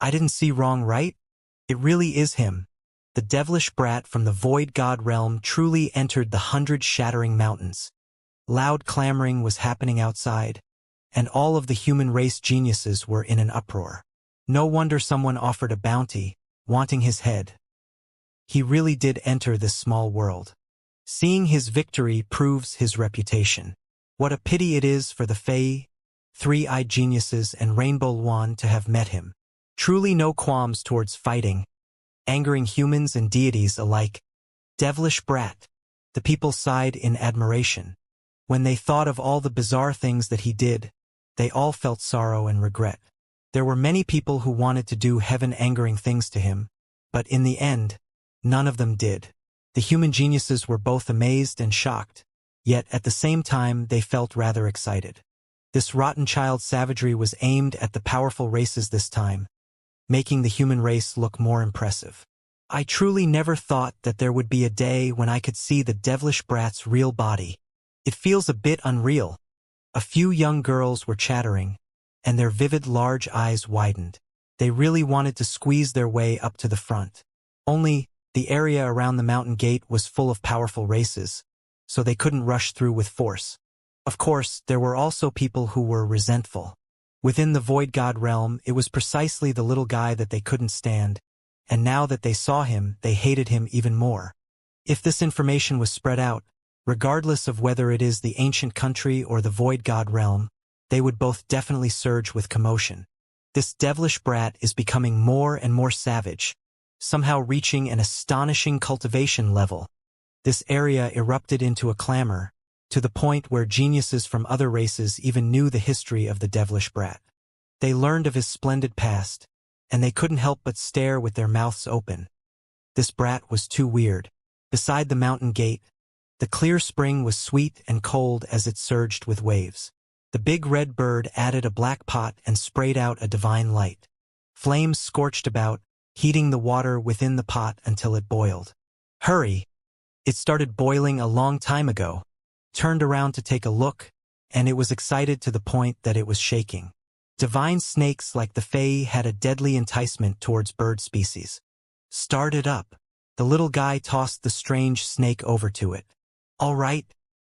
I didn't see wrong, right? It really is him. The devilish brat from the void god realm truly entered the 100 shattering mountains. Loud clamoring was happening outside, and all of the human race geniuses were in an uproar. No wonder someone offered a bounty, wanting his head. He really did enter this small world. Seeing his victory proves his reputation. What a pity it is for the Fae, three-eyed geniuses, and Rainbow Luan to have met him. Truly no qualms towards fighting, angering humans and deities alike. Devilish brat. The people sighed in admiration. When they thought of all the bizarre things that he did, they all felt sorrow and regret. There were many people who wanted to do heaven-angering things to him, but in the end, none of them did. The human geniuses were both amazed and shocked, yet at the same time they felt rather excited. This rotten child savagery was aimed at the powerful races this time, making the human race look more impressive. I truly never thought that there would be a day when I could see the devilish brat's real body. It feels a bit unreal. A few young girls were chattering, and their vivid large eyes widened. They really wanted to squeeze their way up to the front. Only, the area around the mountain gate was full of powerful races, so they couldn't rush through with force. Of course, there were also people who were resentful. Within the void god realm, it was precisely the little guy that they couldn't stand, and now that they saw him, they hated him even more. If this information was spread out, regardless of whether it is the ancient country or the void god realm, they would both definitely surge with commotion. This devilish brat is becoming more and more savage, somehow reaching an astonishing cultivation level. This area erupted into a clamor, to the point where geniuses from other races even knew the history of the devilish brat. They learned of his splendid past, and they couldn't help but stare with their mouths open. This brat was too weird. Beside the mountain gate, the clear spring was sweet and cold as it surged with waves. The big red bird added a black pot and sprayed out a divine light. Flames scorched about, heating the water within the pot until it boiled. Hurry! It started boiling a long time ago. Turned around to take a look, and it was excited to the point that it was shaking. Divine snakes like the Fae had a deadly enticement towards bird species. Start it up. The little guy tossed the strange snake over to it. All right,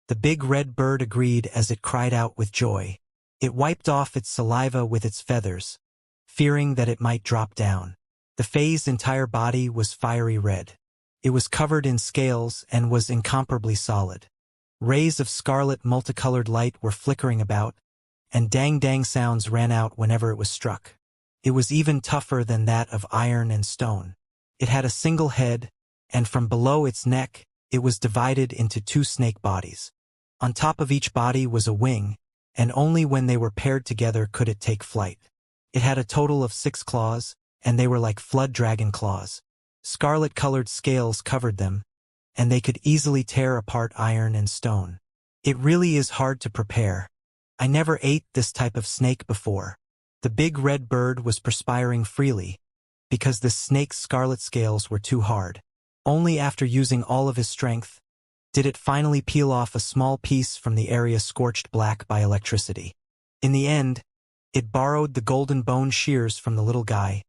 the big red bird agreed as it cried out with joy. It wiped off its saliva with its feathers, fearing that it might drop down. The Fae's entire body was fiery red. It was covered in scales and was incomparably solid. Rays of scarlet multicolored light were flickering about, and dang-dang sounds ran out whenever it was struck. It was even tougher than that of iron and stone. It had a single head, and from below its neck, it was divided into 2 snake bodies. On top of each body was a wing, and only when they were paired together could it take flight. It had a total of 6 claws, and they were like flood dragon claws. Scarlet-colored scales covered them, and they could easily tear apart iron and stone. It really is hard to prepare. I never ate this type of snake before. The big red bird was perspiring freely, because the snake's scarlet scales were too hard. Only after using all of his strength did it finally peel off a small piece from the area scorched black by electricity. In the end, it borrowed the golden bone shears from the little guy,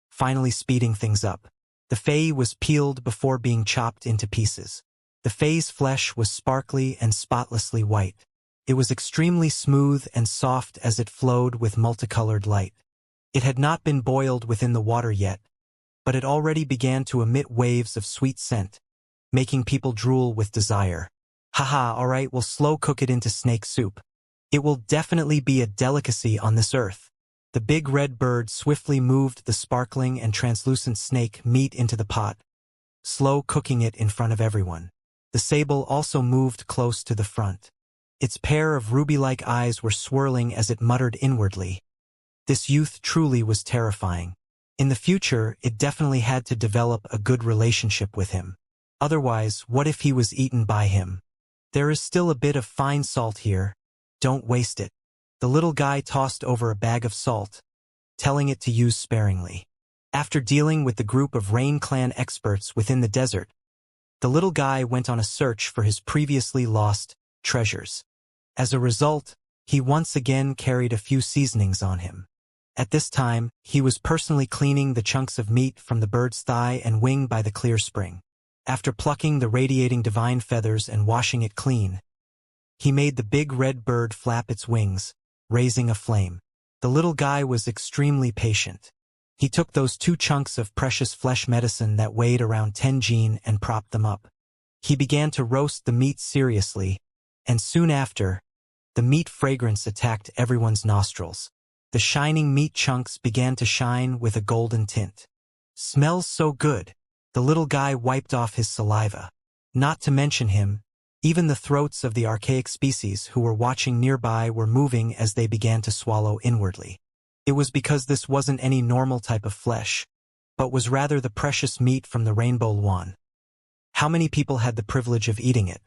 finally speeding things up. The Fae was peeled before being chopped into pieces. The Fae's flesh was sparkly and spotlessly white. It was extremely smooth and soft as it flowed with multicolored light. It had not been boiled within the water yet, but it already began to emit waves of sweet scent, making people drool with desire. Haha, alright, we'll slow cook it into snake soup. It will definitely be a delicacy on this earth. The big red bird swiftly moved the sparkling and translucent snake meat into the pot, slow cooking it in front of everyone. The sable also moved close to the front. Its pair of ruby-like eyes were swirling as it muttered inwardly. This youth truly was terrifying. In the future, it definitely had to develop a good relationship with him. Otherwise, what if he was eaten by him? There is still a bit of fine salt here. Don't waste it. The little guy tossed over a bag of salt, telling it to use sparingly. After dealing with the group of Rain Clan experts within the desert, the little guy went on a search for his previously lost treasures. As a result, he once again carried a few seasonings on him. At this time, he was personally cleaning the chunks of meat from the bird's thigh and wing by the clear spring. After plucking the radiating divine feathers and washing it clean, he made the big red bird flap its wings, raising a flame. The little guy was extremely patient. He took those 2 chunks of precious flesh medicine that weighed around 10 gene and propped them up. He began to roast the meat seriously, and soon after, the meat fragrance attacked everyone's nostrils. The shining meat chunks began to shine with a golden tint. Smells so good. The little guy wiped off his saliva. Not to mention him, even the throats of the archaic species who were watching nearby were moving as they began to swallow inwardly. It was because this wasn't any normal type of flesh, but was rather the precious meat from the rainbow luan. How many people had the privilege of eating it?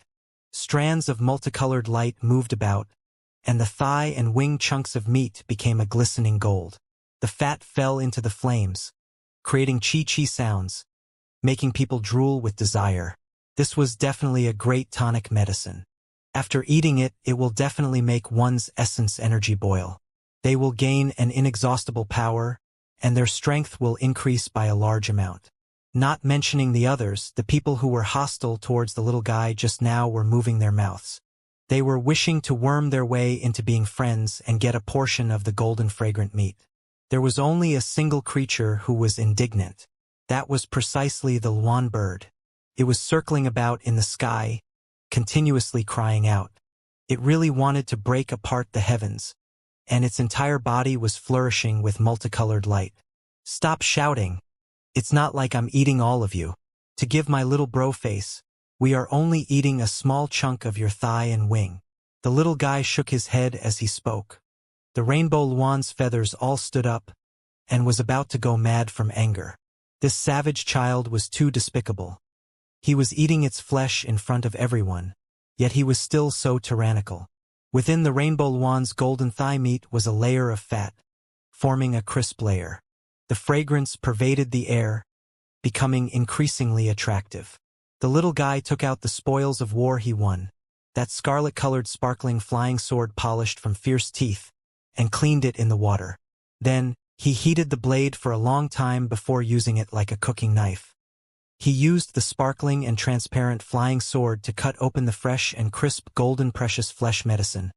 Strands of multicolored light moved about, and the thigh and wing chunks of meat became a glistening gold. The fat fell into the flames, creating chi-chi sounds, making people drool with desire. This was definitely a great tonic medicine. After eating it, it will definitely make one's essence energy boil. They will gain an inexhaustible power, and their strength will increase by a large amount. Not mentioning the others, the people who were hostile towards the little guy just now were moving their mouths. They were wishing to worm their way into being friends and get a portion of the golden fragrant meat. There was only a single creature who was indignant. That was precisely the luan bird. It was circling about in the sky, continuously crying out. It really wanted to break apart the heavens, and its entire body was flourishing with multicolored light. Stop shouting. It's not like I'm eating all of you. To give my little bro face, we are only eating a small chunk of your thigh and wing. The little guy shook his head as he spoke. The rainbow luan's feathers all stood up, and was about to go mad from anger. This savage child was too despicable. He was eating its flesh in front of everyone, yet he was still so tyrannical. Within the rainbow luan's golden thigh meat was a layer of fat, forming a crisp layer. The fragrance pervaded the air, becoming increasingly attractive. The little guy took out the spoils of war he won, that scarlet-colored sparkling flying sword polished from fierce teeth, and cleaned it in the water. Then, he heated the blade for a long time before using it like a cooking knife. He used the sparkling and transparent flying sword to cut open the fresh and crisp golden precious flesh medicine,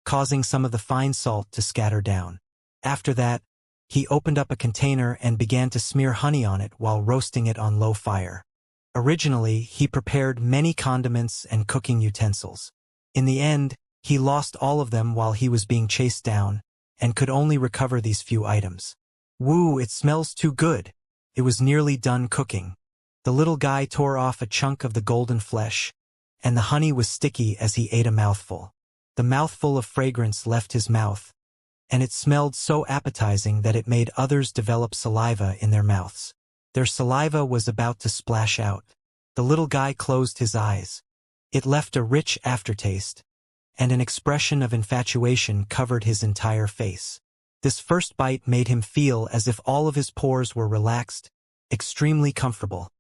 causing some of the fine salt to scatter down. After that, he opened up a container and began to smear honey on it while roasting it on low fire. Originally, he prepared many condiments and cooking utensils. In the end, he lost all of them while he was being chased down, and could only recover these few items. Woo, it smells too good. It was nearly done cooking. The little guy tore off a chunk of the golden flesh, and the honey was sticky as he ate a mouthful. The mouthful of fragrance left his mouth, and it smelled so appetizing that it made others develop saliva in their mouths. Their saliva was about to splash out. The little guy closed his eyes. It left a rich aftertaste, and an expression of infatuation covered his entire face. This first bite made him feel as if all of his pores were relaxed, extremely comfortable.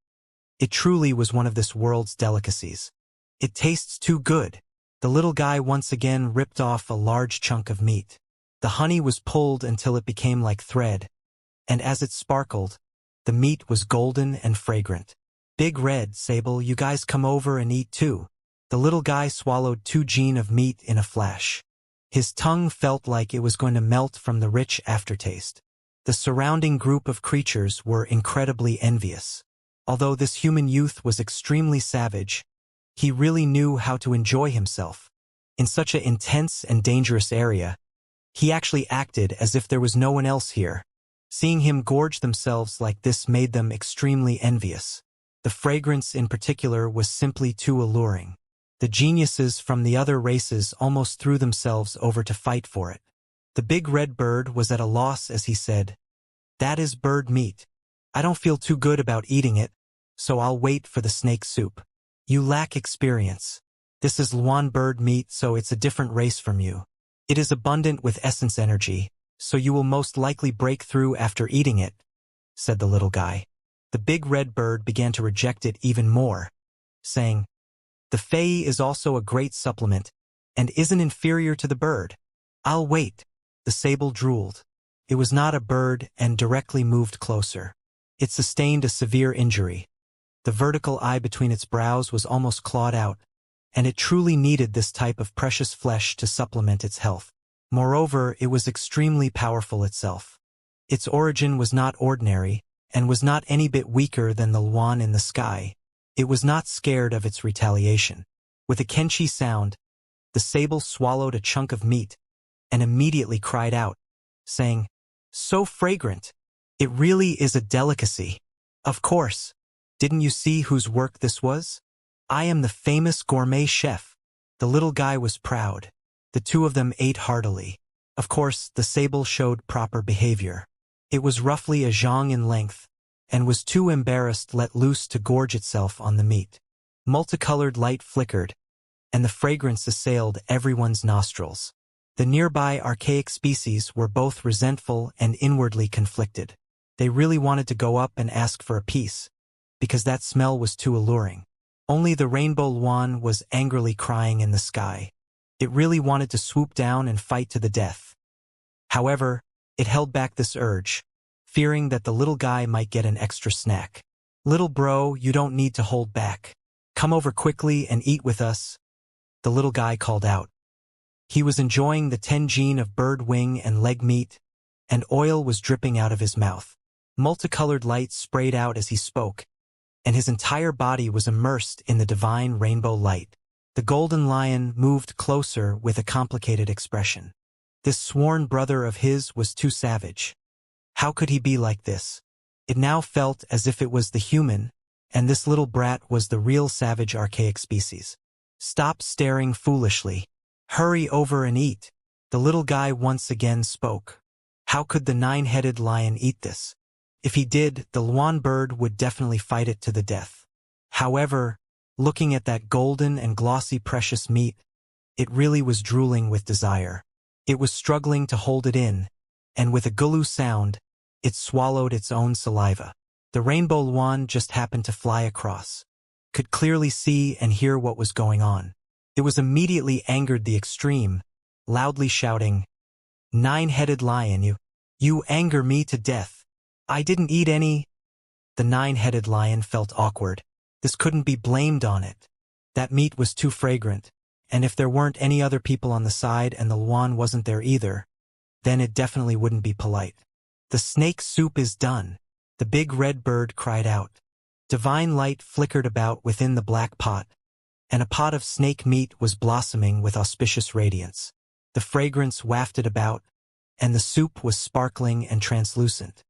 It truly was one of this world's delicacies. It tastes too good. The little guy once again ripped off a large chunk of meat. The honey was pulled until it became like thread, and as it sparkled, the meat was golden and fragrant. Big Red, Sable, you guys come over and eat too. The little guy swallowed 2 gene of meat in a flash. His tongue felt like it was going to melt from the rich aftertaste. The surrounding group of creatures were incredibly envious. Although this human youth was extremely savage, he really knew how to enjoy himself. In such an intense and dangerous area, he actually acted as if there was no one else here. Seeing him gorge themselves like this made them extremely envious. The fragrance in particular was simply too alluring. The geniuses from the other races almost threw themselves over to fight for it. The big red bird was at a loss as he said, "That is bird meat. I don't feel too good about eating it, so I'll wait for the snake soup. You lack experience. This is luan bird meat, so it's a different race from you. It is abundant with essence energy, so you will most likely break through after eating it," said the little guy. The big red bird began to reject it even more, saying, "The Fae is also a great supplement, and isn't inferior to the bird. I'll wait." The sable drooled. It was not a bird and directly moved closer. It sustained a severe injury. The vertical eye between its brows was almost clawed out, and it truly needed this type of precious flesh to supplement its health. Moreover, it was extremely powerful itself. Its origin was not ordinary, and was not any bit weaker than the Luan in the sky. It was not scared of its retaliation. With a Kenchi sound, the sable swallowed a chunk of meat, and immediately cried out, saying, "So fragrant! It really is a delicacy." "Of course. Didn't you see whose work this was? I am the famous gourmet chef." The little guy was proud. The two of them ate heartily. Of course, the sable showed proper behavior. It was roughly a zhang in length, and was too embarrassed let loose to gorge itself on the meat. Multicolored light flickered, and the fragrance assailed everyone's nostrils. The nearby archaic species were both resentful and inwardly conflicted. They really wanted to go up and ask for a piece, because that smell was too alluring. Only the rainbow Luan was angrily crying in the sky. It really wanted to swoop down and fight to the death. However, it held back this urge, fearing that the little guy might get an extra snack. "Little bro, you don't need to hold back. Come over quickly and eat with us," the little guy called out. He was enjoying the 10 gene of bird wing and leg meat, and oil was dripping out of his mouth. Multicolored light sprayed out as he spoke, and his entire body was immersed in the divine rainbow light. The golden lion moved closer with a complicated expression. This sworn brother of his was too savage. How could he be like this? It now felt as if it was the human, and this little brat was the real savage archaic species. "Stop staring foolishly. Hurry over and eat," the little guy once again spoke. How could the 9-headed lion eat this? If he did, the Luan bird would definitely fight it to the death. However, looking at that golden and glossy precious meat, it really was drooling with desire. It was struggling to hold it in, and with a gulu sound, it swallowed its own saliva. The rainbow Luan just happened to fly across, could clearly see and hear what was going on. It was immediately angered the extreme, loudly shouting, "9-headed lion, you anger me to death. I didn't eat any." The 9-headed lion felt awkward. This couldn't be blamed on it. That meat was too fragrant, and if there weren't any other people on the side and the Luan wasn't there either, then it definitely wouldn't be polite. "The snake soup is done," the big red bird cried out. Divine light flickered about within the black pot, and a pot of snake meat was blossoming with auspicious radiance. The fragrance wafted about, and the soup was sparkling and translucent.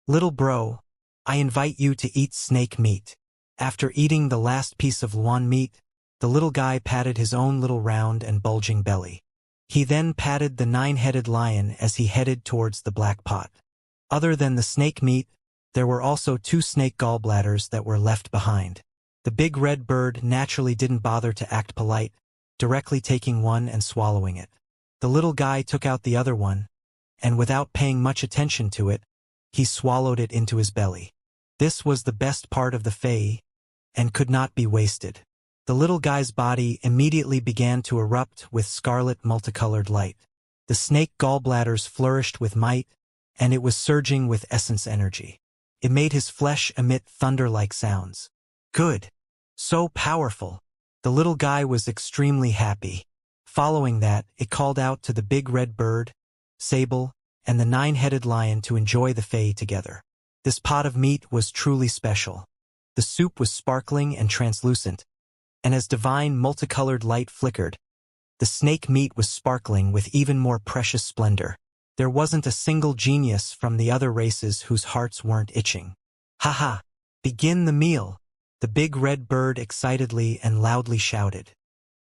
"Little bro, I invite you to eat snake meat." After eating the last piece of Luan meat, the little guy patted his own little round and bulging belly. He then patted the 9-headed lion as he headed towards the black pot. Other than the snake meat, there were also 2 snake gallbladders that were left behind. The big red bird naturally didn't bother to act polite, directly taking one and swallowing it. The little guy took out the other one, and without paying much attention to it, he swallowed it into his belly. This was the best part of the fei, and could not be wasted. The little guy's body immediately began to erupt with scarlet multicolored light. The snake gallbladders flourished with might, and it was surging with essence energy. It made his flesh emit thunder-like sounds. Good. So powerful. The little guy was extremely happy. Following that, it called out to the big red bird, sable, and the 9-headed lion to enjoy the fei together. This pot of meat was truly special. The soup was sparkling and translucent, and as divine multicolored light flickered, the snake meat was sparkling with even more precious splendor. There wasn't a single genius from the other races whose hearts weren't itching. "Haha! Begin the meal!" the big red bird excitedly and loudly shouted.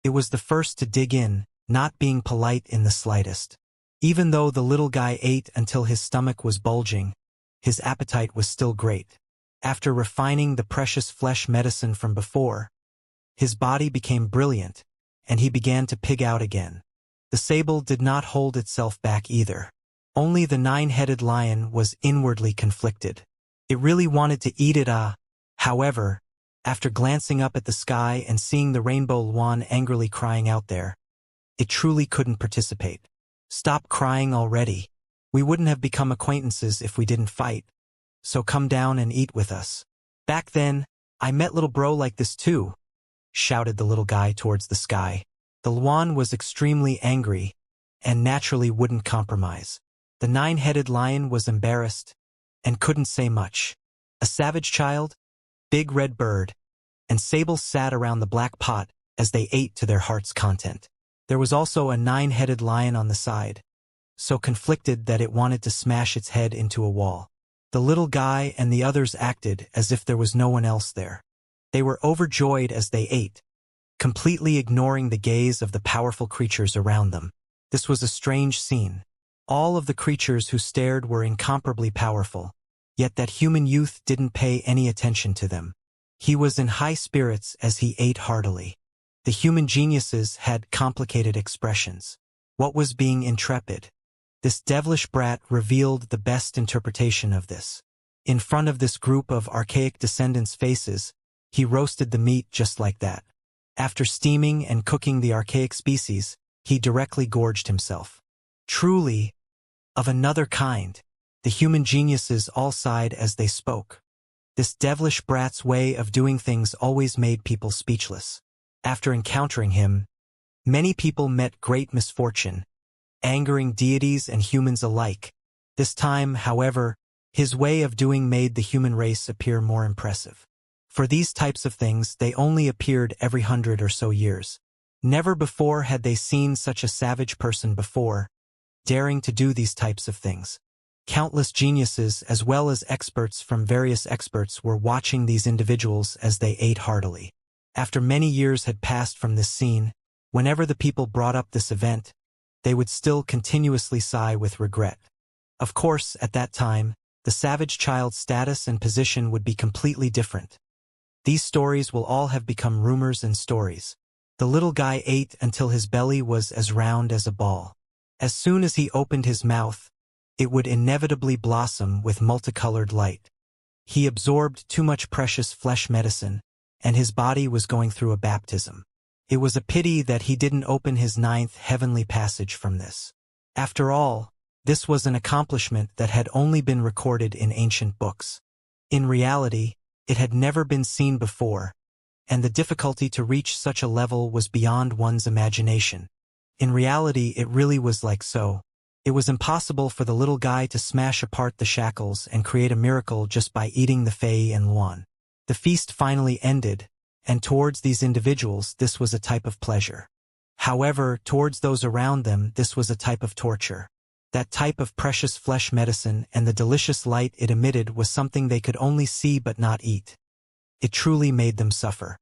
It was the first to dig in, not being polite in the slightest. Even though the little guy ate until his stomach was bulging, his appetite was still great. After refining the precious flesh medicine from before, his body became brilliant, and he began to pig out again. The sable did not hold itself back either. Only the 9-headed lion was inwardly conflicted. It really wanted to eat it. However, after glancing up at the sky and seeing the rainbow Luan angrily crying out there, it truly couldn't participate. "Stop crying already. We wouldn't have become acquaintances if we didn't fight. So come down and eat with us. Back then, I met little bro like this too, shouted the little guy towards the sky. The Luan was extremely angry and naturally wouldn't compromise. The nine-headed lion was embarrassed and couldn't say much. A savage child, big red bird, and Sable sat around the black pot as they ate to their heart's content. There was also a nine-headed lion on the side, so conflicted that it wanted to smash its head into a wall. The little guy and the others acted as if there was no one else there. They were overjoyed as they ate, completely ignoring the gaze of the powerful creatures around them. This was a strange scene. All of the creatures who stared were incomparably powerful, yet that human youth didn't pay any attention to them. He was in high spirits as he ate heartily. The human geniuses had complicated expressions. What was being intrepid? This devilish brat revealed the best interpretation of this. In front of this group of archaic descendants' faces, he roasted the meat just like that. After steaming and cooking the archaic species, he directly gorged himself. Truly, of another kind, the human geniuses all sighed as they spoke. This devilish brat's way of doing things always made people speechless. After encountering him, many people met great misfortune, angering deities and humans alike. This time, however, his way of doing made the human race appear more impressive. For these types of things, they only appeared every 100 or so years. Never before had they seen such a savage person before, daring to do these types of things. Countless geniuses as well as experts from various experts were watching these individuals as they ate heartily. After many years had passed from this scene, whenever the people brought up this event, they would still continuously sigh with regret. Of course, at that time, the savage child's status and position would be completely different. These stories will all have become rumors and stories. The little guy ate until his belly was as round as a ball. As soon as he opened his mouth, it would inevitably blossom with multicolored light. He absorbed too much precious flesh medicine, and his body was going through a baptism. It was a pity that he didn't open his 9th heavenly passage from this. After all, this was an accomplishment that had only been recorded in ancient books. In reality, it had never been seen before, and the difficulty to reach such a level was beyond one's imagination. In reality, it really was like so. It was impossible for the little guy to smash apart the shackles and create a miracle just by eating the Fei and Luan. The feast finally ended, and towards these individuals this was a type of pleasure. However, towards those around them this was a type of torture. That type of precious flesh medicine and the delicious light it emitted was something they could only see but not eat. It truly made them suffer.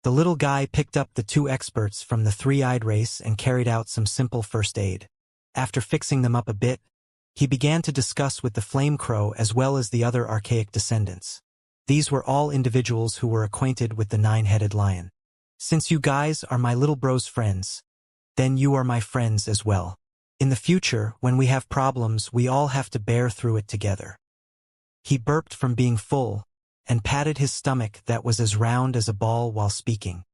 The little guy picked up the 2 experts from the 3-eyed race and carried out some simple first aid. After fixing them up a bit, he began to discuss with the flame crow as well as the other archaic descendants. These were all individuals who were acquainted with the 9-headed lion. Since you guys are my little bro's friends, then you are my friends as well. In the future, when we have problems, we all have to bear through it together. He burped from being full, and patted his stomach that was as round as a ball while speaking.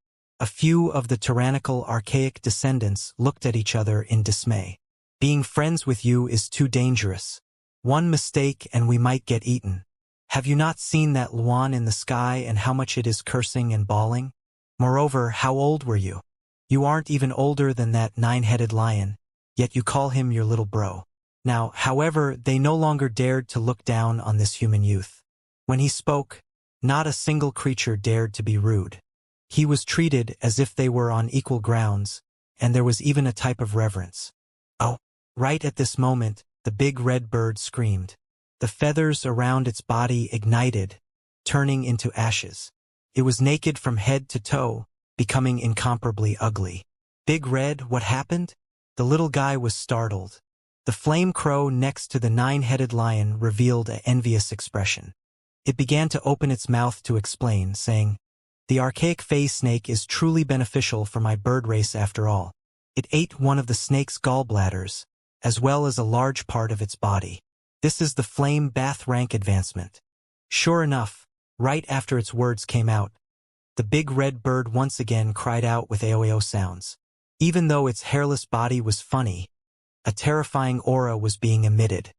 A few of the tyrannical archaic descendants looked at each other in dismay. Being friends with you is too dangerous. One mistake and we might get eaten. Have you not seen that Luan in the sky and how much it is cursing and bawling? Moreover, how old were you? You aren't even older than that 9-headed lion, yet you call him your little bro. Now, however, they no longer dared to look down on this human youth. When he spoke, not a single creature dared to be rude. He was treated as if they were on equal grounds, and there was even a type of reverence. Oh! Right at this moment, the big red bird screamed. The feathers around its body ignited, turning into ashes. It was naked from head to toe, becoming incomparably ugly. Big Red, what happened? The little guy was startled. The flame crow next to the 9-headed lion revealed an envious expression. It began to open its mouth to explain, saying, "The archaic fey snake is truly beneficial for my bird race after all. It ate one of the snake's gallbladders, as well as a large part of its body. This is the flame bath rank advancement." Sure enough, right after its words came out, the big red bird once again cried out with AOAO sounds. Even though its hairless body was funny, a terrifying aura was being emitted.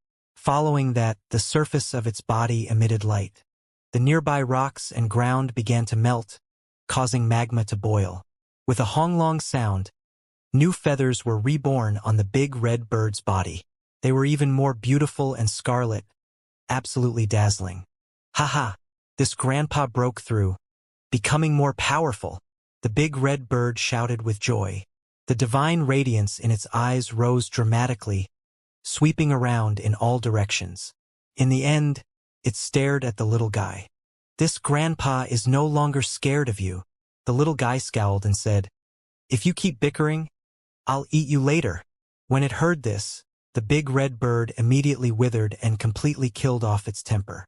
Following that, the surface of its body emitted light. The nearby rocks and ground began to melt, causing magma to boil. With a honglong sound, new feathers were reborn on the big red bird's body. They were even more beautiful and scarlet, absolutely dazzling. Haha! This grandpa broke through, becoming more powerful. The big red bird shouted with joy. The divine radiance in its eyes rose dramatically, sweeping around in all directions. In the end, it stared at the little guy. This grandpa is no longer scared of you. The little guy scowled and said, "If you keep bickering, I'll eat you later." When it heard this, the big red bird immediately withered and completely killed off its temper.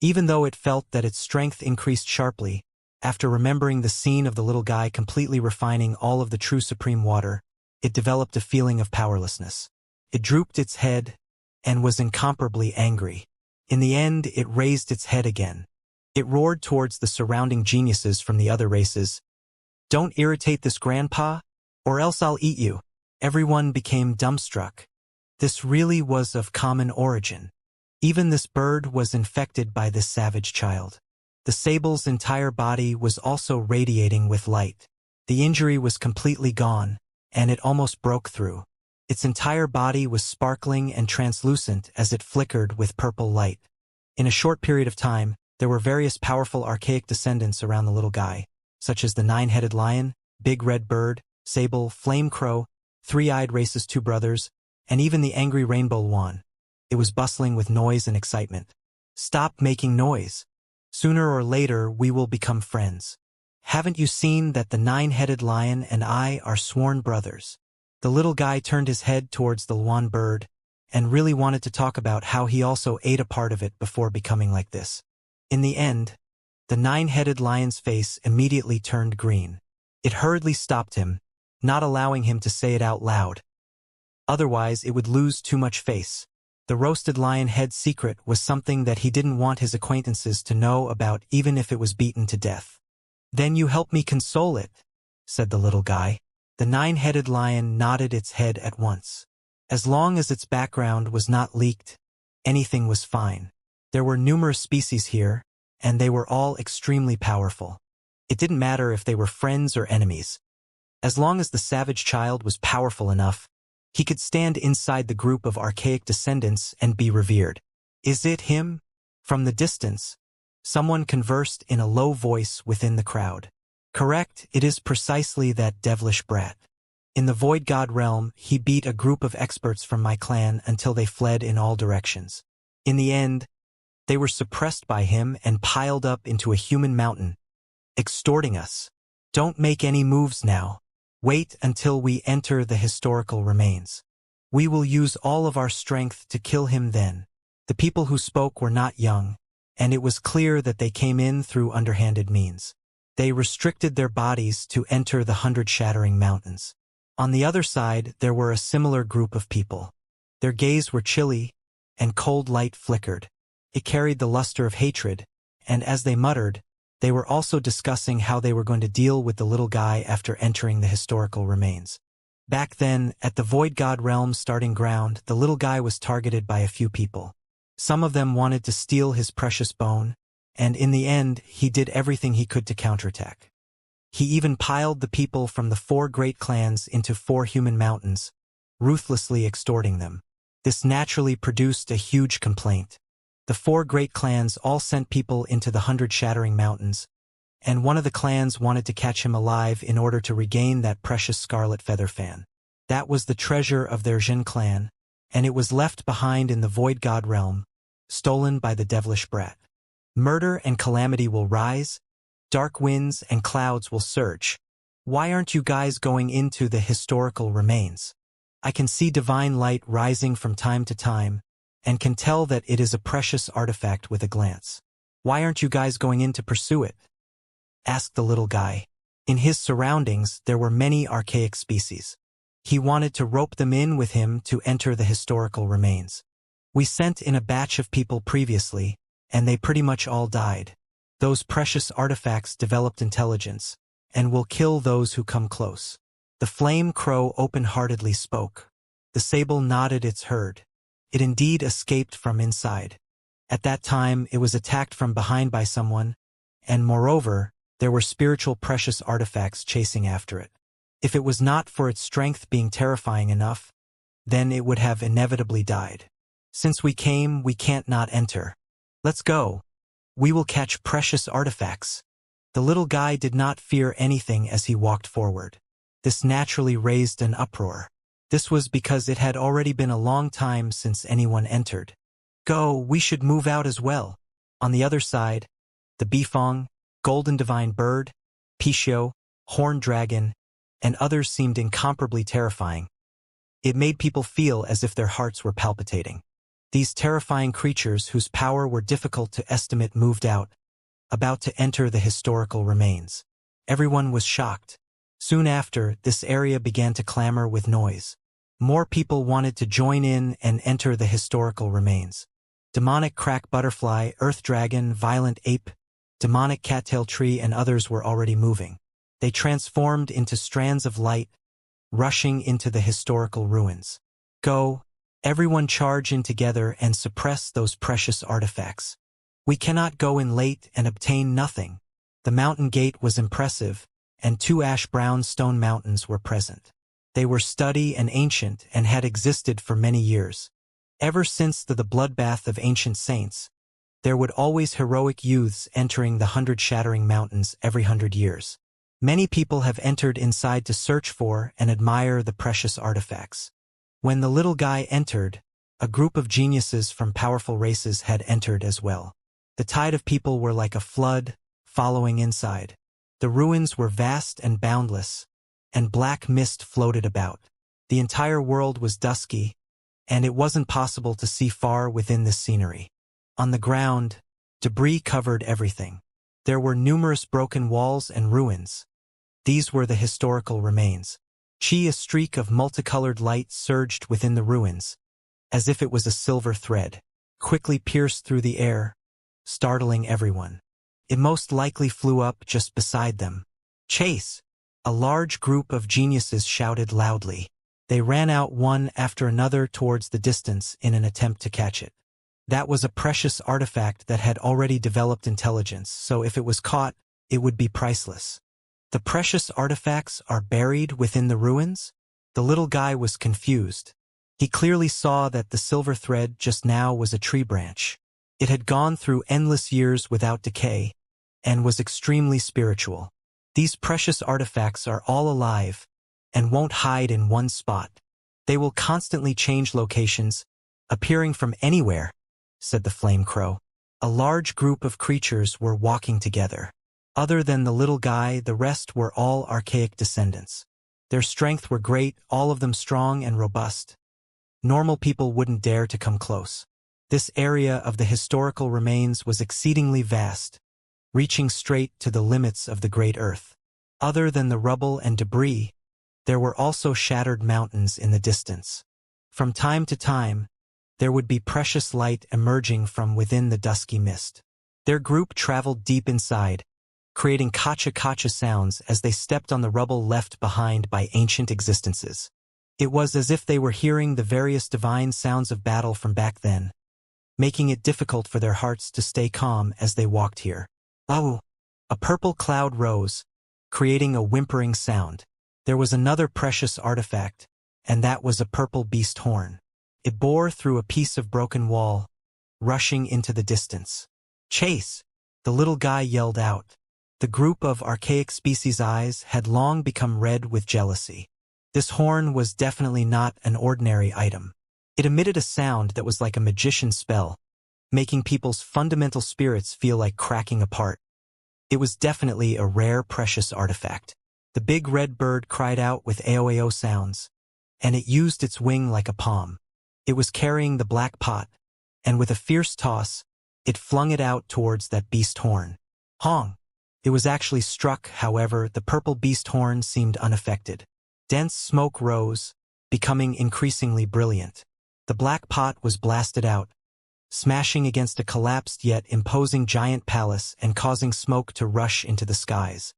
Even though it felt that its strength increased sharply, after remembering the scene of the little guy completely refining all of the true supreme water, it developed a feeling of powerlessness. It drooped its head and was incomparably angry. In the end, it raised its head again. It roared towards the surrounding geniuses from the other races. "Don't irritate this grandpa, or else I'll eat you." Everyone became dumbstruck. This really was of common origin. Even this bird was infected by this savage child. The sable's entire body was also radiating with light. The injury was completely gone, and it almost broke through. Its entire body was sparkling and translucent as it flickered with purple light. In a short period of time, there were various powerful archaic descendants around the little guy, such as the nine-headed lion, big red bird, sable, flame crow, three-eyed race's two brothers, and even the angry rainbow swan. It was bustling with noise and excitement. "Stop making noise. Sooner or later we will become friends. Haven't you seen that the nine-headed lion and I are sworn brothers?" The little guy turned his head towards the swan bird and really wanted to talk about how he also ate a part of it before becoming like this. In the end, the nine-headed lion's face immediately turned green. It hurriedly stopped him, not allowing him to say it out loud. Otherwise, it would lose too much face. The roasted lion head's secret was something that he didn't want his acquaintances to know about, even if it was beaten to death. "Then you help me console it," said the little guy. The nine-headed lion nodded its head at once. As long as its background was not leaked, anything was fine. There were numerous species here, and they were all extremely powerful. It didn't matter if they were friends or enemies. As long as the savage child was powerful enough, he could stand inside the group of archaic descendants and be revered. "Is it him?" From the distance, someone conversed in a low voice within the crowd. "Correct, it is precisely that devilish brat. In the Void God realm, he beat a group of experts from my clan until they fled in all directions. In the end, they were suppressed by him and piled up into a human mountain, extorting us. Don't make any moves now. Wait until we enter the historical remains. We will use all of our strength to kill him then." The people who spoke were not young, and it was clear that they came in through underhanded means. They restricted their bodies to enter the 100 mountains. On the other side, there were a similar group of people. Their gaze were chilly, and cold light flickered. It carried the luster of hatred, and as they muttered, they were also discussing how they were going to deal with the little guy after entering the historical remains. Back then, at the Void God realm's starting ground, the little guy was targeted by a few people. Some of them wanted to steal his precious bone, and in the end, he did everything he could to counterattack. He even piled the people from the 4 great clans into 4 human mountains, ruthlessly extorting them. This naturally produced a huge complaint. The 4 great clans all sent people into the 100 mountains, and one of the clans wanted to catch him alive in order to regain that precious scarlet feather fan. That was the treasure of their Jin clan, and it was left behind in the Void God realm, stolen by the devilish brat. Murder and calamity will rise, dark winds and clouds will surge. Why aren't you guys going into the historical remains? I can see divine light rising from time to time, and can tell that it is a precious artifact with a glance. Why aren't you guys going in to pursue it? Asked the little guy. In his surroundings, there were many archaic species. He wanted to rope them in with him to enter the historical remains. We sent in a batch of people previously, and they pretty much all died. Those precious artifacts developed intelligence, and will kill those who come close. The flame crow open-heartedly spoke. The sable nodded its heard. It indeed escaped from inside. At that time, it was attacked from behind by someone, and moreover, there were spiritual precious artifacts chasing after it. If it was not for its strength being terrifying enough, then it would have inevitably died. Since we came, we can't not enter. Let's go. We will catch precious artifacts. The little guy did not fear anything as he walked forward. This naturally raised an uproar. This was because it had already been a long time since anyone entered. Go, we should move out as well. On the other side, the Bifong, Golden Divine Bird, Pishio, Horned Dragon, and others seemed incomparably terrifying. It made people feel as if their hearts were palpitating. These terrifying creatures whose power were difficult to estimate moved out, about to enter the historical remains. Everyone was shocked. Soon after, this area began to clamor with noise. More people wanted to join in and enter the historical remains. Demonic crack butterfly, earth dragon, violent ape, demonic cattail tree, and others were already moving. They transformed into strands of light, rushing into the historical ruins. Go, everyone charge in together and suppress those precious artifacts. We cannot go in late and obtain nothing. The mountain gate was impressive, and 2 ash-brown stone mountains were present. They were sturdy and ancient and had existed for many years. Ever since the bloodbath of ancient saints, there would always heroic youths entering the 100 shattering mountains every 100 years. Many people have entered inside to search for and admire the precious artifacts. When the little guy entered, a group of geniuses from powerful races had entered as well. The tide of people were like a flood, following inside. The ruins were vast and boundless, and black mist floated about. The entire world was dusky, and it wasn't possible to see far within this scenery. On the ground, debris covered everything. There were numerous broken walls and ruins. These were the historical remains. A streak of multicolored light surged within the ruins, as if it was a silver thread, quickly pierced through the air, startling everyone. It most likely flew up just beside them. Chase! A large group of geniuses shouted loudly. They ran out one after another towards the distance in an attempt to catch it. That was a precious artifact that had already developed intelligence, so if it was caught, it would be priceless. The precious artifacts are buried within the ruins? The little guy was confused. He clearly saw that the silver thread just now was a tree branch. It had gone through endless years without decay, and was extremely spiritual. These precious artifacts are all alive, and won't hide in one spot. They will constantly change locations, appearing from anywhere, said the flame crow. A large group of creatures were walking together. Other than the little guy, the rest were all archaic descendants. Their strength were great, all of them strong and robust. Normal people wouldn't dare to come close. This area of the historical remains was exceedingly vast, reaching straight to the limits of the great earth. Other than the rubble and debris, there were also shattered mountains in the distance. From time to time, there would be precious light emerging from within the dusky mist. Their group traveled deep inside, creating kacha-kacha sounds as they stepped on the rubble left behind by ancient existences. It was as if they were hearing the various divine sounds of battle from back then, making it difficult for their hearts to stay calm as they walked here. Oh! A purple cloud rose, creating a whimpering sound. There was another precious artifact, and that was a purple beast horn. It bore through a piece of broken wall, rushing into the distance. Chase! The little guy yelled out. The group of archaic species' eyes had long become red with jealousy. This horn was definitely not an ordinary item. It emitted a sound that was like a magician's spell, making people's fundamental spirits feel like cracking apart. It was definitely a rare, precious artifact. The big red bird cried out with AOAO sounds, and it used its wing like a palm. It was carrying the black pot, and with a fierce toss, it flung it out towards that beast horn. Hong! It was actually struck, however, the purple beast horn seemed unaffected. Dense smoke rose, becoming increasingly brilliant. The black pot was blasted out, smashing against a collapsed yet imposing giant palace and causing smoke to rush into the skies.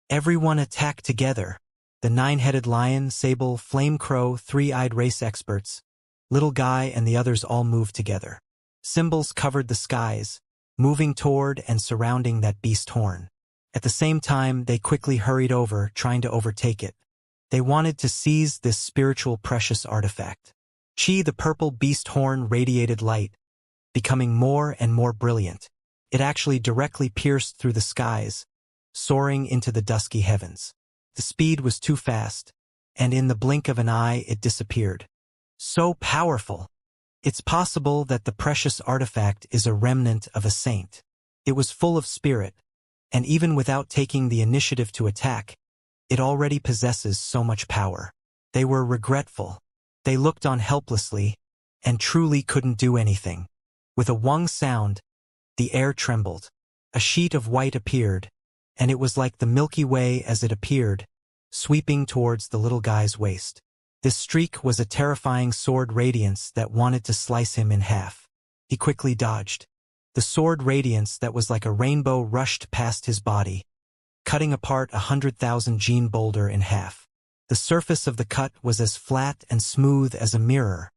Everyone attacked together. The 9-headed lion, sable, flame crow, 3-eyed race experts, Little Guy and the others all moved together. Symbols covered the skies, moving toward and surrounding that beast horn. At the same time, they quickly hurried over, trying to overtake it. They wanted to seize this spiritual precious artifact. Chi, the purple beast horn, radiated light, becoming more and more brilliant. It actually directly pierced through the skies, soaring into the dusky heavens. The speed was too fast, and in the blink of an eye it disappeared. So powerful! It's possible that the precious artifact is a remnant of a saint. It was full of spirit, and even without taking the initiative to attack, it already possesses so much power. They were regretful. They looked on helplessly, and truly couldn't do anything. With a wong sound, the air trembled. A sheet of white appeared, and it was like the Milky Way as it appeared, sweeping towards the little guy's waist. This streak was a terrifying sword radiance that wanted to slice him in half. He quickly dodged. The sword radiance that was like a rainbow rushed past his body, cutting apart 100,000 gene boulder in half. The surface of the cut was as flat and smooth as a mirror.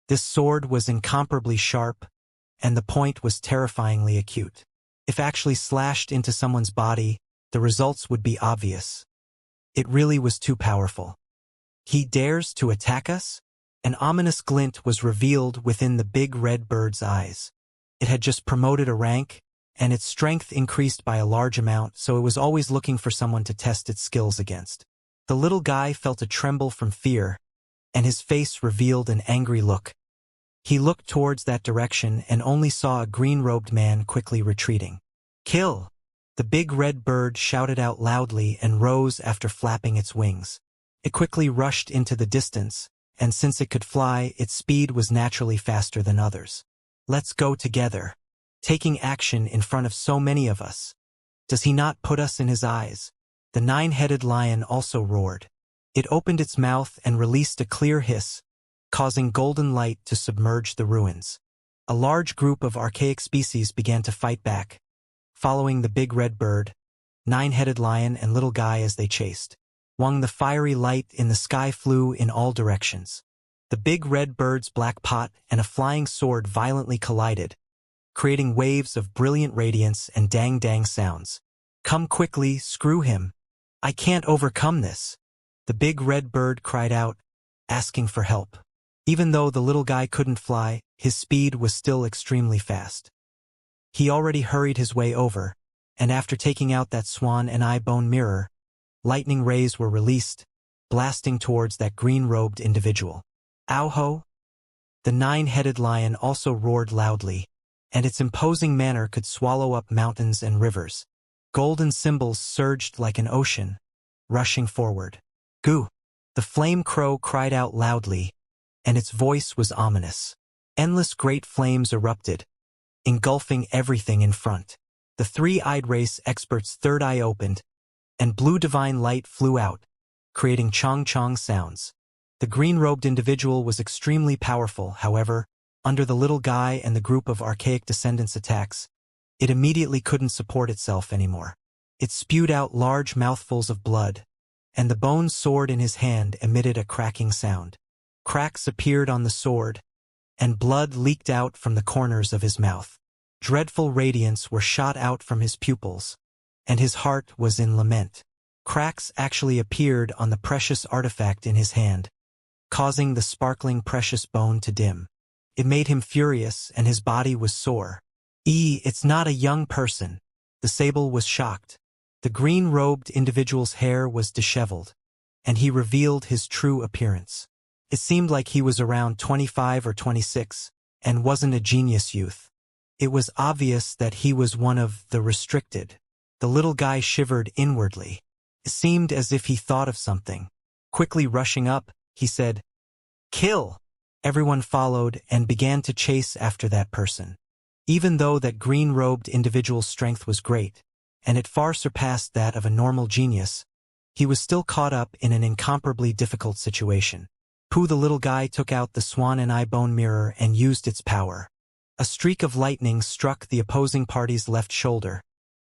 This sword was incomparably sharp, and the point was terrifyingly acute. If actually slashed into someone's body, the results would be obvious. It really was too powerful. He dares to attack us? An ominous glint was revealed within the big red bird's eyes. It had just promoted a rank, and its strength increased by a large amount, so it was always looking for someone to test its skills against. The little guy felt a tremble from fear, and his face revealed an angry look. He looked towards that direction and only saw a green-robed man quickly retreating. "Kill!" The big red bird shouted out loudly and rose after flapping its wings. It quickly rushed into the distance, and since it could fly, its speed was naturally faster than others. "Let's go together. Taking action in front of so many of us. Does he not put us in his eyes?" The nine-headed lion also roared. It opened its mouth and released a clear hiss, causing golden light to submerge the ruins. A large group of archaic species began to fight back, following the big red bird, nine-headed lion, and little guy as they chased. Wong, the fiery light in the sky flew in all directions. The big red bird's black pot and a flying sword violently collided, creating waves of brilliant radiance and dang-dang sounds. "Come quickly, screw him. I can't overcome this." The big red bird cried out, asking for help. Even though the little guy couldn't fly, his speed was still extremely fast. He already hurried his way over, and after taking out that swan and eye bone mirror, lightning rays were released, blasting towards that green-robed individual. "Ow-ho!" The nine-headed lion also roared loudly, and its imposing manner could swallow up mountains and rivers. Golden symbols surged like an ocean, rushing forward. "Goo!" The flame crow cried out loudly, and its voice was ominous. Endless great flames erupted, engulfing everything in front. The three-eyed race expert's third eye opened, and blue divine light flew out, creating chong-chong sounds. The green-robed individual was extremely powerful, however, under the little guy and the group of archaic descendants' attacks, it immediately couldn't support itself anymore. It spewed out large mouthfuls of blood, and the bone sword in his hand emitted a cracking sound. Cracks appeared on the sword, and blood leaked out from the corners of his mouth. Dreadful radiance were shot out from his pupils, and his heart was in lament. Cracks actually appeared on the precious artifact in his hand, causing the sparkling precious bone to dim. It made him furious, and his body was sore. It's not a young person." The sable was shocked. The green-robed individual's hair was disheveled, and he revealed his true appearance. It seemed like he was around 25 or 26, and wasn't a genius youth. It was obvious that he was one of the restricted. The little guy shivered inwardly. It seemed as if he thought of something. Quickly rushing up, he said, "Kill!" Everyone followed and began to chase after that person. Even though that green-robed individual's strength was great, and it far surpassed that of a normal genius, he was still caught up in an incomparably difficult situation. Pooh, the little guy, took out the swan and eye bone mirror and used its power. A streak of lightning struck the opposing party's left shoulder,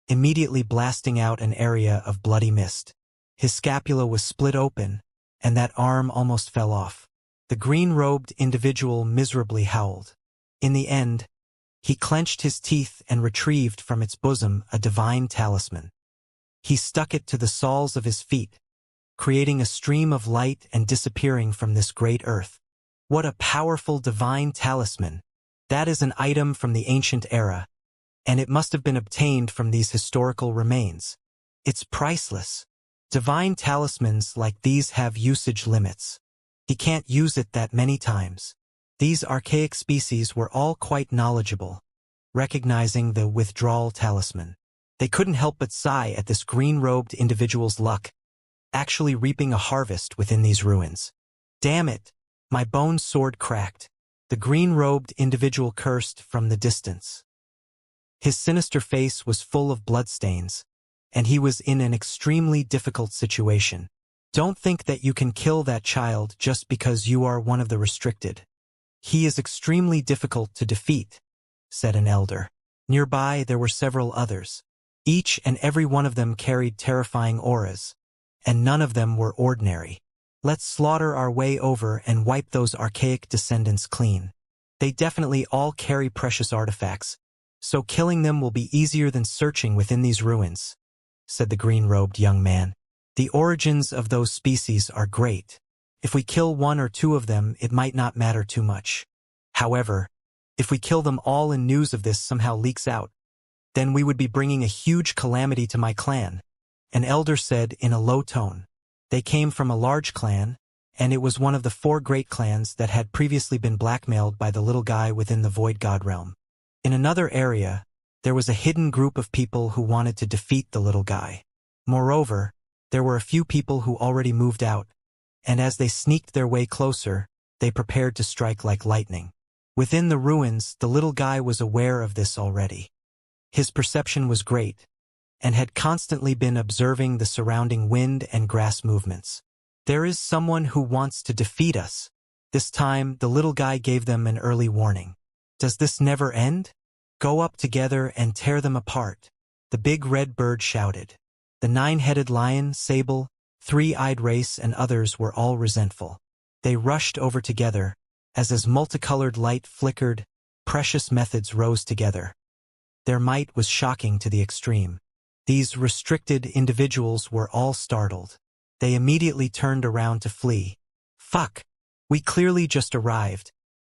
immediately blasting out an area of bloody mist. His scapula was split open, and that arm almost fell off. The green-robed individual miserably howled. In the end, he clenched his teeth and retrieved from its bosom a divine talisman. He stuck it to the soles of his feet, creating a stream of light and disappearing from this great earth. What a powerful divine talisman! That is an item from the ancient era, and it must have been obtained from these historical remains. It's priceless. Divine talismans like these have usage limits. He can't use it that many times. These archaic species were all quite knowledgeable, recognizing the withdrawal talisman. They couldn't help but sigh at this green-robed individual's luck, actually reaping a harvest within these ruins. Damn it! My bone sword cracked. The green-robed individual cursed from the distance. His sinister face was full of bloodstains, and he was in an extremely difficult situation. Don't think that you can kill that child just because you are one of the restricted. He is extremely difficult to defeat, said an elder. Nearby there were several others. Each and every one of them carried terrifying auras, and none of them were ordinary. Let's slaughter our way over and wipe those archaic descendants clean. They definitely all carry precious artifacts, so killing them will be easier than searching within these ruins, said the green-robed young man. The origins of those species are great. If we kill one or two of them, it might not matter too much. However, if we kill them all and news of this somehow leaks out, then we would be bringing a huge calamity to my clan, an elder said in a low tone. They came from a large clan, and it was one of the 4 great clans that had previously been blackmailed by the little guy within the Void God realm. In another area, there was a hidden group of people who wanted to defeat the little guy. Moreover, there were a few people who already moved out, and as they sneaked their way closer, they prepared to strike like lightning. Within the ruins, the little guy was aware of this already. His perception was great, and had constantly been observing the surrounding wind and grass movements. There is someone who wants to defeat us. This time, the little guy gave them an early warning. Does this never end? Go up together and tear them apart, the big red bird shouted. The 9-headed lion, sable, 3-eyed race and others were all resentful. They rushed over together, as multicolored light flickered, precious methods rose together. Their might was shocking to the extreme. These restricted individuals were all startled. They immediately turned around to flee. Fuck! We clearly just arrived,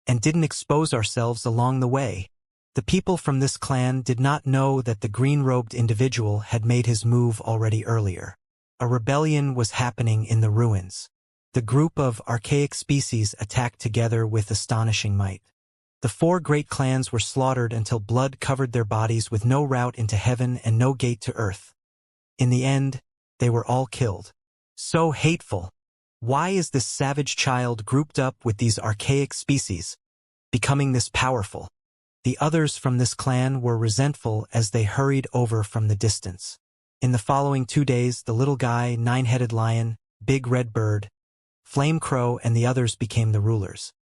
and didn't expose ourselves along the way. The people from this clan did not know that the green-robed individual had made his move already earlier. A rebellion was happening in the ruins. The group of archaic species attacked together with astonishing might. The 4 great clans were slaughtered until blood covered their bodies with no route into heaven and no gate to earth. In the end, they were all killed. So hateful. Why is this savage child grouped up with these archaic species, becoming this powerful? The others from this clan were resentful as they hurried over from the distance. In the following 2 days, the little guy, 9-headed lion, big red bird, flame crow and the others became the rulers.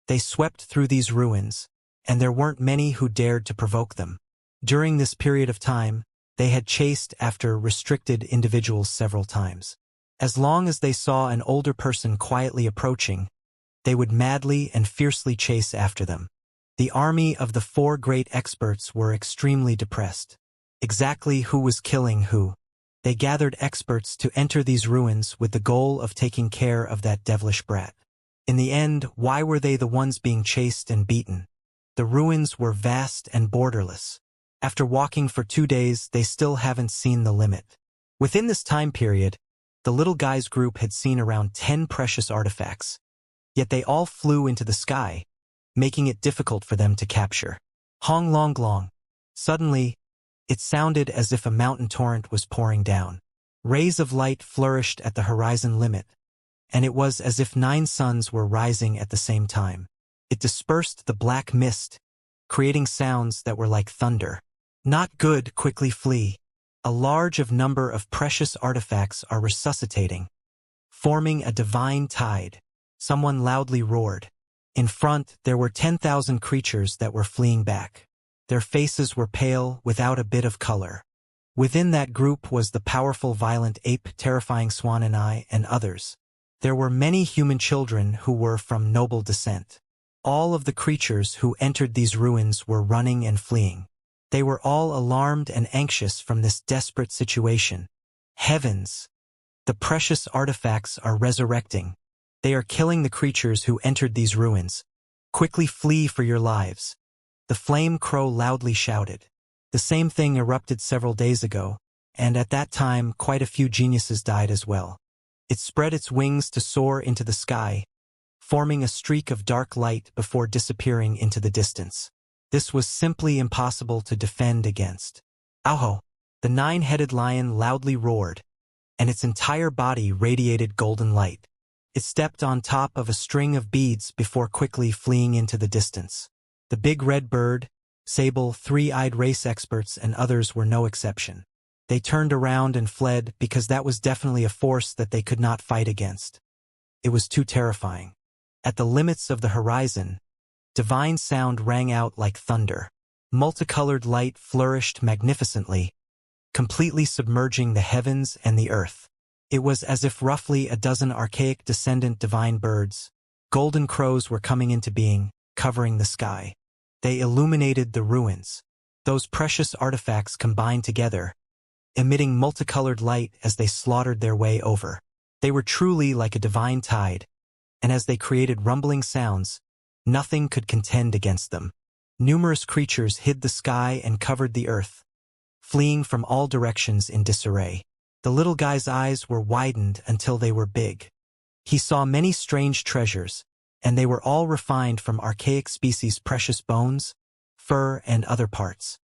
They swept through these ruins, and there weren't many who dared to provoke them. During this period of time, they had chased after restricted individuals several times. As long as they saw an older person quietly approaching, they would madly and fiercely chase after them. The army of the 4 great experts were extremely depressed. Exactly who was killing who? They gathered experts to enter these ruins with the goal of taking care of that devilish brat. In the end, why were they the ones being chased and beaten? The ruins were vast and borderless. After walking for 2 days, they still haven't seen the limit. Within this time period, the little guy's group had seen around 10 precious artifacts. Yet they all flew into the sky, making it difficult for them to capture. Hong long long. Suddenly, it sounded as if a mountain torrent was pouring down. Rays of light flourished at the horizon limit, and it was as if 9 suns were rising at the same time. It dispersed the black mist, creating sounds that were like thunder. Not good, quickly flee. A large number of precious artifacts are resuscitating, forming a divine tide. Someone loudly roared. In front, there were 10,000 creatures that were fleeing back. Their faces were pale, without a bit of color. Within that group was the powerful violent ape, terrifying swan and I, and others. There were many human children who were from noble descent. All of the creatures who entered these ruins were running and fleeing. They were all alarmed and anxious from this desperate situation. Heavens! The precious artifacts are resurrecting. They are killing the creatures who entered these ruins. Quickly flee for your lives. The flame crow loudly shouted. The same thing erupted several days ago, and at that time quite a few geniuses died as well. It spread its wings to soar into the sky, forming a streak of dark light before disappearing into the distance. This was simply impossible to defend against. Aho! The nine-headed lion loudly roared, and its entire body radiated golden light. It stepped on top of a string of beads before quickly fleeing into the distance. The big red bird, sable, three-eyed race experts and others were no exception. They turned around and fled because that was definitely a force that they could not fight against. It was too terrifying. At the limits of the horizon, divine sound rang out like thunder. Multicolored light flourished magnificently, completely submerging the heavens and the earth. It was as if roughly a dozen archaic descendant divine birds, golden crows, were coming into being, covering the sky. They illuminated the ruins. Those precious artifacts combined together, emitting multicolored light as they slaughtered their way over. They were truly like a divine tide, and as they created rumbling sounds, nothing could contend against them. Numerous creatures hid the sky and covered the earth, fleeing from all directions in disarray. The little guy's eyes were widened until they were big. He saw many strange treasures, and they were all refined from archaic species' precious bones, fur, and other parts.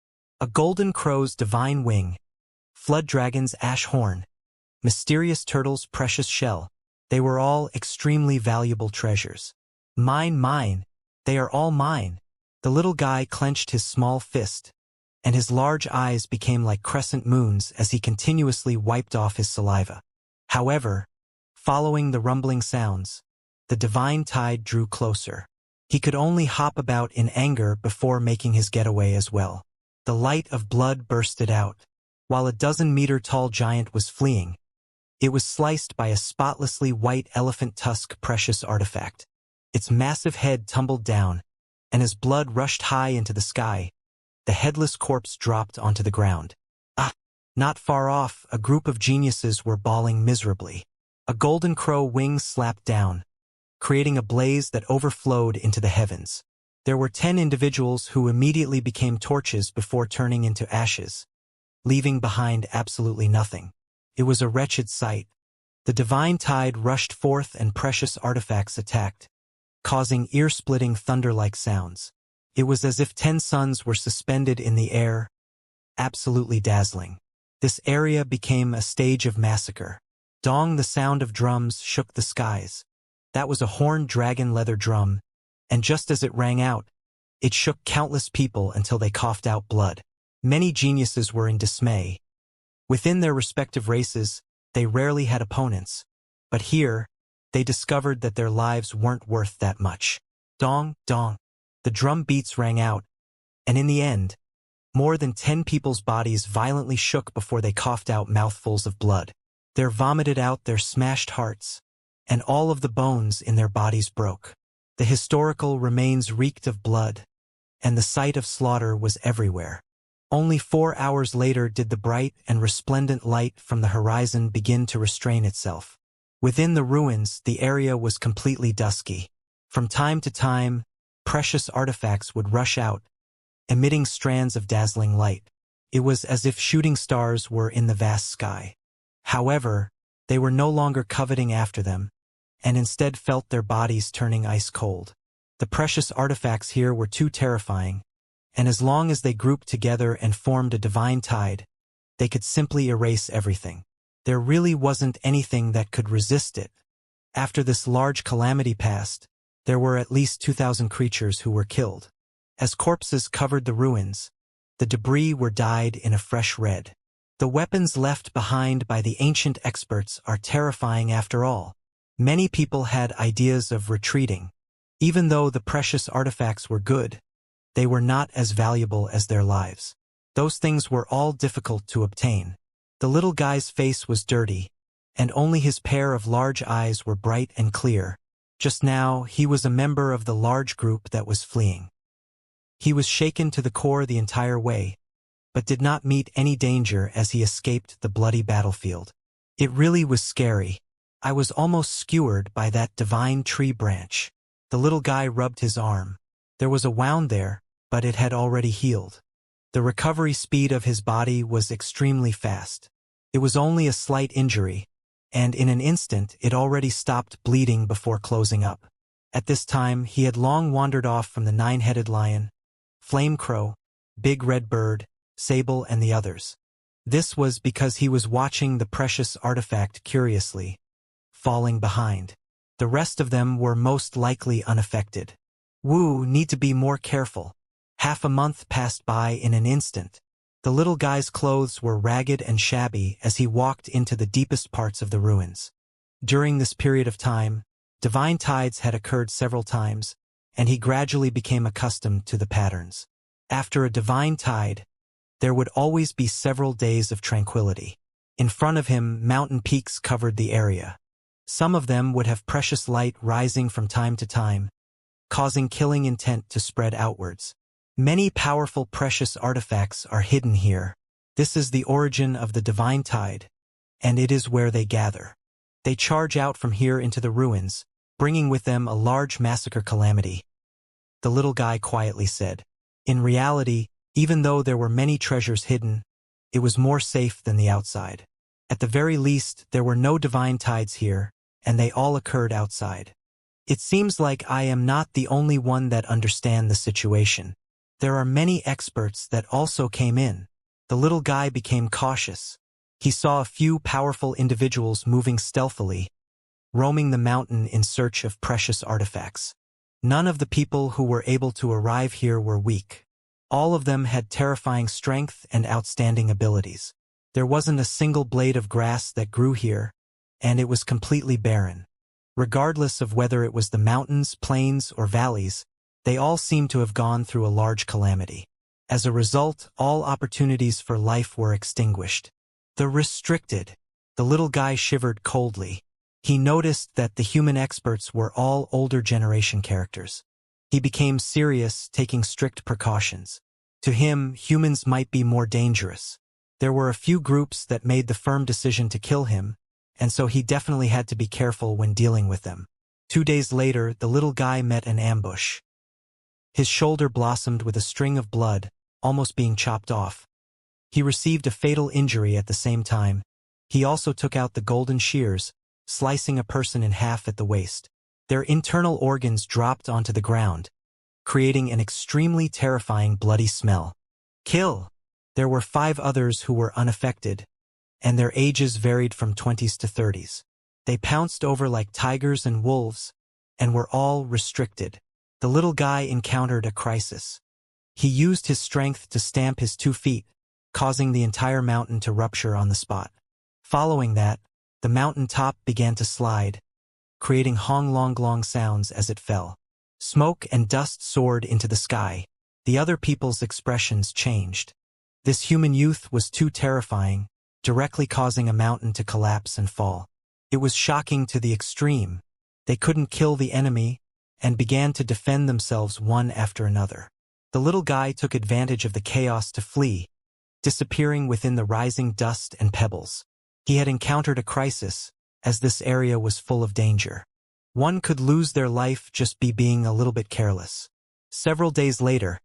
A golden crow's divine wing, flood dragon's ash horn, mysterious turtle's precious shell, they were all extremely valuable treasures. Mine, they are all mine. The little guy clenched his small fist, and his large eyes became like crescent moons as he continuously wiped off his saliva. However, following the rumbling sounds, the divine tide drew closer. He could only hop about in anger before making his getaway as well. The light of blood bursted out. While a dozen-meter-tall giant was fleeing, it was sliced by a spotlessly white elephant tusk precious artifact. Its massive head tumbled down, and as blood rushed high into the sky, the headless corpse dropped onto the ground. Not far off, a group of geniuses were bawling miserably. A golden crow wing slapped down, creating a blaze that overflowed into the heavens. There were 10 individuals who immediately became torches before turning into ashes, leaving behind absolutely nothing. It was a wretched sight. The divine tide rushed forth and precious artifacts attacked, causing ear-splitting thunder-like sounds. It was as if 10 suns were suspended in the air, absolutely dazzling. This area became a stage of massacre. Dong, the sound of drums shook the skies. That was a horned dragon leather drum, and just as it rang out, it shook countless people until they coughed out blood. Many geniuses were in dismay. Within their respective races, they rarely had opponents, but here, they discovered that their lives weren't worth that much. Dong, dong. The drum beats rang out, and in the end, more than 10 people's bodies violently shook before they coughed out mouthfuls of blood. They vomited out their smashed hearts, and all of the bones in their bodies broke. The historical remains reeked of blood, and the sight of slaughter was everywhere. Only 4 hours later did the bright and resplendent light from the horizon begin to restrain itself. Within the ruins, the area was completely dusky. From time to time, precious artifacts would rush out, emitting strands of dazzling light. It was as if shooting stars were in the vast sky. However, they were no longer coveting after them, and instead felt their bodies turning ice cold. The precious artifacts here were too terrifying, and as long as they grouped together and formed a divine tide, they could simply erase everything. There really wasn't anything that could resist it. After this large calamity passed, there were at least 2,000 creatures who were killed. As corpses covered the ruins, the debris were dyed in a fresh red. The weapons left behind by the ancient experts are terrifying after all. Many people had ideas of retreating. Even though the precious artifacts were good, they were not as valuable as their lives. Those things were all difficult to obtain. The little guy's face was dirty, and only his pair of large eyes were bright and clear. Just now, he was a member of the large group that was fleeing. He was shaken to the core the entire way, but did not meet any danger as he escaped the bloody battlefield. It really was scary. I was almost skewered by that divine tree branch. The little guy rubbed his arm. There was a wound there, but it had already healed. The recovery speed of his body was extremely fast. It was only a slight injury, and in an instant it already stopped bleeding before closing up. At this time he had long wandered off from the nine-headed lion, flame crow, big red bird, sable and the others. This was because he was watching the precious artifact curiously, falling behind. The rest of them were most likely unaffected. Wu need to be more careful. Half a month passed by in an instant. The little guy's clothes were ragged and shabby as he walked into the deepest parts of the ruins. During this period of time, divine tides had occurred several times, and he gradually became accustomed to the patterns. After a divine tide, there would always be several days of tranquility. In front of him, mountain peaks covered the area. Some of them would have precious light rising from time to time, causing killing intent to spread outwards. Many powerful precious artifacts are hidden here. This is the origin of the divine tide, and it is where they gather. They charge out from here into the ruins, bringing with them a large massacre calamity. The little guy quietly said. In reality, even though there were many treasures hidden, it was more safe than the outside. At the very least, there were no divine tides here, and they all occurred outside. It seems like I am not the only one that understand the situation. There are many experts that also came in. The little guy became cautious. He saw a few powerful individuals moving stealthily, roaming the mountain in search of precious artifacts. None of the people who were able to arrive here were weak. All of them had terrifying strength and outstanding abilities. There wasn't a single blade of grass that grew here, and it was completely barren. Regardless of whether it was the mountains, plains, or valleys, they all seemed to have gone through a large calamity. As a result, all opportunities for life were extinguished. The restricted. The little guy shivered coldly. He noticed that the human experts were all older generation characters. He became serious, taking strict precautions. To him, humans might be more dangerous. There were a few groups that made the firm decision to kill him, and so he definitely had to be careful when dealing with them. 2 days later, the little guy met an ambush. His shoulder blossomed with a string of blood, almost being chopped off. He received a fatal injury at the same time. He also took out the golden shears, slicing a person in half at the waist. Their internal organs dropped onto the ground, creating an extremely terrifying bloody smell. Kill! There were 5 others who were unaffected, and their ages varied from 20s to 30s. They pounced over like tigers and wolves, and were all restricted. The little guy encountered a crisis. He used his strength to stamp his 2 feet, causing the entire mountain to rupture on the spot. Following that, the mountain top began to slide, creating hong-long-long sounds as it fell. Smoke and dust soared into the sky. The other people's expressions changed. This human youth was too terrifying, directly causing a mountain to collapse and fall. It was shocking to the extreme. They couldn't kill the enemy, and began to defend themselves one after another. The little guy took advantage of the chaos to flee, disappearing within the rising dust and pebbles. He had encountered a crisis, as this area was full of danger. One could lose their life just by being a little bit careless. Several days later,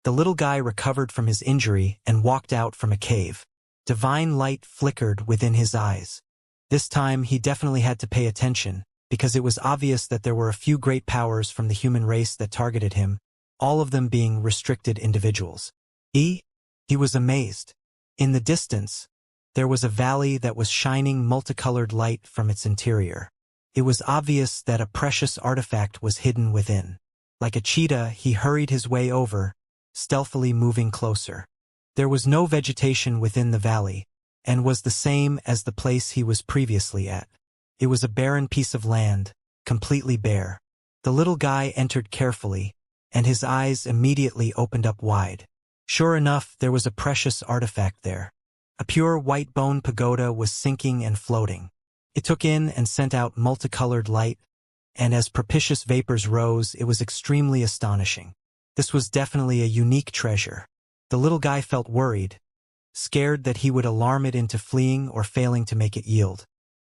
the little guy recovered from his injury and walked out from a cave. Divine light flickered within his eyes. This time he definitely had to pay attention, because it was obvious that there were a few great powers from the human race that targeted him, all of them being restricted individuals. He was amazed. In the distance, there was a valley that was shining multicolored light from its interior. It was obvious that a precious artifact was hidden within. Like a cheetah, he hurried his way over, stealthily moving closer. There was no vegetation within the valley, and was the same as the place he was previously at. It was a barren piece of land, completely bare. The little guy entered carefully, and his eyes immediately opened up wide. Sure enough, there was a precious artifact there. A pure white bone pagoda was sinking and floating. It took in and sent out multicolored light, and as propitious vapors rose, it was extremely astonishing. This was definitely a unique treasure. The little guy felt worried, scared that he would alarm it into fleeing or failing to make it yield.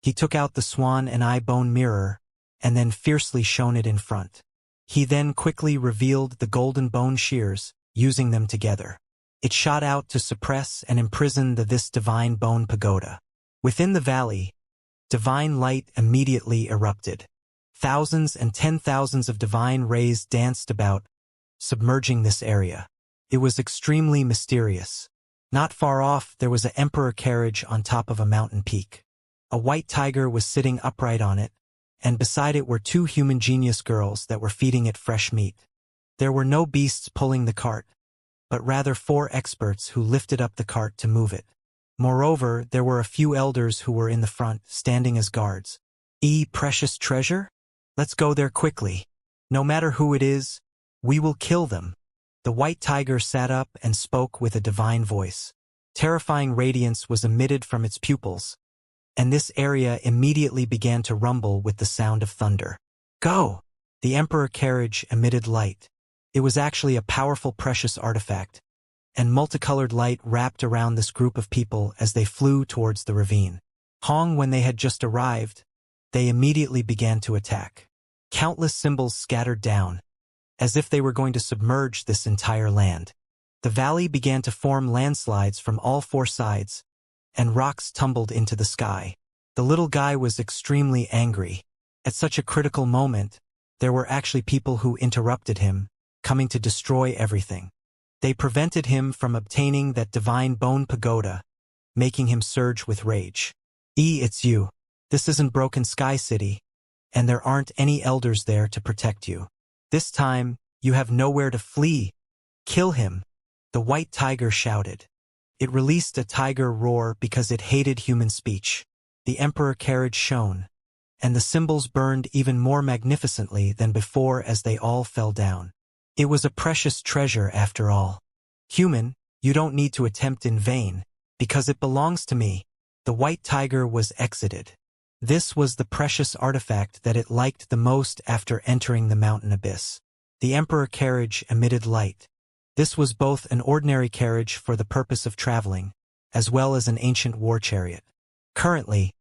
He took out the swan and eye bone mirror, and then fiercely shone it in front. He then quickly revealed the golden bone shears, using them together. It shot out to suppress and imprison this divine bone pagoda. Within the valley, divine light immediately erupted. Thousands and 10,000s of divine rays danced about, submerging this area. It was extremely mysterious. Not far off, there was an emperor carriage on top of a mountain peak. A white tiger was sitting upright on it, and beside it were 2 human genius girls that were feeding it fresh meat. There were no beasts pulling the cart, but rather 4 experts who lifted up the cart to move it. Moreover, there were a few elders who were in the front, standing as guards. Precious treasure? Let's go there quickly. No matter who it is, we will kill them. The white tiger sat up and spoke with a divine voice. Terrifying radiance was emitted from its pupils, and this area immediately began to rumble with the sound of thunder. Go! The emperor carriage emitted light. It was actually a powerful precious artifact, and multicolored light wrapped around this group of people as they flew towards the ravine. When they had just arrived, they immediately began to attack. Countless symbols scattered down, as if they were going to submerge this entire land. The valley began to form landslides from all 4 sides, and rocks tumbled into the sky. The little guy was extremely angry. At such a critical moment, there were actually people who interrupted him, coming to destroy everything. They prevented him from obtaining that divine bone pagoda, making him surge with rage. It's you. This isn't Broken Sky City, and there aren't any elders there to protect you. This time, you have nowhere to flee. Kill him, the white tiger shouted. It released a tiger roar because it hated human speech. The emperor carriage shone, and the symbols burned even more magnificently than before as they all fell down. It was a precious treasure after all. Human, you don't need to attempt in vain, because it belongs to me. The white tiger was exited. This was the precious artifact that it liked the most after entering the mountain abyss. The emperor carriage emitted light. This was both an ordinary carriage for the purpose of traveling, as well as an ancient war chariot. Currently,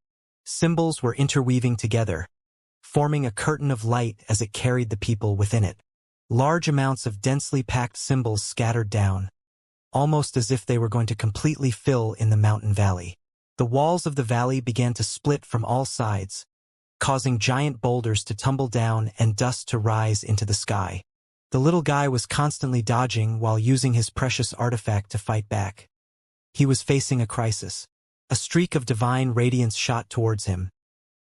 symbols were interweaving together, forming a curtain of light as it carried the people within it. Large amounts of densely packed symbols scattered down, almost as if they were going to completely fill in the mountain valley. The walls of the valley began to split from all sides, causing giant boulders to tumble down and dust to rise into the sky. The little guy was constantly dodging while using his precious artifact to fight back. He was facing a crisis. A streak of divine radiance shot towards him,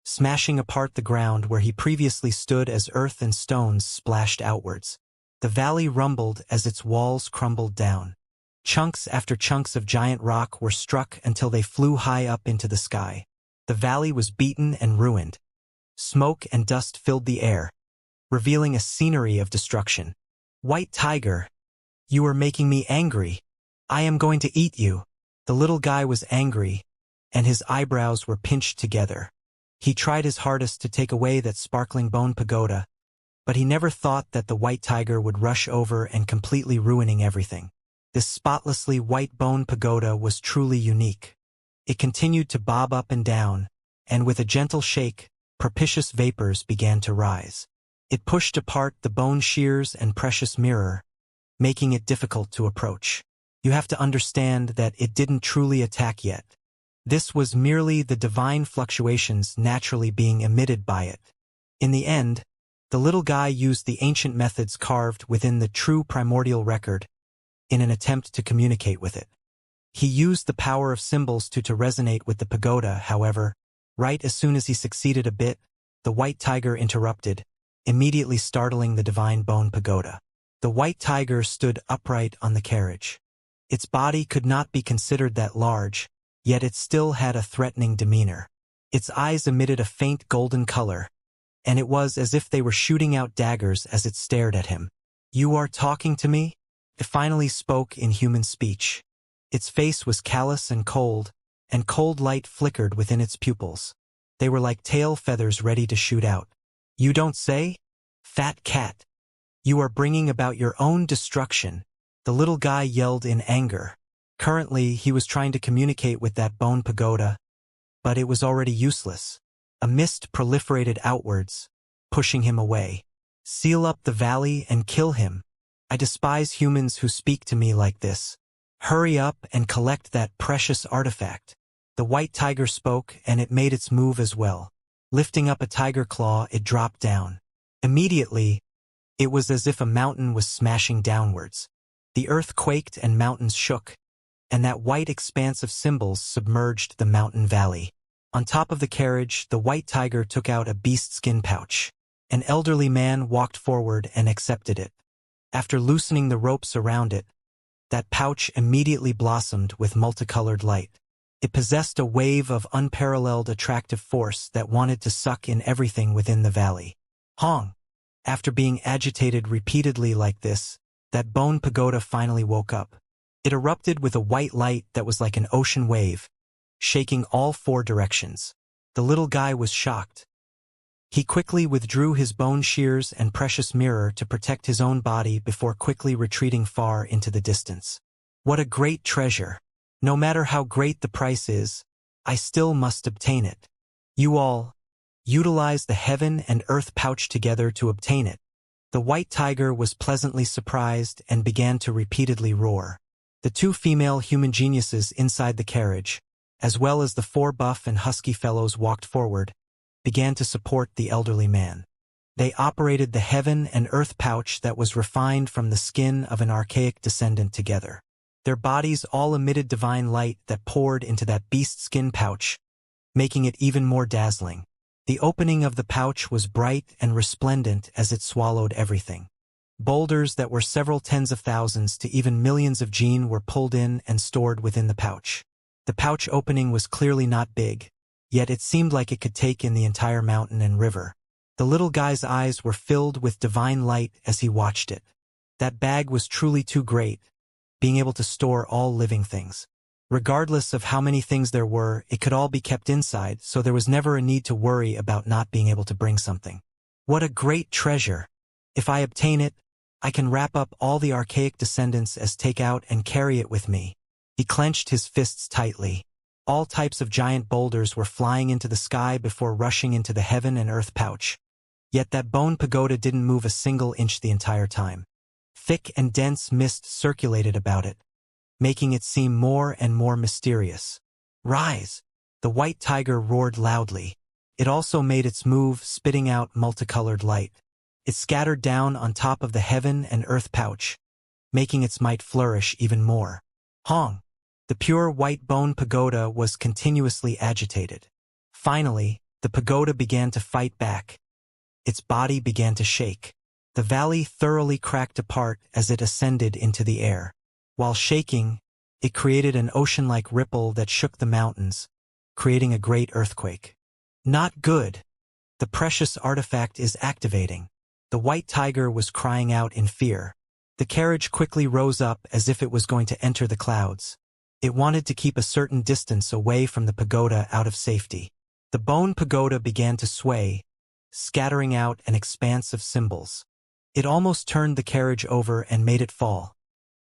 smashing apart the ground where he previously stood as earth and stones splashed outwards. The valley rumbled as its walls crumbled down. Chunks after chunks of giant rock were struck until they flew high up into the sky. The valley was beaten and ruined. Smoke and dust filled the air, revealing a scenery of destruction. White tiger, you are making me angry. I am going to eat you. The little guy was angry, and his eyebrows were pinched together. He tried his hardest to take away that sparkling bone pagoda, but he never thought that the white tiger would rush over and completely ruining everything. This spotlessly white bone pagoda was truly unique. It continued to bob up and down, and with a gentle shake, propitious vapors began to rise. It pushed apart the bone shears and precious mirror, making it difficult to approach. You have to understand that it didn't truly attack yet. This was merely the divine fluctuations naturally being emitted by it. In the end, the little guy used the ancient methods carved within the true primordial record in an attempt to communicate with it. He used the power of symbols to resonate with the pagoda, however, right as soon as he succeeded a bit, the white tiger interrupted, immediately startling the divine bone pagoda. The white tiger stood upright on the carriage. Its body could not be considered that large, yet it still had a threatening demeanor. Its eyes emitted a faint golden color, and it was as if they were shooting out daggers as it stared at him. "You are talking to me?" It finally spoke in human speech. Its face was callous and cold light flickered within its pupils. They were like tail feathers ready to shoot out. "You don't say? Fat cat. You are bringing about your own destruction," the little guy yelled in anger. Currently, he was trying to communicate with that bone pagoda, but it was already useless. A mist proliferated outwards, pushing him away. "Seal up the valley and kill him. I despise humans who speak to me like this. Hurry up and collect that precious artifact." The white tiger spoke, and it made its move as well. Lifting up a tiger claw, it dropped down. Immediately, it was as if a mountain was smashing downwards. The earth quaked and mountains shook, and that white expanse of symbols submerged the mountain valley. On top of the carriage, the white tiger took out a beast skin pouch. An elderly man walked forward and accepted it. After loosening the ropes around it, that pouch immediately blossomed with multicolored light. It possessed a wave of unparalleled attractive force that wanted to suck in everything within the valley. Hong! After being agitated repeatedly like this, that bone pagoda finally woke up. It erupted with a white light that was like an ocean wave, shaking all 4 directions. The little guy was shocked. He quickly withdrew his bone shears and precious mirror to protect his own body before quickly retreating far into the distance. "What a great treasure! No matter how great the price is, I still must obtain it. You all utilize the heaven and earth pouch together to obtain it." The white tiger was pleasantly surprised and began to repeatedly roar. The 2 female human geniuses inside the carriage, as well as the 4 buff and husky fellows walked forward, began to support the elderly man. They operated the heaven and earth pouch that was refined from the skin of an archaic descendant together. Their bodies all emitted divine light that poured into that beast skin pouch, making it even more dazzling. The opening of the pouch was bright and resplendent as it swallowed everything. Boulders that were several tens of thousands to even millions of gene were pulled in and stored within the pouch. The pouch opening was clearly not big, yet it seemed like it could take in the entire mountain and river. The little guy's eyes were filled with divine light as he watched it. That bag was truly too great, being able to store all living things. Regardless of how many things there were, it could all be kept inside, so there was never a need to worry about not being able to bring something. "What a great treasure! If I obtain it, I can wrap up all the archaic descendants as take out and carry it with me." He clenched his fists tightly. All types of giant boulders were flying into the sky before rushing into the heaven and earth pouch. Yet that bone pagoda didn't move a single inch the entire time. Thick and dense mist circulated about it, making it seem more and more mysterious. "Rise!" The white tiger roared loudly. It also made its move, spitting out multicolored light. It scattered down on top of the heaven and earth pouch, making its might flourish even more. Hong! The pure white bone pagoda was continuously agitated. Finally, the pagoda began to fight back. Its body began to shake. The valley thoroughly cracked apart as it ascended into the air. While shaking, it created an ocean-like ripple that shook the mountains, creating a great earthquake. "Not good! The precious artifact is activating." The white tiger was crying out in fear. The carriage quickly rose up as if it was going to enter the clouds. It wanted to keep a certain distance away from the pagoda out of safety. The bone pagoda began to sway, scattering out an expanse of symbols. It almost turned the carriage over and made it fall.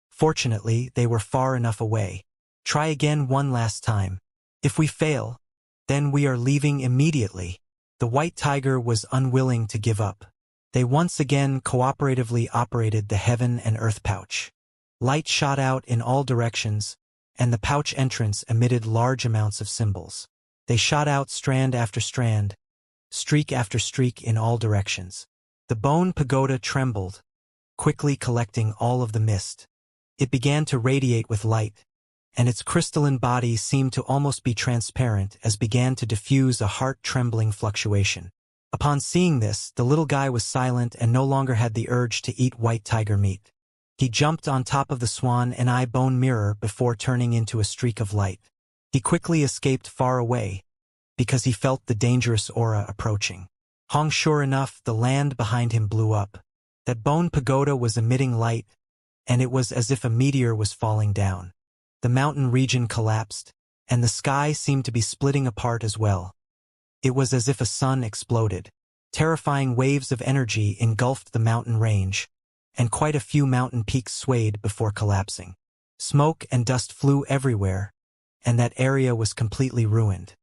Fortunately, they were far enough away. "Try again one last time. If we fail, then we are leaving immediately." The white tiger was unwilling to give up. They once again cooperatively operated the heaven and earth pouch. Light shot out in all directions, and the pouch entrance emitted large amounts of symbols. They shot out strand after strand, streak after streak in all directions. The bone pagoda trembled, quickly collecting all of the mist. It began to radiate with light, and its crystalline body seemed to almost be transparent as began to diffuse a heart-trembling fluctuation. Upon seeing this, the little guy was silent and no longer had the urge to eat white tiger meat. He jumped on top of the swan and eye bone mirror before turning into a streak of light. He quickly escaped far away, because he felt the dangerous aura approaching. Hong, sure enough, the land behind him blew up. That bone pagoda was emitting light, and it was as if a meteor was falling down. The mountain region collapsed, and the sky seemed to be splitting apart as well. It was as if a sun exploded. Terrifying waves of energy engulfed the mountain range, and quite a few mountain peaks swayed before collapsing. Smoke and dust flew everywhere, and that area was completely ruined.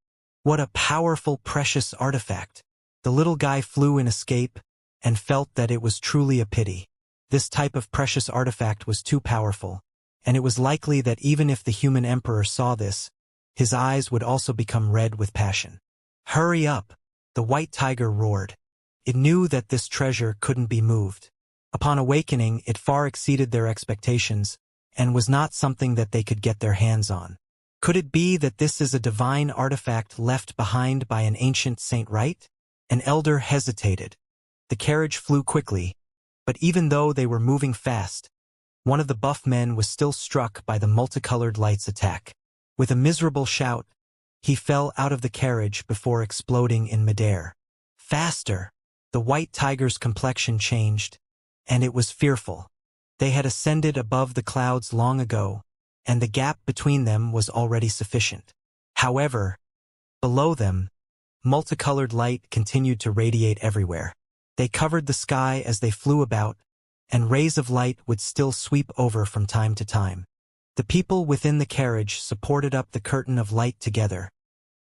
What a powerful, precious artifact! The little guy flew in escape, and felt that it was truly a pity. This type of precious artifact was too powerful, and it was likely that even if the human emperor saw this, his eyes would also become red with passion. "Hurry up!" the white tiger roared. It knew that this treasure couldn't be moved. Upon awakening, it far exceeded their expectations, and was not something that they could get their hands on. Could it be that this is a divine artifact left behind by an ancient saint, right? An elder hesitated. The carriage flew quickly, but even though they were moving fast, one of the buff men was still struck by the multicolored light's attack. With a miserable shout, he fell out of the carriage before exploding in midair. Faster! The white tiger's complexion changed, and it was fearful. They had ascended above the clouds long ago, and the gap between them was already sufficient. However, below them, multicolored light continued to radiate everywhere. They covered the sky as they flew about, and rays of light would still sweep over from time to time. The people within the carriage supported up the curtain of light together,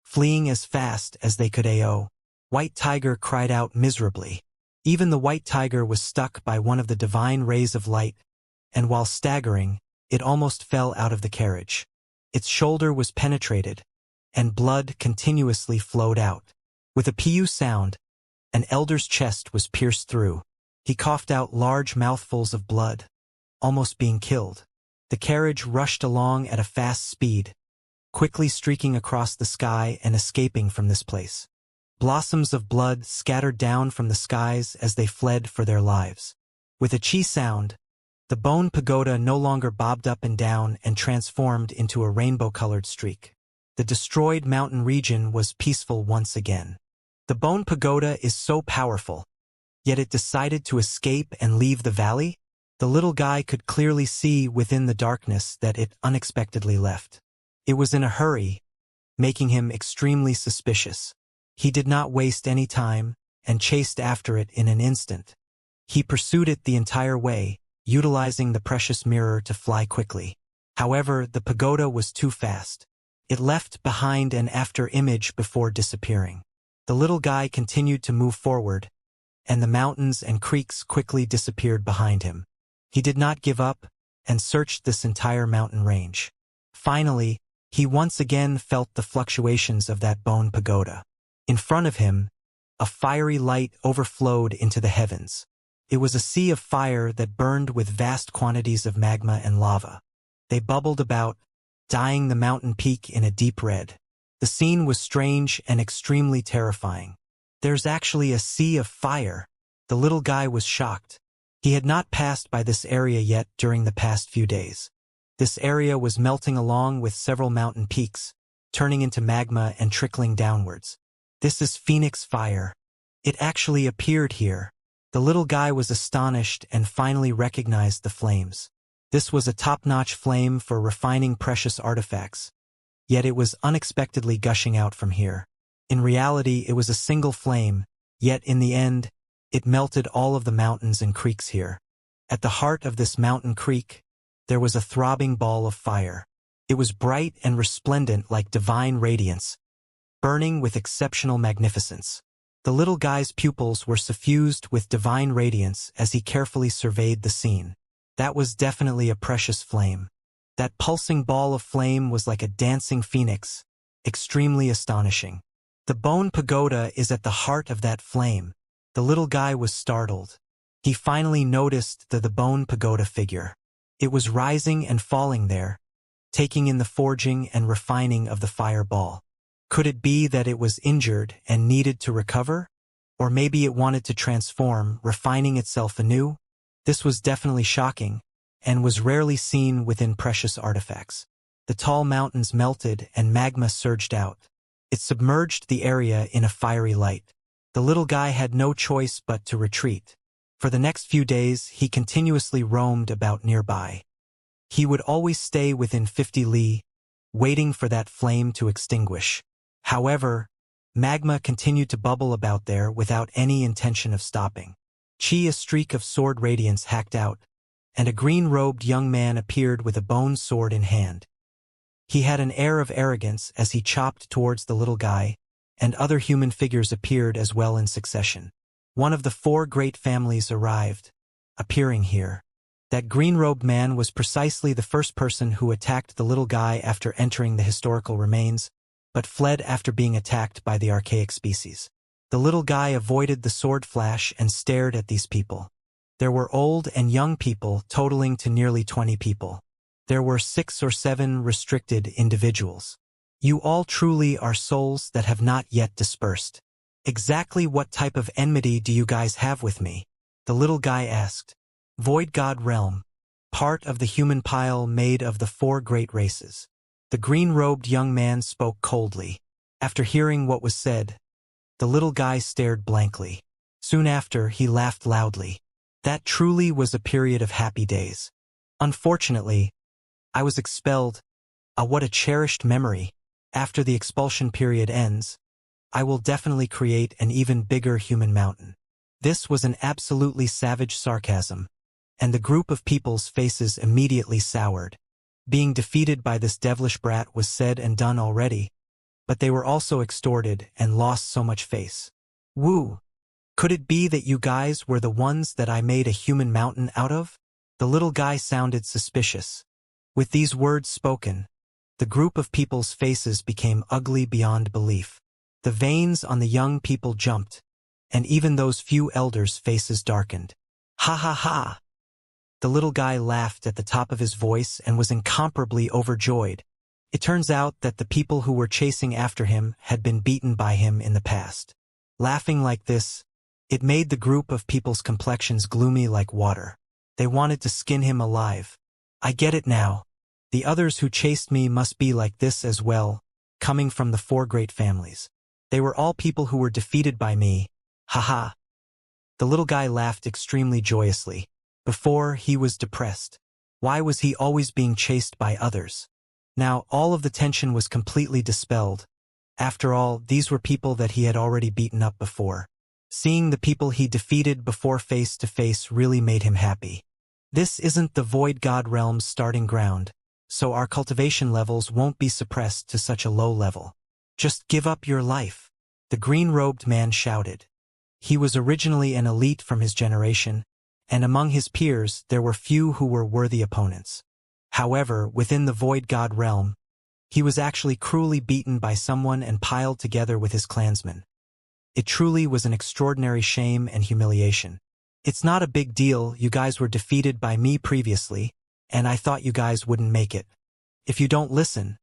fleeing as fast as they could. "AO!" White Tiger cried out miserably. Even the white tiger was stuck by one of the divine rays of light, and while staggering, it almost fell out of the carriage. Its shoulder was penetrated, and blood continuously flowed out. With a pu sound, an elder's chest was pierced through. He coughed out large mouthfuls of blood, almost being killed. The carriage rushed along at a fast speed, quickly streaking across the sky and escaping from this place. Blossoms of blood scattered down from the skies as they fled for their lives. With a chi sound, the bone pagoda no longer bobbed up and down and transformed into a rainbow-colored streak. The destroyed mountain region was peaceful once again. The bone pagoda is so powerful, yet it decided to escape and leave the valley? The little guy could clearly see within the darkness that it unexpectedly left. It was in a hurry, making him extremely suspicious. He did not waste any time and chased after it in an instant. He pursued it the entire way, utilizing the precious mirror to fly quickly. However, the pagoda was too fast. It left behind an after image before disappearing. The little guy continued to move forward, and the mountains and creeks quickly disappeared behind him. He did not give up and searched this entire mountain range. Finally, he once again felt the fluctuations of that bone pagoda. In front of him, a fiery light overflowed into the heavens. It was a sea of fire that burned with vast quantities of magma and lava. They bubbled about, dyeing the mountain peak in a deep red. The scene was strange and extremely terrifying. "There's actually a sea of fire." The little guy was shocked. He had not passed by this area yet during the past few days. This area was melting along with several mountain peaks, turning into magma and trickling downwards. "This is Phoenix fire. It actually appeared here." The little guy was astonished and finally recognized the flames. This was a top-notch flame for refining precious artifacts, yet it was unexpectedly gushing out from here. In reality, it was a single flame, yet in the end, it melted all of the mountains and creeks here. At the heart of this mountain creek, there was a throbbing ball of fire. It was bright and resplendent like divine radiance, burning with exceptional magnificence. The little guy's pupils were suffused with divine radiance as he carefully surveyed the scene. That was definitely a precious flame. That pulsing ball of flame was like a dancing phoenix, extremely astonishing. The bone pagoda is at the heart of that flame. The little guy was startled. He finally noticed the bone pagoda figure. It was rising and falling there, taking in the forging and refining of the fireball. Could it be that it was injured and needed to recover? Or maybe it wanted to transform, refining itself anew? This was definitely shocking, and was rarely seen within precious artifacts. The tall mountains melted and magma surged out. It submerged the area in a fiery light. The little guy had no choice but to retreat. For the next few days, he continuously roamed about nearby. He would always stay within 50 li, waiting for that flame to extinguish. However, Magma continued to bubble about there without any intention of stopping. A streak of sword radiance hacked out, and a green-robed young man appeared with a bone sword in hand. He had an air of arrogance as he chopped towards the little guy, and other human figures appeared as well in succession. One of the 4 great families arrived, appearing here. That green-robed man was precisely the first person who attacked the little guy after entering the historical remains, but fled after being attacked by the archaic species. The little guy avoided the sword flash and stared at these people. There were old and young people totaling to nearly 20 people. There were 6 or 7 restricted individuals. You all truly are souls that have not yet dispersed. Exactly what type of enmity do you guys have with me? The little guy asked. Void God Realm, part of the human pile made of the 4 great races. The green-robed young man spoke coldly. After hearing what was said, the little guy stared blankly. Soon after, he laughed loudly. That truly was a period of happy days. Unfortunately, I was expelled. What a cherished memory. After the expulsion period ends, I will definitely create an even bigger human mountain. This was an absolutely savage sarcasm, and the group of people's faces immediately soured. Being defeated by this devilish brat was said and done already, but they were also extorted and lost so much face. Woo! Could it be that you guys were the ones that I made a human mountain out of? The little guy sounded suspicious. With these words spoken, the group of people's faces became ugly beyond belief. The veins on the young people jumped, and even those few elders' faces darkened. Ha ha ha! The little guy laughed at the top of his voice and was incomparably overjoyed. It turns out that the people who were chasing after him had been beaten by him in the past. Laughing like this, it made the group of people's complexions gloomy like water. They wanted to skin him alive. I get it now. The others who chased me must be like this as well, coming from the 4 great families. They were all people who were defeated by me. Ha ha. The little guy laughed extremely joyously. Before, he was depressed. Why was he always being chased by others? Now, all of the tension was completely dispelled. After all, these were people that he had already beaten up before. Seeing the people he defeated before face to face really made him happy. This isn't the Void God Realm's starting ground, so our cultivation levels won't be suppressed to such a low level. Just give up your life, the green-robed man shouted. He was originally an elite from his generation, and among his peers there were few who were worthy opponents. However, within the Void God Realm, he was actually cruelly beaten by someone and piled together with his clansmen. It truly was an extraordinary shame and humiliation. It's not a big deal, you guys were defeated by me previously, and I thought you guys wouldn't make it. If you don't listen,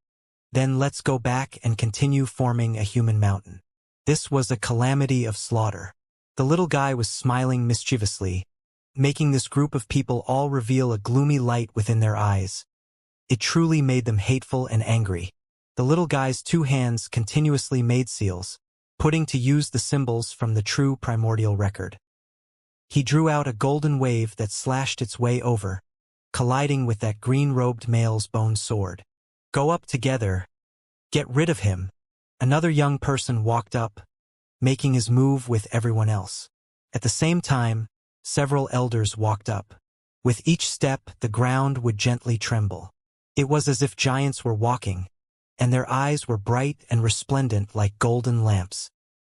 then let's go back and continue forming a human mountain. This was a calamity of slaughter. The little guy was smiling mischievously, making this group of people all reveal a gloomy light within their eyes. It truly made them hateful and angry. The little guy's 2 hands continuously made seals, putting to use the symbols from the true primordial record. He drew out a golden wave that slashed its way over, colliding with that green-robed male's bone sword. Go up together. Get rid of him. Another young person walked up, making his move with everyone else. At the same time, several elders walked up. With each step, the ground would gently tremble. It was as if giants were walking, and their eyes were bright and resplendent like golden lamps.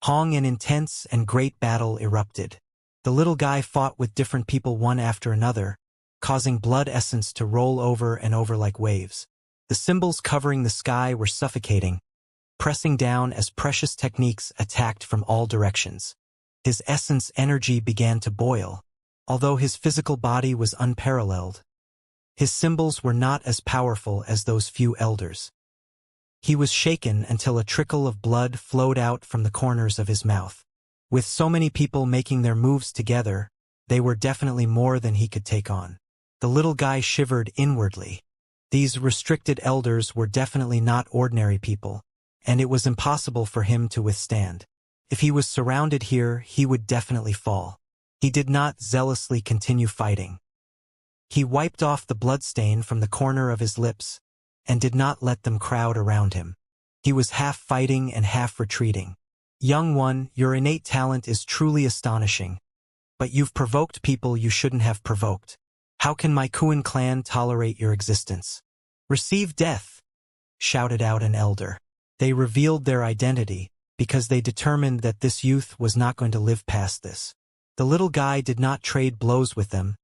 An intense and great battle erupted. The little guy fought with different people one after another, causing blood essence to roll over and over like waves. The symbols covering the sky were suffocating, pressing down as precious techniques attacked from all directions. His essence energy began to boil. Although his physical body was unparalleled, his symbols were not as powerful as those few elders. He was shaken until a trickle of blood flowed out from the corners of his mouth. With so many people making their moves together, they were definitely more than he could take on. The little guy shivered inwardly. These restricted elders were definitely not ordinary people, and it was impossible for him to withstand. If he was surrounded here, he would definitely fall. He did not zealously continue fighting. He wiped off the bloodstain from the corner of his lips, and did not let them crowd around him. He was half fighting and half retreating. Young one, your innate talent is truly astonishing. But you've provoked people you shouldn't have provoked. How can my Kuan clan tolerate your existence? Receive death, shouted out an elder. They revealed their identity, because they determined that this youth was not going to live past this. The little guy did not trade blows with them,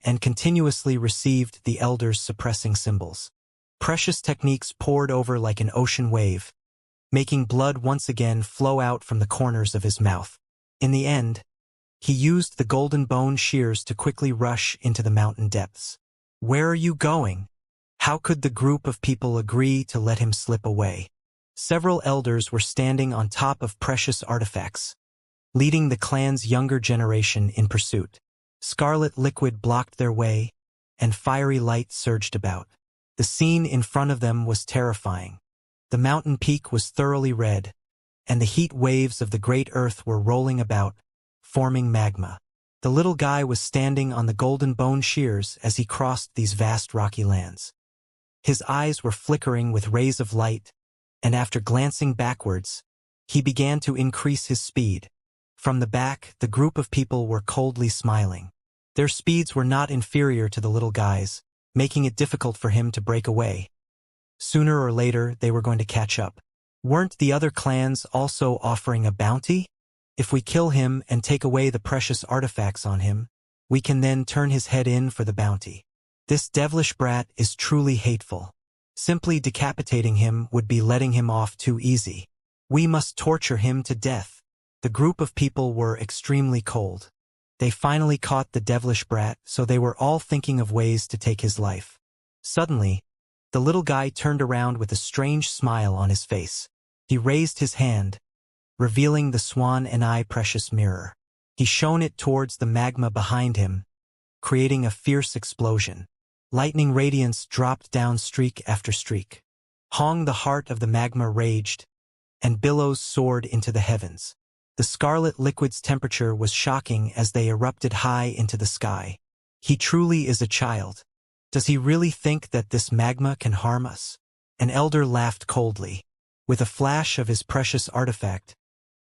and continuously received the elders' suppressing symbols. Precious techniques poured over like an ocean wave, making blood once again flow out from the corners of his mouth. In the end, he used the golden bone shears to quickly rush into the mountain depths. Where are you going? How could the group of people agree to let him slip away? Several elders were standing on top of precious artifacts, leading the clan's younger generation in pursuit. Scarlet liquid blocked their way, and fiery light surged about. The scene in front of them was terrifying. The mountain peak was thoroughly red, and the heat waves of the great earth were rolling about, forming magma. The little guy was standing on the golden bone shears as he crossed these vast rocky lands. His eyes were flickering with rays of light, and after glancing backwards, he began to increase his speed. From the back, the group of people were coldly smiling. Their speeds were not inferior to the little guy's, making it difficult for him to break away. Sooner or later, they were going to catch up. Weren't the other clans also offering a bounty? If we kill him and take away the precious artifacts on him, we can then turn his head in for the bounty. This devilish brat is truly hateful. Simply decapitating him would be letting him off too easy. We must torture him to death. The group of people were extremely cold. They finally caught the devilish brat, so they were all thinking of ways to take his life. Suddenly, the little guy turned around with a strange smile on his face. He raised his hand, revealing the swan and eye precious mirror. He shone it towards the magma behind him, creating a fierce explosion. Lightning radiance dropped down streak after streak. Hong, the heart of the magma, raged, and billows soared into the heavens. The scarlet liquid's temperature was shocking as they erupted high into the sky. He truly is a child. Does he really think that this magma can harm us? An elder laughed coldly. With a flash of his precious artifact,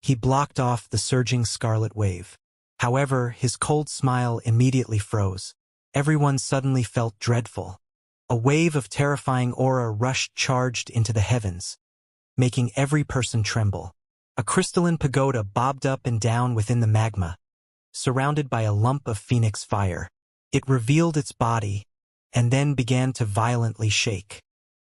he blocked off the surging scarlet wave. However, his cold smile immediately froze. Everyone suddenly felt dreadful. A wave of terrifying aura rushed charged into the heavens, making every person tremble. A crystalline pagoda bobbed up and down within the magma, surrounded by a lump of phoenix fire. It revealed its body, and then began to violently shake.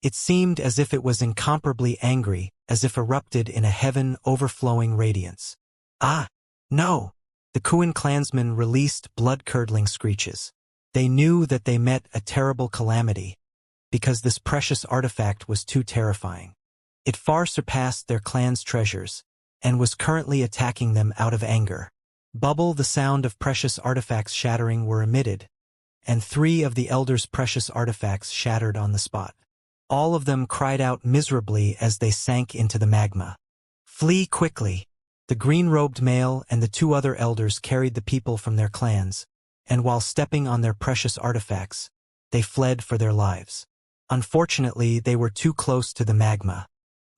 It seemed as if it was incomparably angry, as if erupted in a heaven overflowing radiance. Ah, no! The Kuan clansmen released blood-curdling screeches. They knew that they met a terrible calamity, because this precious artifact was too terrifying. It far surpassed their clan's treasures, and was currently attacking them out of anger. Bubble, the sound of precious artifacts shattering were emitted, and 3 of the elders' precious artifacts shattered on the spot. All of them cried out miserably as they sank into the magma. Flee quickly! The green-robed male and the 2 other elders carried the people from their clans, and while stepping on their precious artifacts, they fled for their lives. Unfortunately, they were too close to the magma.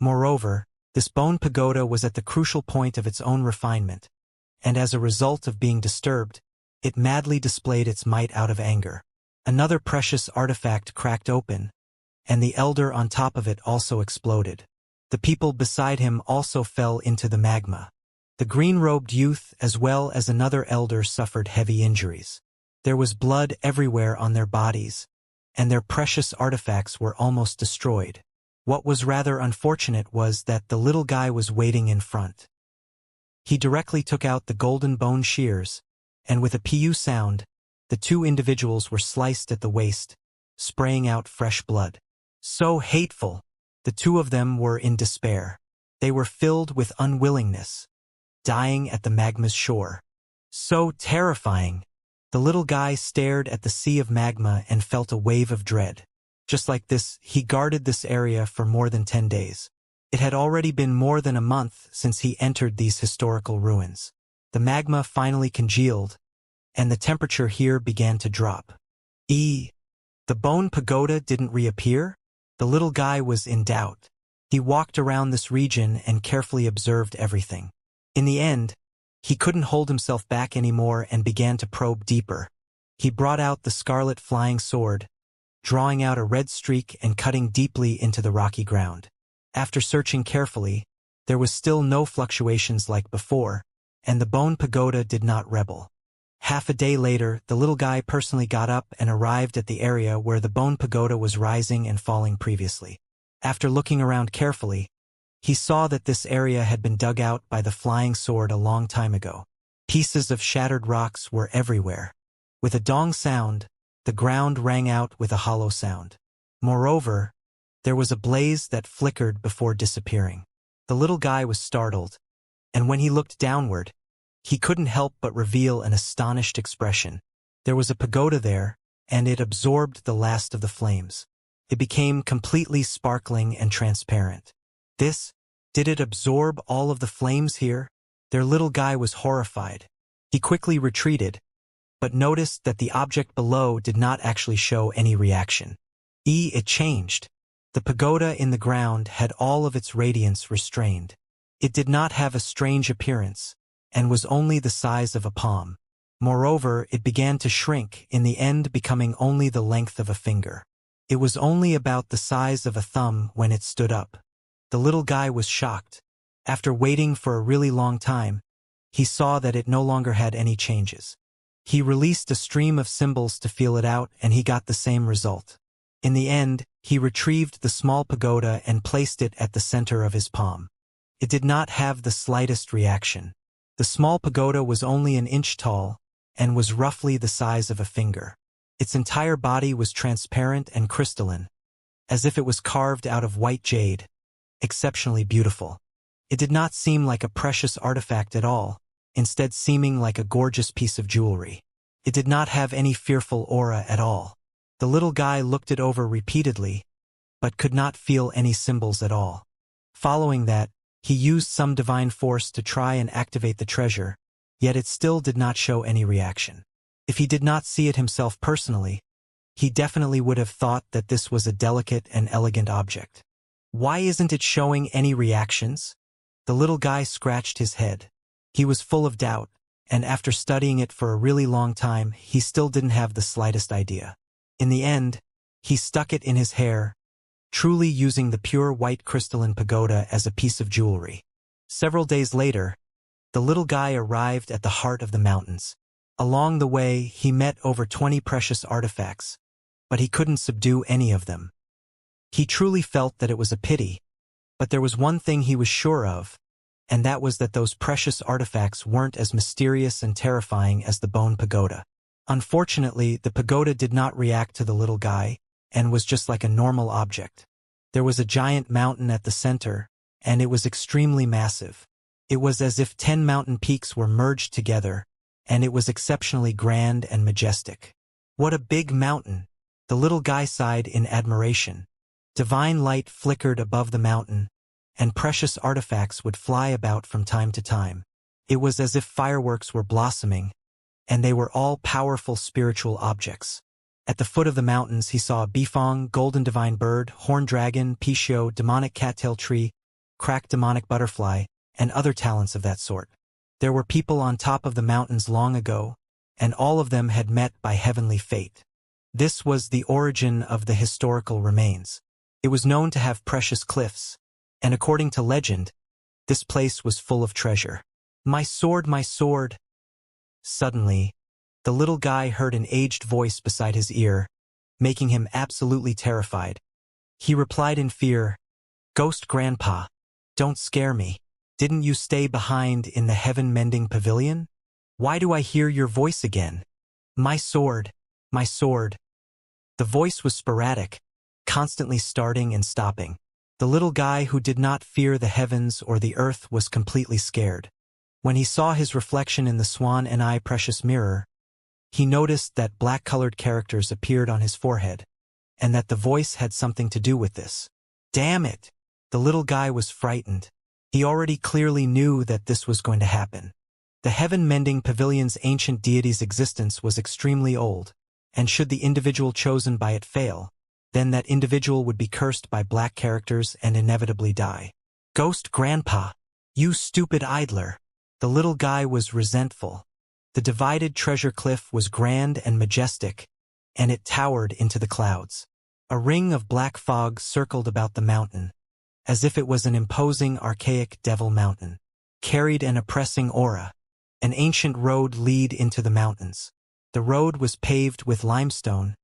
Moreover, this bone pagoda was at the crucial point of its own refinement, and as a result of being disturbed, it madly displayed its might out of anger. Another precious artifact cracked open, and the elder on top of it also exploded. The people beside him also fell into the magma. The green-robed youth as well as another elder suffered heavy injuries. There was blood everywhere on their bodies, and their precious artifacts were almost destroyed. What was rather unfortunate was that the little guy was waiting in front. He directly took out the golden bone shears, and with a pu sound, the 2 individuals were sliced at the waist, spraying out fresh blood. So hateful! The 2 of them were in despair. They were filled with unwillingness, dying at the magma's shore. So terrifying! The little guy stared at the sea of magma and felt a wave of dread. Just like this, he guarded this area for more than 10 days. It had already been more than a month since he entered these historical ruins. The magma finally congealed, and the temperature here began to drop. The bone pagoda didn't reappear? The little guy was in doubt. He walked around this region and carefully observed everything. In the end, he couldn't hold himself back anymore and began to probe deeper. He brought out the scarlet flying sword, drawing out a red streak and cutting deeply into the rocky ground. After searching carefully, there was still no fluctuations like before, and the bone pagoda did not rebel. Half a day later, the little guy personally got up and arrived at the area where the bone pagoda was rising and falling previously. After looking around carefully, he saw that this area had been dug out by the flying sword a long time ago. Pieces of shattered rocks were everywhere. With a dong sound, the ground rang out with a hollow sound. Moreover, there was a blaze that flickered before disappearing. The little guy was startled, and when he looked downward, he couldn't help but reveal an astonished expression. There was a pagoda there, and it absorbed the last of the flames. It became completely sparkling and transparent. Did it absorb all of the flames here? Their little guy was horrified. He quickly retreated, but noticed that the object below did not actually show any reaction. It changed. The pagoda in the ground had all of its radiance restrained. It did not have a strange appearance, and was only the size of a palm. Moreover, it began to shrink, in the end becoming only the length of a finger. It was only about the size of a thumb when it stood up. The little guy was shocked. After waiting for a really long time, he saw that it no longer had any changes. He released a stream of symbols to feel it out, and he got the same result. In the end, he retrieved the small pagoda and placed it at the center of his palm. It did not have the slightest reaction. The small pagoda was only an inch tall, and was roughly the size of a finger. Its entire body was transparent and crystalline, as if it was carved out of white jade, exceptionally beautiful. It did not seem like a precious artifact at all, instead seeming like a gorgeous piece of jewelry. It did not have any fearful aura at all. The little guy looked it over repeatedly, but could not feel any symbols at all. Following that, he used some divine force to try and activate the treasure, yet it still did not show any reaction. If he did not see it himself personally, he definitely would have thought that this was a delicate and elegant object. Why isn't it showing any reactions? The little guy scratched his head. He was full of doubt, and after studying it for a really long time, he still didn't have the slightest idea. In the end, he stuck it in his hair, truly using the pure white crystalline pagoda as a piece of jewelry. Several days later, the little guy arrived at the heart of the mountains. Along the way, he met over 20 precious artifacts, but he couldn't subdue any of them. He truly felt that it was a pity, but there was one thing he was sure of, and that was that those precious artifacts weren't as mysterious and terrifying as the bone pagoda. Unfortunately, the pagoda did not react to the little guy, and was just like a normal object. There was a giant mountain at the center, and it was extremely massive. It was as if 10 mountain peaks were merged together, and it was exceptionally grand and majestic. What a big mountain! The little guy sighed in admiration. Divine light flickered above the mountain, and precious artifacts would fly about from time to time. It was as if fireworks were blossoming, and they were all powerful spiritual objects. At the foot of the mountains he saw a bifong, golden divine bird, horned dragon, pishio, demonic cattail tree, cracked demonic butterfly, and other talents of that sort. There were people on top of the mountains long ago, and all of them had met by heavenly fate. This was the origin of the historical remains. It was known to have precious cliffs, and according to legend, this place was full of treasure. My sword, my sword! Suddenly, the little guy heard an aged voice beside his ear, making him absolutely terrified. He replied in fear, "Ghost Grandpa, don't scare me. Didn't you stay behind in the heaven-mending pavilion? Why do I hear your voice again? My sword, my sword." The voice was sporadic, constantly starting and stopping. The little guy who did not fear the heavens or the earth was completely scared. When he saw his reflection in the swan and eye precious mirror, he noticed that black-colored characters appeared on his forehead, and that the voice had something to do with this. Damn it! The little guy was frightened. He already clearly knew that this was going to happen. The heaven-mending pavilion's ancient deity's existence was extremely old, and should the individual chosen by it fail, then that individual would be cursed by black characters and inevitably die. Ghost Grandpa, you stupid idler! The little guy was resentful. The divided treasure cliff was grand and majestic, and it towered into the clouds. A ring of black fog circled about the mountain, as if it was an imposing archaic devil mountain, carried an oppressing aura. An ancient road led into the mountains. The road was paved with limestone,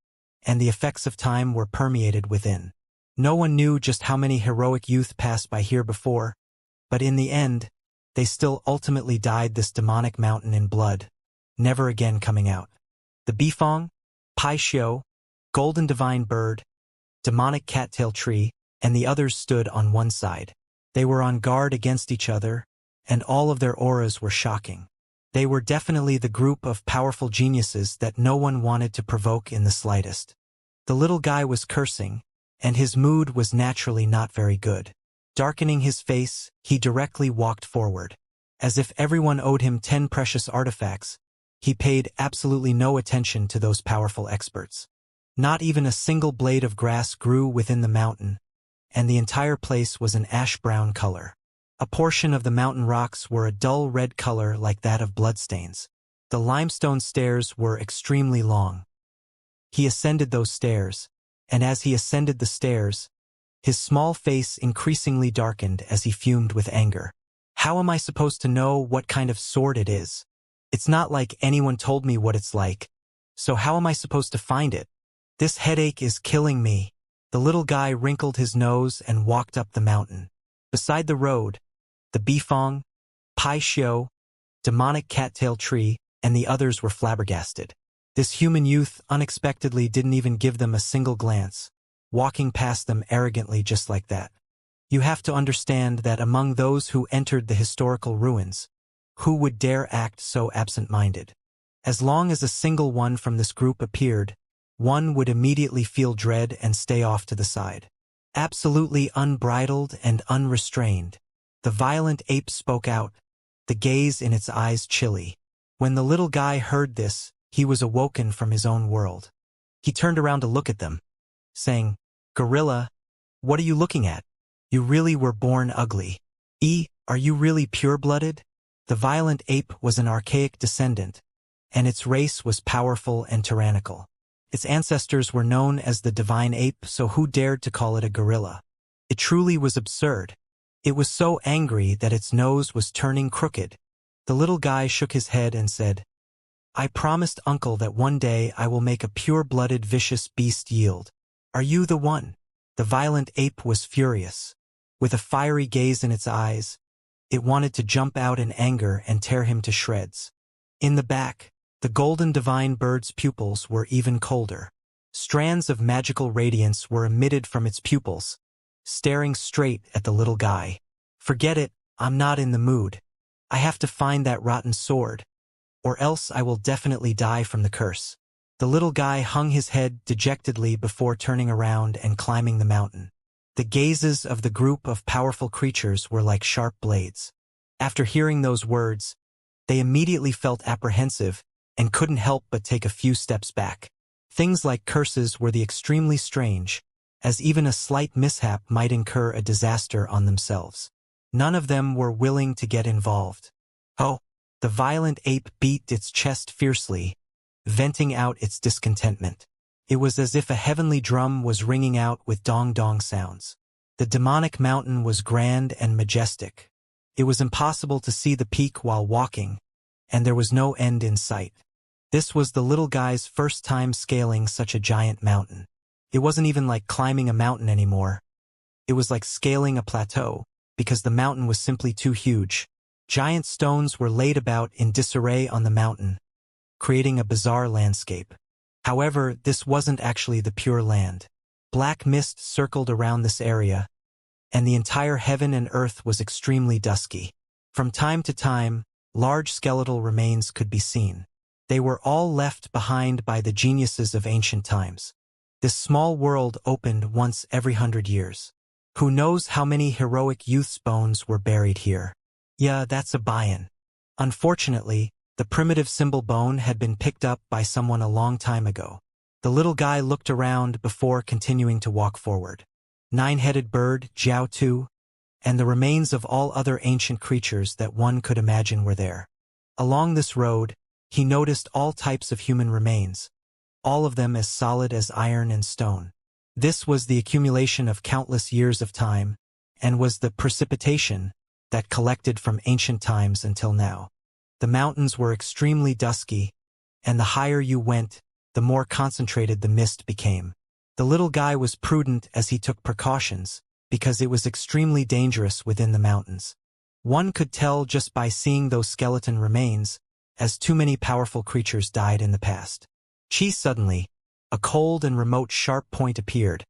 and the effects of time were permeated within. No one knew just how many heroic youth passed by here before, but in the end, they still ultimately died this demonic mountain in blood, never again coming out. The Bifong, Pai Xiu, golden divine bird, demonic cattail tree, and the others stood on one side. They were on guard against each other, and all of their auras were shocking. They were definitely the group of powerful geniuses that no one wanted to provoke in the slightest. The little guy was cursing, and his mood was naturally not very good. Darkening his face, he directly walked forward. As if everyone owed him 10 precious artifacts, he paid absolutely no attention to those powerful experts. Not even a single blade of grass grew within the mountain, and the entire place was an ash-brown color. A portion of the mountain rocks were a dull red color like that of bloodstains. The limestone stairs were extremely long. He ascended those stairs, and as he ascended the stairs, his small face increasingly darkened as he fumed with anger. How am I supposed to know what kind of sword it is? It's not like anyone told me what it's like, so how am I supposed to find it? This headache is killing me. The little guy wrinkled his nose and walked up the mountain. Beside the road, the Bifong, Pai Xiu, demonic cattail tree, and the others were flabbergasted. This human youth unexpectedly didn't even give them a single glance, walking past them arrogantly just like that. You have to understand that among those who entered the historical ruins, who would dare act so absent-minded? As long as a single one from this group appeared, one would immediately feel dread and stay off to the side. Absolutely unbridled and unrestrained, the violent ape spoke out, the gaze in its eyes chilly. When the little guy heard this, he was awoken from his own world. He turned around to look at them, saying, "Gorilla, what are you looking at? You really were born ugly. Are you really pure-blooded?" The violent ape was an archaic descendant, and its race was powerful and tyrannical. Its ancestors were known as the divine ape, so who dared to call it a gorilla? It truly was absurd. It was so angry that its nose was turning crooked. The little guy shook his head and said, "I promised Uncle that one day I will make a pure-blooded vicious beast yield. Are you the one?" The violent ape was furious. With a fiery gaze in its eyes, it wanted to jump out in anger and tear him to shreds. In the back, the golden divine bird's pupils were even colder. Strands of magical radiance were emitted from its pupils, staring straight at the little guy. "Forget it, I'm not in the mood. I have to find that rotten sword, or else I will definitely die from the curse." The little guy hung his head dejectedly before turning around and climbing the mountain. The gazes of the group of powerful creatures were like sharp blades. After hearing those words, they immediately felt apprehensive and couldn't help but take a few steps back. Things like curses were the extremely strange, as even a slight mishap might incur a disaster on themselves. None of them were willing to get involved. Oh, the violent ape beat its chest fiercely, venting out its discontentment. It was as if a heavenly drum was ringing out with dong-dong sounds. The demonic mountain was grand and majestic. It was impossible to see the peak while walking, and there was no end in sight. This was the little guy's first time scaling such a giant mountain. It wasn't even like climbing a mountain anymore. It was like scaling a plateau, because the mountain was simply too huge. Giant stones were laid about in disarray on the mountain, creating a bizarre landscape. However, this wasn't actually the pure land. Black mist circled around this area, and the entire heaven and earth was extremely dusky. From time to time, large skeletal remains could be seen. They were all left behind by the geniuses of ancient times. This small world opened once every 100 years. Who knows how many heroic youth's bones were buried here? Yeah, that's a buy-in. Unfortunately, the primitive symbol bone had been picked up by someone a long time ago. The little guy looked around before continuing to walk forward. Nine-headed bird, Jiao Tu, and the remains of all other ancient creatures that one could imagine were there. Along this road, he noticed all types of human remains, all of them as solid as iron and stone. This was the accumulation of countless years of time, and was the precipitation that collected from ancient times until now. The mountains were extremely dusky, and the higher you went, the more concentrated the mist became. The little guy was prudent as he took precautions, because it was extremely dangerous within the mountains. One could tell just by seeing those skeleton remains, as too many powerful creatures died in the past. Suddenly, a cold and remote sharp point appeared,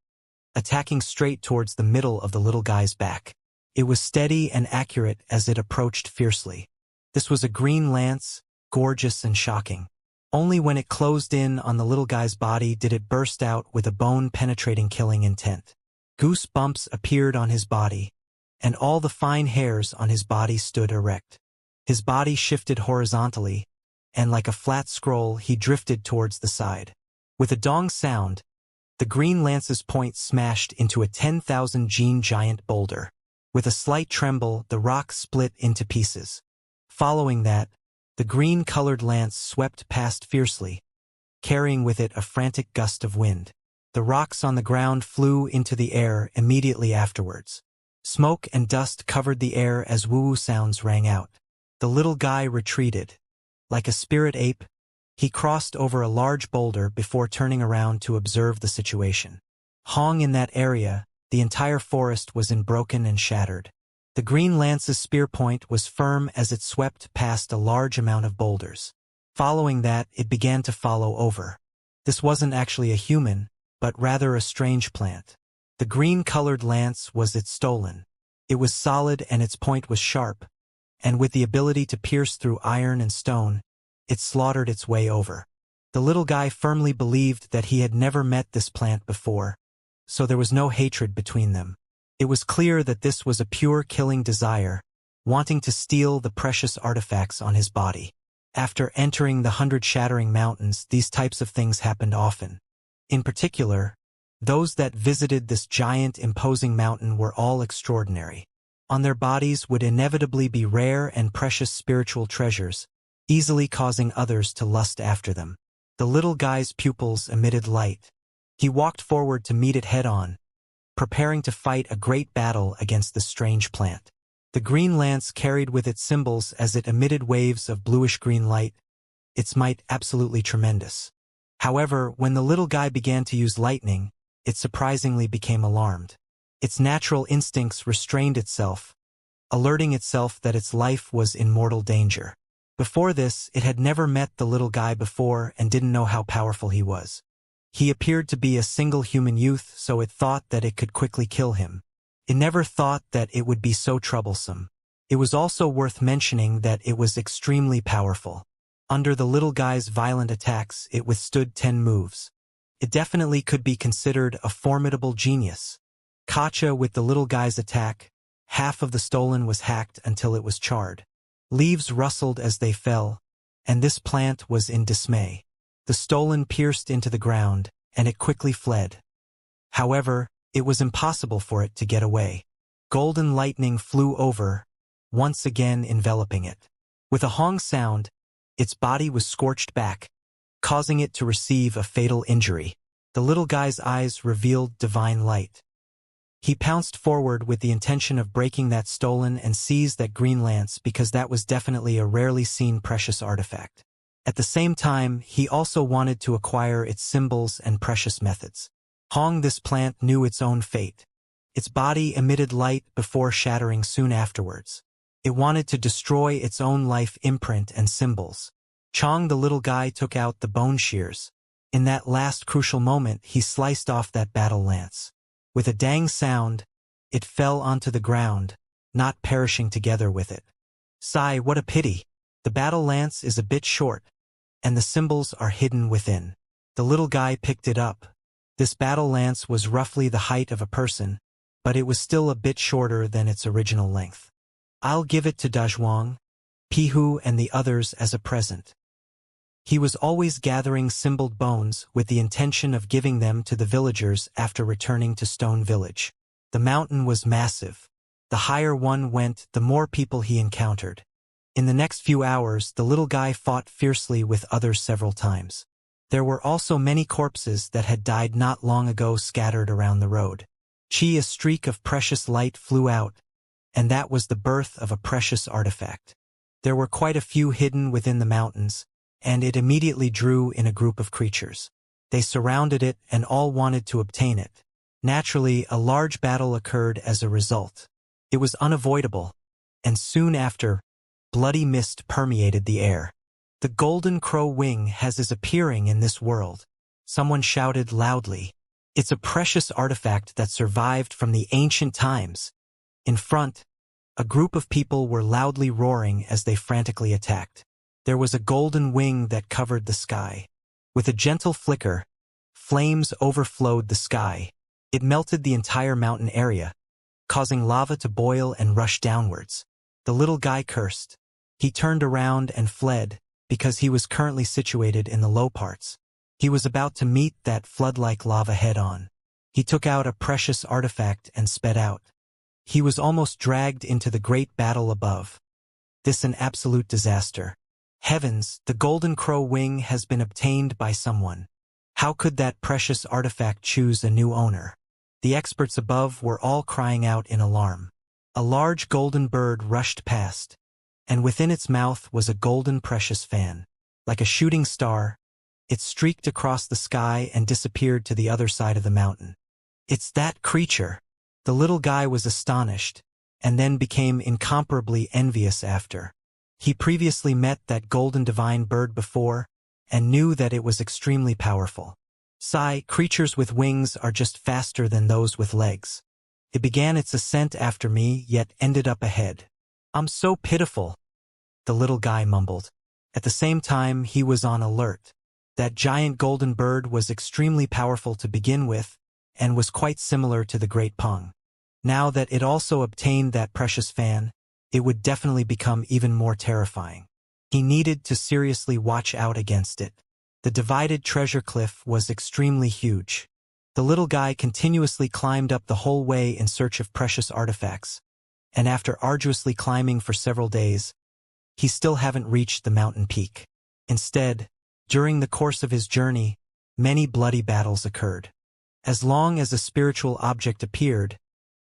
attacking straight towards the middle of the little guy's back. It was steady and accurate as it approached fiercely. This was a green lance, gorgeous and shocking. Only when it closed in on the little guy's body did it burst out with a bone-penetrating killing intent. Goosebumps appeared on his body, and all the fine hairs on his body stood erect. His body shifted horizontally, and like a flat scroll he drifted towards the side. With a dong sound, the green lance's point smashed into a 10,000 gene giant boulder. With a slight tremble, the rock split into pieces. Following that, the green-colored lance swept past fiercely, carrying with it a frantic gust of wind. The rocks on the ground flew into the air immediately afterwards. Smoke and dust covered the air as woo-woo sounds rang out. The little guy retreated. Like a spirit ape, he crossed over a large boulder before turning around to observe the situation. Hong in that area, the entire forest was broken and shattered. The green lance's spear point was firm as it swept past a large amount of boulders. Following that, it began to follow over. This wasn't actually a human, but rather a strange plant. The green-colored lance was its stolen. It was solid and its point was sharp, and with the ability to pierce through iron and stone, it slaughtered its way over. The little guy firmly believed that he had never met this plant before, so there was no hatred between them. It was clear that this was a pure killing desire, wanting to steal the precious artifacts on his body. After entering the 100 Shattering Mountains, these types of things happened often. In particular, those that visited this giant, imposing mountain were all extraordinary. On their bodies would inevitably be rare and precious spiritual treasures, easily causing others to lust after them. The little guy's pupils emitted light. He walked forward to meet it head-on, preparing to fight a great battle against the strange plant. The green lance carried with it symbols as it emitted waves of bluish-green light, its might absolutely tremendous. However, when the little guy began to use lightning, it surprisingly became alarmed. Its natural instincts restrained itself, alerting itself that its life was in mortal danger. Before this, it had never met the little guy before and didn't know how powerful he was. He appeared to be a single human youth, so it thought that it could quickly kill him. It never thought that it would be so troublesome. It was also worth mentioning that it was extremely powerful. Under the little guy's violent attacks, it withstood 10 moves. It definitely could be considered a formidable genius. Gotcha with the little guy's attack, half of the stolen was hacked until it was charred. Leaves rustled as they fell, and this plant was in dismay. The stolen pierced into the ground, and it quickly fled. However, it was impossible for it to get away. Golden lightning flew over, once again enveloping it. With a hong sound, its body was scorched back, causing it to receive a fatal injury. The little guy's eyes revealed divine light. He pounced forward with the intention of breaking that stolen and seized that green lance because that was definitely a rarely seen precious artifact. At the same time, he also wanted to acquire its symbols and precious methods. Hong, this plant, knew its own fate. Its body emitted light before shattering soon afterwards. It wanted to destroy its own life imprint and symbols. Chong, the little guy, took out the bone shears. In that last crucial moment, he sliced off that battle lance. With a dang sound, it fell onto the ground, not perishing together with it. Sigh, what a pity. The battle lance is a bit short, and the symbols are hidden within. The little guy picked it up. This battle lance was roughly the height of a person, but it was still a bit shorter than its original length. I'll give it to Dazhuang, Pihu and the others as a present. He was always gathering symboled bones with the intention of giving them to the villagers after returning to Stone Village. The mountain was massive. The higher one went, the more people he encountered. In the next few hours, the little guy fought fiercely with others several times. There were also many corpses that had died not long ago scattered around the road. A streak of precious light flew out, and that was the birth of a precious artifact. There were quite a few hidden within the mountains, and it immediately drew in a group of creatures. They surrounded it and all wanted to obtain it. Naturally, a large battle occurred as a result. It was unavoidable, and soon after, bloody mist permeated the air. The golden crow wing has his appearing in this world. Someone shouted loudly. It's a precious artifact that survived from the ancient times. In front, a group of people were loudly roaring as they frantically attacked. There was a golden wing that covered the sky. With a gentle flicker, flames overflowed the sky. It melted the entire mountain area, causing lava to boil and rush downwards. The little guy cursed. He turned around and fled, because he was currently situated in the low parts. He was about to meet that flood-like lava head-on. He took out a precious artifact and sped out. He was almost dragged into the great battle above. This an absolute disaster. Heavens, the golden crow wing has been obtained by someone. How could that precious artifact choose a new owner? The experts above were all crying out in alarm. A large golden bird rushed past, and within its mouth was a golden precious fan. Like a shooting star, it streaked across the sky and disappeared to the other side of the mountain. It's that creature! The little guy was astonished, and then became incomparably envious after. He previously met that golden divine bird before, and knew that it was extremely powerful. Creatures with wings are just faster than those with legs. It began its ascent after me, yet ended up ahead. I'm so pitiful, the little guy mumbled. At the same time, he was on alert. That giant golden bird was extremely powerful to begin with, and was quite similar to the Great Pong. Now that it also obtained that precious fan, it would definitely become even more terrifying. He needed to seriously watch out against it. The divided treasure cliff was extremely huge. The little guy continuously climbed up the whole way in search of precious artifacts, and after arduously climbing for several days, he still haven't reached the mountain peak. Instead, during the course of his journey, many bloody battles occurred. As long as a spiritual object appeared,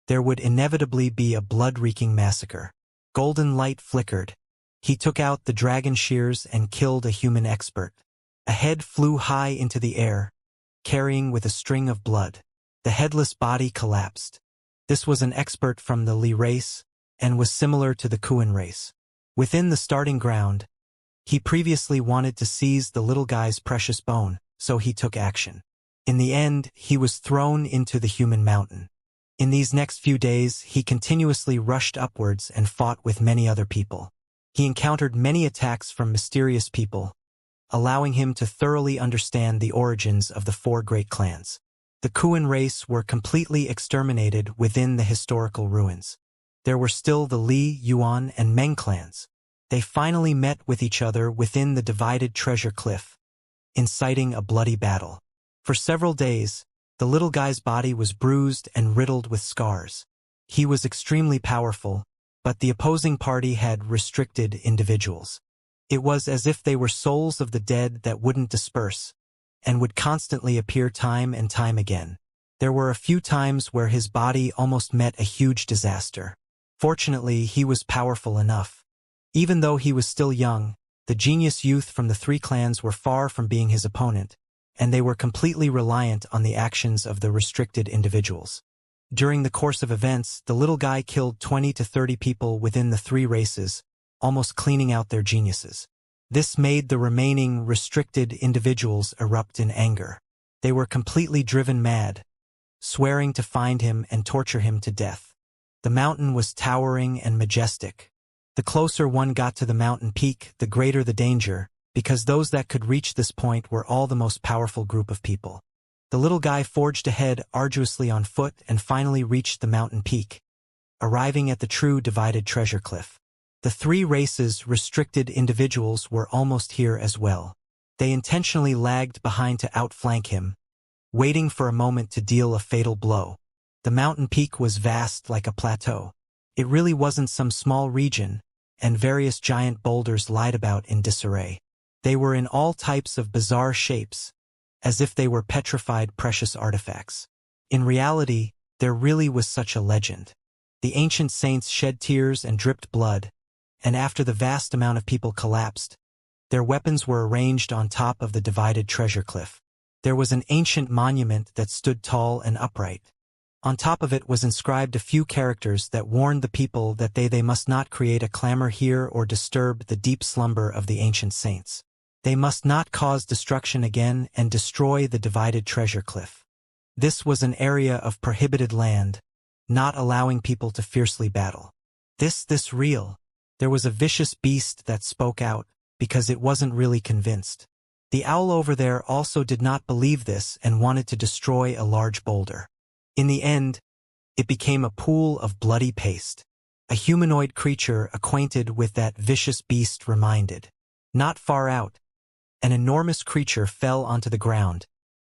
there would inevitably be a blood-reeking massacre. Golden light flickered. He took out the dragon shears and killed a human expert. A head flew high into the air, carrying with a string of blood. The headless body collapsed. This was an expert from the Li race, and was similar to the Kuan race. Within the starting ground, he previously wanted to seize the little guy's precious bone, so he took action. In the end, he was thrown into the human mountain. In these next few days, he continuously rushed upwards and fought with many other people. He encountered many attacks from mysterious people, allowing him to thoroughly understand the origins of the four great clans. The Kuan race were completely exterminated within the historical ruins. There were still the Li, Yuan, and Meng clans. They finally met with each other within the divided treasure cliff, inciting a bloody battle. For several days, the little guy's body was bruised and riddled with scars. He was extremely powerful, but the opposing party had restricted individuals. It was as if they were souls of the dead that wouldn't disperse, and would constantly appear time and time again. There were a few times where his body almost met a huge disaster. Fortunately, he was powerful enough. Even though he was still young, the genius youth from the three clans were far from being his opponent, and they were completely reliant on the actions of the restricted individuals. During the course of events, the little guy killed 20 to 30 people within the three races, almost cleaning out their geniuses. This made the remaining restricted individuals erupt in anger. They were completely driven mad, swearing to find him and torture him to death. The mountain was towering and majestic. The closer one got to the mountain peak, the greater the danger, because those that could reach this point were all the most powerful group of people. The little guy forged ahead arduously on foot and finally reached the mountain peak, arriving at the true divided treasure cliff. The three races' restricted individuals were almost here as well. They intentionally lagged behind to outflank him, waiting for a moment to deal a fatal blow. The mountain peak was vast like a plateau. It really wasn't some small region, and various giant boulders lied about in disarray. They were in all types of bizarre shapes, as if they were petrified precious artifacts. In reality, there really was such a legend. The ancient saints shed tears and dripped blood, and after the vast amount of people collapsed, their weapons were arranged on top of the divided treasure cliff. There was an ancient monument that stood tall and upright. On top of it was inscribed a few characters that warned the people that they must not create a clamor here or disturb the deep slumber of the ancient saints. They must not cause destruction again and destroy the divided treasure cliff. This was an area of prohibited land, not allowing people to fiercely battle. This real. There was a vicious beast that spoke out, because it wasn't really convinced. The owl over there also did not believe this and wanted to destroy a large boulder. In the end, it became a pool of bloody paste. A humanoid creature acquainted with that vicious beast reminded. Not far out, an enormous creature fell onto the ground,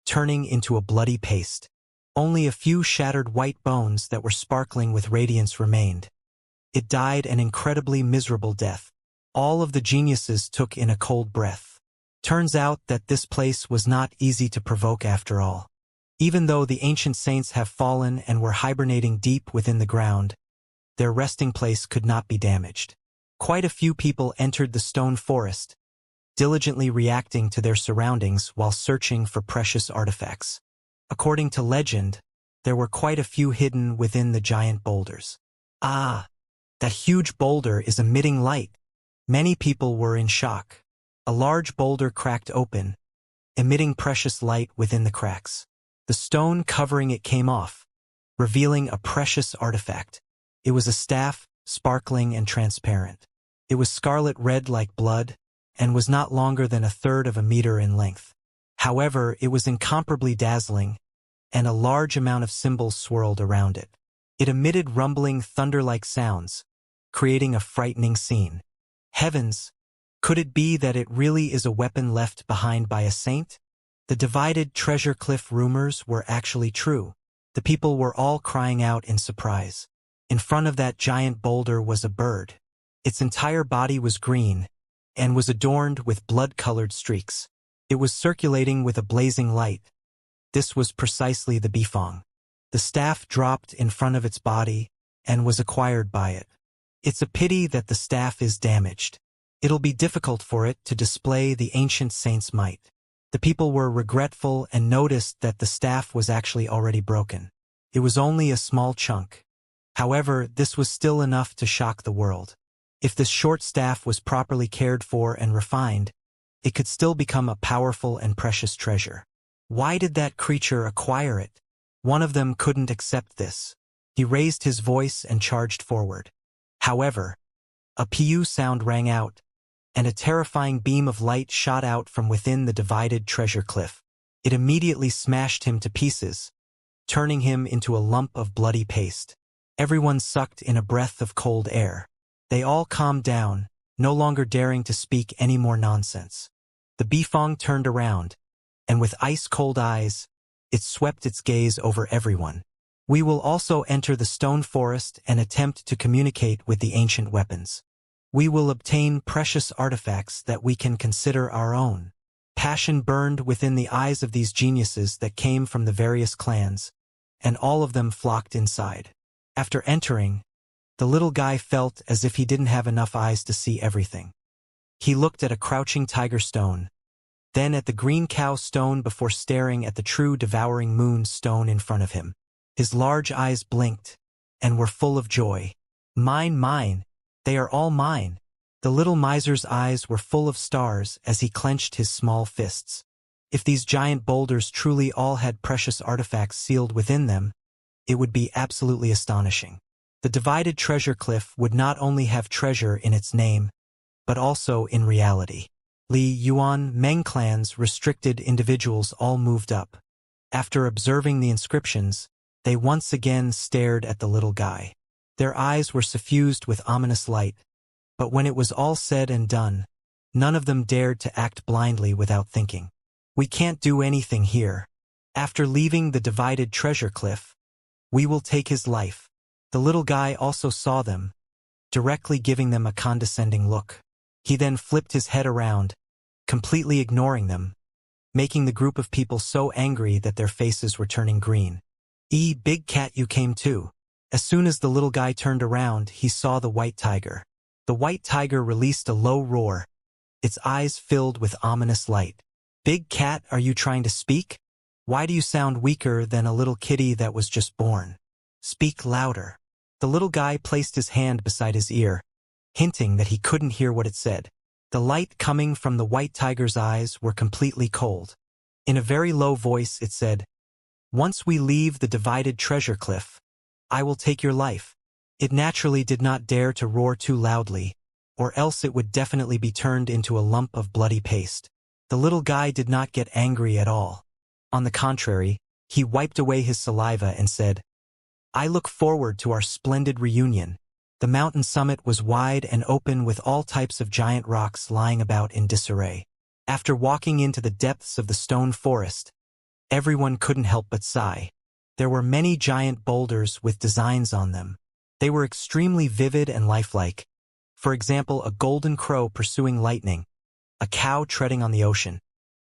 turning into a bloody paste. Only a few shattered white bones that were sparkling with radiance remained. It died an incredibly miserable death. All of the geniuses took in a cold breath. Turns out that this place was not easy to provoke after all. Even though the ancient saints have fallen and were hibernating deep within the ground, their resting place could not be damaged. Quite a few people entered the stone forest, diligently reacting to their surroundings while searching for precious artifacts. According to legend, there were quite a few hidden within the giant boulders. Ah, that huge boulder is emitting light. Many people were in shock. A large boulder cracked open, emitting precious light within the cracks. The stone covering it came off, revealing a precious artifact. It was a staff, sparkling and transparent. It was scarlet red like blood, and was not longer than 1/3 of a meter in length. However, it was incomparably dazzling, and a large amount of symbols swirled around it. It emitted rumbling, thunder-like sounds, creating a frightening scene. Heavens! Could it be that it really is a weapon left behind by a saint? The divided treasure cliff rumors were actually true. The people were all crying out in surprise. In front of that giant boulder was a bird. Its entire body was green, and was adorned with blood-colored streaks. It was circulating with a blazing light. This was precisely the bifong. The staff dropped in front of its body, and was acquired by it. It's a pity that the staff is damaged. It'll be difficult for it to display the ancient saint's might. The people were regretful and noticed that the staff was actually already broken. It was only a small chunk. However, this was still enough to shock the world. If this short staff was properly cared for and refined, it could still become a powerful and precious treasure. Why did that creature acquire it? One of them couldn't accept this. He raised his voice and charged forward. However, a pew sound rang out, and a terrifying beam of light shot out from within the divided treasure cliff. It immediately smashed him to pieces, turning him into a lump of bloody paste. Everyone sucked in a breath of cold air. They all calmed down, no longer daring to speak any more nonsense. The bifong turned around, and with ice-cold eyes, it swept its gaze over everyone. We will also enter the stone forest and attempt to communicate with the ancient weapons. We will obtain precious artifacts that we can consider our own. Passion burned within the eyes of these geniuses that came from the various clans, and all of them flocked inside. After entering, the little guy felt as if he didn't have enough eyes to see everything. He looked at a crouching tiger stone, then at the green cow stone before staring at the true devouring moon stone in front of him. His large eyes blinked, and were full of joy. Mine, mine, they are all mine. The little miser's eyes were full of stars as he clenched his small fists. If these giant boulders truly all had precious artifacts sealed within them, it would be absolutely astonishing. The divided treasure cliff would not only have treasure in its name, but also in reality. Li Yuan Meng clan's restricted individuals all moved up. After observing the inscriptions, they once again stared at the little guy. Their eyes were suffused with ominous light, but when it was all said and done, none of them dared to act blindly without thinking. We can't do anything here. After leaving the divided treasure cliff, we will take his life. The little guy also saw them, directly giving them a condescending look. He then flipped his head around, completely ignoring them, making the group of people so angry that their faces were turning green. Big cat, you came too. As soon as the little guy turned around, he saw the white tiger. The white tiger released a low roar, its eyes filled with ominous light. Big cat, are you trying to speak? Why do you sound weaker than a little kitty that was just born? Speak louder. The little guy placed his hand beside his ear, hinting that he couldn't hear what it said. The light coming from the white tiger's eyes were completely cold. In a very low voice it said, "Once we leave the divided treasure cliff, I will take your life." It naturally did not dare to roar too loudly, or else it would definitely be turned into a lump of bloody paste. The little guy did not get angry at all. On the contrary, he wiped away his saliva and said, "I look forward to our splendid reunion." The mountain summit was wide and open with all types of giant rocks lying about in disarray. After walking into the depths of the stone forest, everyone couldn't help but sigh. There were many giant boulders with designs on them. They were extremely vivid and lifelike. For example, a golden crow pursuing lightning, a cow treading on the ocean,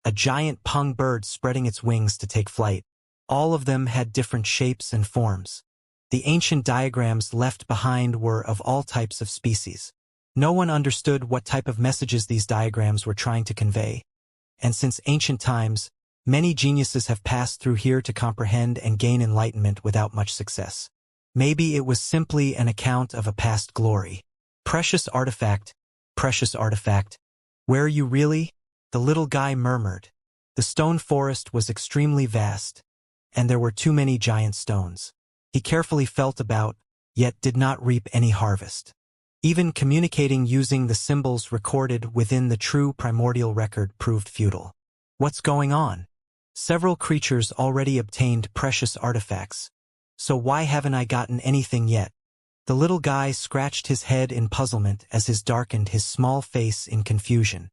a giant pung bird spreading its wings to take flight. All of them had different shapes and forms. The ancient diagrams left behind were of all types of species. No one understood what type of messages these diagrams were trying to convey. And since ancient times, many geniuses have passed through here to comprehend and gain enlightenment without much success. Maybe it was simply an account of a past glory. Precious artifact, where are you really? The little guy murmured. The stone forest was extremely vast, and there were too many giant stones. He carefully felt about, yet did not reap any harvest. Even communicating using the symbols recorded within the true primordial record proved futile. What's going on? Several creatures already obtained precious artifacts. So why haven't I gotten anything yet? The little guy scratched his head in puzzlement as his darkened his small face in confusion.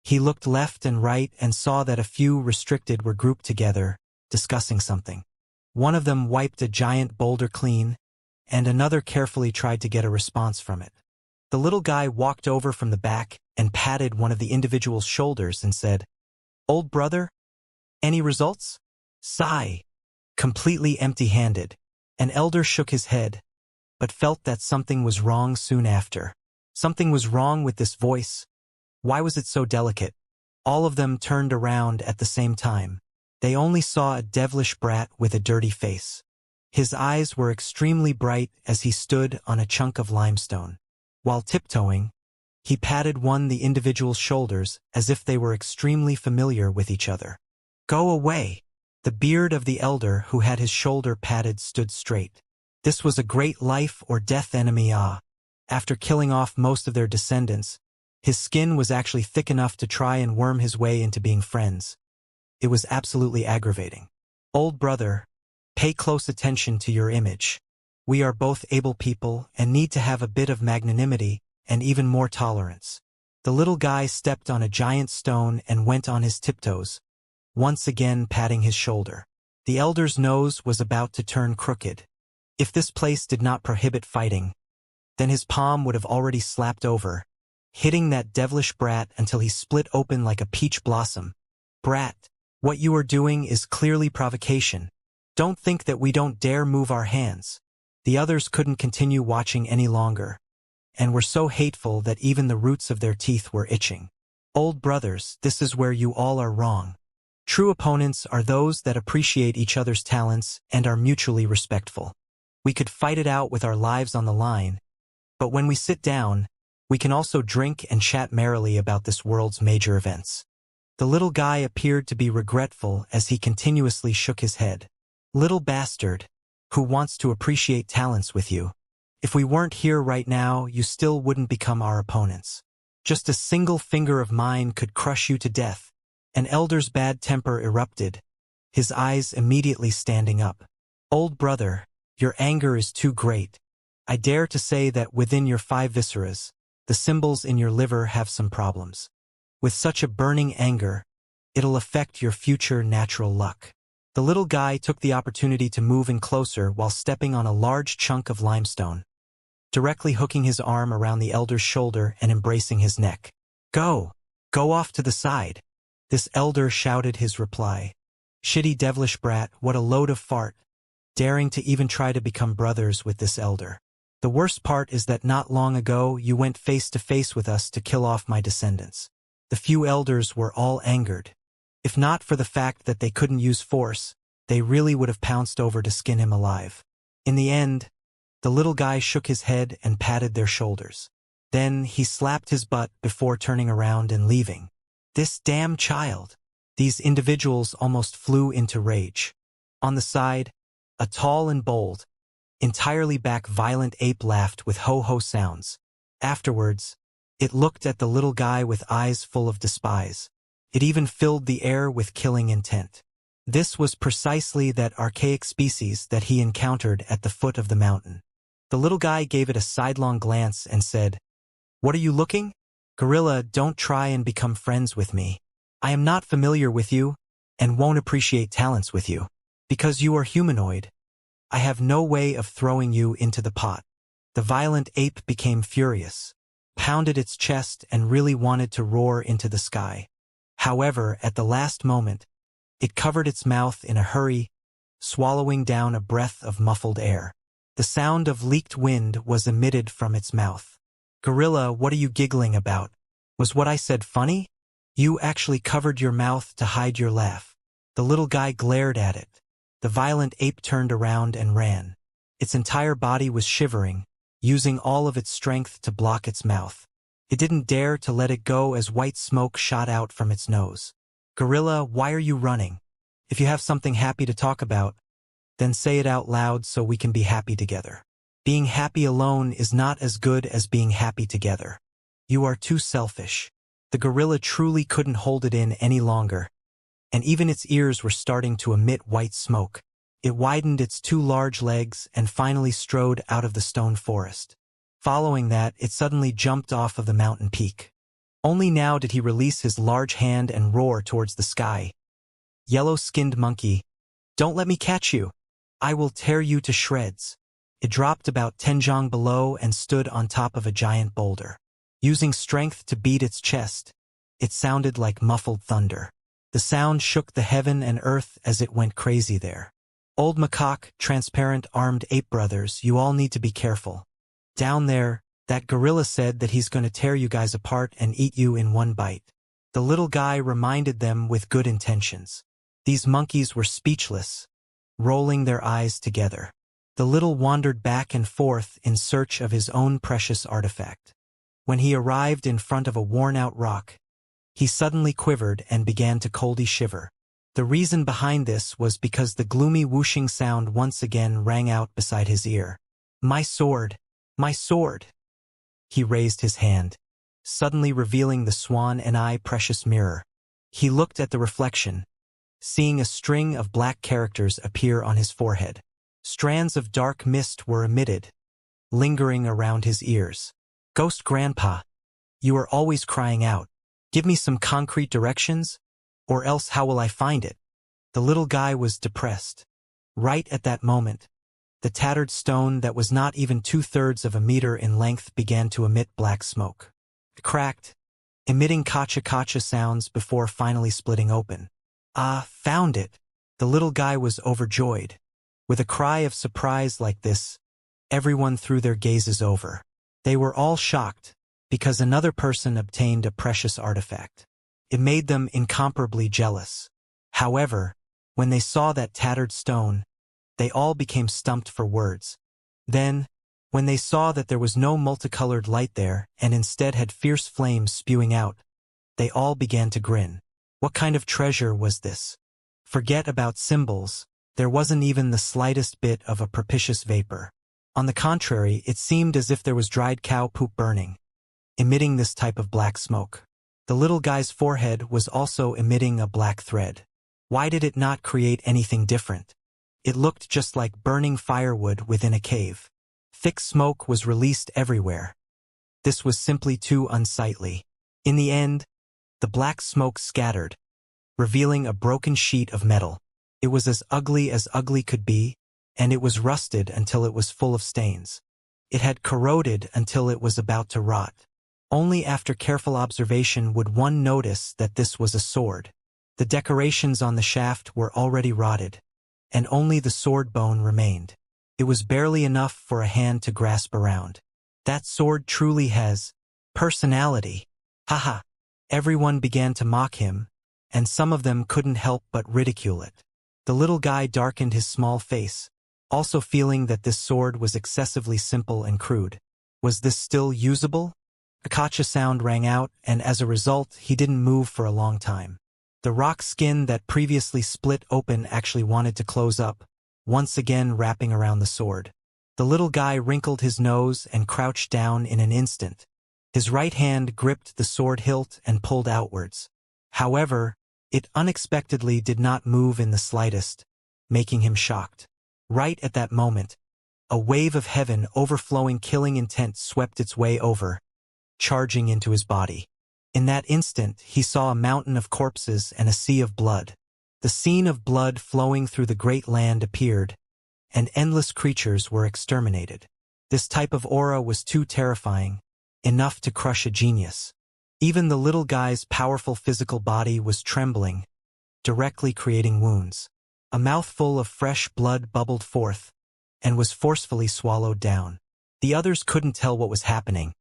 He looked left and right and saw that a few restricted were grouped together, discussing something. One of them wiped a giant boulder clean, and another carefully tried to get a response from it. The little guy walked over from the back and patted one of the individual's shoulders and said, "Old brother, any results?" Sigh. Completely empty-handed. An elder shook his head, but felt that something was wrong soon after. Something was wrong with this voice. Why was it so delicate? All of them turned around at the same time. They only saw a devilish brat with a dirty face. His eyes were extremely bright as he stood on a chunk of limestone. While tiptoeing, he patted the individual's shoulders as if they were extremely familiar with each other. "Go away." The beard of the elder who had his shoulder patted stood straight. This was a great life or death enemy. After killing off most of their descendants, his skin was actually thick enough to try and worm his way into being friends. It was absolutely aggravating. "Old brother, pay close attention to your image. We are both able people and need to have a bit of magnanimity and even more tolerance." The little guy stepped on a giant stone and went on his tiptoes, once again patting his shoulder. The elder's nose was about to turn crooked. If this place did not prohibit fighting, then his palm would have already slapped over, hitting that devilish brat until he split open like a peach blossom. "Brat, what you are doing is clearly provocation. Don't think that we don't dare move our hands." The others couldn't continue watching any longer, and were so hateful that even the roots of their teeth were itching. "Old brothers, this is where you all are wrong. True opponents are those that appreciate each other's talents and are mutually respectful. We could fight it out with our lives on the line, but when we sit down, we can also drink and chat merrily about this world's major events." The little guy appeared to be regretful as he continuously shook his head. "Little bastard, who wants to appreciate talents with you? If we weren't here right now, you still wouldn't become our opponents. Just a single finger of mine could crush you to death." An elder's bad temper erupted, his eyes immediately standing up. "Old brother, your anger is too great. I dare to say that within your 5 visceras, the symbols in your liver have some problems. With such a burning anger, it'll affect your future natural luck. The little guy took the opportunity to move in closer while stepping on a large chunk of limestone, directly hooking his arm around the elder's shoulder and embracing his neck. Go! Go off to the side! This elder shouted his reply. Shitty devilish brat, what a load of fart, daring to even try to become brothers with this elder. The worst part is that not long ago you went face to face with us to kill off my descendants. The few elders were all angered. If not for the fact that they couldn't use force, they really would have pounced over to skin him alive. In the end, the little guy shook his head and patted their shoulders. Then he slapped his butt before turning around and leaving. This damn child! These individuals almost flew into rage. On the side, a tall and bold, entirely back violent ape laughed with ho-ho sounds. Afterwards, it looked at the little guy with eyes full of despise. It even filled the air with killing intent. This was precisely that archaic species that he encountered at the foot of the mountain. The little guy gave it a sidelong glance and said, "What are you looking? Gorilla, don't try and become friends with me. I am not familiar with you, and won't appreciate talents with you. Because you are humanoid, I have no way of throwing you into the pot." The violent ape became furious, pounded its chest and really wanted to roar into the sky. However, at the last moment, it covered its mouth in a hurry, swallowing down a breath of muffled air. The sound of leaked wind was emitted from its mouth. "Gorilla, what are you giggling about? Was what I said funny? You actually covered your mouth to hide your laugh." The little guy glared at it. The violent ape turned around and ran. Its entire body was shivering, using all of its strength to block its mouth. It didn't dare to let it go as white smoke shot out from its nose. "Gorilla, why are you running? If you have something happy to talk about, then say it out loud so we can be happy together. Being happy alone is not as good as being happy together. You are too selfish." The gorilla truly couldn't hold it in any longer, and even its ears were starting to emit white smoke. It widened its two large legs and finally strode out of the stone forest. Following that, it suddenly jumped off of the mountain peak. Only now did he release his large hand and roar towards the sky. "Yellow-skinned monkey, don't let me catch you. I will tear you to shreds." It dropped about 10 zhang below and stood on top of a giant boulder. Using strength to beat its chest, it sounded like muffled thunder. The sound shook the heaven and earth as it went crazy there. "Old macaque, transparent armed ape brothers, you all need to be careful. Down there, that gorilla said that he's going to tear you guys apart and eat you in one bite." The little guy reminded them with good intentions. These monkeys were speechless, rolling their eyes together. The little wandered back and forth in search of his own precious artifact. When he arrived in front of a worn-out rock, he suddenly quivered and began to coldly shiver. The reason behind this was because the gloomy whooshing sound once again rang out beside his ear. "My sword! My sword!" He raised his hand, suddenly revealing the swan and eye precious mirror. He looked at the reflection, seeing a string of black characters appear on his forehead. Strands of dark mist were emitted, lingering around his ears. "Ghost Grandpa, you are always crying out. Give me some concrete directions, or else how will I find it?" The little guy was depressed. Right at that moment, the tattered stone that was not even 2/3 of a meter in length began to emit black smoke. It cracked, emitting kacha-kacha sounds before finally splitting open. "Ah, found it!" The little guy was overjoyed. With a cry of surprise like this, everyone threw their gazes over. They were all shocked, because another person obtained a precious artifact. It made them incomparably jealous. However, when they saw that tattered stone, they all became stumped for words. Then, when they saw that there was no multicolored light there and instead had fierce flames spewing out, they all began to grin. What kind of treasure was this? Forget about symbols, there wasn't even the slightest bit of a propitious vapor. On the contrary, it seemed as if there was dried cow poop burning, emitting this type of black smoke. The little guy's forehead was also emitting a black thread. Why did it not create anything different? It looked just like burning firewood within a cave. Thick smoke was released everywhere. This was simply too unsightly. In the end, the black smoke scattered, revealing a broken sheet of metal. It was as ugly could be, and it was rusted until it was full of stains. It had corroded until it was about to rot. Only after careful observation would one notice that this was a sword. The decorations on the shaft were already rotted, and only the sword bone remained. It was barely enough for a hand to grasp around. That sword truly has personality. Haha. Everyone began to mock him, and some of them couldn't help but ridicule it. The little guy darkened his small face, also feeling that this sword was excessively simple and crude. Was this still usable? A gotcha sound rang out, and as a result, he didn't move for a long time. The rock skin that previously split open actually wanted to close up, once again wrapping around the sword. The little guy wrinkled his nose and crouched down in an instant. His right hand gripped the sword hilt and pulled outwards. However, it unexpectedly did not move in the slightest, making him shocked. Right at that moment, a wave of heaven overflowing killing intent swept its way over, charging into his body. In that instant, he saw a mountain of corpses and a sea of blood. The scene of blood flowing through the great land appeared, and endless creatures were exterminated. This type of aura was too terrifying, enough to crush a genius. Even the little guy's powerful physical body was trembling, directly creating wounds. A mouthful of fresh blood bubbled forth, and was forcefully swallowed down. The others couldn't tell what was happening,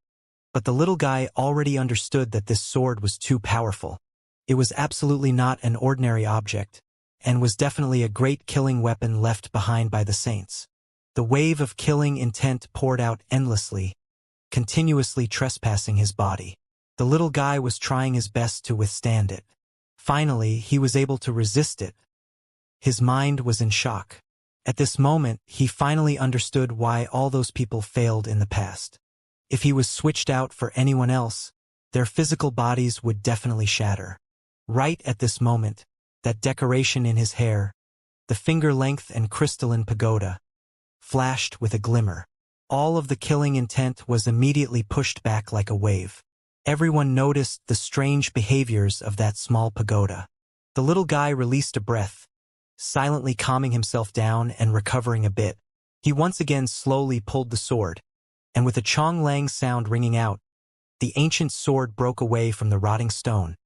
but the little guy already understood that this sword was too powerful. It was absolutely not an ordinary object, and was definitely a great killing weapon left behind by the saints. The wave of killing intent poured out endlessly, continuously trespassing his body. The little guy was trying his best to withstand it. Finally, he was able to resist it. His mind was in shock. At this moment, he finally understood why all those people failed in the past. If he was switched out for anyone else, their physical bodies would definitely shatter. Right at this moment, that decoration in his hair, the finger-length and crystalline pagoda, flashed with a glimmer. All of the killing intent was immediately pushed back like a wave. Everyone noticed the strange behaviors of that small pagoda. The little guy released a breath, silently calming himself down and recovering a bit. He once again slowly pulled the sword, and with a chong-lang sound ringing out, the ancient sword broke away from the rotting stone,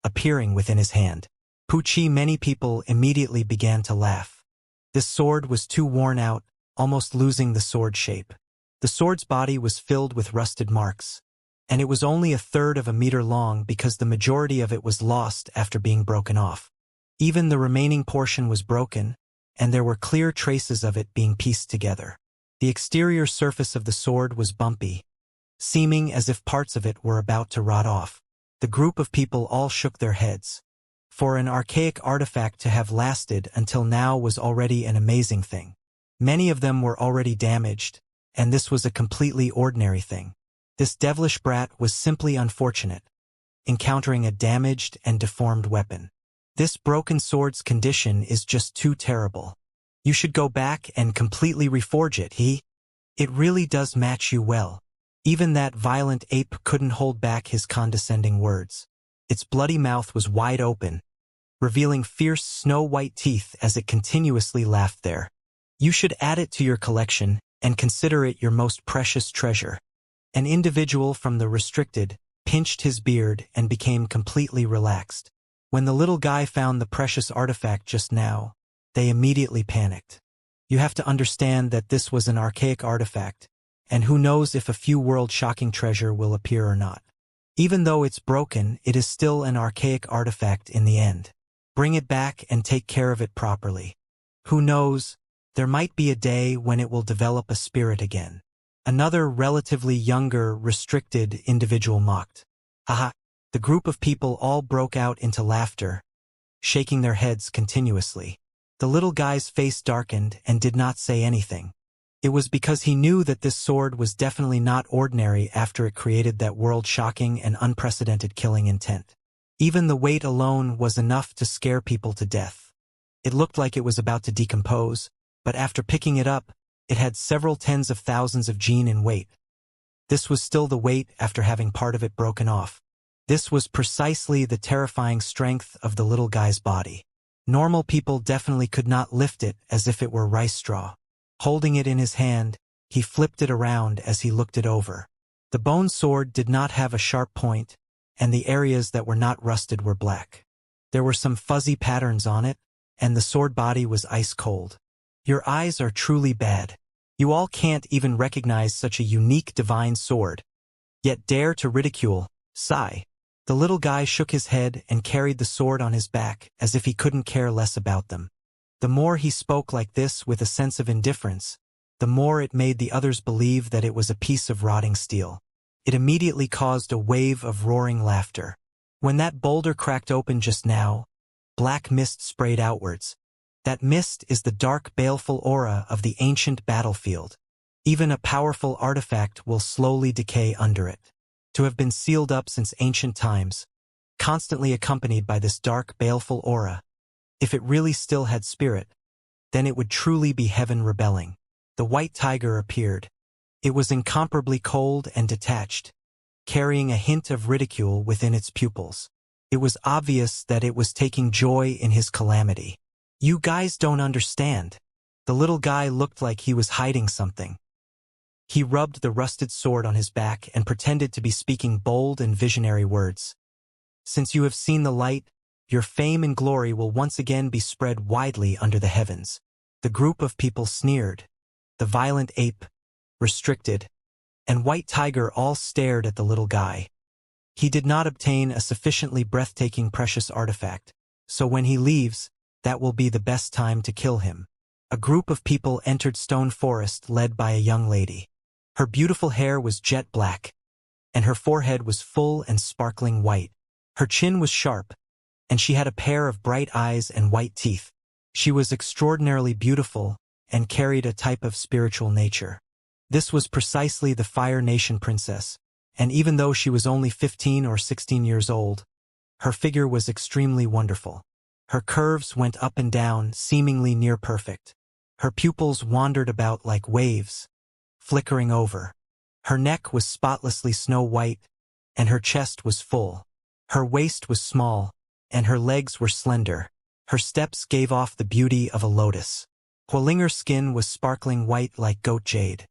appearing within his hand. Pucci, many people immediately began to laugh. This sword was too worn out, almost losing the sword shape. The sword's body was filled with rusted marks, and it was only a third of a meter long because the majority of it was lost after being broken off. Even the remaining portion was broken, and there were clear traces of it being pieced together. The exterior surface of the sword was bumpy, seeming as if parts of it were about to rot off. The group of people all shook their heads. For an archaic artifact to have lasted until now was already an amazing thing. Many of them were already damaged, and this was a completely ordinary thing. This devilish brat was simply unfortunate, encountering a damaged and deformed weapon. This broken sword's condition is just too terrible. You should go back and completely reforge it, It really does match you well. Even that violent ape couldn't hold back his condescending words. Its bloody mouth was wide open, revealing fierce snow-white teeth as it continuously laughed there. You should add it to your collection and consider it your most precious treasure. An individual from the restricted pinched his beard and became completely relaxed. When the little guy found the precious artifact just now, they immediately panicked. You have to understand that this was an archaic artifact, and who knows if a few world-shocking treasure will appear or not. Even though it's broken, it is still an archaic artifact in the end. Bring it back and take care of it properly. Who knows, there might be a day when it will develop a spirit again. Another relatively younger, restricted individual mocked. Haha. The group of people all broke out into laughter, shaking their heads continuously. The little guy's face darkened and did not say anything. It was because he knew that this sword was definitely not ordinary after it created that world-shocking and unprecedented killing intent. Even the weight alone was enough to scare people to death. It looked like it was about to decompose, but after picking it up, it had several tens of thousands of gene in weight. This was still the weight after having part of it broken off. This was precisely the terrifying strength of the little guy's body. Normal people definitely could not lift it as if it were rice straw. Holding it in his hand, he flipped it around as he looked it over. The bone sword did not have a sharp point, and the areas that were not rusted were black. There were some fuzzy patterns on it, and the sword body was ice cold. Your eyes are truly bad. You all can't even recognize such a unique divine sword, yet dare to ridicule, sigh. The little guy shook his head and carried the sword on his back as if he couldn't care less about them. The more he spoke like this with a sense of indifference, the more it made the others believe that it was a piece of rotting steel. It immediately caused a wave of roaring laughter. When that boulder cracked open just now, black mist sprayed outwards. That mist is the dark, baleful aura of the ancient battlefield. Even a powerful artifact will slowly decay under it. To have been sealed up since ancient times, constantly accompanied by this dark, baleful aura, if it really still had spirit, then it would truly be heaven rebelling. The white tiger appeared. It was incomparably cold and detached, carrying a hint of ridicule within its pupils. It was obvious that it was taking joy in his calamity. You guys don't understand. The little guy looked like he was hiding something. He rubbed the rusted sword on his back and pretended to be speaking bold and visionary words. Since you have seen the light, your fame and glory will once again be spread widely under the heavens. The group of people sneered. The violent ape, restricted, and white tiger all stared at the little guy. He did not obtain a sufficiently breathtaking precious artifact, so when he leaves, that will be the best time to kill him. A group of people entered Stone Forest led by a young lady. Her beautiful hair was jet black, and her forehead was full and sparkling white. Her chin was sharp, and she had a pair of bright eyes and white teeth. She was extraordinarily beautiful and carried a type of spiritual nature. This was precisely the Fire Nation princess, and even though she was only 15 or 16 years old, her figure was extremely wonderful. Her curves went up and down, seemingly near perfect. Her pupils wandered about like waves, flickering over. Her neck was spotlessly snow white, and her chest was full. Her waist was small, and her legs were slender. Her steps gave off the beauty of a lotus. Huolinger's skin was sparkling white like goat jade.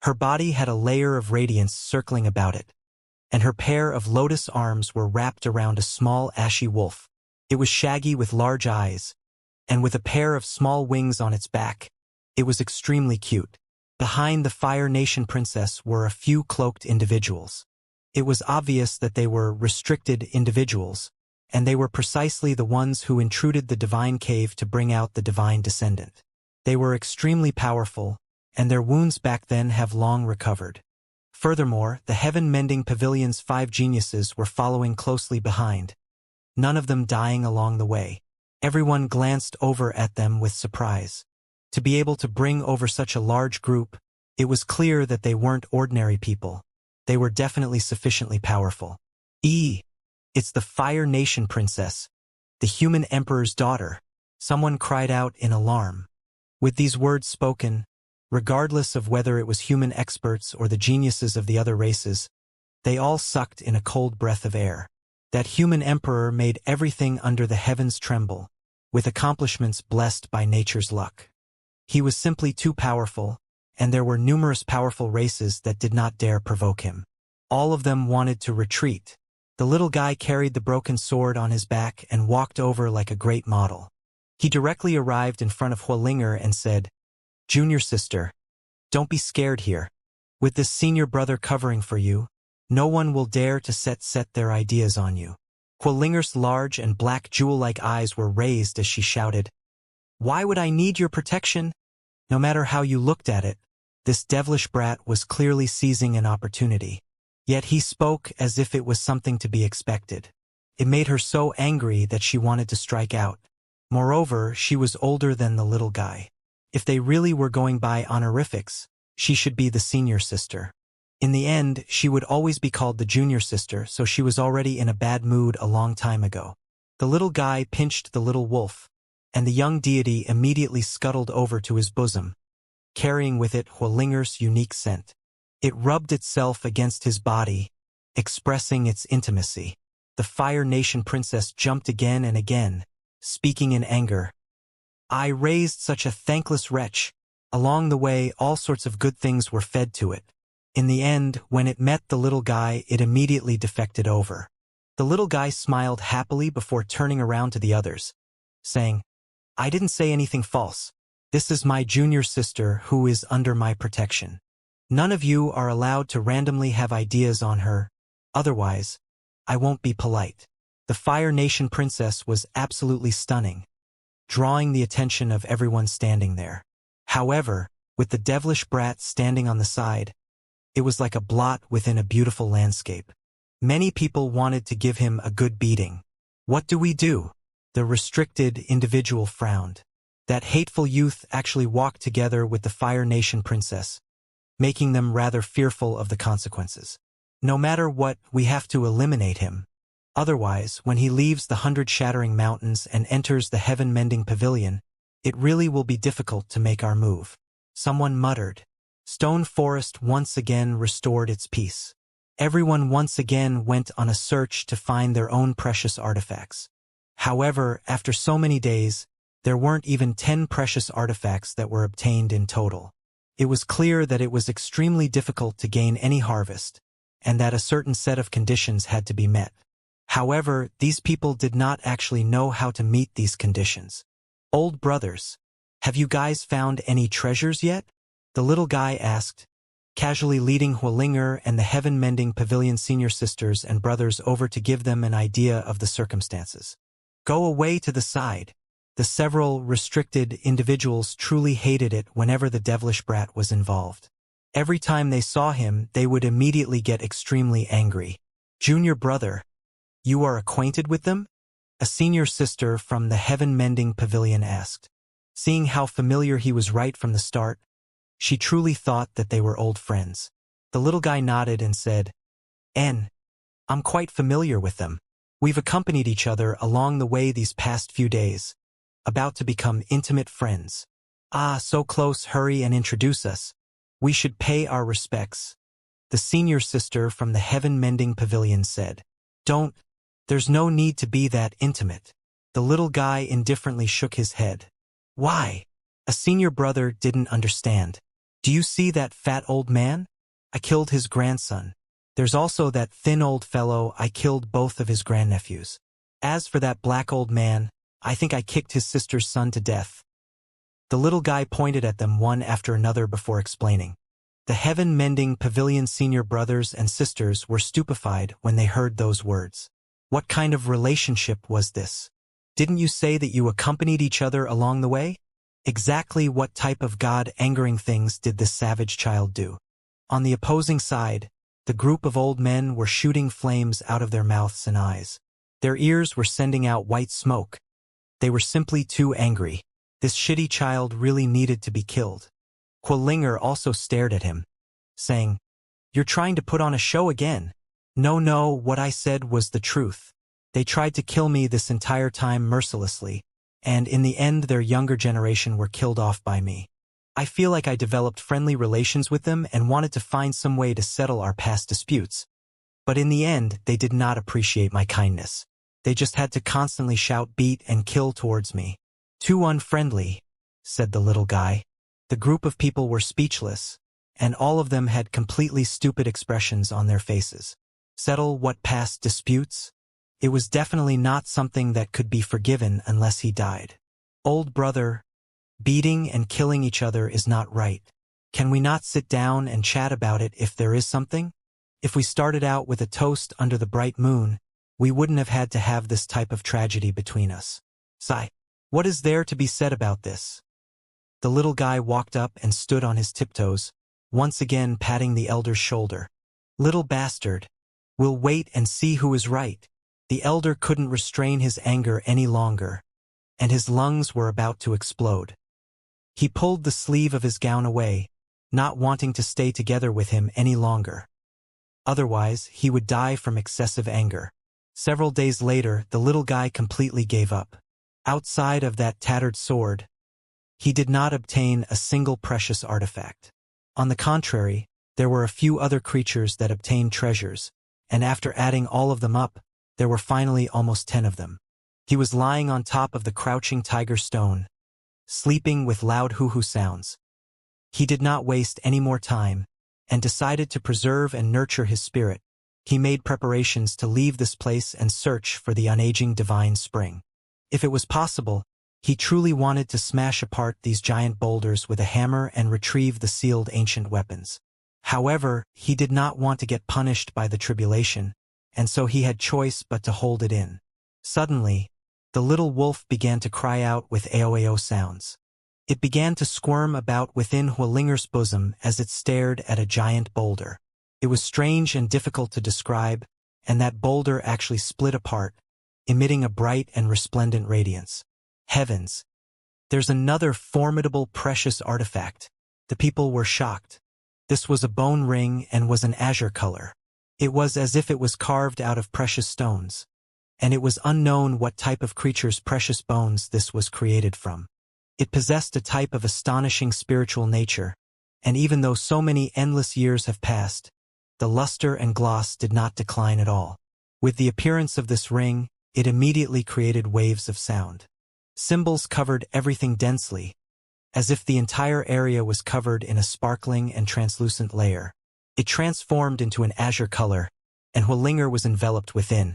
Her body had a layer of radiance circling about it, and her pair of lotus arms were wrapped around a small ashy wolf. It was shaggy with large eyes, and with a pair of small wings on its back. It was extremely cute. Behind the Fire Nation princess were a few cloaked individuals. It was obvious that they were restricted individuals, and they were precisely the ones who intruded the divine cave to bring out the divine descendant. They were extremely powerful, and their wounds back then have long recovered. Furthermore, the heaven-mending pavilion's 5 geniuses were following closely behind, none of them dying along the way. Everyone glanced over at them with surprise. To be able to bring over such a large group, it was clear that they weren't ordinary people. They were definitely sufficiently powerful. It's the Fire Nation princess, the human emperor's daughter. Someone cried out in alarm. With these words spoken, regardless of whether it was human experts or the geniuses of the other races, they all sucked in a cold breath of air. That human emperor made everything under the heavens tremble, with accomplishments blessed by nature's luck. He was simply too powerful, and there were numerous powerful races that did not dare provoke him. All of them wanted to retreat. The little guy carried the broken sword on his back and walked over like a great model. He directly arrived in front of Huolinger and said, "Junior sister, don't be scared here. With this senior brother covering for you, no one will dare to set their ideas on you." Huolinger's large and black jewel-like eyes were raised as she shouted, "Why would I need your protection?" No matter how you looked at it, this devilish brat was clearly seizing an opportunity. Yet he spoke as if it was something to be expected. It made her so angry that she wanted to strike out. Moreover, she was older than the little guy. If they really were going by honorifics, she should be the senior sister. In the end, she would always be called the junior sister, so she was already in a bad mood a long time ago. The little guy pinched the little wolf, and the young deity immediately scuttled over to his bosom, carrying with it Huolinger's unique scent. It rubbed itself against his body, expressing its intimacy. The Fire Nation princess jumped again and again, speaking in anger. I raised such a thankless wretch. Along the way, all sorts of good things were fed to it. In the end, when it met the little guy, it immediately defected over. The little guy smiled happily before turning around to the others, saying, I didn't say anything false. This is my junior sister who is under my protection. None of you are allowed to randomly have ideas on her, otherwise, I won't be polite. The Fire Nation princess was absolutely stunning, drawing the attention of everyone standing there. However, with the devilish brat standing on the side, it was like a blot within a beautiful landscape. Many people wanted to give him a good beating. What do we do? The restricted individual frowned. That hateful youth actually walked together with the Fire Nation princess, making them rather fearful of the consequences. No matter what, we have to eliminate him. Otherwise, when he leaves the 100 Shattering Mountains and enters the Heaven-Mending Pavilion, it really will be difficult to make our move. Someone muttered. Stone Forest once again restored its peace. Everyone once again went on a search to find their own precious artifacts. However, after so many days, there weren't even 10 precious artifacts that were obtained in total. It was clear that it was extremely difficult to gain any harvest, and that a certain set of conditions had to be met. However, these people did not actually know how to meet these conditions. Old brothers, have you guys found any treasures yet? The little guy asked, casually leading Hualinger and the Heaven-Mending Pavilion senior sisters and brothers over to give them an idea of the circumstances. Go away to the side. The several restricted individuals truly hated it whenever the devilish brat was involved. Every time they saw him, they would immediately get extremely angry. Junior brother, you are acquainted with them? A senior sister from the Heaven-Mending Pavilion asked. Seeing how familiar he was right from the start, she truly thought that they were old friends. The little guy nodded and said, I'm quite familiar with them. We've accompanied each other along the way these past few days, about to become intimate friends. Ah, so close, hurry and introduce us. We should pay our respects. The senior sister from the Heaven-Mending Pavilion said. There's no need to be that intimate. The little guy indifferently shook his head. Why? A senior brother didn't understand. Do you see that fat old man? I killed his grandson. There's also that thin old fellow. I killed both of his grandnephews. As for that black old man, I think I kicked his sister's son to death. The little guy pointed at them one after another before explaining. The Heaven-Mending Pavilion senior brothers and sisters were stupefied when they heard those words. What kind of relationship was this? Didn't you say that you accompanied each other along the way? Exactly what type of God-angering things did this savage child do? On the opposing side, the group of old men were shooting flames out of their mouths and eyes. Their ears were sending out white smoke. They were simply too angry. This shitty child really needed to be killed. Hualinger also stared at him, saying, You're trying to put on a show again. No, what I said was the truth. They tried to kill me this entire time mercilessly, and in the end their younger generation were killed off by me. I feel like I developed friendly relations with them and wanted to find some way to settle our past disputes. But in the end, they did not appreciate my kindness. They just had to constantly shout, beat, and kill towards me. Too unfriendly, said the little guy. The group of people were speechless, and all of them had completely stupid expressions on their faces. Settle what past disputes? It was definitely not something that could be forgiven unless he died. Old brother, beating and killing each other is not right. Can we not sit down and chat about it if there is something? If we started out with a toast under the bright moon, we wouldn't have had to have this type of tragedy between us. What is there to be said about this? The little guy walked up and stood on his tiptoes, once again patting the elder's shoulder. Little bastard. We'll wait and see who is right. The elder couldn't restrain his anger any longer, and his lungs were about to explode. He pulled the sleeve of his gown away, not wanting to stay together with him any longer. Otherwise, he would die from excessive anger. Several days later, the little guy completely gave up. Outside of that tattered sword, he did not obtain a single precious artifact. On the contrary, there were a few other creatures that obtained treasures, and after adding all of them up, there were finally almost 10 of them. He was lying on top of the crouching tiger stone, sleeping with loud hoo-hoo sounds. He did not waste any more time, and decided to preserve and nurture his spirit. He made preparations to leave this place and search for the unaging divine spring. If it was possible, he truly wanted to smash apart these giant boulders with a hammer and retrieve the sealed ancient weapons. However, he did not want to get punished by the tribulation, and so he had choice but to hold it in. Suddenly, the little wolf began to cry out with aoao sounds. It began to squirm about within Hualinger's bosom as it stared at a giant boulder. It was strange and difficult to describe, and that boulder actually split apart, emitting a bright and resplendent radiance. Heavens! There's another formidable precious artifact. The people were shocked. This was a bone ring and was an azure color. It was as if it was carved out of precious stones, and it was unknown what type of creature's precious bones this was created from. It possessed a type of astonishing spiritual nature, and even though so many endless years have passed, the luster and gloss did not decline at all. With the appearance of this ring, it immediately created waves of sound. Symbols covered everything densely, as if the entire area was covered in a sparkling and translucent layer. It transformed into an azure color, and Hualinger was enveloped within.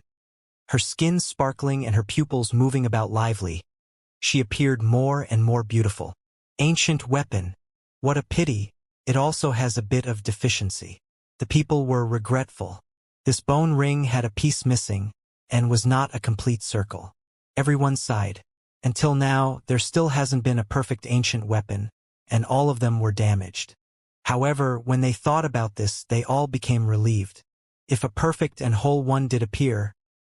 Her skin sparkling and her pupils moving about lively, she appeared more and more beautiful. Ancient weapon. What a pity, it also has a bit of deficiency. The people were regretful. This bone ring had a piece missing, and was not a complete circle. Everyone sighed. Until now, there still hasn't been a perfect ancient weapon, and all of them were damaged. However, when they thought about this, they all became relieved. If a perfect and whole one did appear,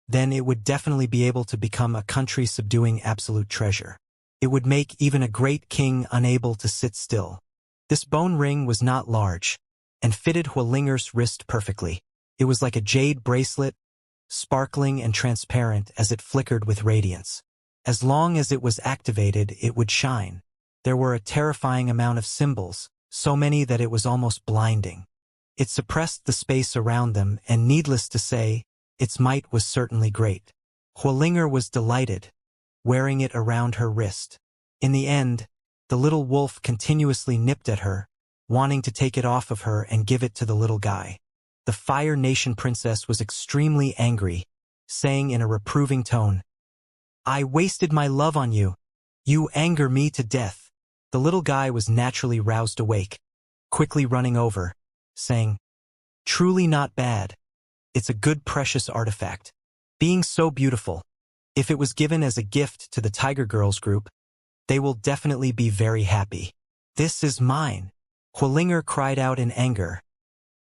then it would definitely be able to become a country-subduing absolute treasure. It would make even a great king unable to sit still. This bone ring was not large, and fitted Hualinger's wrist perfectly. It was like a jade bracelet, sparkling and transparent as it flickered with radiance. As long as it was activated, it would shine. There were a terrifying amount of symbols, so many that it was almost blinding. It suppressed the space around them, and needless to say, its might was certainly great. Hualinger was delighted, wearing it around her wrist. In the end, the little wolf continuously nipped at her, wanting to take it off of her and give it to the little guy. The Fire Nation princess was extremely angry, saying in a reproving tone, "I wasted my love on you. You anger me to death." The little guy was naturally roused awake, quickly running over, saying, "Truly not bad. It's a good precious artifact. Being so beautiful. If it was given as a gift to the Tiger Girls group, they will definitely be very happy. This is mine." Hualinger cried out in anger,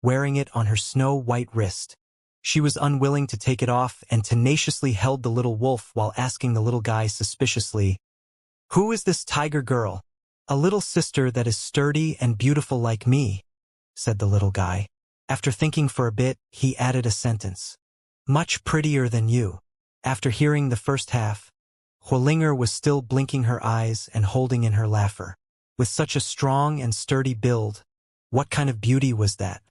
wearing it on her snow-white wrist. She was unwilling to take it off and tenaciously held the little wolf while asking the little guy suspiciously, "Who is this tiger girl?" "A little sister that is sturdy and beautiful like me," said the little guy. After thinking for a bit, he added a sentence. "Much prettier than you." After hearing the first half, Hualinger was still blinking her eyes and holding in her laughter. With such a strong and sturdy build, what kind of beauty was that?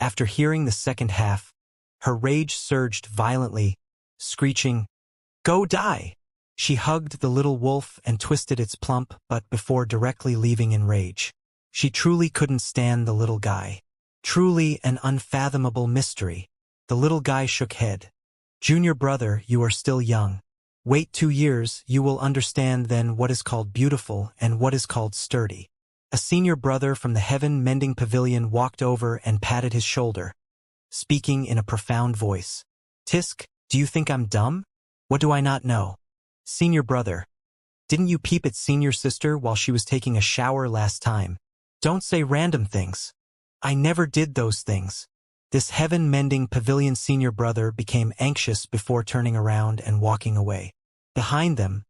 After hearing the second half, her rage surged violently, screeching, "Go die!" She hugged the little wolf and twisted its plump butt before directly leaving in rage. She truly couldn't stand the little guy. Truly an unfathomable mystery. The little guy shook head. "Junior brother, you are still young. Wait 2 years, you will understand then what is called beautiful and what is called sturdy." A senior brother from the heaven-mending pavilion walked over and patted his shoulder, speaking in a profound voice. "Tisk, do you think I'm dumb? What do I not know? Senior brother, didn't you peep at senior sister while she was taking a shower last time? Don't say random things. I never did those things." This heaven-mending pavilion senior brother became anxious before turning around and walking away. Behind them,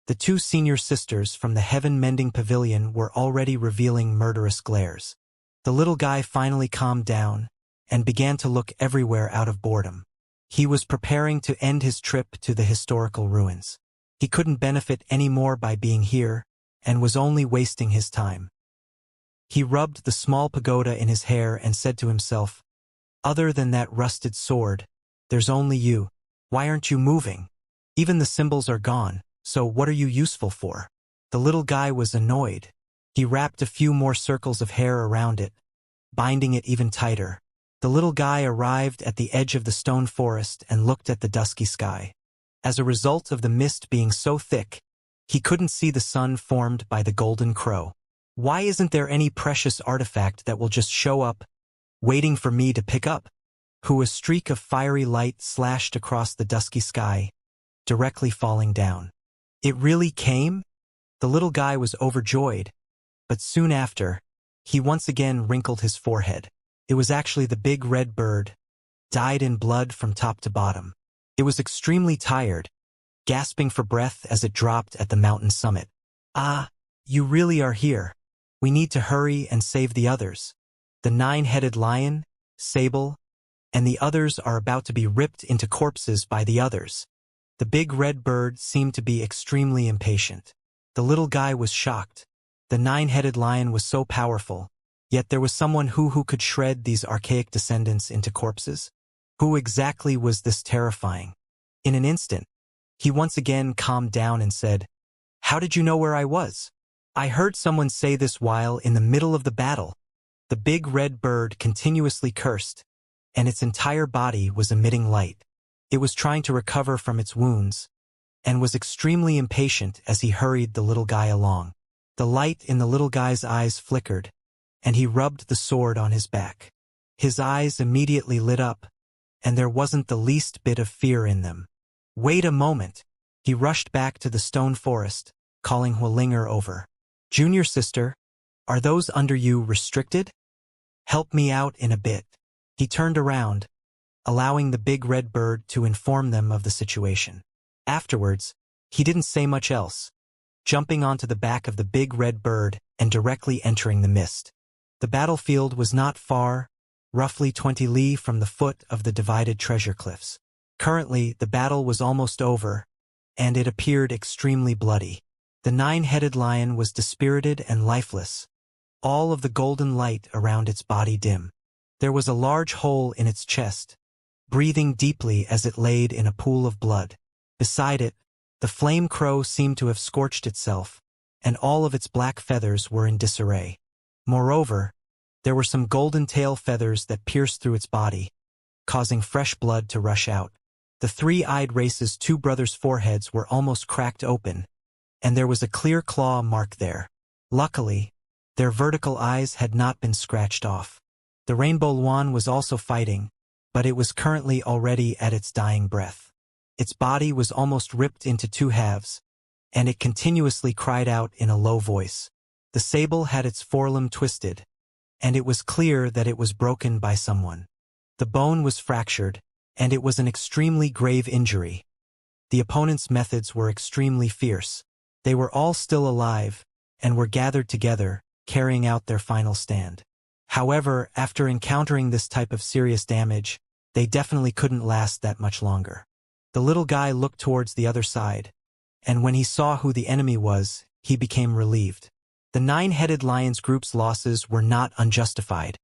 the 2 senior sisters from the heaven-mending pavilion were already revealing murderous glares. The little guy finally calmed down and began to look everywhere out of boredom. He was preparing to end his trip to the historical ruins. He couldn't benefit any more by being here, and was only wasting his time. He rubbed the small pagoda in his hair and said to himself, "Other than that rusted sword, there's only you. Why aren't you moving?" Even the symbols are gone, so what are you useful for? The little guy was annoyed. He wrapped a few more circles of hair around it, binding it even tighter. The little guy arrived at the edge of the stone forest and looked at the dusky sky. As a result of the mist being so thick, he couldn't see the sun formed by the golden crow. Why isn't there any precious artifact that will just show up, waiting for me to pick up? A streak of fiery light slashed across the dusky sky, directly falling down. It really came? The little guy was overjoyed, but soon after, he once again wrinkled his forehead. It was actually the big red bird, dyed in blood from top to bottom. It was extremely tired, gasping for breath as it dropped at the mountain summit. Ah, you really are here. We need to hurry and save the others. The nine-headed lion, Sable, and the others are about to be ripped into corpses by the others. The big red bird seemed to be extremely impatient. The little guy was shocked. The nine-headed lion was so powerful, yet there was someone who could shred these archaic descendants into corpses? Who exactly was this terrifying? In an instant, he once again calmed down and said, "How did you know where I was?" "I heard someone say this while in the middle of the battle." The big red bird continuously cursed, and its entire body was emitting light. It was trying to recover from its wounds, and was extremely impatient as he hurried the little guy along. The light in the little guy's eyes flickered, and he rubbed the sword on his back. His eyes immediately lit up, and there wasn't the least bit of fear in them. "Wait a moment." He rushed back to the stone forest, calling Hualinger over. "Junior sister, are those under you restricted? Help me out in a bit." He turned around, allowing the big red bird to inform them of the situation. Afterwards, he didn't say much else, jumping onto the back of the big red bird and directly entering the mist. The battlefield was not far, roughly 20 li from the foot of the divided treasure cliffs. Currently, the battle was almost over, and it appeared extremely bloody. The nine-headed lion was dispirited and lifeless, all of the golden light around its body dim. There was a large hole in its chest, breathing deeply as it laid in a pool of blood. Beside it, the flame crow seemed to have scorched itself, and all of its black feathers were in disarray. Moreover, there were some golden tail feathers that pierced through its body, causing fresh blood to rush out. The three-eyed race's two brothers' foreheads were almost cracked open, and there was a clear claw mark there. Luckily, their vertical eyes had not been scratched off. The rainbow luan was also fighting, but it was currently already at its dying breath. Its body was almost ripped into two halves, and it continuously cried out in a low voice. The sable had its forelimb twisted, and it was clear that it was broken by someone. The bone was fractured, and it was an extremely grave injury. The opponent's methods were extremely fierce. They were all still alive, and were gathered together, carrying out their final stand. However, after encountering this type of serious damage, they definitely couldn't last that much longer. The little guy looked towards the other side, and when he saw who the enemy was, he became relieved. The nine-headed lion's group's losses were not unjustified,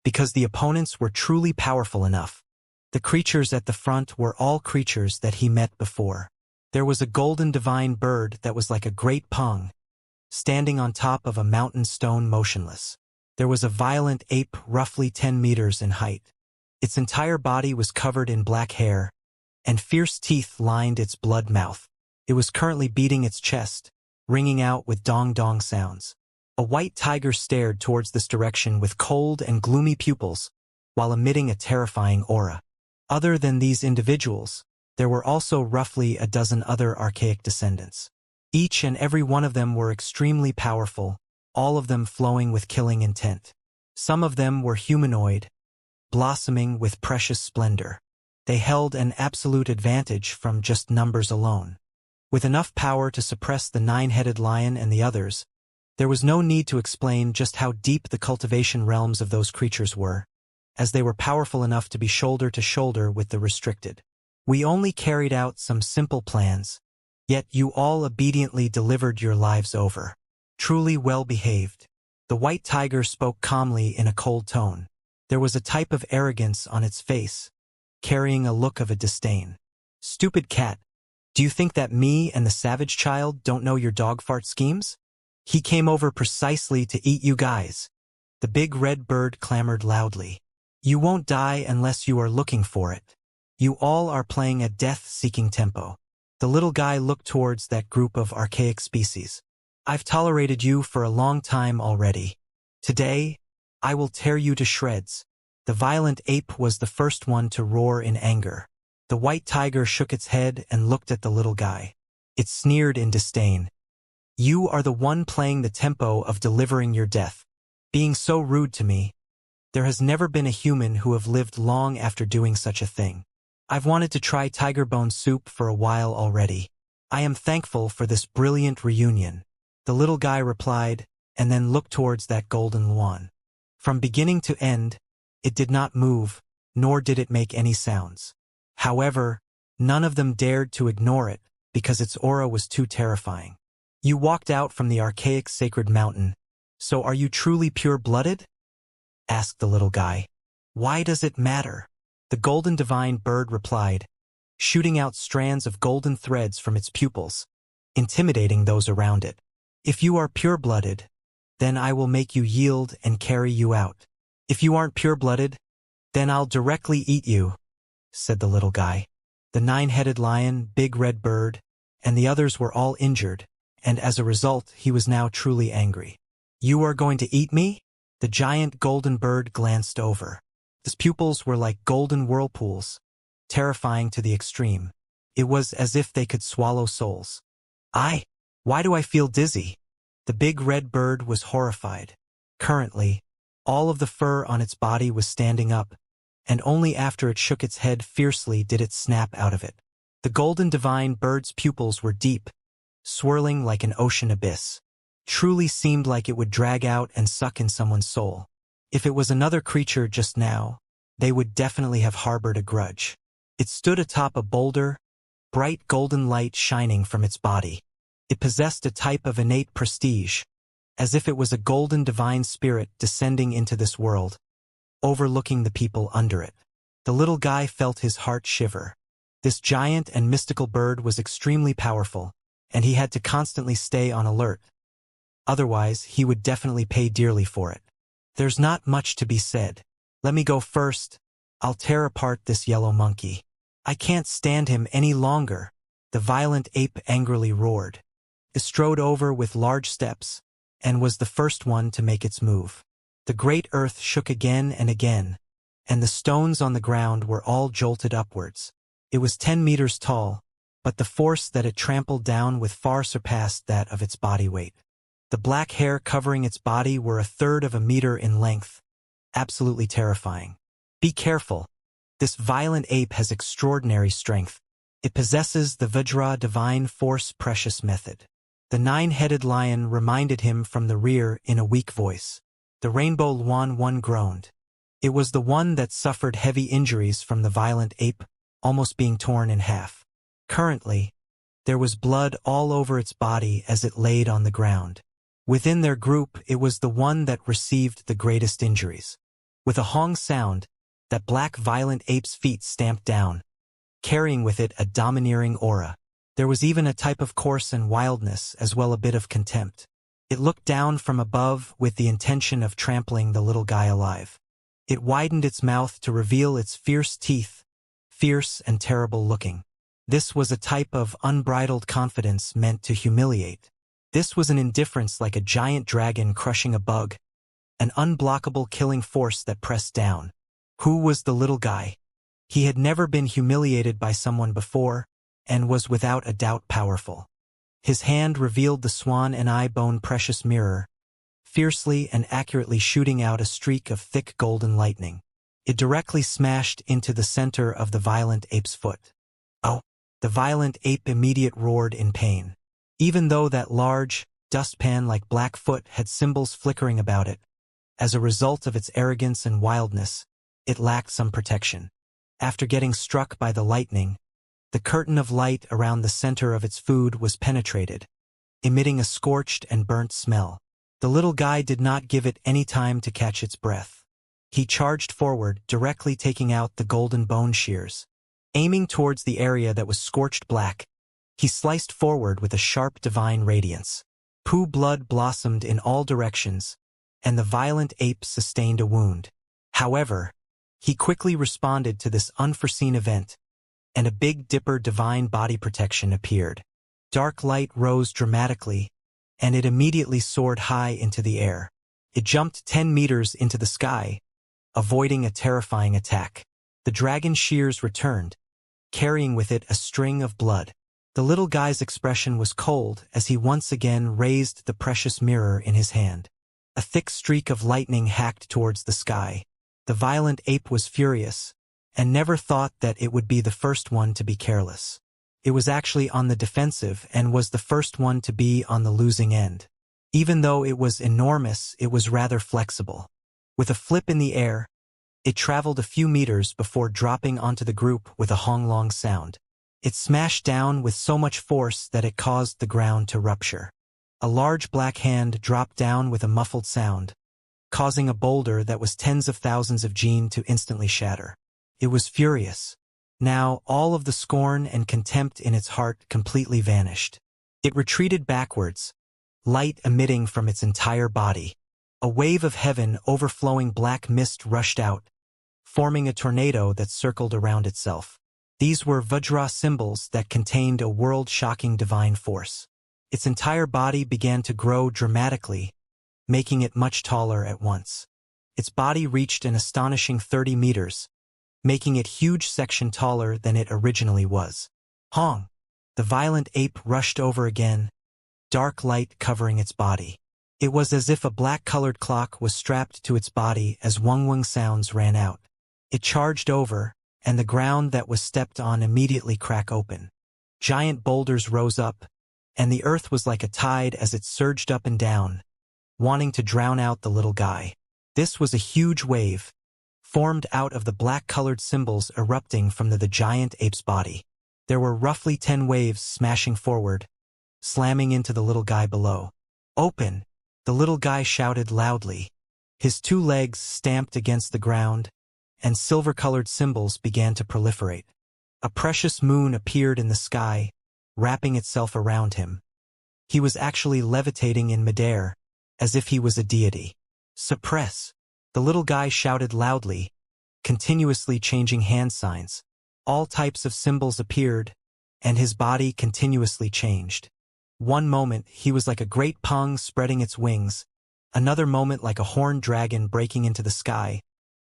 because the opponents were truly powerful enough. The creatures at the front were all creatures that he met before. There was a golden divine bird that was like a great pong, standing on top of a mountain stone motionless. There was a violent ape roughly 10 meters in height. Its entire body was covered in black hair, and fierce teeth lined its blood mouth. It was currently beating its chest, ringing out with dong-dong sounds. A white tiger stared towards this direction with cold and gloomy pupils, while emitting a terrifying aura. Other than these individuals, there were also roughly a dozen other archaic descendants. Each and every one of them were extremely powerful, all of them flowing with killing intent. Some of them were humanoid, blossoming with precious splendor. They held an absolute advantage from just numbers alone. With enough power to suppress the nine-headed lion and the others, there was no need to explain just how deep the cultivation realms of those creatures were, as they were powerful enough to be shoulder to shoulder with the restricted. "We only carried out some simple plans, yet you all obediently delivered your lives over. Truly well behaved." The white tiger spoke calmly in a cold tone. There was a type of arrogance on its face, carrying a look of a disdain. "Stupid cat, Do you think that me and the savage child don't know your dog fart schemes? He came over precisely to eat you guys. The big red bird clamored loudly. You won't die unless you are looking for it. You all are playing a death-seeking tempo. The little guy looked towards that group of archaic species. I've tolerated you for a long time already. Today, I will tear you to shreds. The violent ape was the first one to roar in anger. The white tiger shook its head and looked at the little guy. It sneered in disdain. You are the one playing the tempo of delivering your death. Being so rude to me. There has never been a human who have lived long after doing such a thing. I've wanted to try tiger bone soup for a while already. I am thankful for this brilliant reunion. The little guy replied, and then looked towards that golden wand. From beginning to end, it did not move, nor did it make any sounds. However, none of them dared to ignore it, because its aura was too terrifying. You walked out from the archaic sacred mountain, so are you truly pure-blooded? Asked the little guy. Why does it matter? The golden divine bird replied, shooting out strands of golden threads from its pupils, intimidating those around it. If you are pure-blooded, then I will make you yield and carry you out. If you aren't pure-blooded, then I'll directly eat you, said the little guy. The 9-headed lion, big red bird, and the others were all injured, and as a result he was now truly angry. You are going to eat me? The giant golden bird glanced over. His pupils were like golden whirlpools, terrifying to the extreme. It was as if they could swallow souls. Why do I feel dizzy? The big red bird was horrified. Currently, all of the fur on its body was standing up, and only after it shook its head fiercely did it snap out of it. The golden divine bird's pupils were deep, swirling like an ocean abyss. Truly seemed like it would drag out and suck in someone's soul. If it was another creature just now, they would definitely have harbored a grudge. It stood atop a boulder, bright golden light shining from its body. It possessed a type of innate prestige, as if it was a golden divine spirit descending into this world, overlooking the people under it. The little guy felt his heart shiver. This giant and mystical bird was extremely powerful, and he had to constantly stay on alert. Otherwise, he would definitely pay dearly for it. There's not much to be said. Let me go first. I'll tear apart this yellow monkey. I can't stand him any longer. The violent ape angrily roared. It strode over with large steps, and was the first one to make its move. The great earth shook again and again, and the stones on the ground were all jolted upwards. It was 10 meters tall, but the force that it trampled down with far surpassed that of its body weight. The black hair covering its body were 1/3 of a meter in length. Absolutely terrifying. Be careful. This violent ape has extraordinary strength. It possesses the Vajra divine force precious method. The 9-headed lion reminded him from the rear in a weak voice. The rainbow Luan one groaned. It was the one that suffered heavy injuries from the violent ape, almost being torn in half. Currently, there was blood all over its body as it laid on the ground. Within their group, it was the one that received the greatest injuries. With a hong sound, that black violent ape's feet stamped down, carrying with it a domineering aura. There was even a type of coarse and wildness, as well a bit of contempt. It looked down from above with the intention of trampling the little guy alive. It widened its mouth to reveal its fierce teeth, fierce and terrible looking. This was a type of unbridled confidence meant to humiliate. This was an indifference like a giant dragon crushing a bug, an unblockable killing force that pressed down. Who was the little guy? He had never been humiliated by someone before, and was without a doubt powerful. His hand revealed the swan and eye bone precious mirror, fiercely and accurately shooting out a streak of thick golden lightning. It directly smashed into the center of the violent ape's foot. Oh! The violent ape immediately roared in pain. Even though that large, dustpan-like black foot had symbols flickering about it, as a result of its arrogance and wildness, it lacked some protection. After getting struck by the lightning, the curtain of light around the center of its food was penetrated, emitting a scorched and burnt smell. The little guy did not give it any time to catch its breath. He charged forward, directly taking out the golden bone shears. Aiming towards the area that was scorched black, He sliced forward with a sharp divine radiance. Poo blood blossomed in all directions, and the violent ape sustained a wound. However, he quickly responded to this unforeseen event, and a Big Dipper divine body protection appeared. Dark light rose dramatically, and it immediately soared high into the air. It jumped 10 meters into the sky, avoiding a terrifying attack. The dragon shears returned, carrying with it a string of blood. The little guy's expression was cold as he once again raised the precious mirror in his hand. A thick streak of lightning hacked towards the sky. The violent ape was furious, and never thought that it would be the first one to be careless. It was actually on the defensive and was the first one to be on the losing end. Even though it was enormous, it was rather flexible. With a flip in the air, it traveled a few meters before dropping onto the group with a honglong sound. It smashed down with so much force that it caused the ground to rupture. A large black hand dropped down with a muffled sound, causing a boulder that was tens of thousands of gene to instantly shatter. It was furious. Now, all of the scorn and contempt in its heart completely vanished. It retreated backwards, light emitting from its entire body. A wave of heaven overflowing black mist rushed out, forming a tornado that circled around itself. These were Vajra symbols that contained a world-shocking divine force. Its entire body began to grow dramatically, making it much taller at once. Its body reached an astonishing 30 meters, making it huge section taller than it originally was. Hong! The violent ape rushed over again, dark light covering its body. It was as if a black-colored clock was strapped to its body as wung-wung sounds ran out. It charged over, and the ground that was stepped on immediately cracked open. Giant boulders rose up, and the earth was like a tide as it surged up and down, wanting to drown out the little guy. This was a huge wave, formed out of the black-colored symbols erupting from the giant ape's body. There were roughly 10 waves smashing forward, slamming into the little guy below. "Open!" The little guy shouted loudly. His 2 legs stamped against the ground, and silver-colored symbols began to proliferate. A precious moon appeared in the sky, wrapping itself around him. He was actually levitating in midair, as if he was a deity. "Suppress!" The little guy shouted loudly, continuously changing hand signs. All types of symbols appeared, and his body continuously changed. One moment he was like a great pong spreading its wings, another moment like a horned dragon breaking into the sky,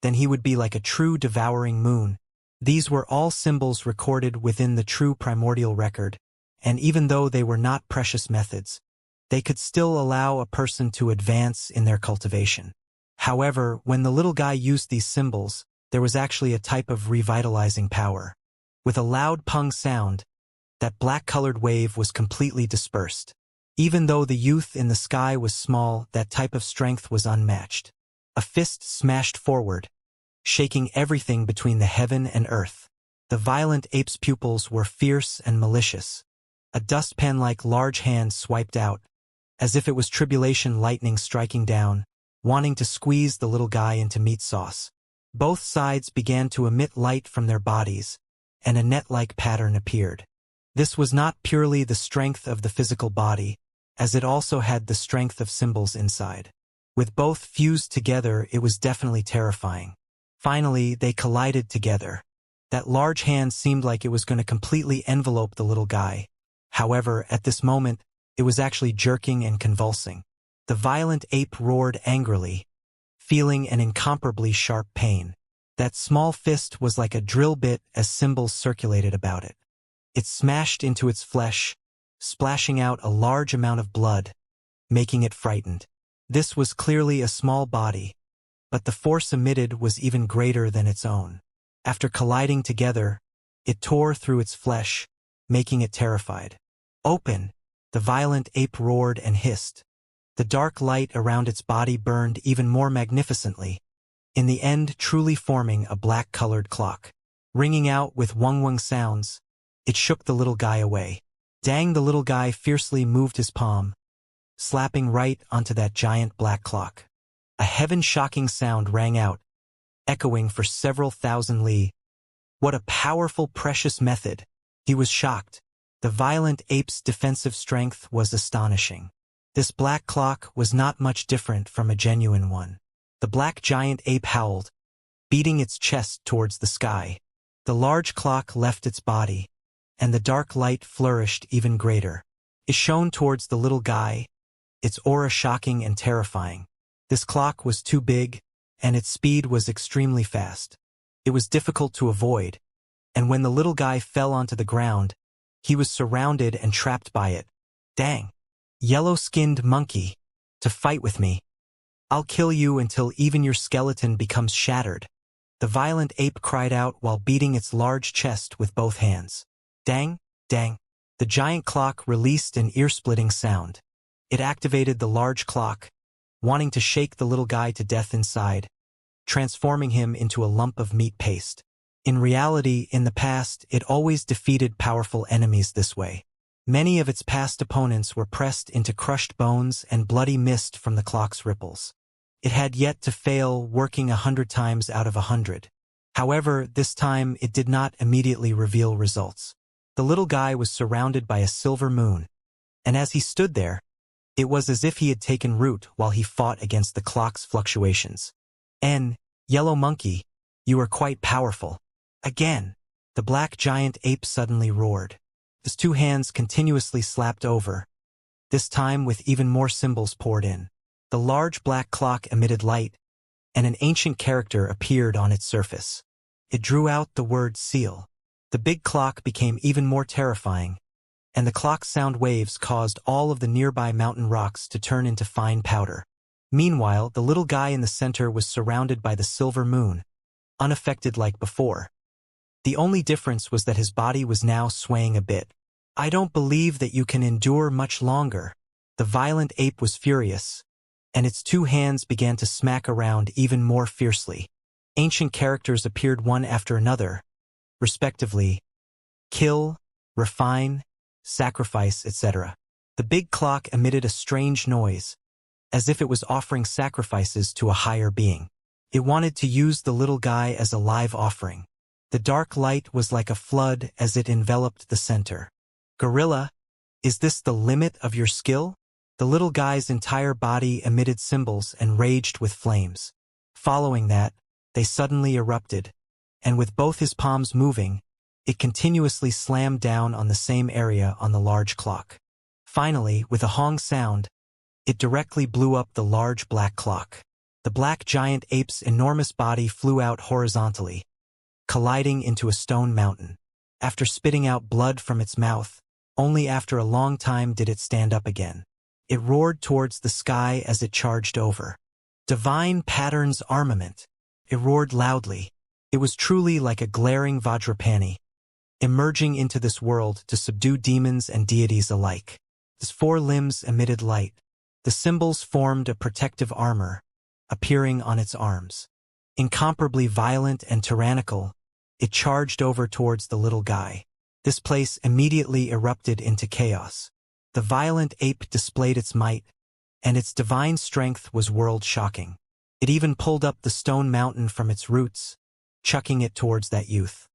then he would be like a true devouring moon. These were all symbols recorded within the true primordial record, and even though they were not precious methods, they could still allow a person to advance in their cultivation. However, when the little guy used these symbols, there was actually a type of revitalizing power. With a loud pung sound, that black-colored wave was completely dispersed. Even though the youth in the sky was small, that type of strength was unmatched. A fist smashed forward, shaking everything between the heaven and earth. The violent ape's pupils were fierce and malicious. A dustpan-like large hand swiped out, as if it was tribulation lightning striking down, wanting to squeeze the little guy into meat sauce. Both sides began to emit light from their bodies, and a net-like pattern appeared. This was not purely the strength of the physical body, as it also had the strength of symbols inside. With both fused together, it was definitely terrifying. Finally, they collided together. That large hand seemed like it was going to completely envelope the little guy. However, at this moment, it was actually jerking and convulsing. The violent ape roared angrily, feeling an incomparably sharp pain. That small fist was like a drill bit as symbols circulated about it. It smashed into its flesh, splashing out a large amount of blood, making it frightened. This was clearly a small body, but the force emitted was even greater than its own. After colliding together, it tore through its flesh, making it terrified. "Open!" The violent ape roared and hissed. The dark light around its body burned even more magnificently, in the end truly forming a black-colored clock. Ringing out with wung-wung sounds, it shook the little guy away. Dang! The little guy fiercely moved his palm, slapping right onto that giant black clock. A heaven-shocking sound rang out, echoing for several thousand li. What a powerful, precious method! He was shocked. The violent ape's defensive strength was astonishing. This black clock was not much different from a genuine one. The black giant ape howled, beating its chest towards the sky. The large clock left its body, and the dark light flourished even greater. It shone towards the little guy, its aura shocking and terrifying. This clock was too big, and its speed was extremely fast. It was difficult to avoid, and when the little guy fell onto the ground, he was surrounded and trapped by it. Dang! Yellow-skinned monkey, to fight with me. I'll kill you until even your skeleton becomes shattered. The violent ape cried out while beating its large chest with both hands. Dang, dang. The giant clock released an ear-splitting sound. It activated the large clock, wanting to shake the little guy to death inside, transforming him into a lump of meat paste. In reality, in the past, it always defeated powerful enemies this way. Many of its past opponents were pressed into crushed bones and bloody mist from the clock's ripples. It had yet to fail, working 100 times out of 100. However, this time it did not immediately reveal results. The little guy was surrounded by a silver moon, and as he stood there, it was as if he had taken root while he fought against the clock's fluctuations. Yellow monkey, you are quite powerful. Again, the black giant ape suddenly roared. His two hands continuously slapped over, this time with even more symbols poured in. The large black clock emitted light, and an ancient character appeared on its surface. It drew out the word seal. The big clock became even more terrifying, and the clock's sound waves caused all of the nearby mountain rocks to turn into fine powder. Meanwhile, the little guy in the center was surrounded by the silver moon, unaffected like before. The only difference was that his body was now swaying a bit. I don't believe that you can endure much longer. The violent ape was furious, and its two hands began to smack around even more fiercely. Ancient characters appeared one after another, respectively: kill, refine, sacrifice, etc. The big clock emitted a strange noise, as if it was offering sacrifices to a higher being. It wanted to use the little guy as a live offering. The dark light was like a flood as it enveloped the center. Gorilla, is this the limit of your skill? The little guy's entire body emitted symbols and raged with flames. Following that, they suddenly erupted, and with both his palms moving, it continuously slammed down on the same area on the large clock. Finally, with a hong sound, it directly blew up the large black clock. The black giant ape's enormous body flew out horizontally, colliding into a stone mountain. After spitting out blood from its mouth, only after a long time did it stand up again. It roared towards the sky as it charged over. Divine Pattern's armament. It roared loudly. It was truly like a glaring Vajrapani, emerging into this world to subdue demons and deities alike. Its four limbs emitted light. The symbols formed a protective armor, appearing on its arms. Incomparably violent and tyrannical, it charged over towards the little guy. This place immediately erupted into chaos. The violent ape displayed its might, and its divine strength was world-shocking. It even pulled up the stone mountain from its roots, chucking it towards that youth.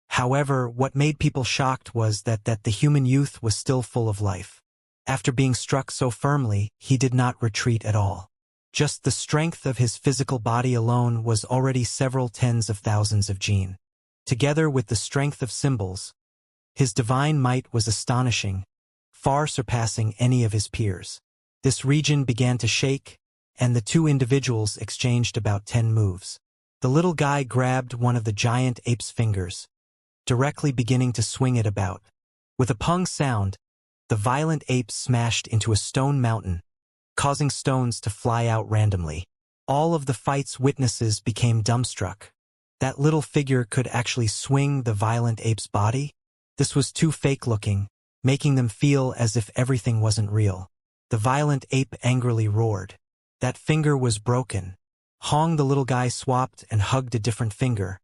However, what made people shocked was that the human youth was still full of life. After being struck so firmly, he did not retreat at all. Just the strength of his physical body alone was already several tens of thousands of gene. Together with the strength of symbols, his divine might was astonishing, far surpassing any of his peers. This region began to shake, and the two individuals exchanged about 10 moves. The little guy grabbed one of the giant ape's fingers, directly beginning to swing it about. With a pung sound, the violent ape smashed into a stone mountain, causing stones to fly out randomly. All of the fight's witnesses became dumbstruck. That little figure could actually swing the violent ape's body? This was too fake-looking, making them feel as if everything wasn't real. The violent ape angrily roared. That finger was broken. Hong the little guy swapped and hugged a different finger,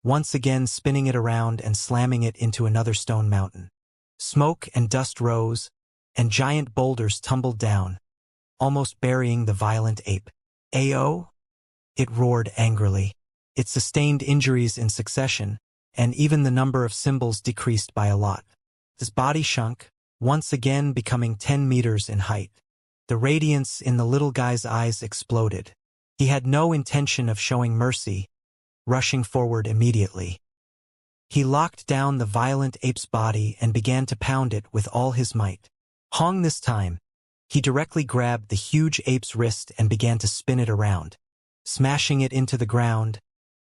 once again spinning it around and slamming it into another stone mountain. Smoke and dust rose, and giant boulders tumbled down, almost burying the violent ape. "Ayo!" It roared angrily. It sustained injuries in succession, and even the number of symbols decreased by a lot. His body shrunk, once again becoming 10 meters in height. The radiance in the little guy's eyes exploded. He had no intention of showing mercy, rushing forward immediately. He locked down the violent ape's body and began to pound it with all his might. Hong this time, he directly grabbed the huge ape's wrist and began to spin it around. Smashing it into the ground,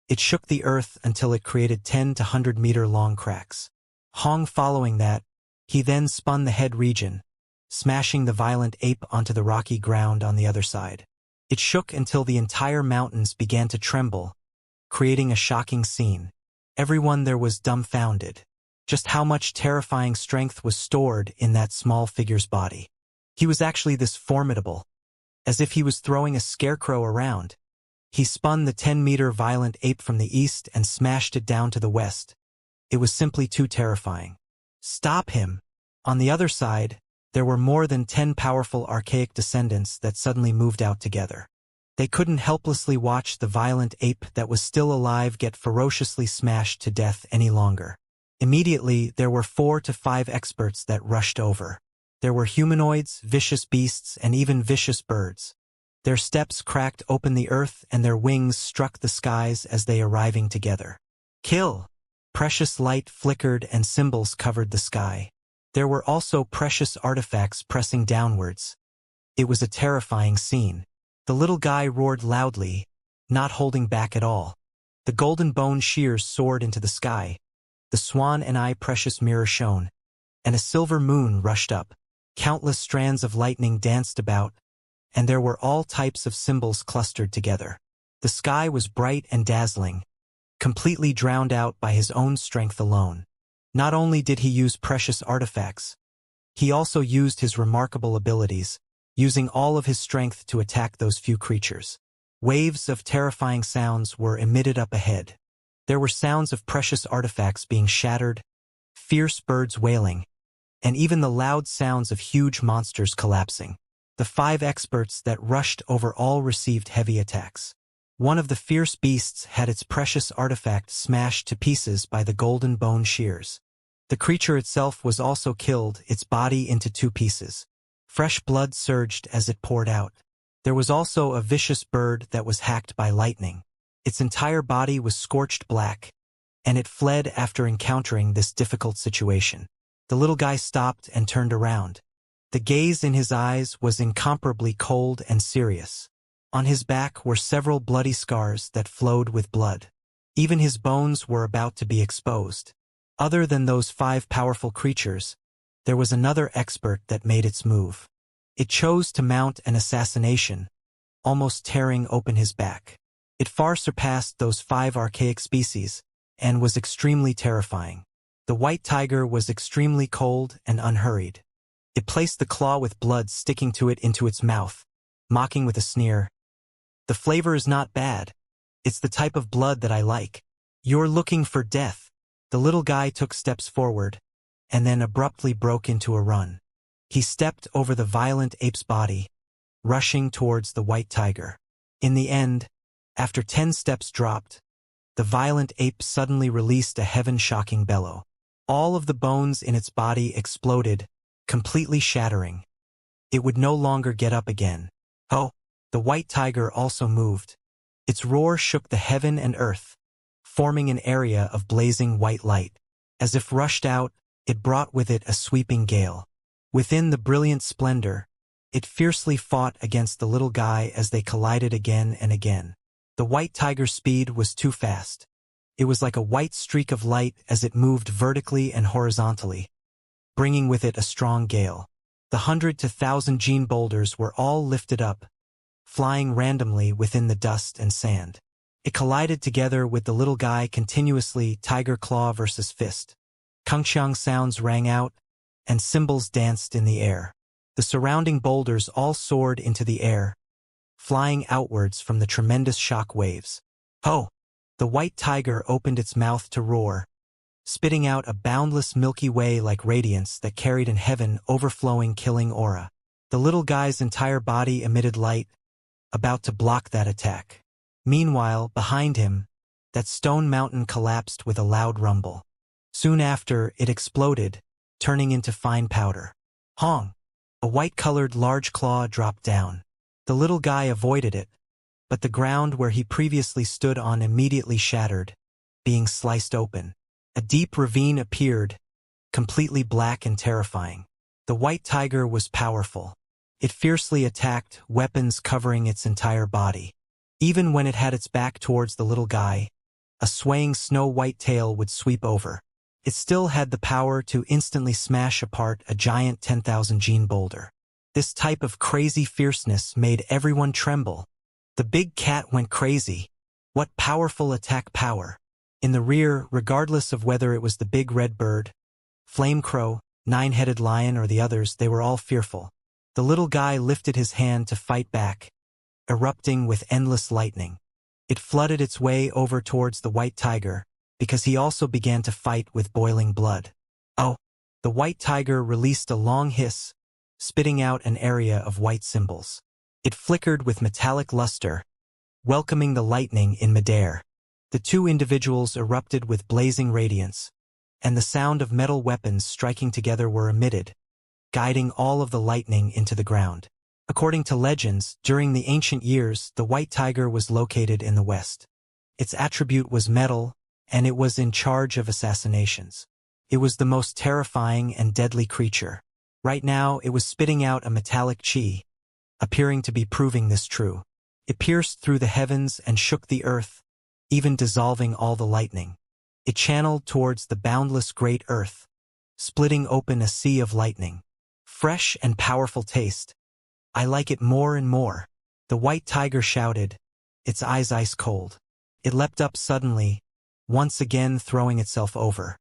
it shook the earth until it created 10 to 100-meter long cracks. Hong following that, he then spun the head region, smashing the violent ape onto the rocky ground on the other side. It shook until the entire mountains began to tremble, creating a shocking scene. Everyone there was dumbfounded. Just how much terrifying strength was stored in that small figure's body. He was actually this formidable, as if he was throwing a scarecrow around. He spun the 10-meter violent ape from the east and smashed it down to the west. It was simply too terrifying. Stop him! On the other side, there were more than 10 powerful archaic descendants that suddenly moved out together. They couldn't helplessly watch the violent ape that was still alive get ferociously smashed to death any longer. Immediately, there were 4 to 5 experts that rushed over. There were humanoids, vicious beasts, and even vicious birds. Their steps cracked open the earth and their wings struck the skies as they arriving together. Kill! Precious light flickered and symbols covered the sky. There were also precious artifacts pressing downwards. It was a terrifying scene. The little guy roared loudly, not holding back at all. The golden bone shears soared into the sky. The swan and eye precious mirror shone, and a silver moon rushed up. Countless strands of lightning danced about, and there were all types of symbols clustered together. The sky was bright and dazzling, completely drowned out by his own strength alone. Not only did he use precious artifacts, he also used his remarkable abilities, using all of his strength to attack those few creatures. Waves of terrifying sounds were emitted up ahead. There were sounds of precious artifacts being shattered, fierce birds wailing, and even the loud sounds of huge monsters collapsing. The 5 experts that rushed over all received heavy attacks. One of the fierce beasts had its precious artifact smashed to pieces by the golden bone shears. The creature itself was also killed, its body into 2 pieces. Fresh blood surged as it poured out. There was also a vicious bird that was hacked by lightning. Its entire body was scorched black, and it fled after encountering this difficult situation. The little guy stopped and turned around. The gaze in his eyes was incomparably cold and serious. On his back were several bloody scars that flowed with blood. Even his bones were about to be exposed. Other than those 5 powerful creatures, there was another expert that made its move. It chose to mount an assassination, almost tearing open his back. It far surpassed those 5 archaic species, and was extremely terrifying. The white tiger was extremely cold and unhurried. It placed the claw with blood sticking to it into its mouth, mocking with a sneer. "The flavor is not bad. It's the type of blood that I like. You're looking for death." The little guy took steps forward, and then abruptly broke into a run. He stepped over the violent ape's body, rushing towards the white tiger. In the end, after 10 steps dropped, the violent ape suddenly released a heaven-shocking bellow. All of the bones in its body exploded, completely shattering. It would no longer get up again. Oh! The white tiger also moved. Its roar shook the heaven and earth, forming an area of blazing white light. As if rushed out, it brought with it a sweeping gale. Within the brilliant splendor, it fiercely fought against the little guy as they collided again and again. The white tiger's speed was too fast. It was like a white streak of light as it moved vertically and horizontally, bringing with it a strong gale. The 100 to 1,000 gene boulders were all lifted up, flying randomly within the dust and sand. It collided together with the little guy continuously, tiger claw versus fist. Kungxiang sounds rang out, and cymbals danced in the air. The surrounding boulders all soared into the air, flying outwards from the tremendous shock waves. Oh! The white tiger opened its mouth to roar, spitting out a boundless Milky Way-like radiance that carried in heaven overflowing killing aura. The little guy's entire body emitted light, about to block that attack. Meanwhile, behind him, that stone mountain collapsed with a loud rumble. Soon after, it exploded, turning into fine powder. Hong! A white-colored large claw dropped down. The little guy avoided it, but the ground where he previously stood on immediately shattered, being sliced open. A deep ravine appeared, completely black and terrifying. The white tiger was powerful. It fiercely attacked, weapons covering its entire body. Even when it had its back towards the little guy, a swaying snow-white tail would sweep over. It still had the power to instantly smash apart a giant 10,000-gene boulder. This type of crazy fierceness made everyone tremble. The big cat went crazy. What powerful attack power! In the rear, regardless of whether it was the big red bird, flame crow, nine-headed lion or the others, they were all fearful. The little guy lifted his hand to fight back, erupting with endless lightning. It flooded its way over towards the white tiger, because he also began to fight with boiling blood. Oh! The white tiger released a long hiss, spitting out an area of white symbols. It flickered with metallic luster, welcoming the lightning in midair. The two individuals erupted with blazing radiance, and the sound of metal weapons striking together were emitted, guiding all of the lightning into the ground. According to legends, during the ancient years, the white tiger was located in the west. Its attribute was metal, and it was in charge of assassinations. It was the most terrifying and deadly creature. Right now, it was spitting out a metallic chi, appearing to be proving this true. It pierced through the heavens and shook the earth, even dissolving all the lightning. It channeled towards the boundless great earth, splitting open a sea of lightning. Fresh and powerful taste. I like it more and more. The white tiger shouted, its eyes ice cold. It leapt up suddenly, once again throwing itself over.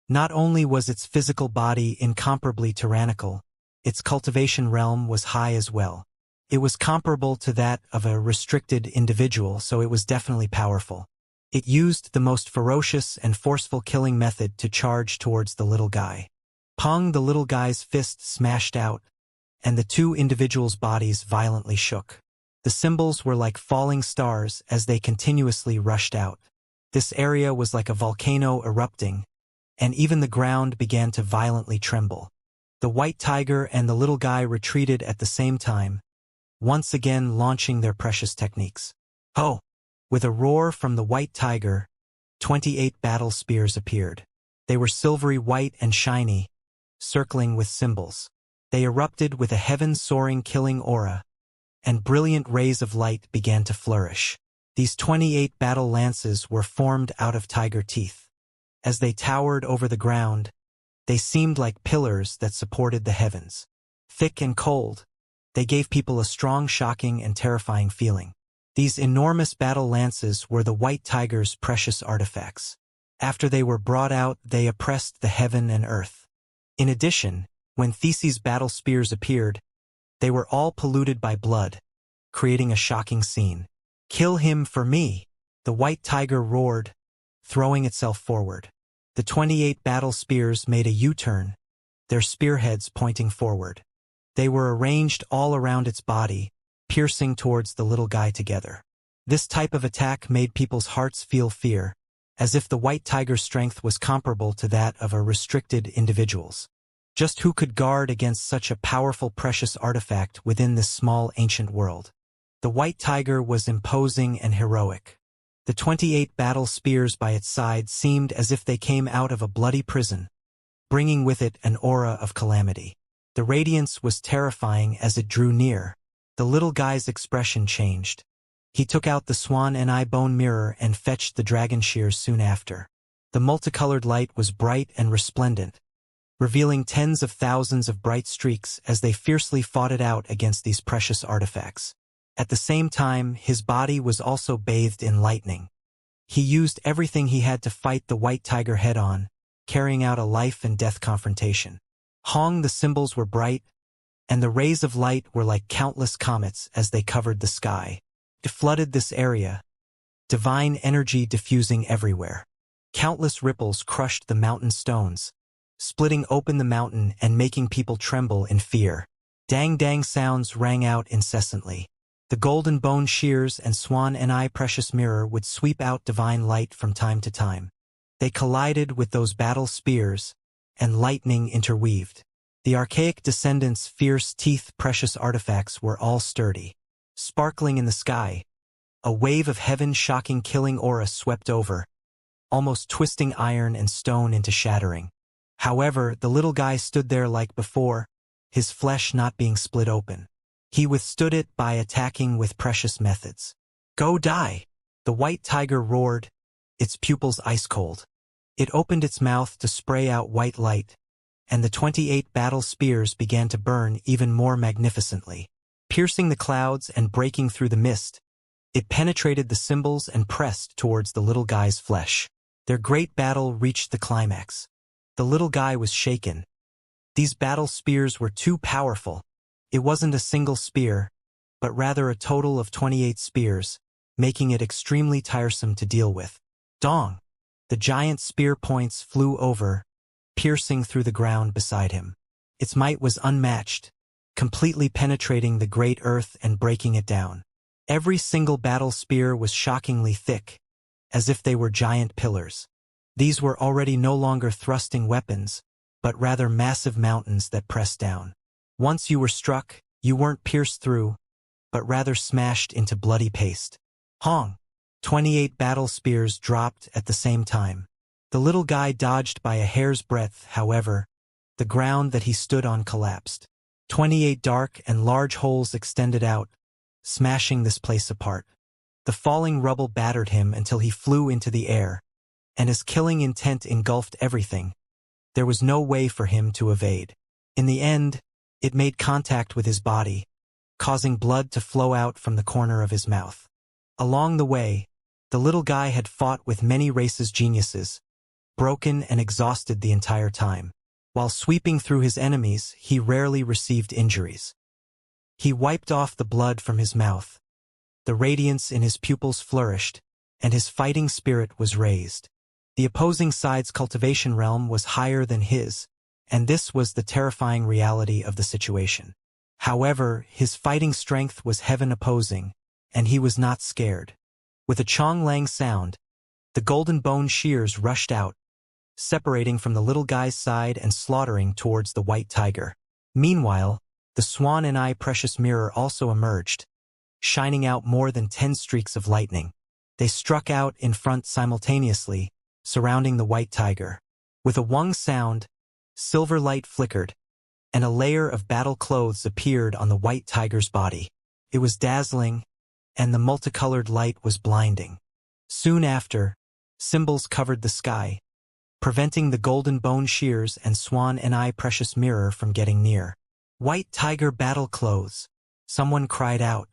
Not only was its physical body incomparably tyrannical, its cultivation realm was high as well. It was comparable to that of a restricted individual, so it was definitely powerful. It used the most ferocious and forceful killing method to charge towards the little guy. Pong! The little guy's fist smashed out, and the two individuals' bodies violently shook. The symbols were like falling stars as they continuously rushed out. This area was like a volcano erupting, and even the ground began to violently tremble. The white tiger and the little guy retreated at the same time, once again launching their precious techniques. Ho! With a roar from the white tiger, 28 battle spears appeared. They were silvery white and shiny, circling with symbols. They erupted with a heaven-soaring killing aura, and brilliant rays of light began to flourish. These 28 battle lances were formed out of tiger teeth. As they towered over the ground, they seemed like pillars that supported the heavens. Thick and cold, they gave people a strong, shocking, and terrifying feeling. These enormous battle lances were the white tiger's precious artifacts. After they were brought out, they oppressed the heaven and earth. In addition, when Theseus' battle spears appeared, they were all polluted by blood, creating a shocking scene. Kill him for me! The white tiger roared, throwing itself forward. The 28 battle spears made a U-turn, their spearheads pointing forward. They were arranged all around its body, piercing towards the little guy together. This type of attack made people's hearts feel fear, as if the white tiger's strength was comparable to that of a restricted individual's. Just who could guard against such a powerful precious artifact within this small ancient world? The white tiger was imposing and heroic. The 28 battle spears by its side seemed as if they came out of a bloody prison, bringing with it an aura of calamity. The radiance was terrifying as it drew near. The little guy's expression changed. He took out the swan and eye bone mirror and fetched the dragon shears soon after. The multicolored light was bright and resplendent, revealing tens of thousands of bright streaks as they fiercely fought it out against these precious artifacts. At the same time, his body was also bathed in lightning. He used everything he had to fight the white tiger head-on, carrying out a life-and-death confrontation. Hong! The symbols were bright, and the rays of light were like countless comets as they covered the sky. It flooded this area, divine energy diffusing everywhere. Countless ripples crushed the mountain stones, splitting open the mountain and making people tremble in fear. Dang-dang sounds rang out incessantly. The golden bone shears and swan and eye precious mirror would sweep out divine light from time to time. They collided with those battle spears, and lightning interweaved. The archaic descendants' fierce teeth precious artifacts were all sturdy. Sparkling in the sky, a wave of heaven-shocking killing aura swept over, almost twisting iron and stone into shattering. However, the little guy stood there like before, his flesh not being split open. He withstood it by attacking with precious methods. "Go die!" The white tiger roared, its pupils ice-cold. It opened its mouth to spray out white light, and the 28 battle spears began to burn even more magnificently. Piercing the clouds and breaking through the mist, it penetrated the symbols and pressed towards the little guy's flesh. Their great battle reached the climax. The little guy was shaken. These battle spears were too powerful. It wasn't a single spear, but rather a total of 28 spears, making it extremely tiresome to deal with. Dong! The giant spear points flew over, piercing through the ground beside him. Its might was unmatched, completely penetrating the great earth and breaking it down. Every single battle spear was shockingly thick, as if they were giant pillars. These were already no longer thrusting weapons, but rather massive mountains that pressed down. Once you were struck, you weren't pierced through, but rather smashed into bloody paste. Hong! 28 battle spears dropped at the same time. The little guy dodged by a hair's breadth, however. The ground that he stood on collapsed. 28 dark and large holes extended out, smashing this place apart. The falling rubble battered him until he flew into the air, and his killing intent engulfed everything. There was no way for him to evade. In the end, it made contact with his body, causing blood to flow out from the corner of his mouth. Along the way, the little guy had fought with many races' geniuses, broken and exhausted the entire time. While sweeping through his enemies, he rarely received injuries. He wiped off the blood from his mouth. The radiance in his pupils flourished, and his fighting spirit was raised. The opposing side's cultivation realm was higher than his, and this was the terrifying reality of the situation. However, his fighting strength was heaven opposing, and he was not scared. With a chong-lang sound, the golden bone shears rushed out, separating from the little guy's side and slaughtering towards the white tiger. Meanwhile, the swan and eye precious mirror also emerged, shining out more than 10 streaks of lightning. They struck out in front simultaneously, surrounding the white tiger. With a wung sound, silver light flickered, and a layer of battle clothes appeared on the white tiger's body. It was dazzling, and the multicolored light was blinding. Soon after, symbols covered the sky, preventing the golden bone shears and swan and eye precious mirror from getting near. "White tiger battle clothes," someone cried out.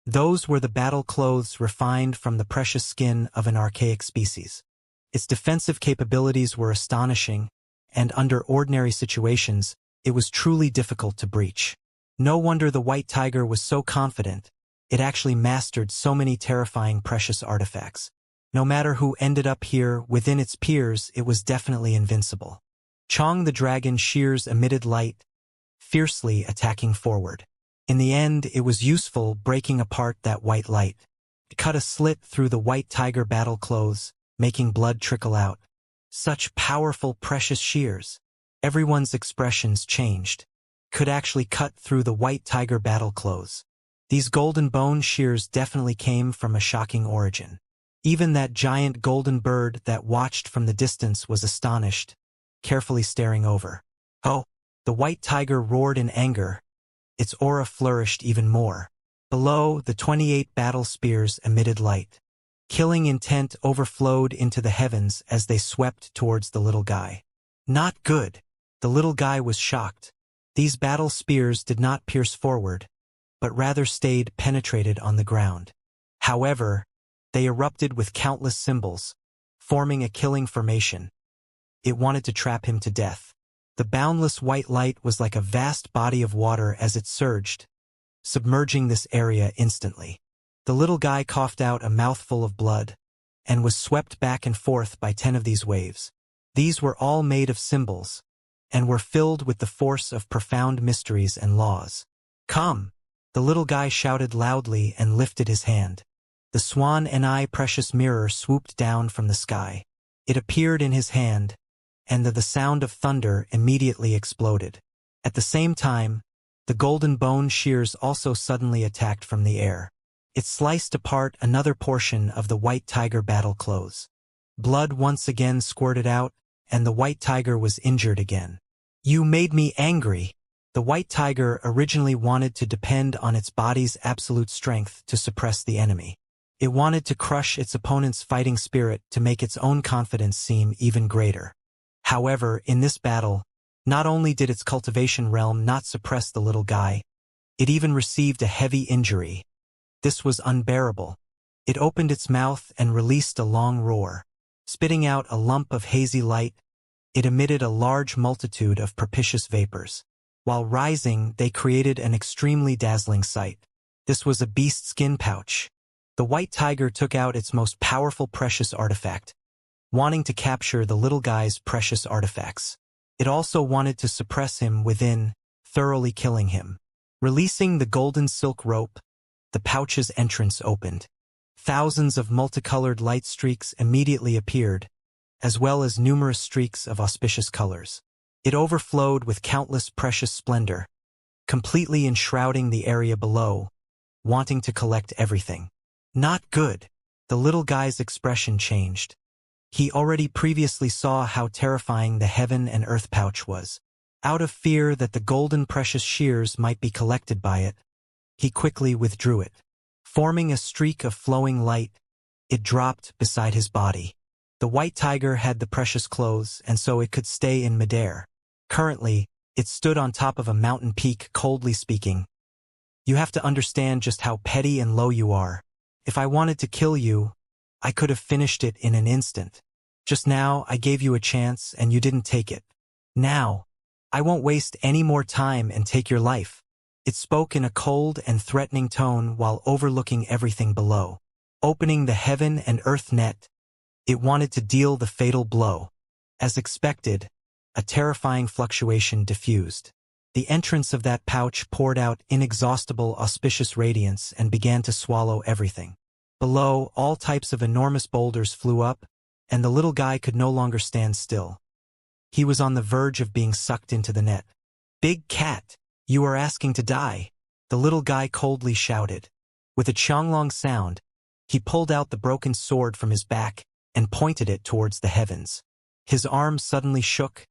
Those were the battle clothes refined from the precious skin of an archaic species. Its defensive capabilities were astonishing, and under ordinary situations, it was truly difficult to breach. No wonder the white tiger was so confident. It actually mastered so many terrifying precious artifacts. No matter who ended up here within its peers, it was definitely invincible. Chong the dragon shears emitted light, fiercely attacking forward. In the end, it was useful breaking apart that white light. It cut a slit through the white tiger battle clothes, making blood trickle out. Such powerful precious shears. Everyone's expressions changed. Could actually cut through the white tiger battle clothes. These golden bone shears definitely came from a shocking origin. Even that giant golden bird that watched from the distance was astonished, carefully staring over. Oh! The white tiger roared in anger. Its aura flourished even more. Below, the 28 battle spears emitted light. Killing intent overflowed into the heavens as they swept towards the little guy. Not good. The little guy was shocked. These battle spears did not pierce forward, but rather stayed penetrated on the ground. However, they erupted with countless symbols, forming a killing formation. It wanted to trap him to death. The boundless white light was like a vast body of water as it surged, submerging this area instantly. The little guy coughed out a mouthful of blood, and was swept back and forth by 10 of these waves. These were all made of symbols, and were filled with the force of profound mysteries and laws. "Come!" The little guy shouted loudly and lifted his hand. The swan and eye precious mirror swooped down from the sky. It appeared in his hand, and the sound of thunder immediately exploded. At the same time, the golden bone shears also suddenly attacked from the air. It sliced apart another portion of the white tiger battle clothes. Blood once again squirted out, and the white tiger was injured again. "You made me angry." The white tiger originally wanted to depend on its body's absolute strength to suppress the enemy. It wanted to crush its opponent's fighting spirit to make its own confidence seem even greater. However, in this battle, not only did its cultivation realm not suppress the little guy, it even received a heavy injury. This was unbearable. It opened its mouth and released a long roar. Spitting out a lump of hazy light, it emitted a large multitude of propitious vapors. While rising, they created an extremely dazzling sight. This was a beast skin pouch. The white tiger took out its most powerful precious artifact, wanting to capture the little guy's precious artifacts. It also wanted to suppress him within, thoroughly killing him. Releasing the golden silk rope, the pouch's entrance opened. Thousands of multicolored light streaks immediately appeared, as well as numerous streaks of auspicious colors. It overflowed with countless precious splendor, completely enshrouding the area below, wanting to collect everything. Not good. The little guy's expression changed. He already previously saw how terrifying the heaven and earth pouch was. Out of fear that the golden precious shears might be collected by it, he quickly withdrew it. Forming a streak of flowing light, it dropped beside his body. The white tiger had the precious clothes, and so it could stay in midair. Currently, it stood on top of a mountain peak, coldly speaking. "You have to understand just how petty and low you are. If I wanted to kill you, I could have finished it in an instant. Just now, I gave you a chance and you didn't take it. Now, I won't waste any more time and take your life." It spoke in a cold and threatening tone while overlooking everything below. Opening the heaven and earth net, it wanted to deal the fatal blow. As expected, a terrifying fluctuation diffused. The entrance of that pouch poured out inexhaustible auspicious radiance and began to swallow everything. Below, all types of enormous boulders flew up, and the little guy could no longer stand still. He was on the verge of being sucked into the net. "Big cat, you are asking to die," the little guy coldly shouted. With a Xianglong sound, he pulled out the broken sword from his back and pointed it towards the heavens. His arms suddenly shook,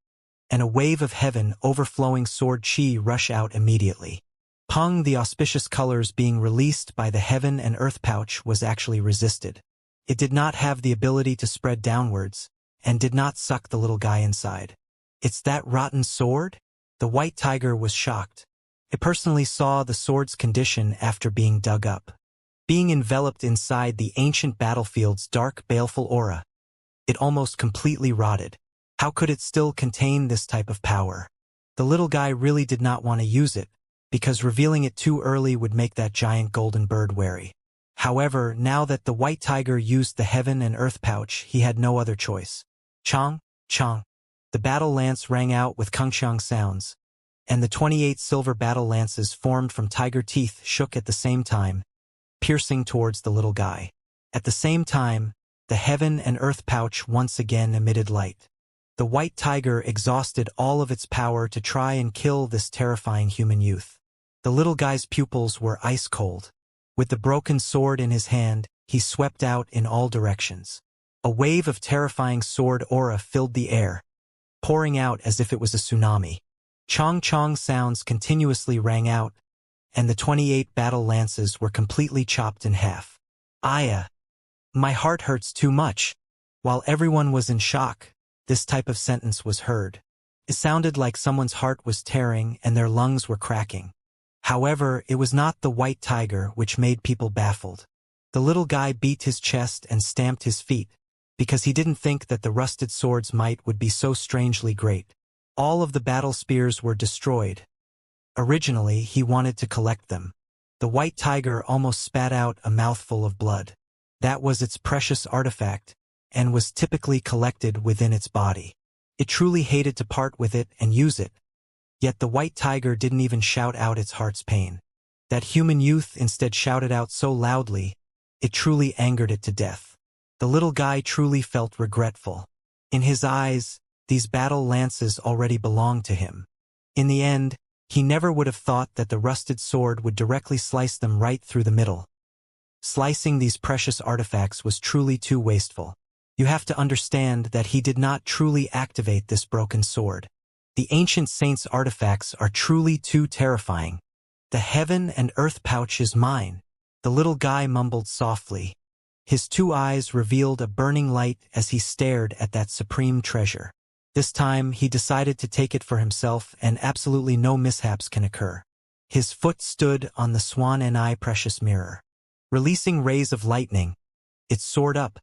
and a wave of heaven overflowing sword chi rushed out immediately. Peng, the auspicious colors being released by the heaven and earth pouch, was actually resisted. It did not have the ability to spread downwards, and did not suck the little guy inside. "It's that rotten sword?" The white tiger was shocked. It personally saw the sword's condition after being dug up. Being enveloped inside the ancient battlefield's dark, baleful aura, it almost completely rotted. How could it still contain this type of power? The little guy really did not want to use it, because revealing it too early would make that giant golden bird wary. However, now that the white tiger used the heaven and earth pouch, he had no other choice. Chong, chong. The battle lance rang out with kungxiang sounds, and the 28 silver battle lances formed from tiger teeth shook at the same time, piercing towards the little guy. At the same time, the heaven and earth pouch once again emitted light. The white tiger exhausted all of its power to try and kill this terrifying human youth. The little guy's pupils were ice cold. With the broken sword in his hand, he swept out in all directions. A wave of terrifying sword aura filled the air, pouring out as if it was a tsunami. Chong-chong sounds continuously rang out, and the 28 battle lances were completely chopped in half. "Aya, my heart hurts too much." While everyone was in shock, this type of sentence was heard. It sounded like someone's heart was tearing and their lungs were cracking. However, it was not the white tiger which made people baffled. The little guy beat his chest and stamped his feet, because he didn't think that the rusted sword's might would be so strangely great. All of the battle spears were destroyed. Originally, he wanted to collect them. The white tiger almost spat out a mouthful of blood. That was its precious artifact, and was typically collected within its body. It truly hated to part with it and use it. Yet the white tiger didn't even shout out its heart's pain. That human youth instead shouted out so loudly, it truly angered it to death. The little guy truly felt regretful. In his eyes, These battle lances already belonged to him. In the end, he never would have thought that the rusted sword would directly slice them right through the middle. Slicing these precious artifacts was truly too wasteful. You have to understand that he did not truly activate this broken sword. The ancient saint's artifacts are truly too terrifying. The heaven and earth pouch is mine, the little guy mumbled softly. His two eyes revealed a burning light as he stared at that supreme treasure. This time, he decided to take it for himself, and absolutely no mishaps can occur. His foot stood on the swan and eye precious mirror. Releasing rays of lightning, it soared up,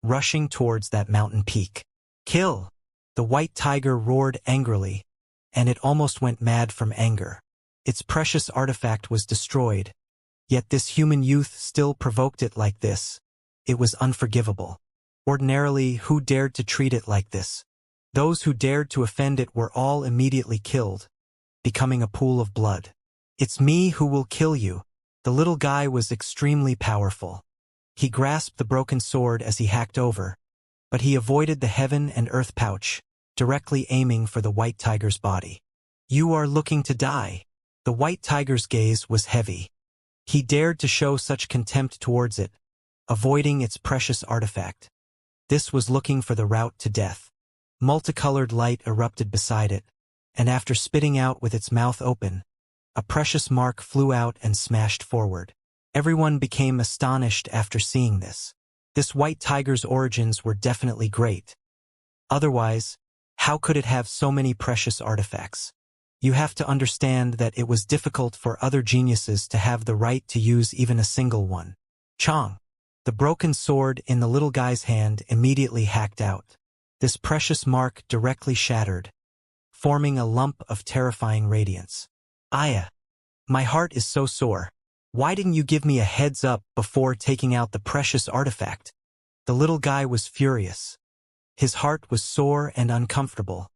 rushing towards that mountain peak. Kill! The white tiger roared angrily, and it almost went mad from anger. Its precious artifact was destroyed, yet this human youth still provoked it like this. It was unforgivable. Ordinarily, who dared to treat it like this? Those who dared to offend it were all immediately killed, becoming a pool of blood. It's me who will kill you. The little guy was extremely powerful. He grasped the broken sword as he hacked over, but he avoided the heaven and earth pouch, directly aiming for the white tiger's body. You are looking to die. The white tiger's gaze was heavy. He dared to show such contempt towards it, avoiding its precious artifact. This was looking for the route to death. Multicolored light erupted beside it, and after spitting out with its mouth open, a precious mark flew out and smashed forward. Everyone became astonished after seeing this. This white tiger's origins were definitely great. Otherwise, how could it have so many precious artifacts? You have to understand that it was difficult for other geniuses to have the right to use even a single one. Chong! The broken sword in the little guy's hand immediately hacked out. This precious mark directly shattered, forming a lump of terrifying radiance. Aya! My heart is so sore. Why didn't you give me a heads up before taking out the precious artifact? The little guy was furious. His heart was sore and uncomfortable.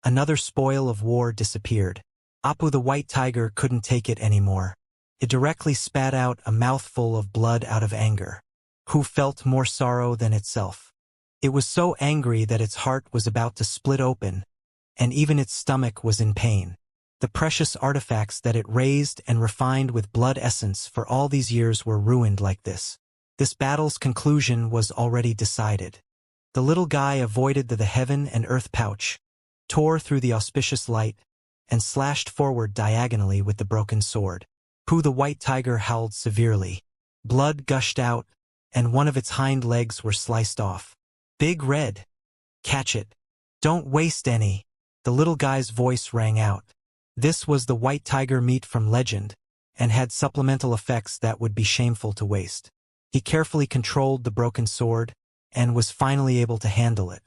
Another spoil of war disappeared. Apu the white tiger couldn't take it anymore. It directly spat out a mouthful of blood out of anger. Who felt more sorrow than itself? It was so angry that its heart was about to split open, and even its stomach was in pain. The precious artifacts that it raised and refined with blood essence for all these years were ruined like this. This battle's conclusion was already decided. The little guy avoided the heaven and earth pouch, tore through the auspicious light, and slashed forward diagonally with the broken sword. Pooh the white tiger howled severely. Blood gushed out, and one of its hind legs were sliced off. Big Red! Catch it! Don't waste any! The little guy's voice rang out. This was the white tiger meat from legend, and had supplemental effects that would be shameful to waste. He carefully controlled the broken sword, and was finally able to handle it.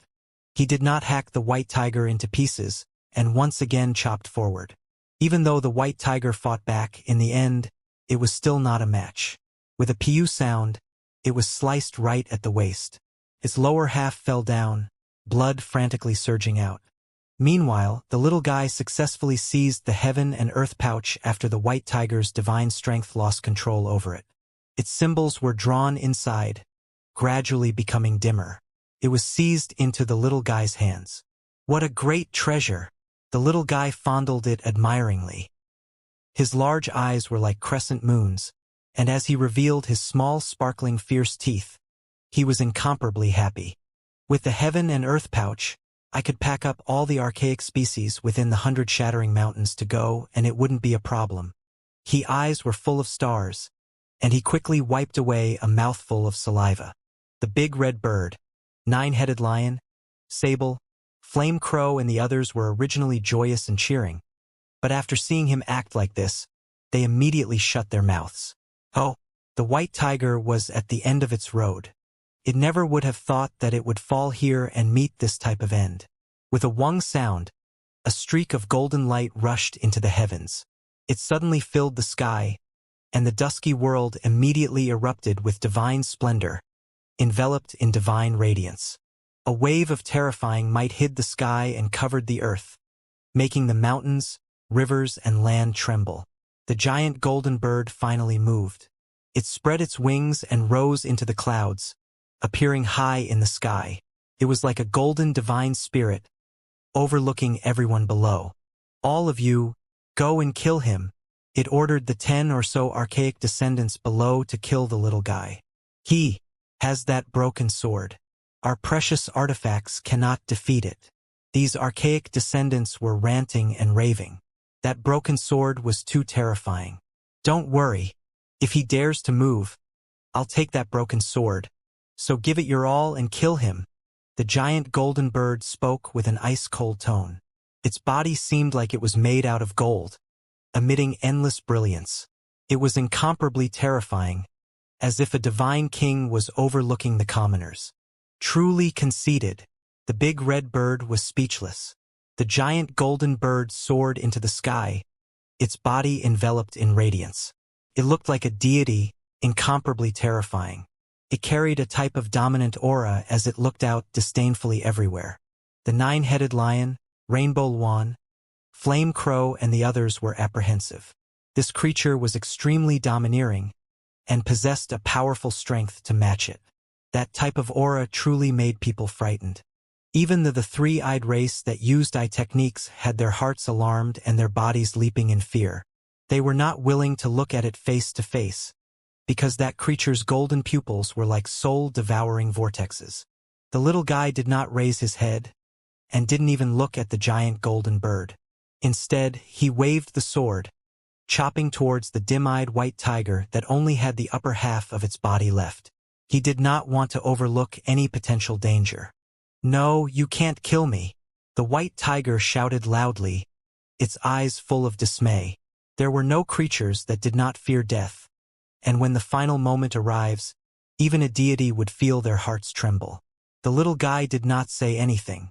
He did not hack the white tiger into pieces, and once again chopped forward. Even though the white tiger fought back, in the end, it was still not a match. With a pew sound, it was sliced right at the waist. Its lower half fell down, blood frantically surging out. Meanwhile, the little guy successfully seized the heaven and earth pouch after the white tiger's divine strength lost control over it. Its symbols were drawn inside, gradually becoming dimmer. It was seized into the little guy's hands. What a great treasure! The little guy fondled it admiringly. His large eyes were like crescent moons, and as he revealed his small, sparkling, fierce teeth, he was incomparably happy. With the heaven and earth pouch, I could pack up all the archaic species within the 100 shattering mountains to go, and it wouldn't be a problem. His eyes were full of stars, and he quickly wiped away a mouthful of saliva. The big red bird, 9-headed lion, sable, flame crow, and the others were originally joyous and cheering, but after seeing him act like this, they immediately shut their mouths. Oh, the white tiger was at the end of its road. It never would have thought that it would fall here and meet this type of end. With a wung sound, a streak of golden light rushed into the heavens. It suddenly filled the sky, and the dusky world immediately erupted with divine splendor, enveloped in divine radiance. A wave of terrifying might hid the sky and covered the earth, making the mountains, rivers, and land tremble. The giant golden bird finally moved. It spread its wings and rose into the clouds, appearing high in the sky. It was like a golden divine spirit, overlooking everyone below. All of you, go and kill him. It ordered the 10 or so archaic descendants below to kill the little guy. He has that broken sword. Our precious artifacts cannot defeat it. These archaic descendants were ranting and raving. That broken sword was too terrifying. Don't worry. If he dares to move, I'll take that broken sword. So give it your all and kill him. The giant golden bird spoke with an ice-cold tone. Its body seemed like it was made out of gold, emitting endless brilliance. It was incomparably terrifying, as if a divine king was overlooking the commoners. Truly conceited, the big red bird was speechless. The giant golden bird soared into the sky, its body enveloped in radiance. It looked like a deity, incomparably terrifying. It carried a type of dominant aura as it looked out disdainfully everywhere. The 9-headed lion, rainbow swan, flame crow and the others were apprehensive. This creature was extremely domineering and possessed a powerful strength to match it. That type of aura truly made people frightened. Even the 3-eyed race that used eye techniques had their hearts alarmed and their bodies leaping in fear. They were not willing to look at it face to face, because that creature's golden pupils were like soul-devouring vortexes. The little guy did not raise his head, and didn't even look at the giant golden bird. Instead, he waved the sword, chopping towards the dim-eyed white tiger that only had the upper half of its body left. He did not want to overlook any potential danger. "No, you can't kill me," the white tiger shouted loudly, its eyes full of dismay. There were no creatures that did not fear death, and when the final moment arrives, even a deity would feel their hearts tremble. The little guy did not say anything.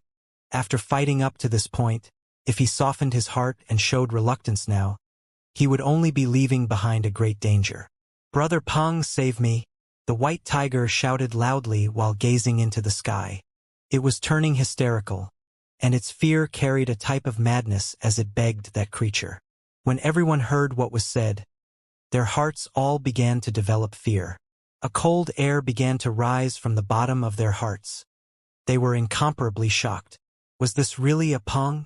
After fighting up to this point, if he softened his heart and showed reluctance now, he would only be leaving behind a great danger. "Brother Peng, save me," the white tiger shouted loudly while gazing into the sky. It was turning hysterical, and its fear carried a type of madness as it begged that creature. When everyone heard what was said, their hearts all began to develop fear. A cold air began to rise from the bottom of their hearts. They were incomparably shocked. Was this really a Peng?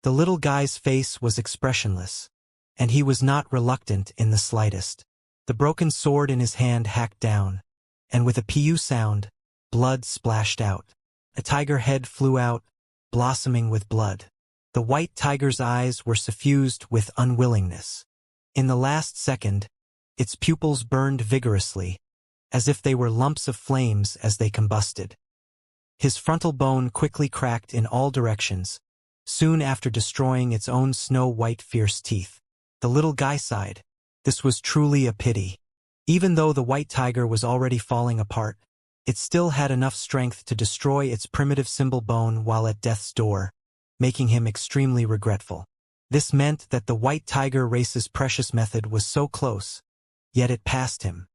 The little guy's face was expressionless, and he was not reluctant in the slightest. The broken sword in his hand hacked down, and with a pu sound, blood splashed out. A tiger head flew out, blossoming with blood. The white tiger's eyes were suffused with unwillingness. In the last second, its pupils burned vigorously, as if they were lumps of flames as they combusted. His frontal bone quickly cracked in all directions, soon after destroying its own snow-white fierce teeth. The little guy sighed. This was truly a pity. Even though the white tiger was already falling apart, it still had enough strength to destroy its primitive symbol bone while at death's door, making him extremely regretful. This meant that the white tiger race's precious method was so close, yet it passed him.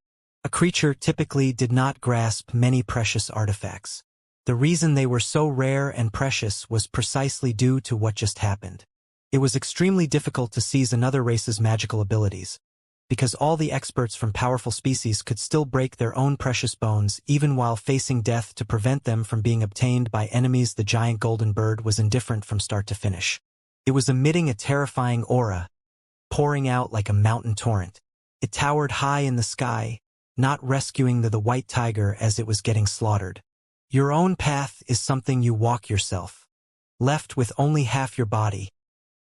A creature typically did not grasp many precious artifacts. The reason they were so rare and precious was precisely due to what just happened. It was extremely difficult to seize another race's magical abilities, because all the experts from powerful species could still break their own precious bones even while facing death to prevent them from being obtained by enemies. The giant golden bird was indifferent from start to finish. It was emitting a terrifying aura, pouring out like a mountain torrent. It towered high in the sky, not rescuing the white tiger as it was getting slaughtered. Your own path is something you walk yourself. Left with only half your body.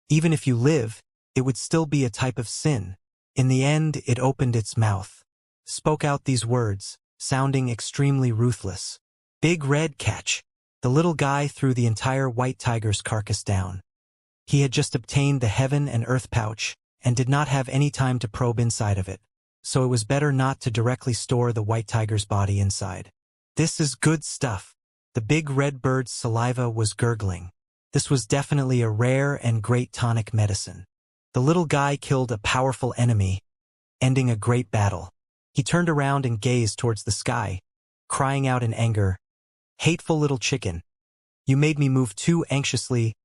Even if you live, it would still be a type of sin. In the end, it opened its mouth, spoke out these words, sounding extremely ruthless. "Big red catch." The little guy threw the entire white tiger's carcass down. He had just obtained the heaven and earth pouch, and did not have any time to probe inside of it, so it was better not to directly store the white tiger's body inside. "This is good stuff." The big red bird's saliva was gurgling. This was definitely a rare and great tonic medicine. The little guy killed a powerful enemy, ending a great battle. He turned around and gazed towards the sky, crying out in anger, "Hateful little chicken. You made me move too anxiously,"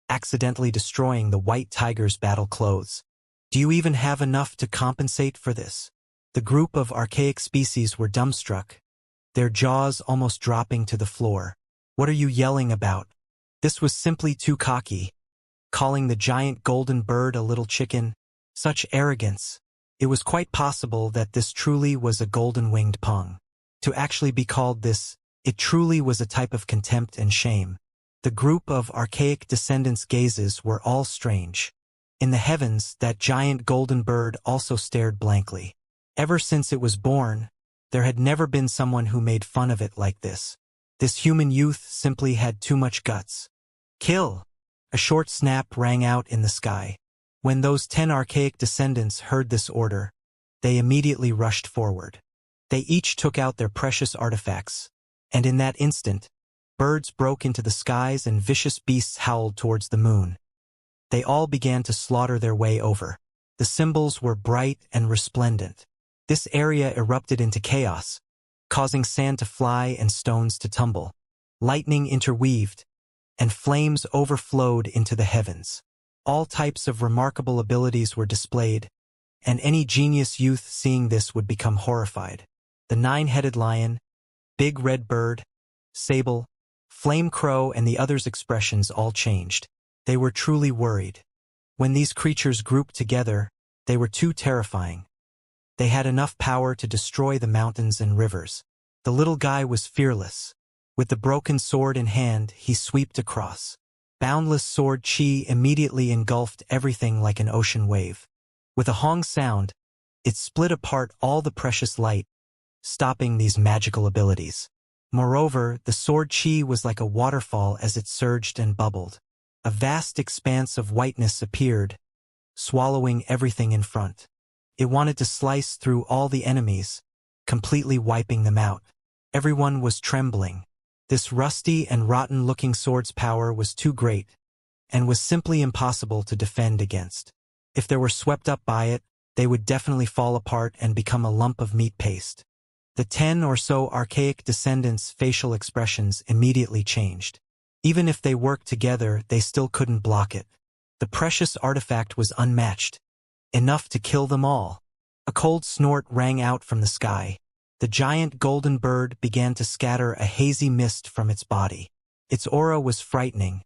accidentally destroying the white tiger's battle clothes. "Do you even have enough to compensate for this?" The group of archaic species were dumbstruck, their jaws almost dropping to the floor. "What are you yelling about?" This was simply too cocky. Calling the giant golden bird a little chicken, such arrogance. It was quite possible that this truly was a golden-winged pung. To actually be called this, it truly was a type of contempt and shame. The group of archaic descendants' gazes were all strange. In the heavens, that giant golden bird also stared blankly. Ever since it was born, there had never been someone who made fun of it like this. This human youth simply had too much guts. Kill! A short snap rang out in the sky. When those 10 archaic descendants heard this order, they immediately rushed forward. They each took out their precious artifacts, and in that instant, birds broke into the skies and vicious beasts howled towards the moon. They all began to slaughter their way over. The symbols were bright and resplendent. This area erupted into chaos, causing sand to fly and stones to tumble. Lightning interweaved, and flames overflowed into the heavens. All types of remarkable abilities were displayed, and any genius youth seeing this would become horrified. The 9-headed lion, big red bird, sable, flame crow and the others' expressions all changed. They were truly worried. When these creatures grouped together, they were too terrifying. They had enough power to destroy the mountains and rivers. The little guy was fearless. With the broken sword in hand, he swept across. Boundless sword chi immediately engulfed everything like an ocean wave. With a hong sound, it split apart all the precious light, stopping these magical abilities. Moreover, the sword chi was like a waterfall as it surged and bubbled. A vast expanse of whiteness appeared, swallowing everything in front. It wanted to slice through all the enemies, completely wiping them out. Everyone was trembling. This rusty and rotten-looking sword's power was too great, and was simply impossible to defend against. If they were swept up by it, they would definitely fall apart and become a lump of meat paste. The 10 or so archaic descendants' facial expressions immediately changed. Even if they worked together, they still couldn't block it. The precious artifact was unmatched, enough to kill them all. A cold snort rang out from the sky. The giant golden bird began to scatter a hazy mist from its body. Its aura was frightening,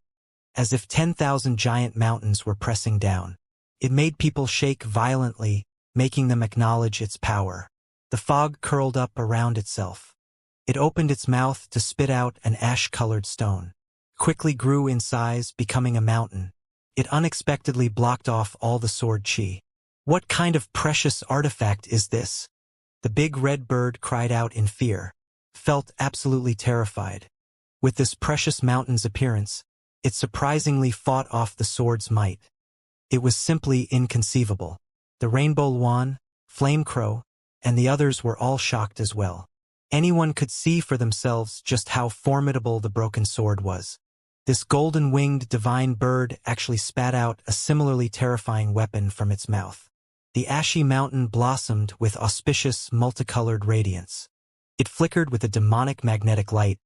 as if 10,000 giant mountains were pressing down. It made people shake violently, making them acknowledge its power. The fog curled up around itself. It opened its mouth to spit out an ash-colored stone. Quickly grew in size, becoming a mountain. It unexpectedly blocked off all the sword chi. What kind of precious artifact is this? The big red bird cried out in fear, felt absolutely terrified. With this precious mountain's appearance, it surprisingly fought off the sword's might. It was simply inconceivable. The rainbow luan, flame crow, and the others were all shocked as well. Anyone could see for themselves just how formidable the broken sword was. This golden-winged divine bird actually spat out a similarly terrifying weapon from its mouth. The ashy mountain blossomed with auspicious, multicolored radiance. It flickered with a demonic magnetic light,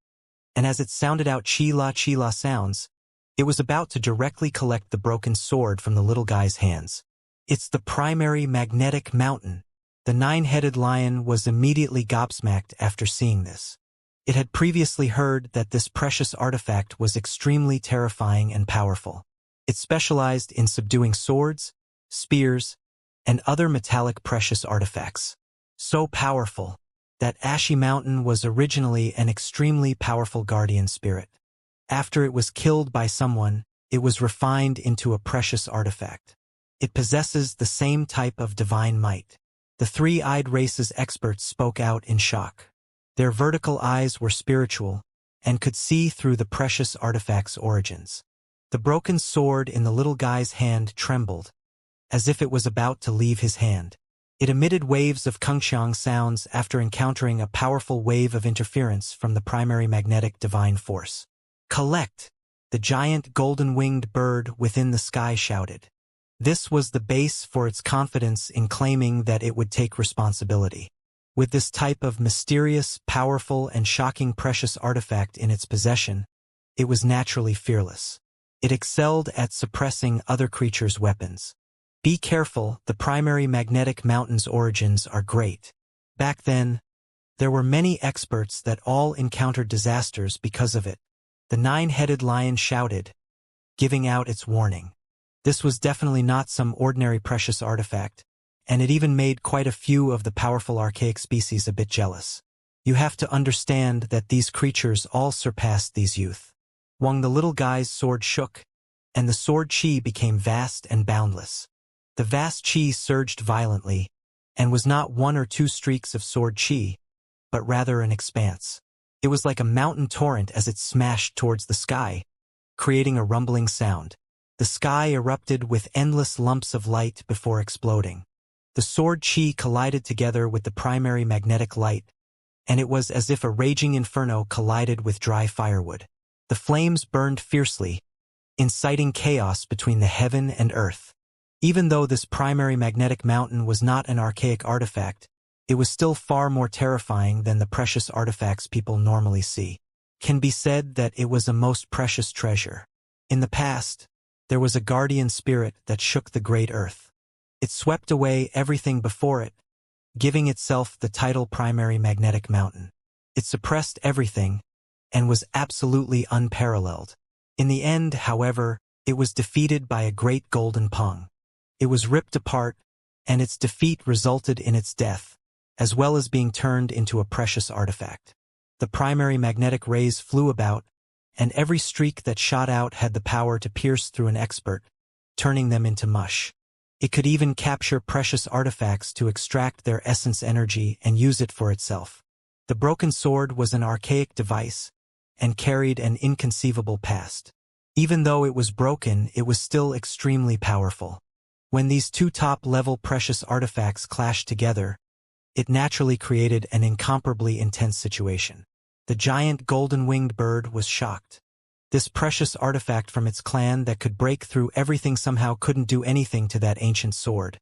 and as it sounded out chi-la sounds, it was about to directly collect the broken sword from the little guy's hands. It's the primary magnetic mountain. The 9-headed lion was immediately gobsmacked after seeing this. It had previously heard that this precious artifact was extremely terrifying and powerful. It specialized in subduing swords, spears, and other metallic precious artifacts. So powerful that Ashy Mountain was originally an extremely powerful guardian spirit. After it was killed by someone, it was refined into a precious artifact. It possesses the same type of divine might. The three-eyed race's experts spoke out in shock. Their vertical eyes were spiritual and could see through the precious artifact's origins. The broken sword in the little guy's hand trembled, as if it was about to leave his hand. It emitted waves of kungxiang sounds after encountering a powerful wave of interference from the primary magnetic divine force. Collect! The giant golden-winged bird within the sky shouted. This was the base for its confidence in claiming that it would take responsibility. With this type of mysterious, powerful, and shocking precious artifact in its possession, it was naturally fearless. It excelled at suppressing other creatures' weapons. Be careful, the primary magnetic mountain's origins are great. Back then, there were many experts that all encountered disasters because of it. The nine-headed lion shouted, giving out its warning. This was definitely not some ordinary precious artifact, and it even made quite a few of the powerful archaic species a bit jealous. You have to understand that these creatures all surpassed these youth. Wang the little guy's sword shook, and the sword chi became vast and boundless. The vast chi surged violently, and was not one or two streaks of sword chi, but rather an expanse. It was like a mountain torrent as it smashed towards the sky, creating a rumbling sound. The sky erupted with endless lumps of light before exploding. The sword chi collided together with the primary magnetic light, and it was as if a raging inferno collided with dry firewood. The flames burned fiercely, inciting chaos between the heaven and earth. Even though this primary magnetic mountain was not an archaic artifact, it was still far more terrifying than the precious artifacts people normally see. Can be said that it was a most precious treasure. In the past, there was a guardian spirit that shook the great earth. It swept away everything before it, giving itself the title Primary Magnetic Mountain. It suppressed everything, and was absolutely unparalleled. In the end, however, it was defeated by a great golden pung. It was ripped apart, and its defeat resulted in its death, as well as being turned into a precious artifact. The primary magnetic rays flew about, and every streak that shot out had the power to pierce through an expert, turning them into mush. It could even capture precious artifacts to extract their essence energy and use it for itself. The broken sword was an archaic device, and carried an inconceivable past. Even though it was broken, it was still extremely powerful. When these two top-level precious artifacts clashed together, it naturally created an incomparably intense situation. The giant golden-winged bird was shocked. This precious artifact from its clan that could break through everything somehow couldn't do anything to that ancient sword.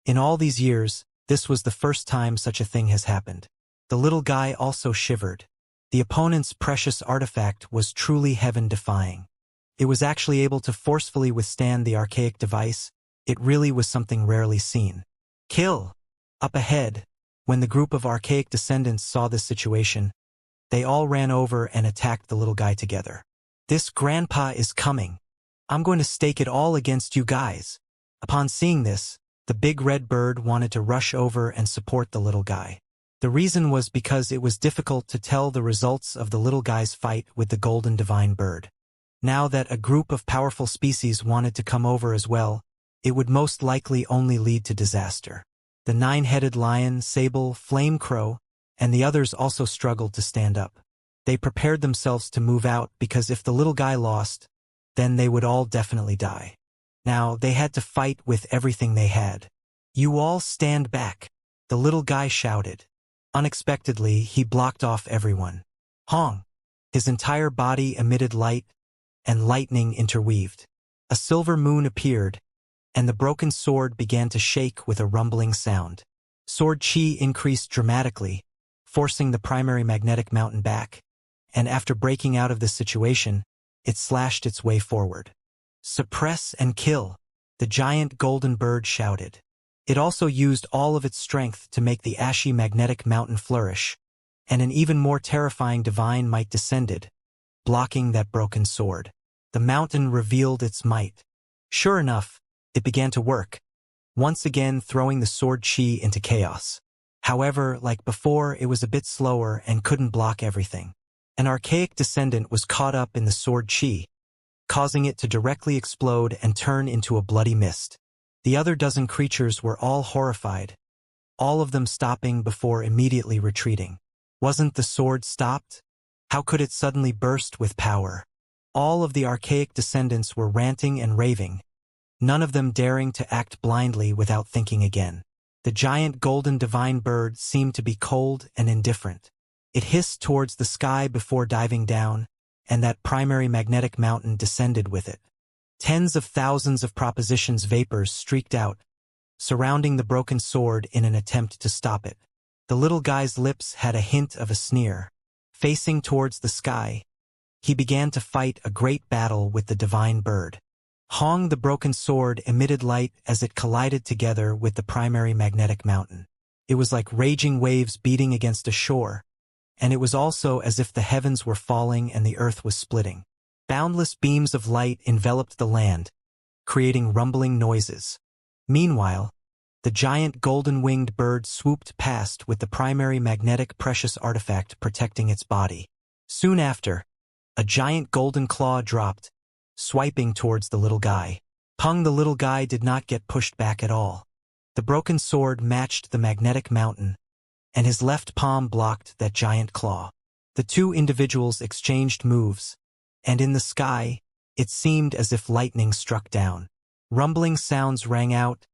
In all these years, this was the first time such a thing has happened. The little guy also shivered. The opponent's precious artifact was truly heaven-defying. It was actually able to forcefully withstand the archaic device. It really was something rarely seen. Kill! Up ahead, when the group of archaic descendants saw this situation, they all ran over and attacked the little guy together. This grandpa is coming. I'm going to stake it all against you guys. Upon seeing this, the big red bird wanted to rush over and support the little guy. The reason was because it was difficult to tell the results of the little guy's fight with the golden divine bird. Now that a group of powerful species wanted to come over as well, it would most likely only lead to disaster. The nine-headed lion, sable, flame crow, and the others also struggled to stand up. They prepared themselves to move out because if the little guy lost, then they would all definitely die. Now they had to fight with everything they had. You all stand back, the little guy shouted. Unexpectedly, he blocked off everyone. Hong! His entire body emitted light, and lightning interweaved. A silver moon appeared, and the broken sword began to shake with a rumbling sound. Sword chi increased dramatically, forcing the primary magnetic mountain back, and after breaking out of this situation, it slashed its way forward. Suppress and kill, the giant golden bird shouted. It also used all of its strength to make the ashy magnetic mountain flourish, and an even more terrifying divine might descended, blocking that broken sword. The mountain revealed its might. Sure enough, it began to work, once again throwing the sword chi into chaos. However, like before, it was a bit slower and couldn't block everything. An archaic descendant was caught up in the sword chi, causing it to directly explode and turn into a bloody mist. The other dozen creatures were all horrified, all of them stopping before immediately retreating. Wasn't the sword stopped? How could it suddenly burst with power? All of the archaic descendants were ranting and raving, none of them daring to act blindly without thinking again. The giant golden divine bird seemed to be cold and indifferent. It hissed towards the sky before diving down, and that primary magnetic mountain descended with it. Tens of thousands of propositions vapors streaked out, surrounding the broken sword in an attempt to stop it. The little guy's lips had a hint of a sneer. Facing towards the sky, he began to fight a great battle with the divine bird. Hong the broken sword emitted light as it collided together with the primary magnetic mountain. It was like raging waves beating against a shore, and it was also as if the heavens were falling and the earth was splitting. Boundless beams of light enveloped the land, creating rumbling noises. Meanwhile, the giant golden-winged bird swooped past with the primary magnetic precious artifact protecting its body. Soon after, a giant golden claw dropped, swiping towards the little guy. Peng, the little guy, did not get pushed back at all. The broken sword matched the magnetic mountain, and his left palm blocked that giant claw. The two individuals exchanged moves, and in the sky, it seemed as if lightning struck down. Rumbling sounds rang out,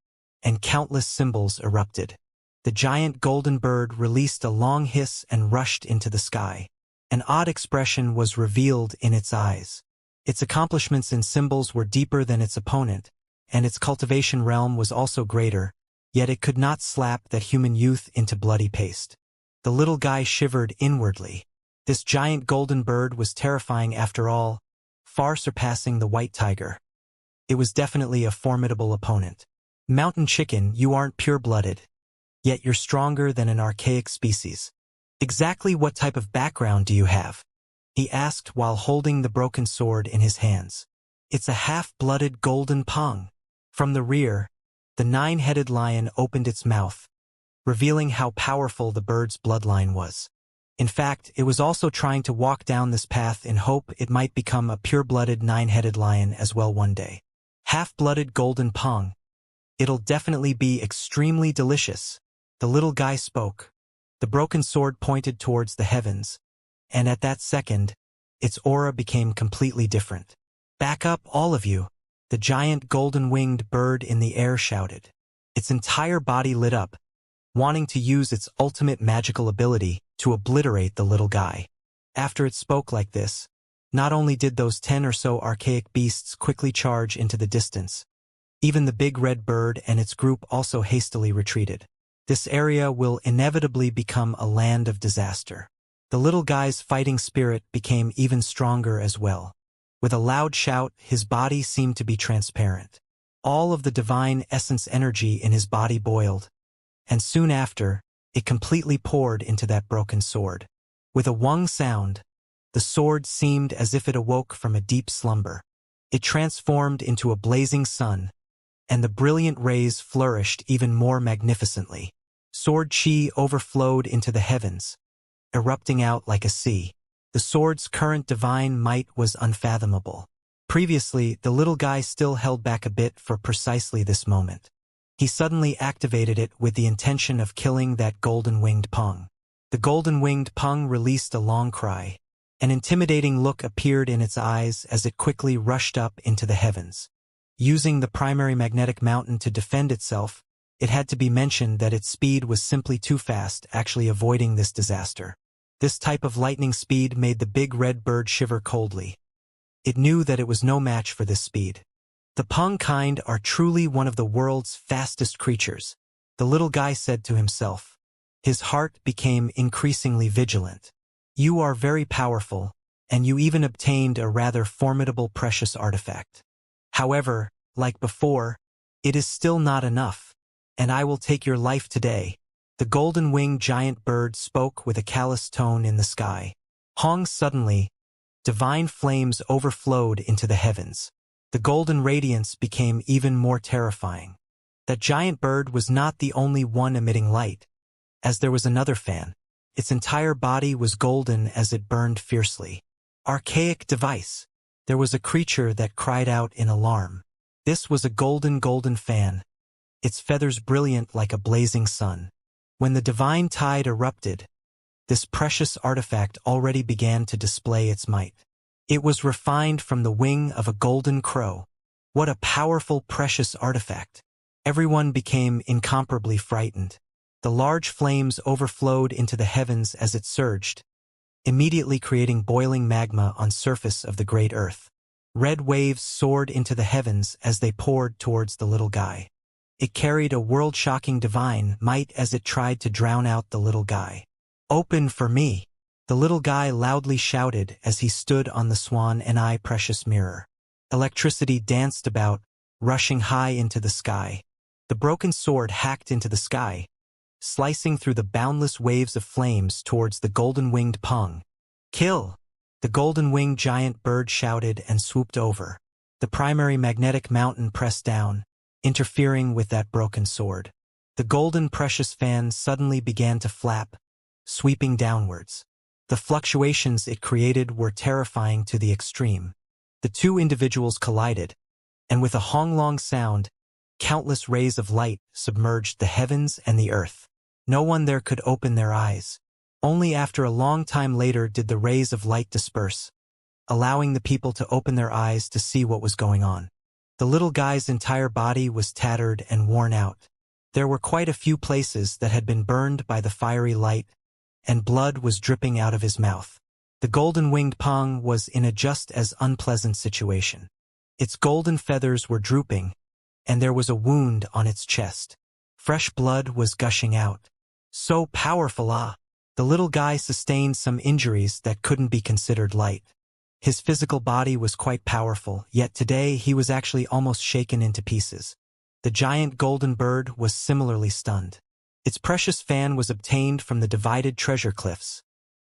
and countless symbols erupted. The giant golden bird released a long hiss and rushed into the sky. An odd expression was revealed in its eyes. Its accomplishments in symbols were deeper than its opponent, and its cultivation realm was also greater, yet it could not slap that human youth into bloody paste. The little guy shivered inwardly. This giant golden bird was terrifying after all, far surpassing the white tiger. It was definitely a formidable opponent. Mountain chicken, you aren't pure-blooded, yet you're stronger than an archaic species. Exactly what type of background do you have? He asked while holding the broken sword in his hands. It's a half-blooded golden Peng. From the rear, the nine-headed lion opened its mouth, revealing how powerful the bird's bloodline was. In fact, it was also trying to walk down this path in hope it might become a pure-blooded nine-headed lion as well one day. Half-blooded golden Peng. It'll definitely be extremely delicious. The little guy spoke. The broken sword pointed towards the heavens, and at that second, its aura became completely different. Back up, all of you, the giant golden-winged bird in the air shouted. Its entire body lit up, wanting to use its ultimate magical ability to obliterate the little guy. After it spoke like this, not only did those 10 or so archaic beasts quickly charge into the distance, even the big red bird and its group also hastily retreated. This area will inevitably become a land of disaster. The little guy's fighting spirit became even stronger as well. With a loud shout, his body seemed to be transparent. All of the divine essence energy in his body boiled, and soon after, it completely poured into that broken sword. With a wung sound, the sword seemed as if it awoke from a deep slumber. It transformed into a blazing sun, and the brilliant rays flourished even more magnificently. Sword chi overflowed into the heavens, erupting out like a sea. The sword's current divine might was unfathomable. Previously, the little guy still held back a bit for precisely this moment. He suddenly activated it with the intention of killing that golden-winged Peng. The golden-winged Peng released a long cry. An intimidating look appeared in its eyes as it quickly rushed up into the heavens. Using the primary magnetic mountain to defend itself, it had to be mentioned that its speed was simply too fast, actually avoiding this disaster. This type of lightning speed made the big red bird shiver coldly. It knew that it was no match for this speed. The Peng kind are truly one of the world's fastest creatures, the little guy said to himself. His heart became increasingly vigilant. You are very powerful, and you even obtained a rather formidable precious artifact. However, like before, it is still not enough, and I will take your life today. The golden-winged giant bird spoke with a callous tone in the sky. Hong suddenly, divine flames overflowed into the heavens. The golden radiance became even more terrifying. That giant bird was not the only one emitting light, as there was another fan. Its entire body was golden as it burned fiercely. Archaic device. There was a creature that cried out in alarm. This was a golden fan, its feathers brilliant like a blazing sun. When the divine tide erupted, this precious artifact already began to display its might. It was refined from the wing of a golden crow. What a powerful precious artifact. Everyone became incomparably frightened. The large flames overflowed into the heavens as it surged, immediately creating boiling magma on surface of the great earth. Red waves soared into the heavens as they poured towards the little guy. It carried a world-shocking divine might as it tried to drown out the little guy. Open for me! The little guy loudly shouted as he stood on the swan and eye precious mirror. Electricity danced about, rushing high into the sky. The broken sword hacked into the sky, slicing through the boundless waves of flames towards the golden-winged Peng. "Kill!" The golden-winged giant bird shouted and swooped over. The primary magnetic mountain pressed down, interfering with that broken sword. The golden precious fan suddenly began to flap, sweeping downwards. The fluctuations it created were terrifying to the extreme. The two individuals collided, and with a honglong sound, countless rays of light submerged the heavens and the earth. No one there could open their eyes. Only after a long time later did the rays of light disperse, allowing the people to open their eyes to see what was going on. The little guy's entire body was tattered and worn out. There were quite a few places that had been burned by the fiery light, and blood was dripping out of his mouth. The golden-winged Peng was in a just as unpleasant situation. Its golden feathers were drooping, and there was a wound on its chest. Fresh blood was gushing out. So powerful, ah! The little guy sustained some injuries that couldn't be considered light. His physical body was quite powerful, yet today he was actually almost shaken into pieces. The giant golden bird was similarly stunned. Its precious fan was obtained from the divided treasure cliffs,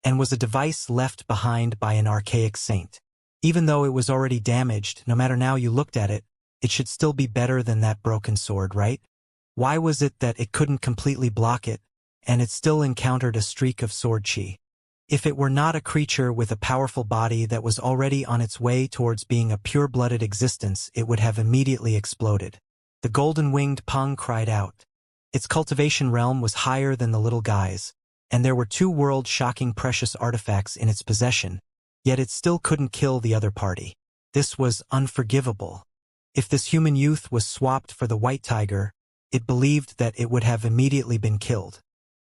and was a device left behind by an archaic saint. Even though it was already damaged, no matter how you looked at it, it should still be better than that broken sword, right? Why was it that it couldn't completely block it, and it still encountered a streak of sword chi? If it were not a creature with a powerful body that was already on its way towards being a pure-blooded existence, it would have immediately exploded. The golden-winged Peng cried out. Its cultivation realm was higher than the little guy's, and there were two world-shocking precious artifacts in its possession, yet it still couldn't kill the other party. This was unforgivable. If this human youth was swapped for the white tiger, it believed that it would have immediately been killed.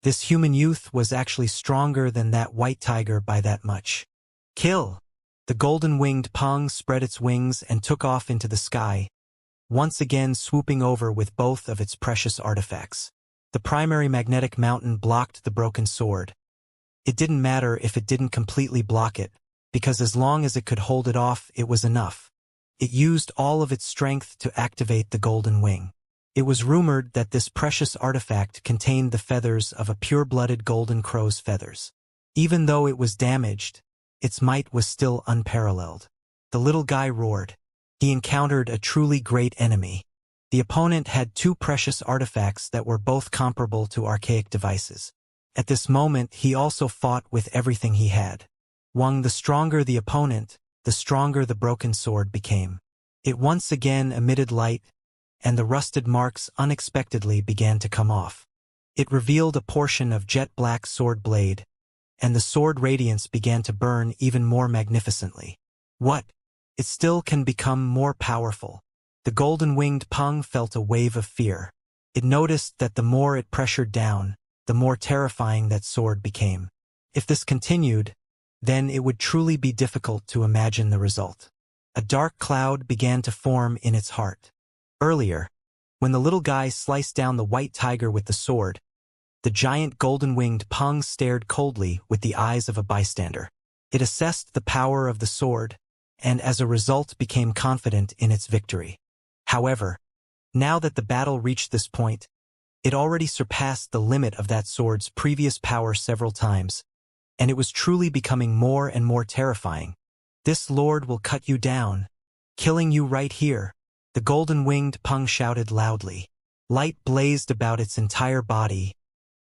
This human youth was actually stronger than that white tiger by that much. "Kill!" The golden-winged Peng spread its wings and took off into the sky, once again swooping over with both of its precious artifacts. The primary magnetic mountain blocked the broken sword. It didn't matter if it didn't completely block it, because as long as it could hold it off, it was enough. It used all of its strength to activate the golden wing. It was rumored that this precious artifact contained the feathers of a pure-blooded golden crow's feathers. Even though it was damaged, its might was still unparalleled. The little guy roared. He encountered a truly great enemy. The opponent had two precious artifacts that were both comparable to archaic devices. At this moment, he also fought with everything he had. The stronger the opponent, the stronger the broken sword became. It once again emitted light, and the rusted marks unexpectedly began to come off. It revealed a portion of jet-black sword blade, and the sword radiance began to burn even more magnificently. What? It still can become more powerful. The golden-winged Peng felt a wave of fear. It noticed that the more it pressured down, the more terrifying that sword became. If this continued, then it would truly be difficult to imagine the result. A dark cloud began to form in its heart. Earlier, when the little guy sliced down the white tiger with the sword, the giant golden-winged Peng stared coldly with the eyes of a bystander. It assessed the power of the sword, and as a result became confident in its victory. However, now that the battle reached this point, it already surpassed the limit of that sword's previous power several times, and it was truly becoming more and more terrifying. "This lord will cut you down, killing you right here," the golden-winged Peng shouted loudly. Light blazed about its entire body,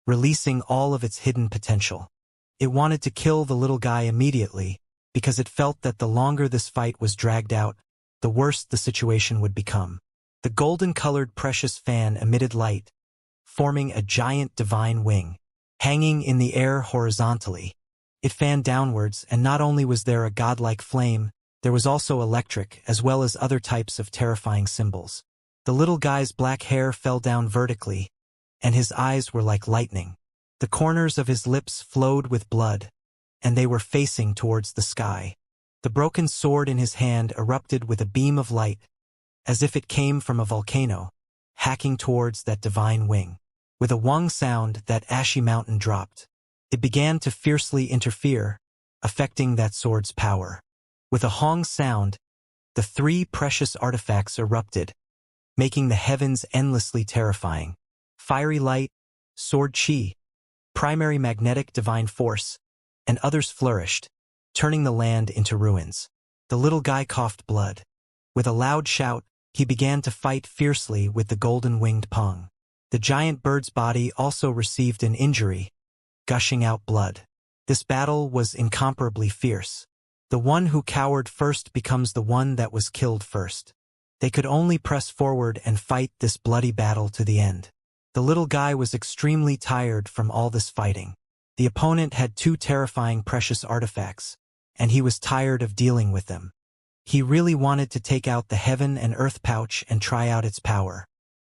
releasing all of its hidden potential. It wanted to kill the little guy immediately, because it felt that the longer this fight was dragged out, the worse the situation would become. The golden-colored precious fan emitted light, forming a giant divine wing. Hanging in the air horizontally, it fanned downwards, and not only was there a godlike flame, there was also electric, as well as other types of terrifying symbols. The little guy's black hair fell down vertically, and his eyes were like lightning. The corners of his lips flowed with blood, and they were facing towards the sky. The broken sword in his hand erupted with a beam of light, as if it came from a volcano, hacking towards that divine wing. With a wong sound, that ashy mountain dropped. It began to fiercely interfere, affecting that sword's power. With a hong sound, the three precious artifacts erupted, making the heavens endlessly terrifying. Fiery light, sword chi, primary magnetic divine force, and others flourished, turning the land into ruins. The little guy coughed blood. With a loud shout, he began to fight fiercely with the golden-winged Peng. The giant bird's body also received an injury, gushing out blood. This battle was incomparably fierce. The one who cowered first becomes the one that was killed first. They could only press forward and fight this bloody battle to the end. The little guy was extremely tired from all this fighting. The opponent had 2 terrifying precious artifacts, and he was tired of dealing with them. He really wanted to take out the heaven and earth pouch and try out its power.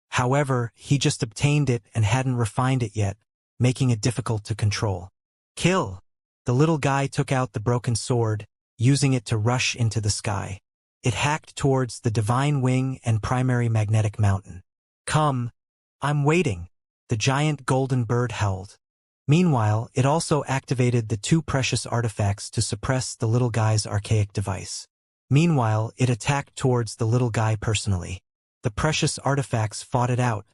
However, he just obtained it and hadn't refined it yet, making it difficult to control. Kill! The little guy took out the broken sword, using it to rush into the sky. It hacked towards the divine wing and primary magnetic mountain. Come! I'm waiting! The giant golden bird howled. Meanwhile, it also activated the 2 precious artifacts to suppress the little guy's archaic device. Meanwhile, it attacked towards the little guy personally. The precious artifacts fought it out,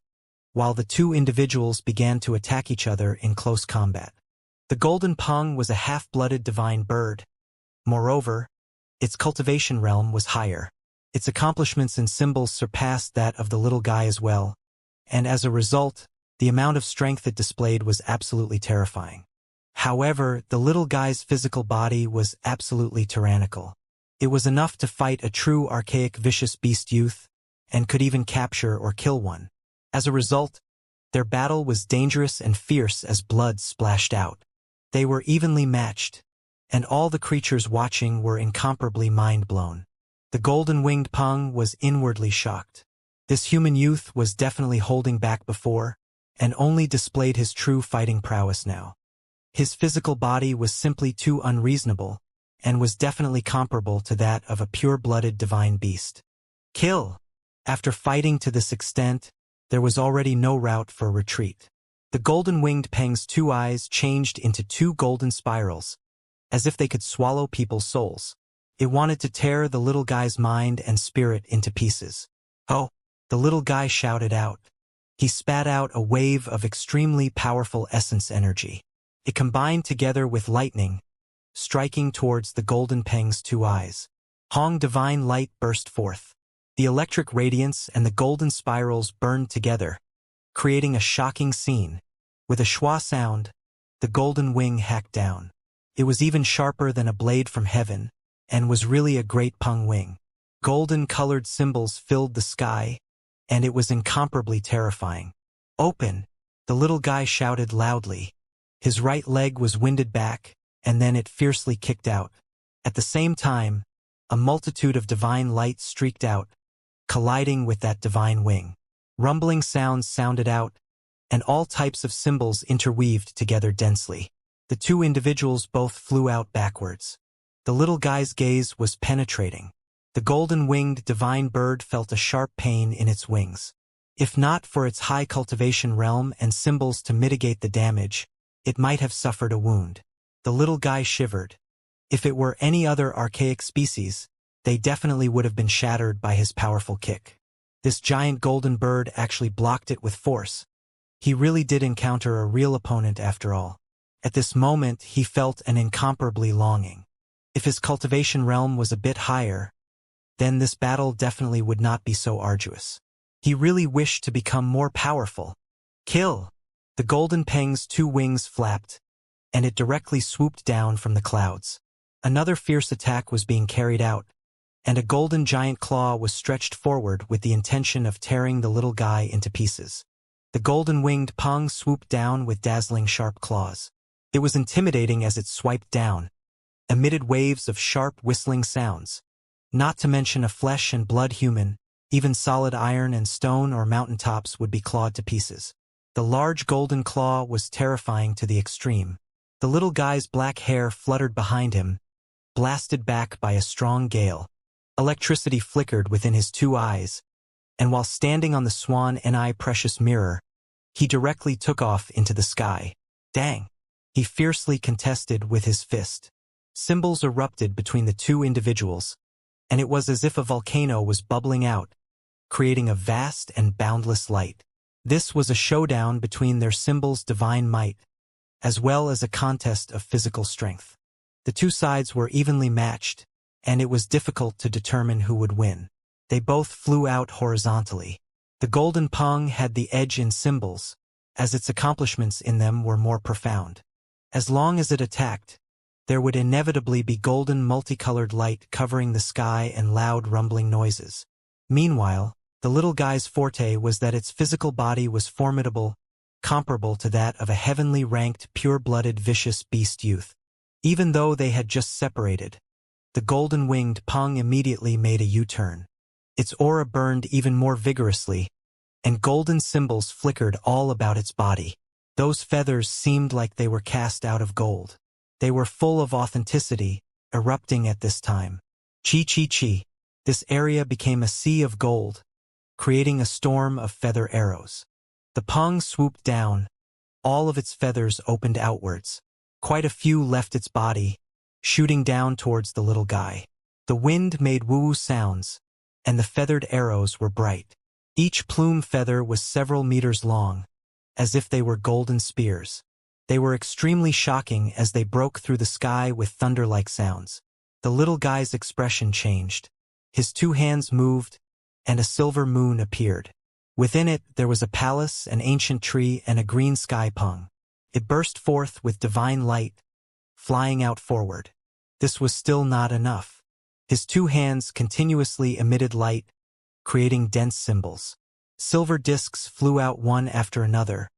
while the 2 individuals began to attack each other in close combat. The golden Peng was a half-blooded divine bird. Moreover, its cultivation realm was higher. Its accomplishments and symbols surpassed that of the little guy as well, and as a result, the amount of strength it displayed was absolutely terrifying. However, the little guy's physical body was absolutely tyrannical. It was enough to fight a true archaic vicious beast youth, and could even capture or kill one. As a result, their battle was dangerous and fierce as blood splashed out. They were evenly matched, and all the creatures watching were incomparably mind-blown. The golden-winged Peng was inwardly shocked. This human youth was definitely holding back before, and only displayed his true fighting prowess now. His physical body was simply too unreasonable, and was definitely comparable to that of a pure-blooded divine beast. Kill! After fighting to this extent, there was already no route for retreat. The golden-winged Peng's 2 eyes changed into 2 golden spirals, as if they could swallow people's souls. It wanted to tear the little guy's mind and spirit into pieces. Oh! The little guy shouted out. He spat out a wave of extremely powerful essence energy. It combined together with lightning, striking towards the golden Peng's 2 eyes. Hong divine light burst forth. The electric radiance and the golden spirals burned together, creating a shocking scene. With a schwa sound, the golden wing hacked down. It was even sharper than a blade from heaven, and was really a great Peng wing. Golden-colored symbols filled the sky, and it was incomparably terrifying. Open! The little guy shouted loudly. His right leg was winded back, and then it fiercely kicked out. At the same time, a multitude of divine light streaked out, colliding with that divine wing. Rumbling sounds sounded out, and all types of symbols interweaved together densely. The 2 individuals both flew out backwards. The little guy's gaze was penetrating. The golden-winged divine bird felt a sharp pain in its wings. If not for its high cultivation realm and symbols to mitigate the damage, it might have suffered a wound. The little guy shivered. If it were any other archaic species, they definitely would have been shattered by his powerful kick. This giant golden bird actually blocked it with force. He really did encounter a real opponent after all. At this moment, he felt an incomparably longing. If his cultivation realm was a bit higher, then this battle definitely would not be so arduous. He really wished to become more powerful. Kill! The golden Peng's 2 wings flapped, and it directly swooped down from the clouds. Another fierce attack was being carried out, and a golden giant claw was stretched forward with the intention of tearing the little guy into pieces. The golden-winged Peng swooped down with dazzling sharp claws. It was intimidating as it swiped down, emitted waves of sharp whistling sounds. Not to mention a flesh and blood human, even solid iron and stone or mountaintops would be clawed to pieces. The large golden claw was terrifying to the extreme. The little guy's black hair fluttered behind him, blasted back by a strong gale. Electricity flickered within his 2 eyes, and while standing on the Swan Ni precious mirror, he directly took off into the sky. Dang! He fiercely contested with his fist. Symbols erupted between the 2 individuals, and it was as if a volcano was bubbling out, creating a vast and boundless light. This was a showdown between their symbol's divine might, as well as a contest of physical strength. The two sides were evenly matched, and it was difficult to determine who would win. They both flew out horizontally. The golden pung had the edge in symbols, as its accomplishments in them were more profound. As long as it attacked, there would inevitably be golden multicolored light covering the sky and loud rumbling noises. Meanwhile, the little guy's forte was that its physical body was formidable, comparable to that of a heavenly ranked, pure-blooded, vicious beast youth. Even though they had just separated, the golden-winged pung immediately made a U-turn. Its aura burned even more vigorously, and golden symbols flickered all about its body. Those feathers seemed like they were cast out of gold. They were full of authenticity, erupting at this time. Chi. This area became a sea of gold, creating a storm of feather arrows. The pung swooped down. All of its feathers opened outwards. Quite a few left its body, shooting down towards the little guy. The wind made woo-woo sounds, and the feathered arrows were bright. Each plume feather was several meters long, as if they were golden spears. They were extremely shocking as they broke through the sky with thunder-like sounds. The little guy's expression changed. His two hands moved, and a silver moon appeared. Within it, there was a palace, an ancient tree, and a green sky pung. It burst forth with divine light, flying out forward. This was still not enough. His two hands continuously emitted light, creating dense symbols. Silver discs flew out one after another,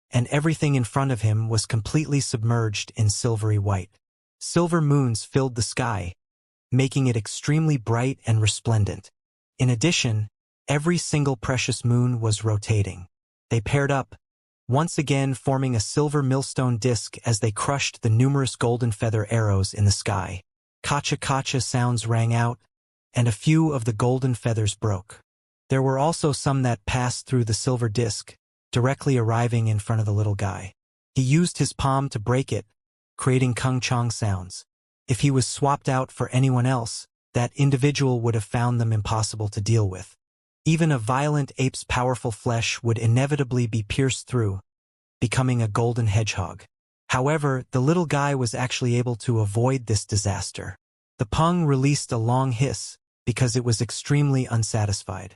and everything in front of him was completely submerged in silvery white. Silver moons filled the sky, making it extremely bright and resplendent. In addition, every single precious moon was rotating. They paired up, once again forming a silver millstone disk as they crushed the numerous golden feather arrows in the sky. Kacha sounds rang out, and a few of the golden feathers broke. There were also some that passed through the silver disk, directly arriving in front of the little guy. He used his palm to break it, creating kung-chong sounds. If he was swapped out for anyone else, that individual would have found them impossible to deal with. Even a violent ape's powerful flesh would inevitably be pierced through, becoming a golden hedgehog. However, the little guy was actually able to avoid this disaster. The pung released a long hiss, because it was extremely unsatisfied.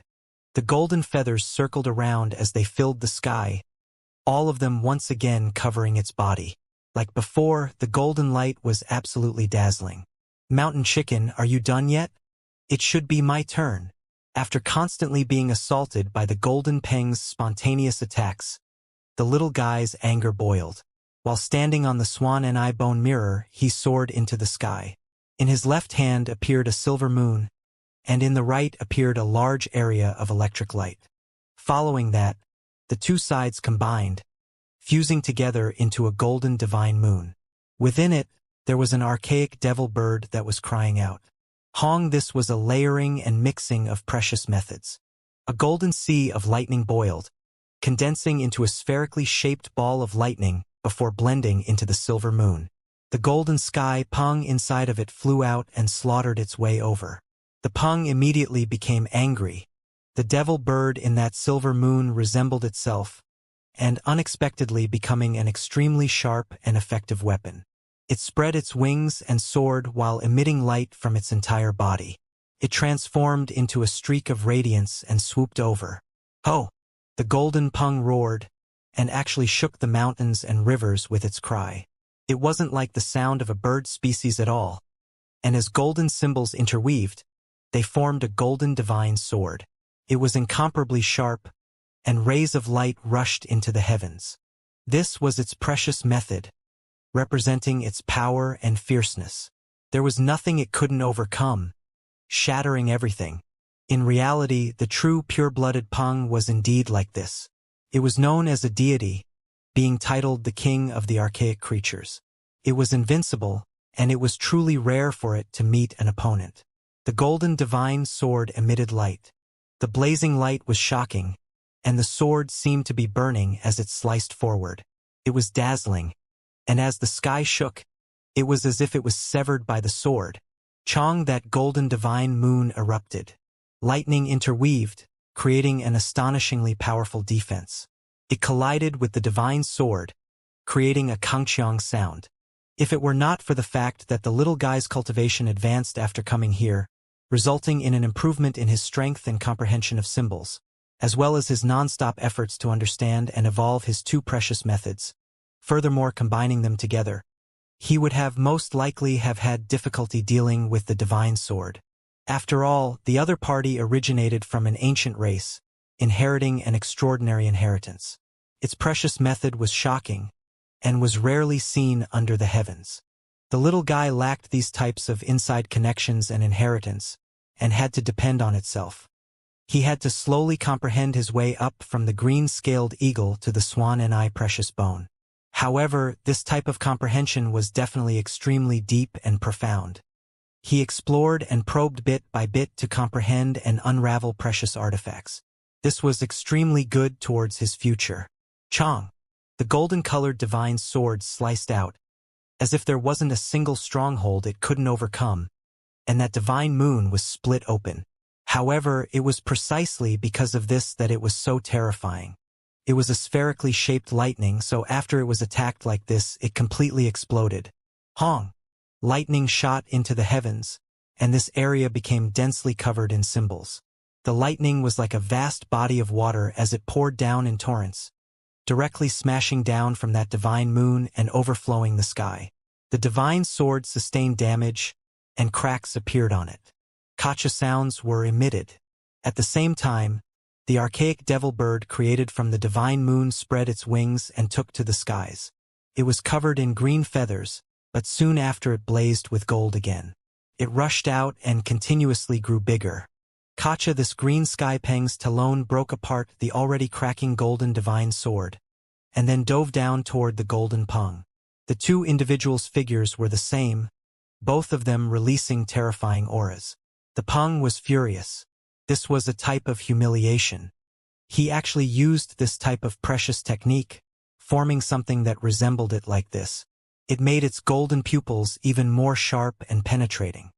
The golden feathers circled around as they filled the sky, all of them once again covering its body. Like before, the golden light was absolutely dazzling. Mountain Chicken, are you done yet? It should be my turn. After constantly being assaulted by the golden peng's spontaneous attacks, the little guy's anger boiled. While standing on the swan and eye bone mirror, he soared into the sky. In his left hand appeared a silver moon, and in the right appeared a large area of electric light. Following that, the two sides combined, fusing together into a golden divine moon. Within it, there was an archaic devil bird that was crying out. Hong, this was a layering and mixing of precious methods. A golden sea of lightning boiled, condensing into a spherically shaped ball of lightning before blending into the silver moon. The golden sky pung inside of it flew out and slaughtered its way over. The pung immediately became angry. The devil bird in that silver moon resembled itself, and unexpectedly becoming an extremely sharp and effective weapon. It spread its wings and soared while emitting light from its entire body. It transformed into a streak of radiance and swooped over. Ho! The golden pung roared, and actually shook the mountains and rivers with its cry. It wasn't like the sound of a bird species at all, and as golden symbols interweaved, they formed a golden divine sword. It was incomparably sharp, and rays of light rushed into the heavens. This was its precious method, representing its power and fierceness. There was nothing it couldn't overcome, shattering everything. In reality, the true pure-blooded pung was indeed like this. It was known as a deity, being titled the king of the archaic creatures. It was invincible, and it was truly rare for it to meet an opponent. The golden divine sword emitted light. The blazing light was shocking, and the sword seemed to be burning as it sliced forward. It was dazzling, and as the sky shook, it was as if it was severed by the sword. Chong, that golden divine moon erupted. Lightning interweaved, creating an astonishingly powerful defense. It collided with the divine sword, creating a kangqiang sound. If it were not for the fact that the little guy's cultivation advanced after coming here, resulting in an improvement in his strength and comprehension of symbols, as well as his non-stop efforts to understand and evolve his two precious methods, furthermore combining them together, he would have most likely have had difficulty dealing with the divine sword. After all, the other party originated from an ancient race, inheriting an extraordinary inheritance. Its precious method was shocking, and was rarely seen under the heavens. The little guy lacked these types of inside connections and inheritance, and had to depend on itself. He had to slowly comprehend his way up from the green-scaled eagle to the swan and eye precious bone. However, this type of comprehension was definitely extremely deep and profound. He explored and probed bit by bit to comprehend and unravel precious artifacts. This was extremely good towards his future. Chong. The golden-colored divine sword sliced out, as if there wasn't a single stronghold it couldn't overcome, and that divine moon was split open. However, it was precisely because of this that it was so terrifying. It was a spherically shaped lightning, so after it was attacked like this, it completely exploded. Hong! Lightning shot into the heavens, and this area became densely covered in symbols. The lightning was like a vast body of water as it poured down in torrents, directly smashing down from that divine moon and overflowing the sky. The divine sword sustained damage, and cracks appeared on it. Kacha sounds were emitted. At the same time, the archaic devil bird created from the divine moon spread its wings and took to the skies. It was covered in green feathers, but soon after it blazed with gold again. It rushed out and continuously grew bigger. Kacha, this green sky peng's talon, broke apart the already cracking golden divine sword, and then dove down toward the golden pung. The two individuals' figures were the same, both of them releasing terrifying auras. The pung was furious. This was a type of humiliation. He actually used this type of precious technique, forming something that resembled it like this. It made its golden pupils even more sharp and penetrating.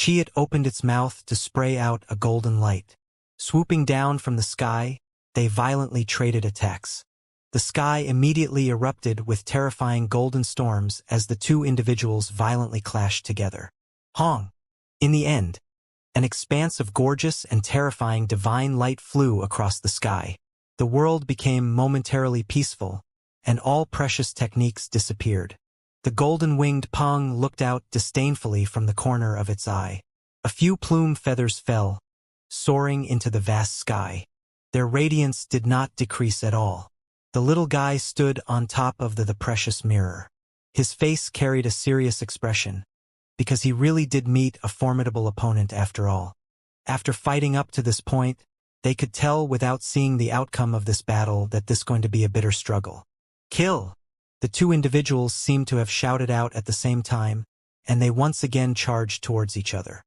It opened its mouth to spray out a golden light. Swooping down from the sky, they violently traded attacks. The sky immediately erupted with terrifying golden storms as the two individuals violently clashed together. Hong! In the end, an expanse of gorgeous and terrifying divine light flew across the sky. The world became momentarily peaceful, and all precious techniques disappeared. The golden-winged pung looked out disdainfully from the corner of its eye. A few plume feathers fell, soaring into the vast sky. Their radiance did not decrease at all. The little guy stood on top of the precious mirror. His face carried a serious expression, because he really did meet a formidable opponent after all. After fighting up to this point, they could tell without seeing the outcome of this battle that this going to be a bitter struggle. Kill! The two individuals seemed to have shouted out at the same time, and they once again charged towards each other.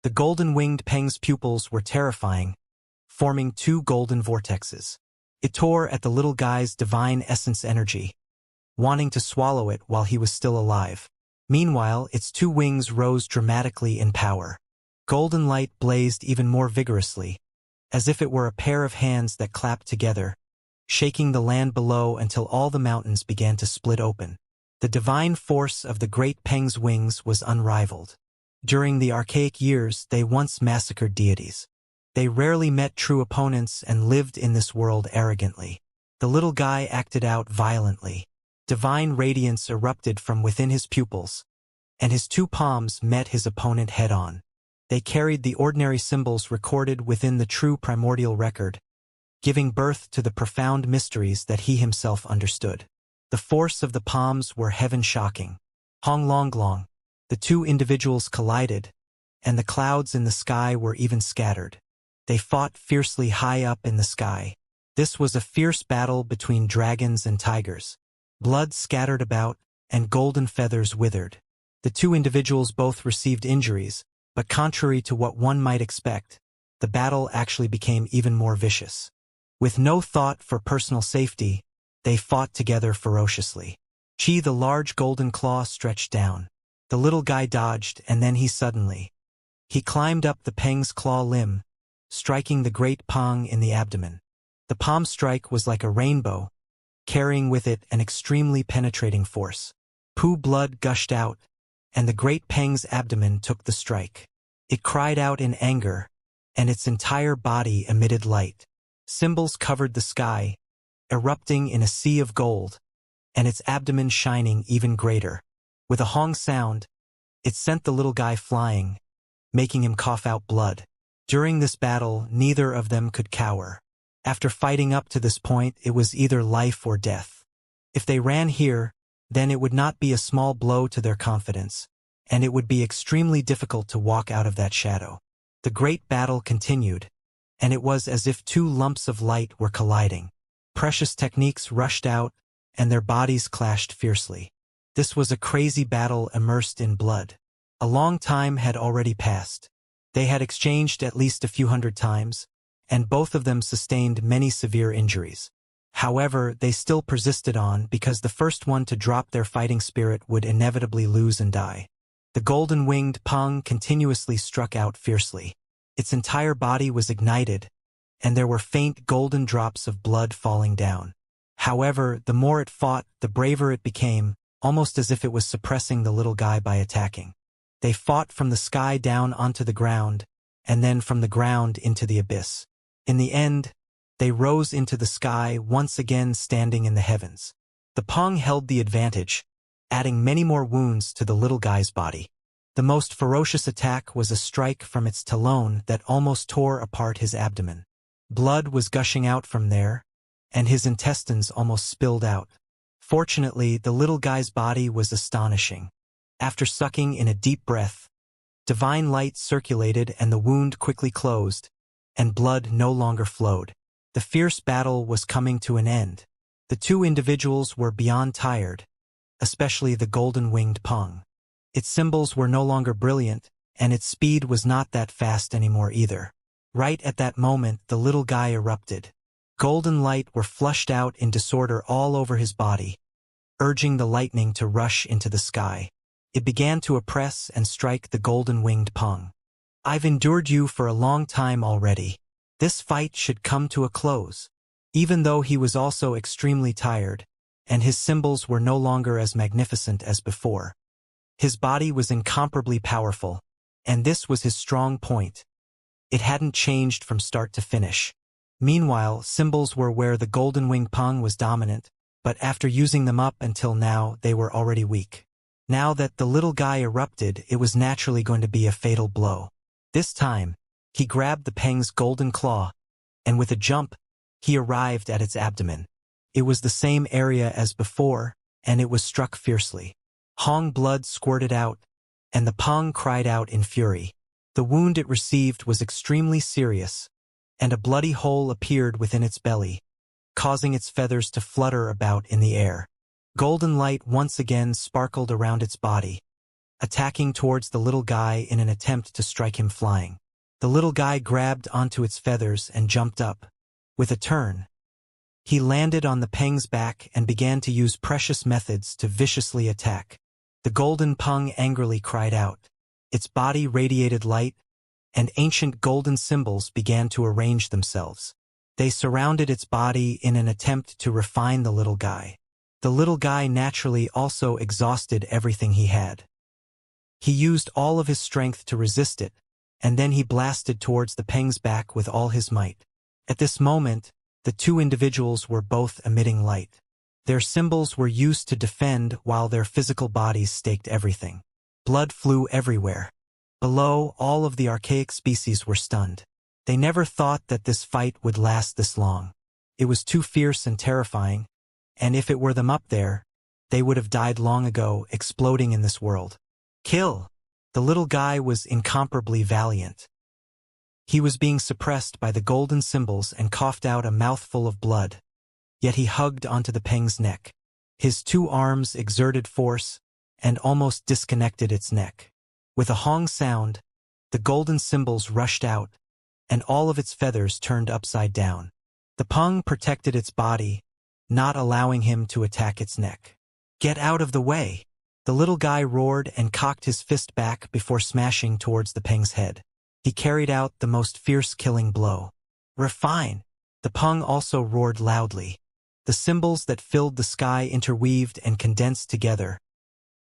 The golden-winged peng's pupils were terrifying, forming two golden vortexes. It tore at the little guy's divine essence energy, wanting to swallow it while he was still alive. Meanwhile, its two wings rose dramatically in power. Golden light blazed even more vigorously, as if it were a pair of hands that clapped together, shaking the land below until all the mountains began to split open. The divine force of the great peng's wings was unrivaled. During the archaic years, they once massacred deities. They rarely met true opponents and lived in this world arrogantly. The little guy acted out violently. Divine radiance erupted from within his pupils, and his two palms met his opponent head-on. They carried the ordinary symbols recorded within the true primordial record, giving birth to the profound mysteries that he himself understood. The force of the palms were heaven-shocking. Hong Long Long. The two individuals collided, and the clouds in the sky were even scattered. They fought fiercely high up in the sky. This was a fierce battle between dragons and tigers. Blood scattered about, and golden feathers withered. The two individuals both received injuries, but contrary to what one might expect, the battle actually became even more vicious. With no thought for personal safety, they fought together ferociously. The large golden claw stretched down. The little guy dodged, and then he climbed up the peng's claw limb, striking the great pung in the abdomen. The palm strike was like a rainbow, carrying with it an extremely penetrating force. Poo blood gushed out, and the great Peng's abdomen took the strike. It cried out in anger, and its entire body emitted light. Symbols covered the sky, erupting in a sea of gold, and its abdomen shining even greater. With a hong sound, it sent the little guy flying, making him cough out blood. During this battle, neither of them could cower. After fighting up to this point, it was either life or death. If they ran here, then it would not be a small blow to their confidence, and it would be extremely difficult to walk out of that shadow. The great battle continued, and it was as if two lumps of light were colliding. Precious techniques rushed out, and their bodies clashed fiercely. This was a crazy battle immersed in blood. A long time had already passed. They had exchanged at least a few hundred times, and both of them sustained many severe injuries. However, they still persisted on because the first one to drop their fighting spirit would inevitably lose and die. The golden-winged Peng continuously struck out fiercely. Its entire body was ignited, and there were faint golden drops of blood falling down. However, the more it fought, the braver it became, almost as if it was suppressing the little guy by attacking. They fought from the sky down onto the ground, and then from the ground into the abyss. In the end, they rose into the sky, once again standing in the heavens. The Peng held the advantage, adding many more wounds to the little guy's body. The most ferocious attack was a strike from its talon that almost tore apart his abdomen. Blood was gushing out from there, and his intestines almost spilled out. Fortunately, the little guy's body was astonishing. After sucking in a deep breath, divine light circulated and the wound quickly closed, and blood no longer flowed. The fierce battle was coming to an end. The two individuals were beyond tired, especially the golden-winged Peng. Its symbols were no longer brilliant, and its speed was not that fast anymore either. Right at that moment, the little guy erupted. Golden light were flushed out in disorder all over his body, urging the lightning to rush into the sky. It began to oppress and strike the golden-winged Peng. "I've endured you for a long time already. This fight should come to a close." Even though he was also extremely tired, and his symbols were no longer as magnificent as before. His body was incomparably powerful, and this was his strong point. It hadn't changed from start to finish. Meanwhile, symbols were where the golden-winged Peng was dominant, but after using them up until now, they were already weak. Now that the little guy erupted, it was naturally going to be a fatal blow. This time, he grabbed the Peng's golden claw, and with a jump, he arrived at its abdomen. It was the same area as before, and it was struck fiercely. Hong blood squirted out, and the Peng cried out in fury. The wound it received was extremely serious, and a bloody hole appeared within its belly, causing its feathers to flutter about in the air. Golden light once again sparkled around its body, attacking towards the little guy in an attempt to strike him flying. The little guy grabbed onto its feathers and jumped up. With a turn, he landed on the Peng's back and began to use precious methods to viciously attack. The golden Peng angrily cried out. Its body radiated light, and ancient golden symbols began to arrange themselves. They surrounded its body in an attempt to refine the little guy. The little guy naturally also exhausted everything he had. He used all of his strength to resist it, and then he blasted towards the Peng's back with all his might. At this moment, the two individuals were both emitting light. Their symbols were used to defend while their physical bodies staked everything. Blood flew everywhere. Below, all of the archaic species were stunned. They never thought that this fight would last this long. It was too fierce and terrifying, and if it were them up there, they would have died long ago, exploding in this world. Kill! The little guy was incomparably valiant. He was being suppressed by the golden symbols and coughed out a mouthful of blood. Yet he hugged onto the Peng's neck. His two arms exerted force and almost disconnected its neck. With a hong sound, the golden symbols rushed out, and all of its feathers turned upside down. The Peng protected its body, not allowing him to attack its neck. "Get out of the way!" The little guy roared and cocked his fist back before smashing towards the Peng's head. He carried out the most fierce killing blow. "Refine!" The Peng also roared loudly. The symbols that filled the sky interweaved and condensed together,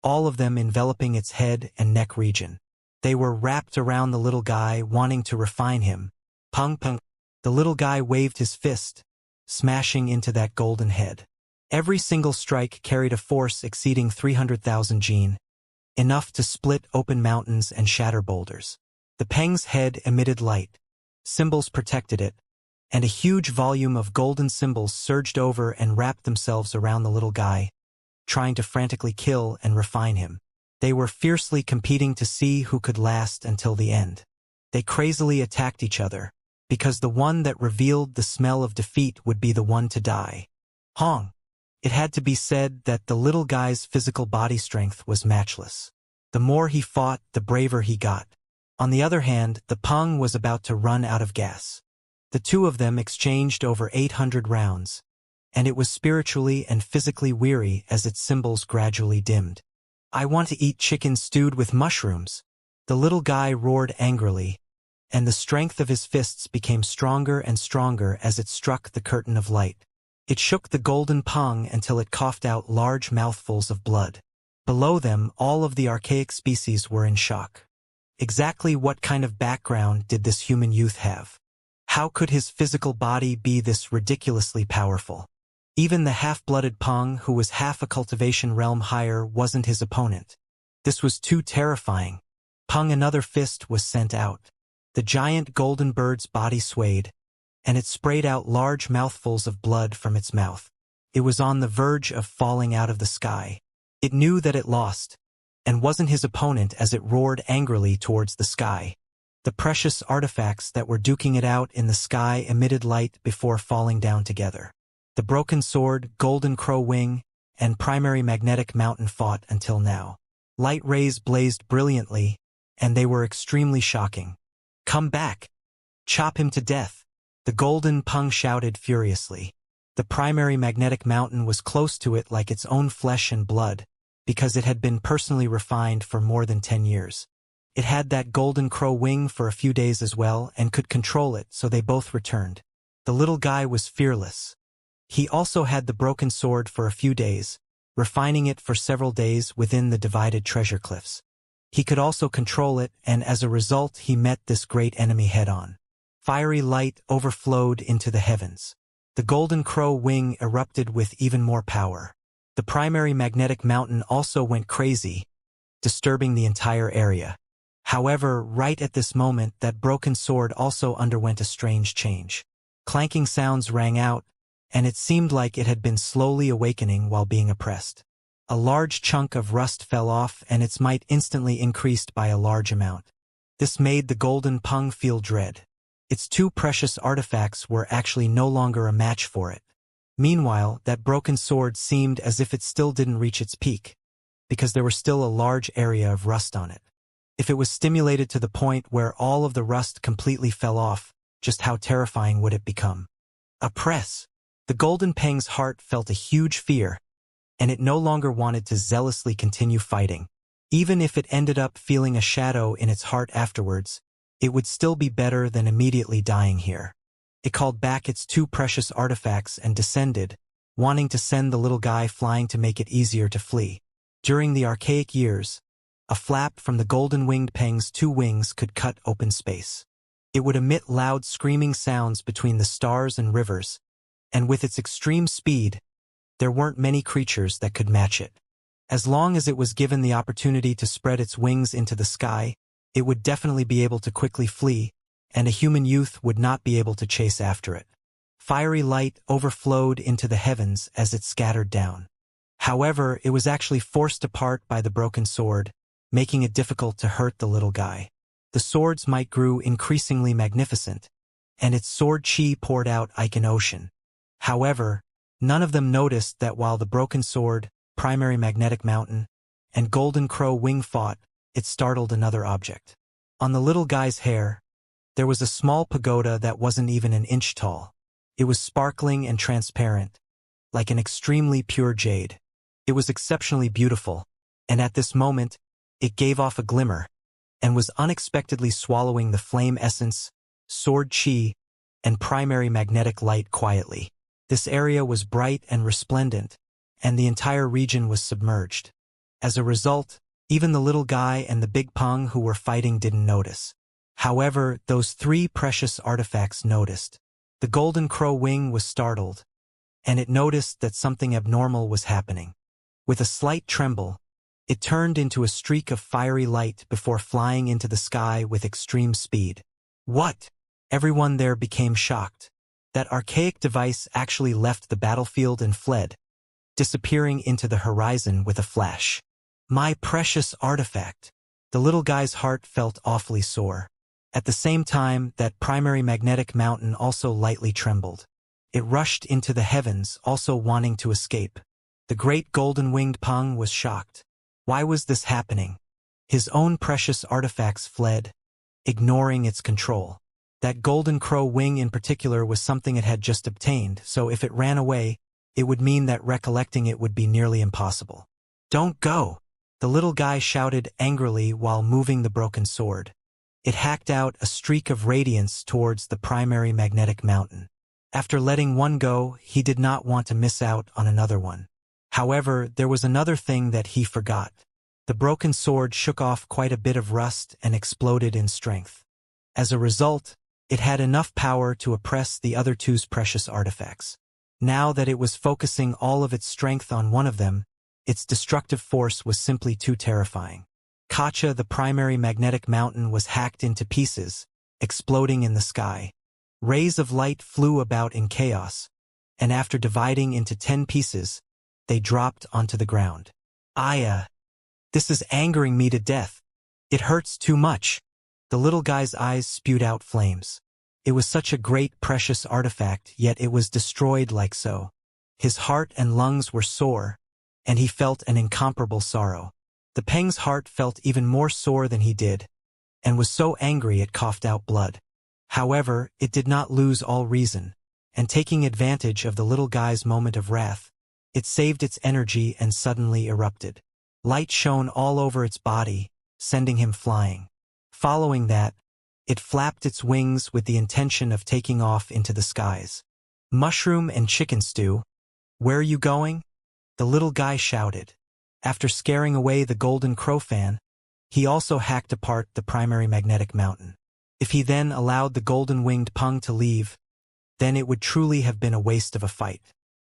all of them enveloping its head and neck region. They were wrapped around the little guy, wanting to refine him. Pung pung. The little guy waved his fist, smashing into that golden head. Every single strike carried a force exceeding 300,000 gene, enough to split open mountains and shatter boulders. The Peng's head emitted light. Symbols protected it, and a huge volume of golden symbols surged over and wrapped themselves around the little guy, trying to frantically kill and refine him. They were fiercely competing to see who could last until the end. They crazily attacked each other, because the one that revealed the smell of defeat would be the one to die. Hong. It had to be said that the little guy's physical body strength was matchless. The more he fought, the braver he got. On the other hand, the Peng was about to run out of gas. The two of them exchanged over 800 rounds, and it was spiritually and physically weary as its symbols gradually dimmed. I want to eat chicken stewed with mushrooms. The little guy roared angrily, and the strength of his fists became stronger and stronger as it struck the curtain of light. It shook the golden Peng until it coughed out large mouthfuls of blood. Below them, all of the archaic species were in shock. Exactly what kind of background did this human youth have? How could his physical body be this ridiculously powerful? Even the half-blooded Peng, who was half a cultivation realm higher, wasn't his opponent. This was too terrifying. Peng, another fist was sent out. The giant golden bird's body swayed, and it sprayed out large mouthfuls of blood from its mouth. It was on the verge of falling out of the sky. It knew that it lost, and wasn't his opponent as it roared angrily towards the sky. The precious artifacts that were duking it out in the sky emitted light before falling down together. The broken sword, golden crow wing, and primary magnetic mountain fought until now. Light rays blazed brilliantly, and they were extremely shocking. Come back! Chop him to death! The golden Peng shouted furiously. The primary magnetic mountain was close to it like its own flesh and blood, because it had been personally refined for more than 10 years. It had that golden crow wing for a few days as well and could control it, so they both returned. The little guy was fearless. He also had the broken sword for a few days, refining it for several days within the divided treasure cliffs. He could also control it, and as a result he met this great enemy head-on. Fiery light overflowed into the heavens. The golden crow wing erupted with even more power. The primary magnetic mountain also went crazy, disturbing the entire area. However, right at this moment, that broken sword also underwent a strange change. Clanking sounds rang out, and it seemed like it had been slowly awakening while being oppressed. A large chunk of rust fell off, and its might instantly increased by a large amount. This made the golden Peng feel dread. Its two precious artifacts were actually no longer a match for it. Meanwhile, that broken sword seemed as if it still didn't reach its peak, because there was still a large area of rust on it. If it was stimulated to the point where all of the rust completely fell off, just how terrifying would it become? A press. The golden Peng's heart felt a huge fear, and it no longer wanted to zealously continue fighting. Even if it ended up feeling a shadow in its heart afterwards, it would still be better than immediately dying here. It called back its two precious artifacts and descended, wanting to send the little guy flying to make it easier to flee. During the archaic years, a flap from the golden-winged Peng's two wings could cut open space. It would emit loud screaming sounds between the stars and rivers, and with its extreme speed, there weren't many creatures that could match it. As long as it was given the opportunity to spread its wings into the sky, it would definitely be able to quickly flee, and a human youth would not be able to chase after it. Fiery light overflowed into the heavens as it scattered down. However, it was actually forced apart by the broken sword, making it difficult to hurt the little guy. The sword's might grew increasingly magnificent, and its sword chi poured out like an ocean. However, none of them noticed that while the broken sword, primary magnetic mountain, and golden crow wing fought, it startled another object. On the little guy's hair, there was a small pagoda that wasn't even an inch tall. It was sparkling and transparent, like an extremely pure jade. It was exceptionally beautiful, and at this moment, it gave off a glimmer, and was unexpectedly swallowing the flame essence, sword chi, and primary magnetic light quietly. This area was bright and resplendent, and the entire region was submerged. As a result, even the little guy and the big Peng who were fighting didn't notice. However, those three precious artifacts noticed. The golden crow wing was startled, and it noticed that something abnormal was happening. With a slight tremble, it turned into a streak of fiery light before flying into the sky with extreme speed. What? Everyone there became shocked. That archaic device actually left the battlefield and fled, disappearing into the horizon with a flash. My precious artifact! The little guy's heart felt awfully sore. At the same time, that primary magnetic mountain also lightly trembled. It rushed into the heavens, also wanting to escape. The great golden-winged Peng was shocked. Why was this happening? His own precious artifacts fled, ignoring its control. That golden crow wing in particular was something it had just obtained, so if it ran away, it would mean that recollecting it would be nearly impossible. Don't go! The little guy shouted angrily while moving the broken sword. It hacked out a streak of radiance towards the primary magnetic mountain. After letting one go, he did not want to miss out on another one. However, there was another thing that he forgot. The broken sword shook off quite a bit of rust and exploded in strength. As a result, it had enough power to oppress the other two's precious artifacts. Now that it was focusing all of its strength on one of them, its destructive force was simply too terrifying. Kacha, the primary magnetic mountain, was hacked into pieces, exploding in the sky. Rays of light flew about in chaos, and after dividing into 10 pieces, they dropped onto the ground. This is angering me to death. It hurts too much. The little guy's eyes spewed out flames. It was such a great, precious artifact, yet it was destroyed like so. His heart and lungs were sore, and he felt an incomparable sorrow. The Peng's heart felt even more sore than he did, and was so angry it coughed out blood. However, it did not lose all reason, and taking advantage of the little guy's moment of wrath, it saved its energy and suddenly erupted. Light shone all over its body, sending him flying. Following that, it flapped its wings with the intention of taking off into the skies. Mushroom and chicken stew, where are you going? The little guy shouted. After scaring away the golden crow fan, he also hacked apart the primary magnetic mountain. If he then allowed the golden-winged Peng to leave, then it would truly have been a waste of a fight.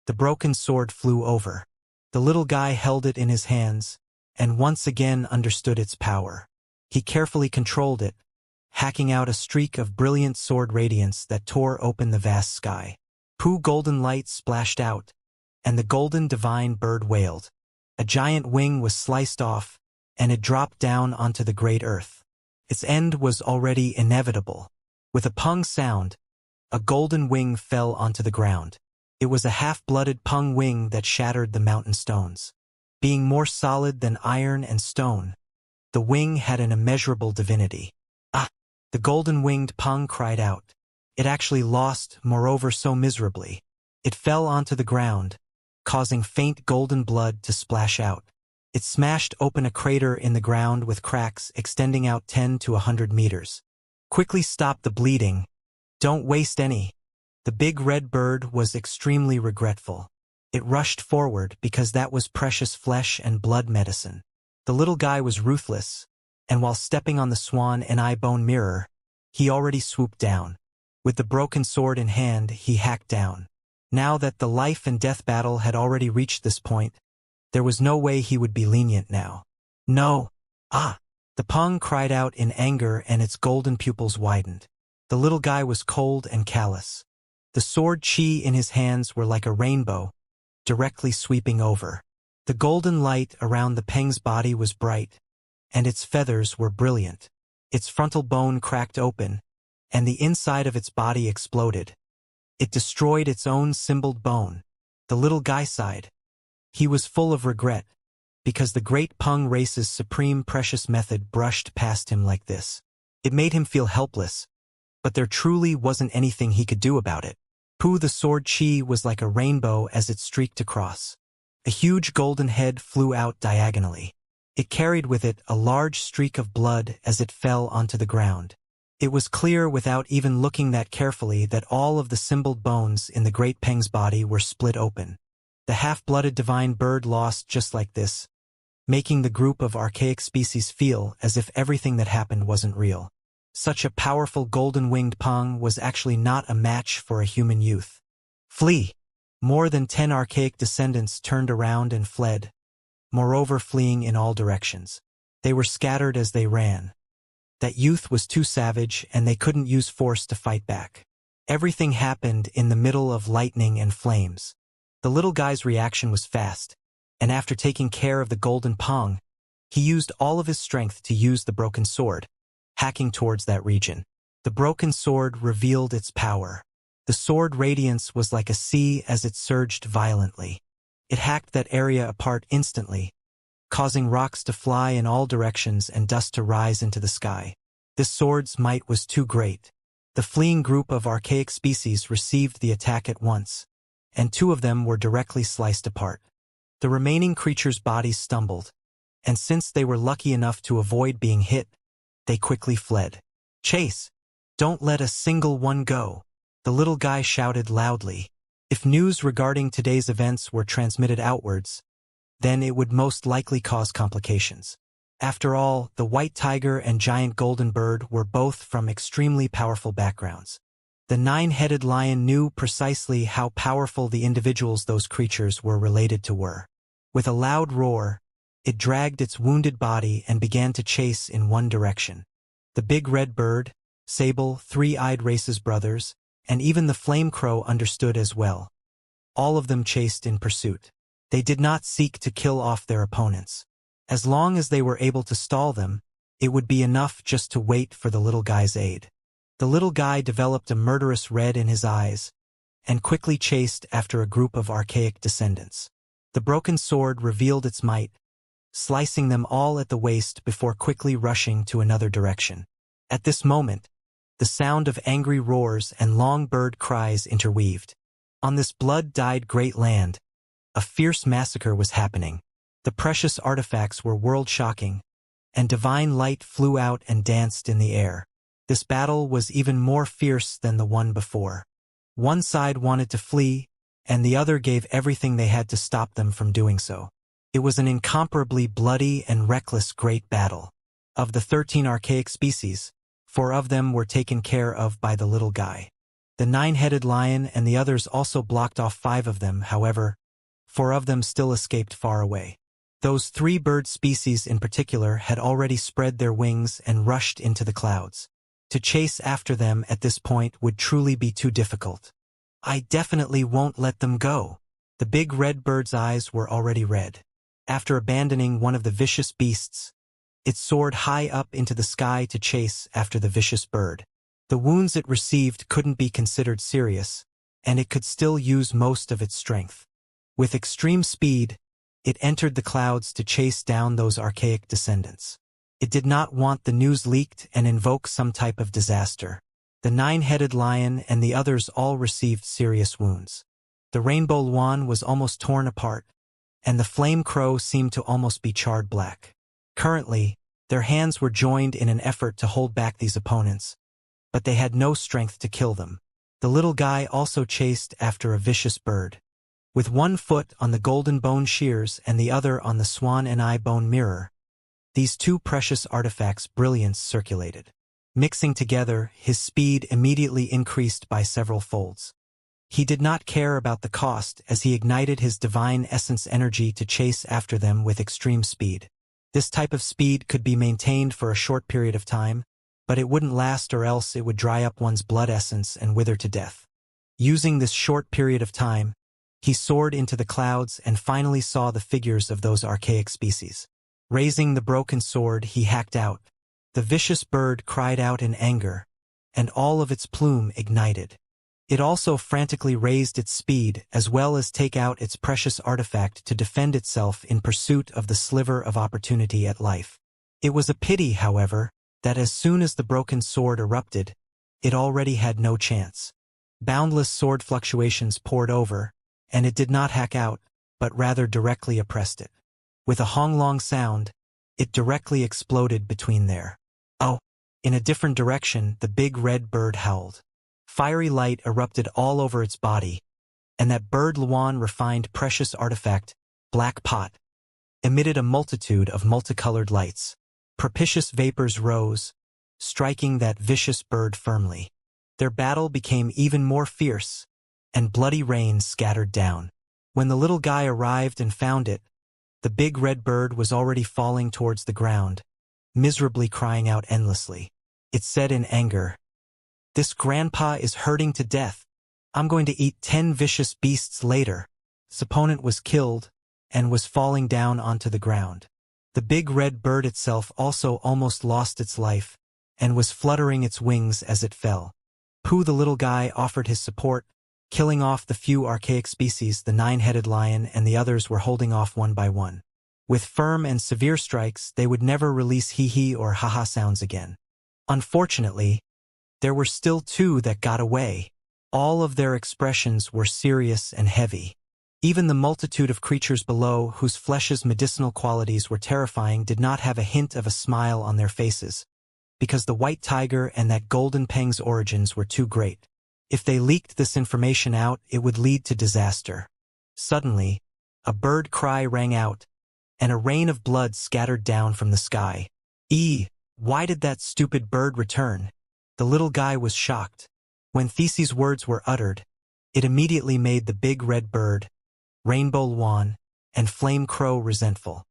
The broken sword flew over. The little guy held it in his hands, and once again understood its power. He carefully controlled it, hacking out a streak of brilliant sword radiance that tore open the vast sky. Golden light splashed out, and the golden divine bird wailed. A giant wing was sliced off, and it dropped down onto the great earth. Its end was already inevitable. With a Peng sound, a golden wing fell onto the ground. It was a half-blooded Peng wing that shattered the mountain stones. Being more solid than iron and stone, the wing had an immeasurable divinity. The golden-winged Peng cried out. It actually lost, moreover so miserably. It fell onto the ground, causing faint golden blood to splash out. It smashed open a crater in the ground with cracks extending out 10 to 100 meters. Quickly stop the bleeding. Don't waste any. The big red bird was extremely regretful. It rushed forward because that was precious flesh and blood medicine. The little guy was ruthless, and while stepping on the swan and eye bone mirror, he already swooped down. With the broken sword in hand, he hacked down. Now that the life and death battle had already reached this point, there was no way he would be lenient now. No! The Peng cried out in anger and its golden pupils widened. The little guy was cold and callous. The sword chi in his hands were like a rainbow, directly sweeping over. The golden light around the Peng's body was bright, and its feathers were brilliant. Its frontal bone cracked open, and the inside of its body exploded. It destroyed its own symboled bone. The little guy sighed. He was full of regret, because the great Peng race's supreme precious method brushed past him like this. It made him feel helpless, but there truly wasn't anything he could do about it. The sword chi was like a rainbow as it streaked across. A huge golden head flew out diagonally. It carried with it a large streak of blood as it fell onto the ground. It was clear without even looking that carefully that all of the symboled bones in the Great Peng's body were split open. The half-blooded divine bird lost just like this, making the group of archaic species feel as if everything that happened wasn't real. Such a powerful golden-winged Peng was actually not a match for a human youth. Flee! More than 10 archaic descendants turned around and fled, moreover fleeing in all directions. They were scattered as they ran. That youth was too savage and they couldn't use force to fight back. Everything happened in the middle of lightning and flames. The little guy's reaction was fast, and after taking care of the golden Peng, he used all of his strength to use the broken sword, hacking towards that region. The broken sword revealed its power. The sword radiance was like a sea as it surged violently. It hacked that area apart instantly, causing rocks to fly in all directions and dust to rise into the sky. This sword's might was too great. The fleeing group of archaic species received the attack at once, and 2 of them were directly sliced apart. The remaining creatures' bodies stumbled, and since they were lucky enough to avoid being hit, they quickly fled. "Chase! Don't let a single one go!" The little guy shouted loudly. If news regarding today's events were transmitted outwards, then it would most likely cause complications. After all, the white tiger and giant golden bird were both from extremely powerful backgrounds. The 9-headed lion knew precisely how powerful the individuals those creatures were related to were. With a loud roar, it dragged its wounded body and began to chase in one direction. The big red bird, Sable, 3-eyed Race's brothers, and even the flame crow understood as well. All of them chased in pursuit. They did not seek to kill off their opponents. As long as they were able to stall them, it would be enough just to wait for the little guy's aid. The little guy developed a murderous red in his eyes, and quickly chased after a group of archaic descendants. The broken sword revealed its might, slicing them all at the waist before quickly rushing to another direction. At this moment, the sound of angry roars and long bird cries interweaved. On this blood-dyed great land, a fierce massacre was happening. The precious artifacts were world-shocking, and divine light flew out and danced in the air. This battle was even more fierce than the one before. One side wanted to flee, and the other gave everything they had to stop them from doing so. It was an incomparably bloody and reckless great battle. Of the 13 archaic species, 4 of them were taken care of by the little guy. The 9-headed lion and the others also blocked off 5 of them, however, 4 of them still escaped far away. Those 3 bird species in particular had already spread their wings and rushed into the clouds. To chase after them at this point would truly be too difficult. "I definitely won't let them go." The big red bird's eyes were already red. After abandoning one of the vicious beasts, it soared high up into the sky to chase after the vicious bird. The wounds it received couldn't be considered serious, and it could still use most of its strength. With extreme speed, it entered the clouds to chase down those archaic descendants. It did not want the news leaked and invoke some type of disaster. The 9-headed lion and the others all received serious wounds. The rainbow luan was almost torn apart, and the flame crow seemed to almost be charred black. Currently, their hands were joined in an effort to hold back these opponents, but they had no strength to kill them. The little guy also chased after a vicious bird. With one foot on the golden bone shears and the other on the swan and eye bone mirror, these 2 precious artifacts' brilliance circulated. Mixing together, his speed immediately increased by several folds. He did not care about the cost as he ignited his divine essence energy to chase after them with extreme speed. This type of speed could be maintained for a short period of time, but it wouldn't last or else it would dry up one's blood essence and wither to death. Using this short period of time, he soared into the clouds and finally saw the figures of those archaic species. Raising the broken sword, he hacked out. The vicious bird cried out in anger, and all of its plume ignited. It also frantically raised its speed as well as take out its precious artifact to defend itself in pursuit of the sliver of opportunity at life. It was a pity, however, that as soon as the broken sword erupted, it already had no chance. Boundless sword fluctuations poured over, and it did not hack out, but rather directly oppressed it. With a honglong sound, it directly exploded between there. "Oh, In a different direction, the big red bird howled. Fiery light erupted all over its body, and that bird Luan refined precious artifact, Black Pot, emitted a multitude of multicolored lights. Propitious vapors rose, striking that vicious bird firmly. Their battle became even more fierce, and bloody rain scattered down. When the little guy arrived and found it, the big red bird was already falling towards the ground, miserably crying out endlessly. It said in anger, "This grandpa is hurting to death. I'm going to eat 10 vicious beasts later." Its opponent was killed and was falling down onto the ground. The big red bird itself also almost lost its life and was fluttering its wings as it fell. Pooh the little guy offered his support, killing off the few archaic species. The 9-headed lion and the others were holding off one by one. With firm and severe strikes, they would never release hee-hee or ha-ha sounds again. Unfortunately, there were still 2 that got away. All of their expressions were serious and heavy. Even the multitude of creatures below, whose flesh's medicinal qualities were terrifying, did not have a hint of a smile on their faces, because the white tiger and that golden peng's origins were too great. If they leaked this information out, it would lead to disaster. Suddenly, a bird cry rang out, and a rain of blood scattered down from the sky. Why did that stupid bird return? The little guy was shocked. When Theseus' words were uttered, it immediately made the big red bird, Rainbow Luan, and Flame Crow resentful.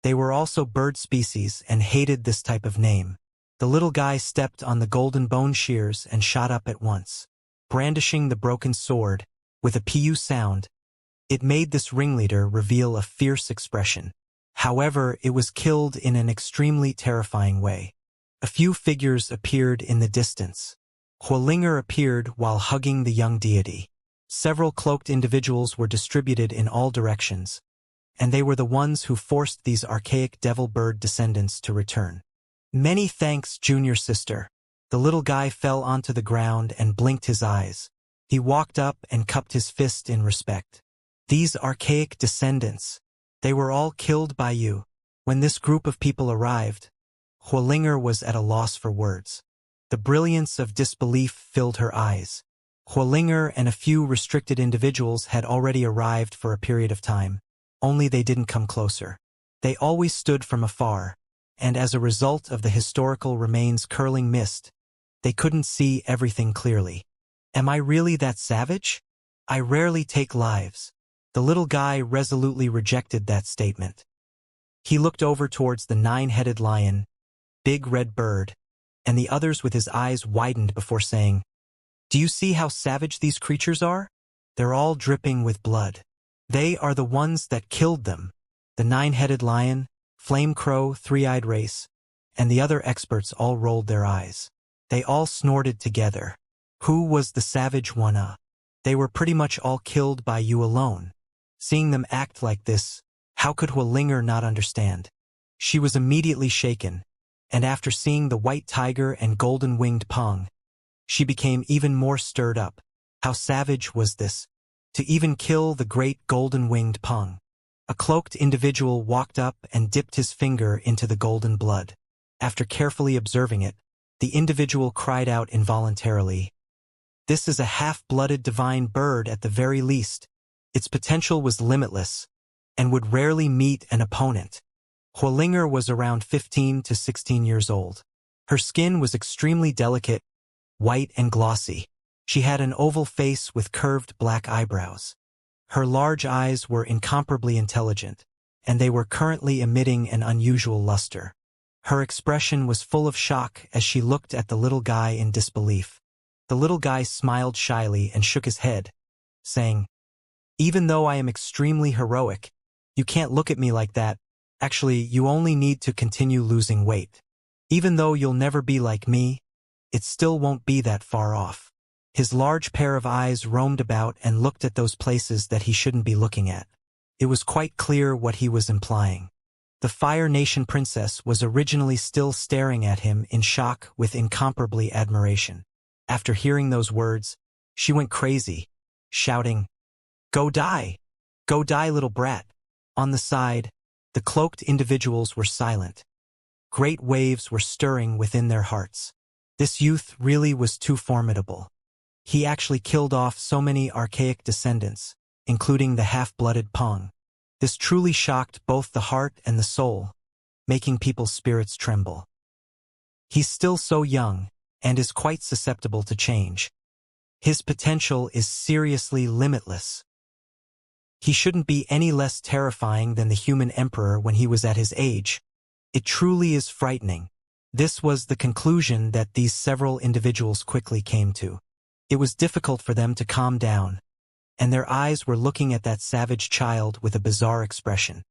They were also bird species and hated this type of name. The little guy stepped on the golden bone shears and shot up at once. Brandishing the broken sword, with a pu sound, it made this ringleader reveal a fierce expression. However, it was killed in an extremely terrifying way. A few figures appeared in the distance. Huolinger appeared while hugging the young deity. Several cloaked individuals were distributed in all directions, and they were the ones who forced these archaic devil bird descendants to return. "Many thanks, junior sister." The little guy fell onto the ground and blinked his eyes. He walked up and cupped his fist in respect. "These archaic descendants, they were all killed by you." When this group of people arrived, Huolinger was at a loss for words. The brilliance of disbelief filled her eyes. Huolinger and a few restricted individuals had already arrived for a period of time, only they didn't come closer. They always stood from afar, and as a result of the historical remains curling mist, they couldn't see everything clearly. "Am I really that savage? I rarely take lives." The little guy resolutely rejected that statement. He looked over towards the 9-headed lion, big red bird, and the others with his eyes widened before saying, "Do you see how savage these creatures are? They're all dripping with blood. They are the ones that killed them." The 9-headed lion, Flame Crow, 3-eyed race, and the other experts all rolled their eyes. They all snorted together. Who was the savage one? They were pretty much all killed by you alone. Seeing them act like this, how could Huolinger not understand? She was immediately shaken, and after seeing the white tiger and golden-winged Pong, she became even more stirred up. How savage was this? To even kill the great golden-winged Pong. A cloaked individual walked up and dipped his finger into the golden blood. After carefully observing it, the individual cried out involuntarily, "This is a half-blooded divine bird at the very least." Its potential was limitless, and would rarely meet an opponent. Huolinger was around 15 to 16 years old. Her skin was extremely delicate, white and glossy. She had an oval face with curved black eyebrows. Her large eyes were incomparably intelligent, and they were currently emitting an unusual luster. Her expression was full of shock as she looked at the little guy in disbelief. The little guy smiled shyly and shook his head, saying, "Even though I am extremely heroic, you can't look at me like that. Actually, you only need to continue losing weight. Even though you'll never be like me, it still won't be that far off." His large pair of eyes roamed about and looked at those places that he shouldn't be looking at. It was quite clear what he was implying. The Fire Nation princess was originally still staring at him in shock with incomparably admiration. After hearing those words, she went crazy, shouting, "Go die! Go die, little brat!" On the side, the cloaked individuals were silent. Great waves were stirring within their hearts. This youth really was too formidable. He actually killed off so many archaic descendants, including the half-blooded Pong. This truly shocked both the heart and the soul, making people's spirits tremble. He's still so young, and is quite susceptible to change. His potential is seriously limitless. He shouldn't be any less terrifying than the human emperor when he was at his age. It truly is frightening. This was the conclusion that these several individuals quickly came to. It was difficult for them to calm down, and their eyes were looking at that savage child with a bizarre expression.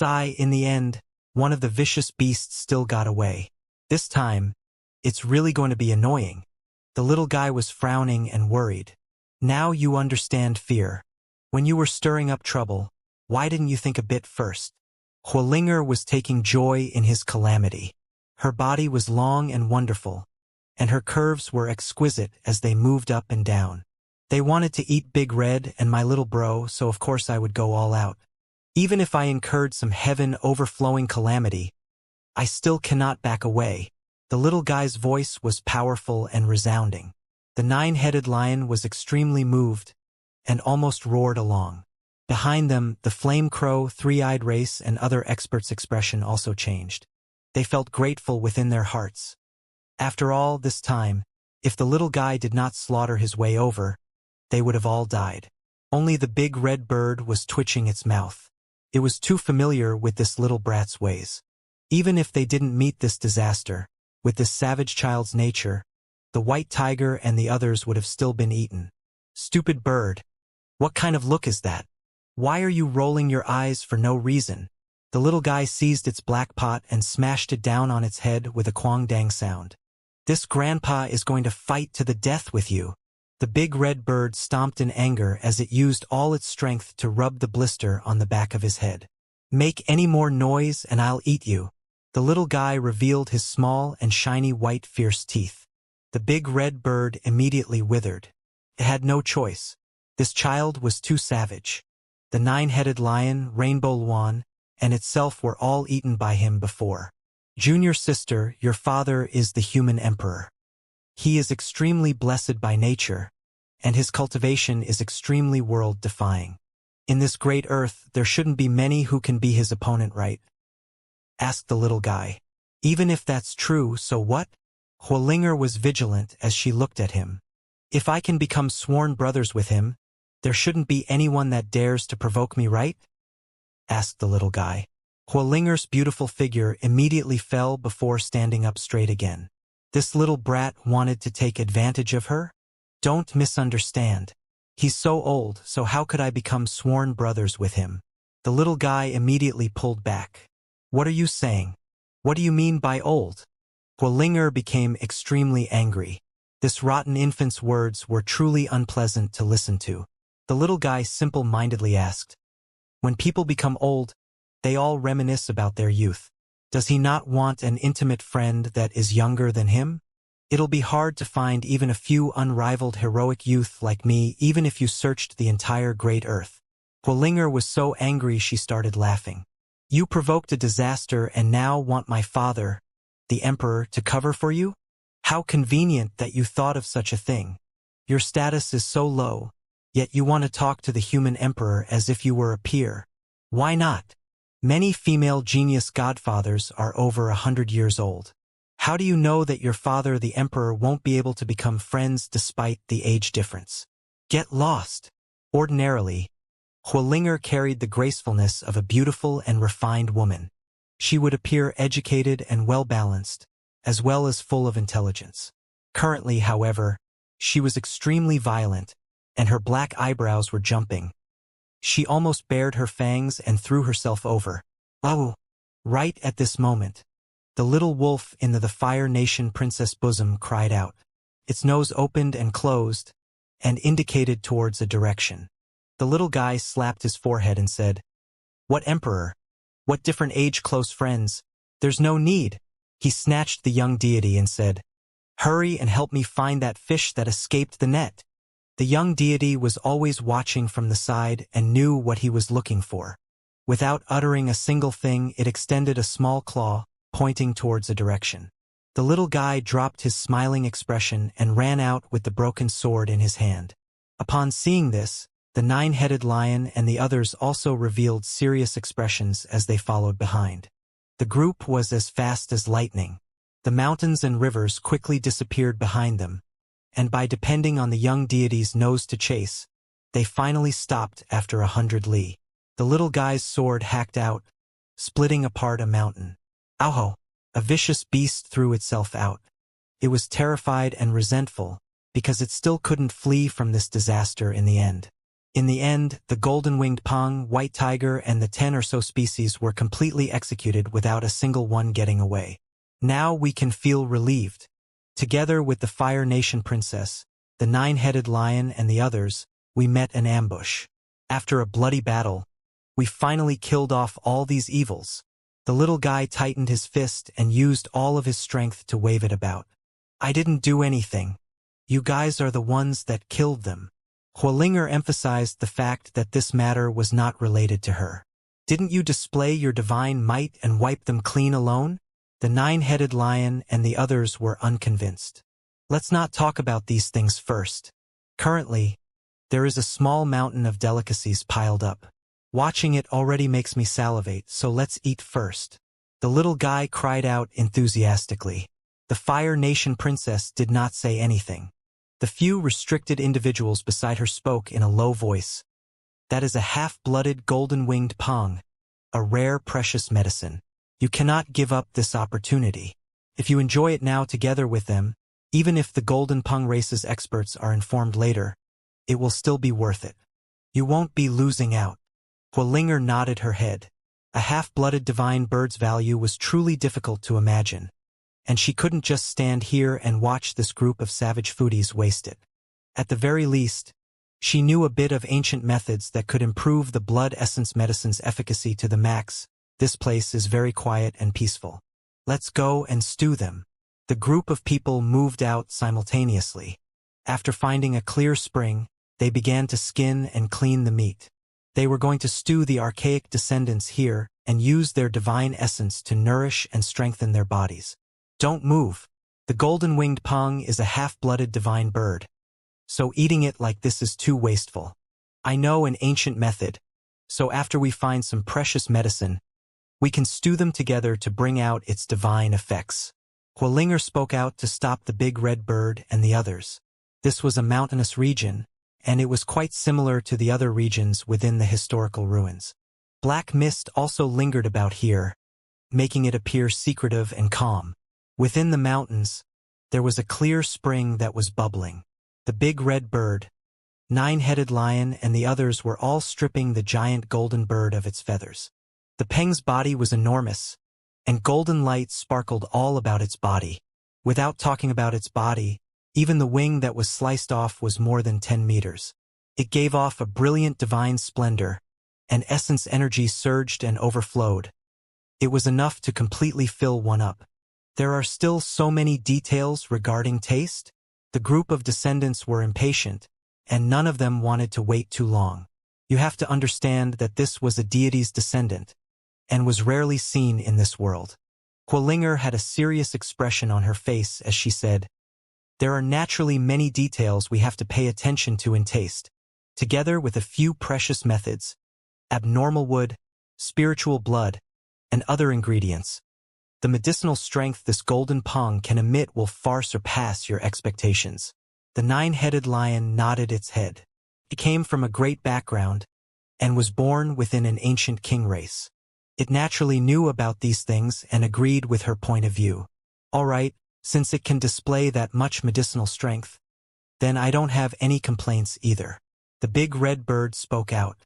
In the end, one of the vicious beasts still got away. This time, it's really going to be annoying. The little guy was frowning and worried. Now you understand fear. When you were stirring up trouble, why didn't you think a bit first? Huolinger was taking joy in his calamity. Her body was long and wonderful, and her curves were exquisite as they moved up and down. They wanted to eat Big Red and my little bro, so of course I would go all out. Even if I incurred some heaven-overflowing calamity, I still cannot back away. The little guy's voice was powerful and resounding. The nine-headed lion was extremely moved and almost roared along. Behind them, the flame crow, three-eyed race, and other experts' expression also changed. They felt grateful within their hearts. After all this time, if the little guy did not slaughter his way over, they would have all died. Only the big red bird was twitching its mouth. It was too familiar with this little brat's ways. Even if they didn't meet this disaster, with this savage child's nature, the white tiger and the others would have still been eaten. Stupid bird. What kind of look is that? Why are you rolling your eyes for no reason? The little guy seized its black pot and smashed it down on its head with a quang-dang sound. This grandpa is going to fight to the death with you. The big red bird stomped in anger as it used all its strength to rub the blister on the back of his head. Make any more noise and I'll eat you. The little guy revealed his small and shiny white fierce teeth. The big red bird immediately withered. It had no choice. This child was too savage. The nine-headed lion, Rainbow Luan, and itself were all eaten by him before. Junior sister, your father is the human emperor. He is extremely blessed by nature, and his cultivation is extremely world-defying. In this great earth, there shouldn't be many who can be his opponent, right? Asked the little guy. Even if that's true, so what? Huolinger was vigilant as she looked at him. If I can become sworn brothers with him, there shouldn't be anyone that dares to provoke me, right? Asked the little guy. Huolinger's beautiful figure immediately fell before standing up straight again. This little brat wanted to take advantage of her? Don't misunderstand. He's so old, so how could I become sworn brothers with him? The little guy immediately pulled back. What are you saying? What do you mean by old? Huolinger became extremely angry. This rotten infant's words were truly unpleasant to listen to. The little guy simple-mindedly asked, when people become old, they all reminisce about their youth. Does he not want an intimate friend that is younger than him? It'll be hard to find even a few unrivaled heroic youth like me, even if you searched the entire great earth. Huolinger was so angry she started laughing. You provoked a disaster and now want my father, the emperor, to cover for you? How convenient that you thought of such a thing. Your status is so low, yet you want to talk to the human emperor as if you were a peer. Why not? Many female genius godfathers are over 100 years old. How do you know that your father, the emperor, won't be able to become friends despite the age difference? Get lost. Ordinarily, Huolinger carried the gracefulness of a beautiful and refined woman. She would appear educated and well-balanced, as well as full of intelligence. Currently, however, she was extremely violent, and her black eyebrows were jumping. She almost bared her fangs and threw herself over. Oh! Right at this moment, the little wolf in the Fire Nation princess bosom cried out. Its nose opened and closed, and indicated towards a direction. The little guy slapped his forehead and said, What emperor? What different age close friends? There's no need. He snatched the young deity and said, Hurry and help me find that fish that escaped the net. The young deity was always watching from the side and knew what he was looking for. Without uttering a single thing, it extended a small claw, pointing towards a direction. The little guy dropped his smiling expression and ran out with the broken sword in his hand. Upon seeing this, the nine-headed lion and the others also revealed serious expressions as they followed behind. The group was as fast as lightning. The mountains and rivers quickly disappeared behind them, and by depending on the young deity's nose to chase, they finally stopped after 100 li. The little guy's sword hacked out, splitting apart a mountain. Ow! A vicious beast threw itself out. It was terrified and resentful, because it still couldn't flee from this disaster in the end. In the end, the golden-winged pang, white tiger, and the 10 or so species were completely executed without a single one getting away. Now we can feel relieved. Together with the Fire Nation princess, the nine-headed lion and the others, we met an ambush. After a bloody battle, we finally killed off all these evils. The little guy tightened his fist and used all of his strength to wave it about. I didn't do anything. You guys are the ones that killed them. Huolinger emphasized the fact that this matter was not related to her. Didn't you display your divine might and wipe them clean alone? The nine-headed lion and the others were unconvinced. Let's not talk about these things first. Currently, there is a small mountain of delicacies piled up. Watching it already makes me salivate, so let's eat first. The little guy cried out enthusiastically. The Fire Nation princess did not say anything. The few restricted individuals beside her spoke in a low voice. That is a half-blooded golden-winged pang, a rare precious medicine. You cannot give up this opportunity. If you enjoy it now together with them, even if the golden pang race's experts are informed later, it will still be worth it. You won't be losing out. Huolinger nodded her head. A half-blooded divine bird's value was truly difficult to imagine, and she couldn't just stand here and watch this group of savage foodies waste it. At the very least, she knew a bit of ancient methods that could improve the blood essence medicine's efficacy to the max. This place is very quiet and peaceful. Let's go and stew them. The group of people moved out simultaneously. After finding a clear spring, they began to skin and clean the meat. They were going to stew the archaic descendants here and use their divine essence to nourish and strengthen their bodies. Don't move. The golden-winged pang is a half-blooded divine bird, so eating it like this is too wasteful. I know an ancient method, so after we find some precious medicine, we can stew them together to bring out its divine effects. Huolinger spoke out to stop the big red bird and the others. This was a mountainous region, and it was quite similar to the other regions within the historical ruins. Black mist also lingered about here, making it appear secretive and calm. Within the mountains, there was a clear spring that was bubbling. The big red bird, nine-headed lion, and the others were all stripping the giant golden bird of its feathers. The peng's body was enormous, and golden light sparkled all about its body. Without talking about its body, even the wing that was sliced off was more than 10 meters. It gave off a brilliant divine splendor, and essence energy surged and overflowed. It was enough to completely fill one up. There are still so many details regarding taste. The group of descendants were impatient, and none of them wanted to wait too long. You have to understand that this was a deity's descendant, and was rarely seen in this world. Huolinger had a serious expression on her face as she said, "There are naturally many details we have to pay attention to in taste, together with a few precious methods, abnormal wood, spiritual blood, and other ingredients. The medicinal strength this golden pang can emit will far surpass your expectations." The nine-headed lion nodded its head. It came from a great background, and was born within an ancient king race. It naturally knew about these things and agreed with her point of view. All right, since it can display that much medicinal strength, then I don't have any complaints either. The big red bird spoke out.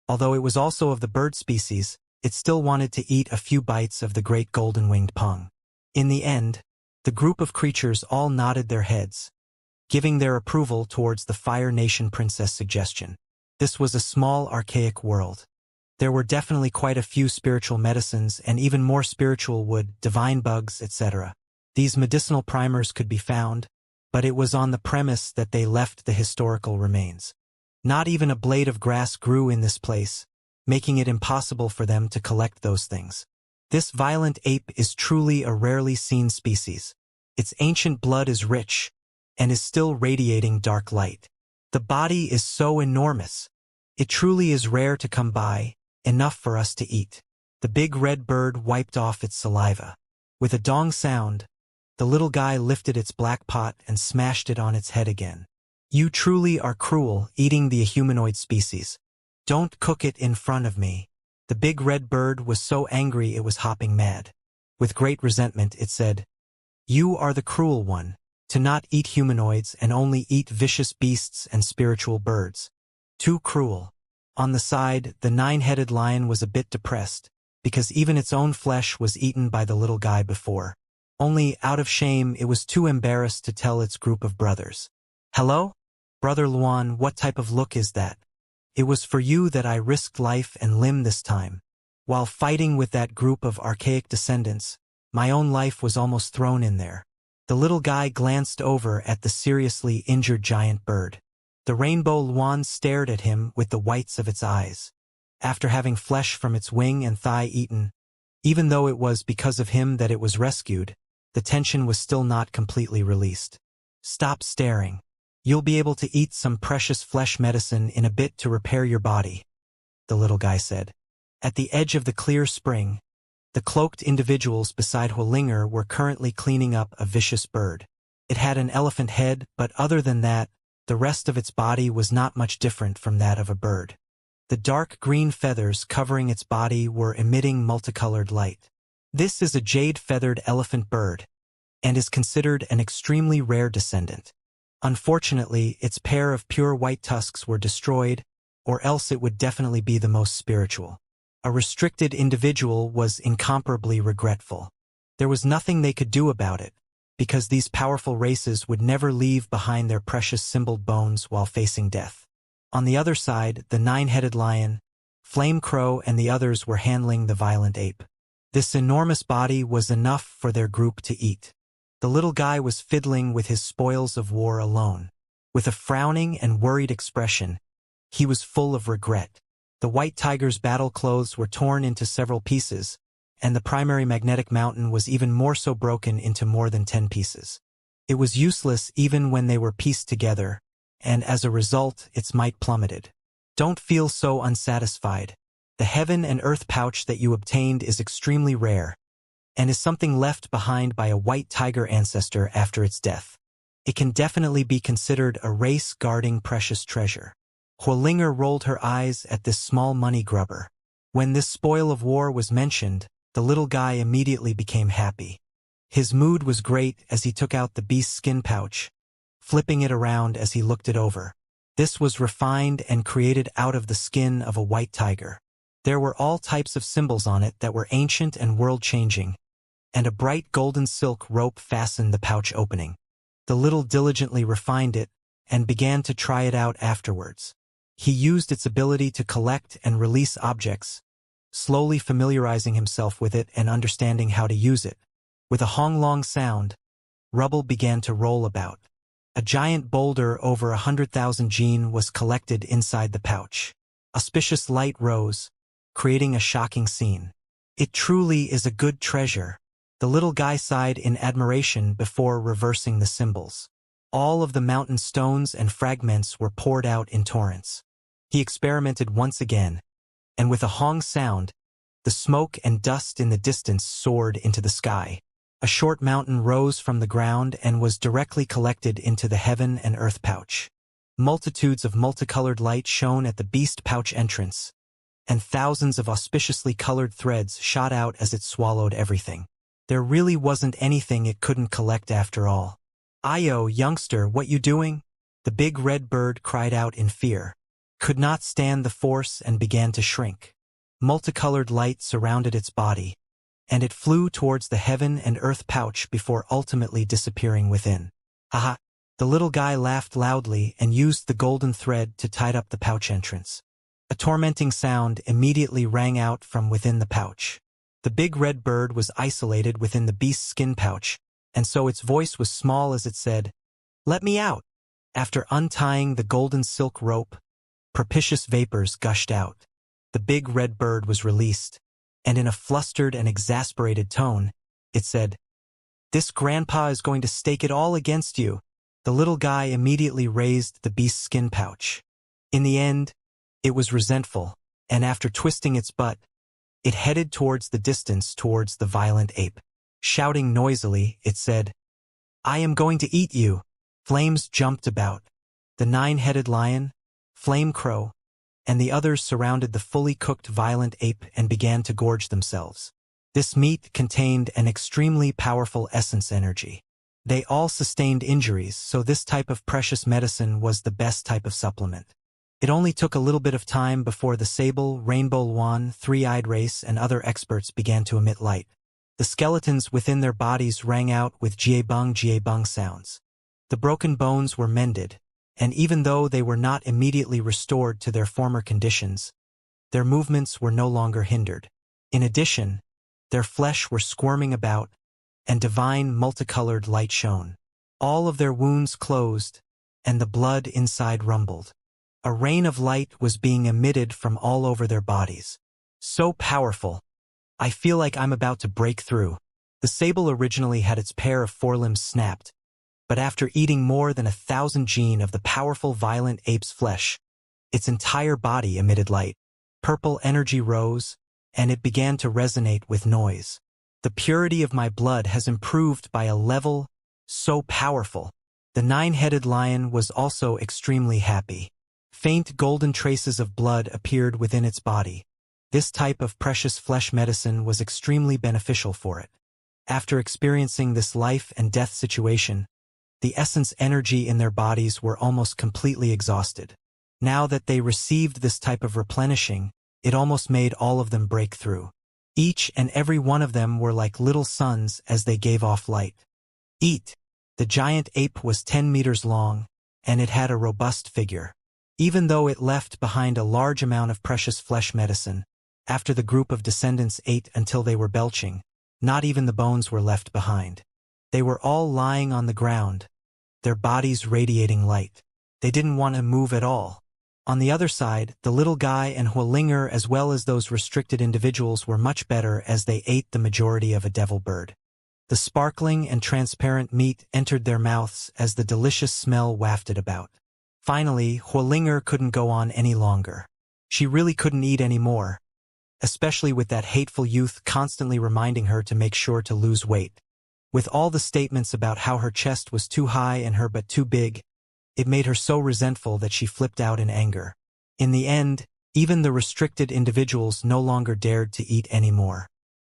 Although it was also of the bird species, it still wanted to eat a few bites of the great golden-winged pang. In the end, the group of creatures all nodded their heads, giving their approval towards the Fire Nation princess suggestion. This was a small archaic world. There were definitely quite a few spiritual medicines and even more spiritual wood, divine bugs, etc. These medicinal primers could be found, but it was on the premise that they left the historical remains. Not even a blade of grass grew in this place, making it impossible for them to collect those things. This violent ape is truly a rarely seen species. Its ancient blood is rich, and is still radiating dark light. The body is so enormous. It truly is rare to come by, enough for us to eat. The big red bird wiped off its saliva. With a dong sound, the little guy lifted its black pot and smashed it on its head again. You truly are cruel, eating the humanoid species. Don't cook it in front of me. The big red bird was so angry it was hopping mad. With great resentment, it said, You are the cruel one, to not eat humanoids and only eat vicious beasts and spiritual birds. Too cruel. On the side, the nine-headed lion was a bit depressed, because even its own flesh was eaten by the little guy before. Only, out of shame, it was too embarrassed to tell its group of brothers. Hello? Brother Luan, what type of look is that? It was for you that I risked life and limb this time. While fighting with that group of archaic descendants, my own life was almost thrown in there. The little guy glanced over at the seriously injured giant bird. The rainbow Luan stared at him with the whites of its eyes. After having flesh from its wing and thigh eaten, even though it was because of him that it was rescued, the tension was still not completely released. Stop staring. You'll be able to eat some precious flesh medicine in a bit to repair your body, the little guy said. At the edge of the clear spring, the cloaked individuals beside Huolinger were currently cleaning up a vicious bird. It had an elephant head, but other than that, the rest of its body was not much different from that of a bird. The dark green feathers covering its body were emitting multicolored light. This is a jade-feathered elephant bird, and is considered an extremely rare descendant. Unfortunately, its pair of pure white tusks were destroyed, or else it would definitely be the most spiritual. A restricted individual was incomparably regretful. There was nothing they could do about it, because these powerful races would never leave behind their precious symboled bones while facing death. On the other side, the nine-headed lion, Flame Crow and the others were handling the violent ape. This enormous body was enough for their group to eat. The little guy was fiddling with his spoils of war alone. With a frowning and worried expression, he was full of regret. The white tiger's battle clothes were torn into several pieces, and the primary magnetic mountain was even more so broken into more than 10 pieces. It was useless even when they were pieced together, and as a result, its might plummeted. Don't feel so unsatisfied. The heaven and earth pouch that you obtained is extremely rare, and is something left behind by a white tiger ancestor after its death. It can definitely be considered a race-guarding precious treasure. Huolinger rolled her eyes at this small money grubber. When this spoil of war was mentioned, the little guy immediately became happy. His mood was great as he took out the beast's skin pouch, flipping it around as he looked it over. This was refined and created out of the skin of a white tiger. There were all types of symbols on it that were ancient and world-changing, and a bright golden silk rope fastened the pouch opening. The little diligently refined it and began to try it out afterwards. He used its ability to collect and release objects, slowly familiarizing himself with it and understanding how to use it. With a honglong sound, rubble began to roll about. A giant boulder over 100,000 gene was collected inside the pouch. Auspicious light rose, creating a shocking scene. It truly is a good treasure. The little guy sighed in admiration before reversing the symbols. All of the mountain stones and fragments were poured out in torrents. He experimented once again, and with a hong sound, the smoke and dust in the distance soared into the sky. A short mountain rose from the ground and was directly collected into the heaven and earth pouch. Multitudes of multicolored light shone at the beast pouch entrance, and thousands of auspiciously colored threads shot out as it swallowed everything. There really wasn't anything it couldn't collect after all. "Ayo, youngster, what you doing?" The big red bird cried out in fear, could not stand the force and began to shrink. Multicolored light surrounded its body, and it flew towards the heaven and earth pouch before ultimately disappearing within. Haha! The little guy laughed loudly and used the golden thread to tie up the pouch entrance. A tormenting sound immediately rang out from within the pouch. The big red bird was isolated within the beast's skin pouch, and so its voice was small as it said, "Let me out." After untying the golden silk rope, propitious vapors gushed out. The big red bird was released, and in a flustered and exasperated tone, it said, This grandpa is going to stake it all against you. The little guy immediately raised the beast's skin pouch. In the end, it was resentful, and after twisting its butt, it headed towards the distance towards the violent ape. Shouting noisily, it said, "I am going to eat you." Flames jumped about. The 9-headed lion, Flame Crow, and the others surrounded the fully cooked violent ape and began to gorge themselves. This meat contained an extremely powerful essence energy. They all sustained injuries, so this type of precious medicine was the best type of supplement. It only took a little bit of time before the sable, rainbow luan, three-eyed race and other experts began to emit light. The skeletons within their bodies rang out with jiebeng sounds. The broken bones were mended, and even though they were not immediately restored to their former conditions, their movements were no longer hindered. In addition, their flesh were squirming about, and divine multicolored light shone. All of their wounds closed, and the blood inside rumbled. A rain of light was being emitted from all over their bodies. So powerful. I feel like I'm about to break through. The sable originally had its pair of forelimbs snapped, but after eating more than 1,000 gene of the powerful violent ape's flesh, its entire body emitted light. Purple energy rose, and it began to resonate with noise. The purity of my blood has improved by a level so powerful. The 9-headed lion was also extremely happy. Faint golden traces of blood appeared within its body. This type of precious flesh medicine was extremely beneficial for it. After experiencing this life and death situation, the essence energy in their bodies were almost completely exhausted. Now that they received this type of replenishing, it almost made all of them break through. Each and every one of them were like little suns as they gave off light. Eat! The giant ape was 10 meters long, and it had a robust figure. Even though it left behind a large amount of precious flesh medicine, after the group of descendants ate until they were belching, not even the bones were left behind. They were all lying on the ground, their bodies radiating light. They didn't want to move at all. On the other side, the little guy and Huolinger as well as those restricted individuals were much better as they ate the majority of a devil bird. The sparkling and transparent meat entered their mouths as the delicious smell wafted about. Finally, Huolinger couldn't go on any longer. She really couldn't eat any more, especially with that hateful youth constantly reminding her to make sure to lose weight. With all the statements about how her chest was too high and her butt too big, it made her so resentful that she flipped out in anger. In the end, even the restricted individuals no longer dared to eat anymore.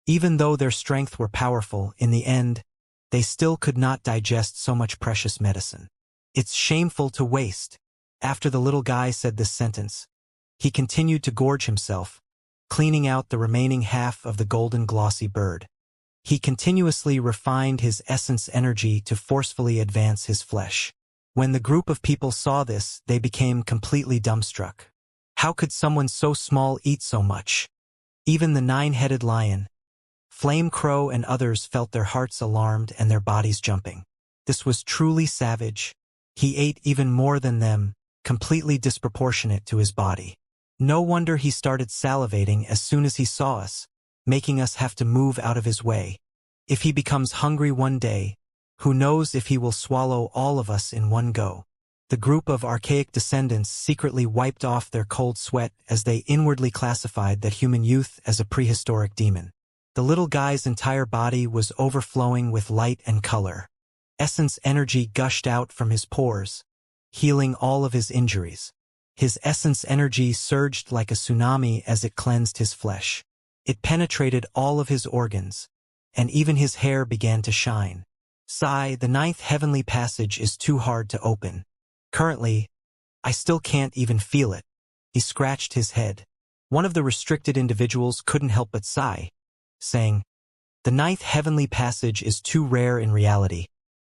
Even though their strength were powerful, in the end, they still could not digest so much precious medicine. It's shameful to waste. After the little guy said this sentence, he continued to gorge himself, cleaning out the remaining half of the golden glossy bird. He continuously refined his essence energy to forcefully advance his flesh. When the group of people saw this, they became completely dumbstruck. How could someone so small eat so much? Even the 9-headed lion, Flame Crow and others felt their hearts alarmed and their bodies jumping. This was truly savage. He ate even more than them, completely disproportionate to his body. No wonder he started salivating as soon as he saw us, making us have to move out of his way. If he becomes hungry one day, who knows if he will swallow all of us in one go. The group of archaic descendants secretly wiped off their cold sweat as they inwardly classified that human youth as a prehistoric demon. The little guy's entire body was overflowing with light and color. Essence energy gushed out from his pores, healing all of his injuries. His essence energy surged like a tsunami as it cleansed his flesh. It penetrated all of his organs, and even his hair began to shine. Sigh, the 9th heavenly passage is too hard to open. Currently, I still can't even feel it. He scratched his head. One of the restricted individuals couldn't help but sigh, saying, "The 9th heavenly passage is too rare in reality,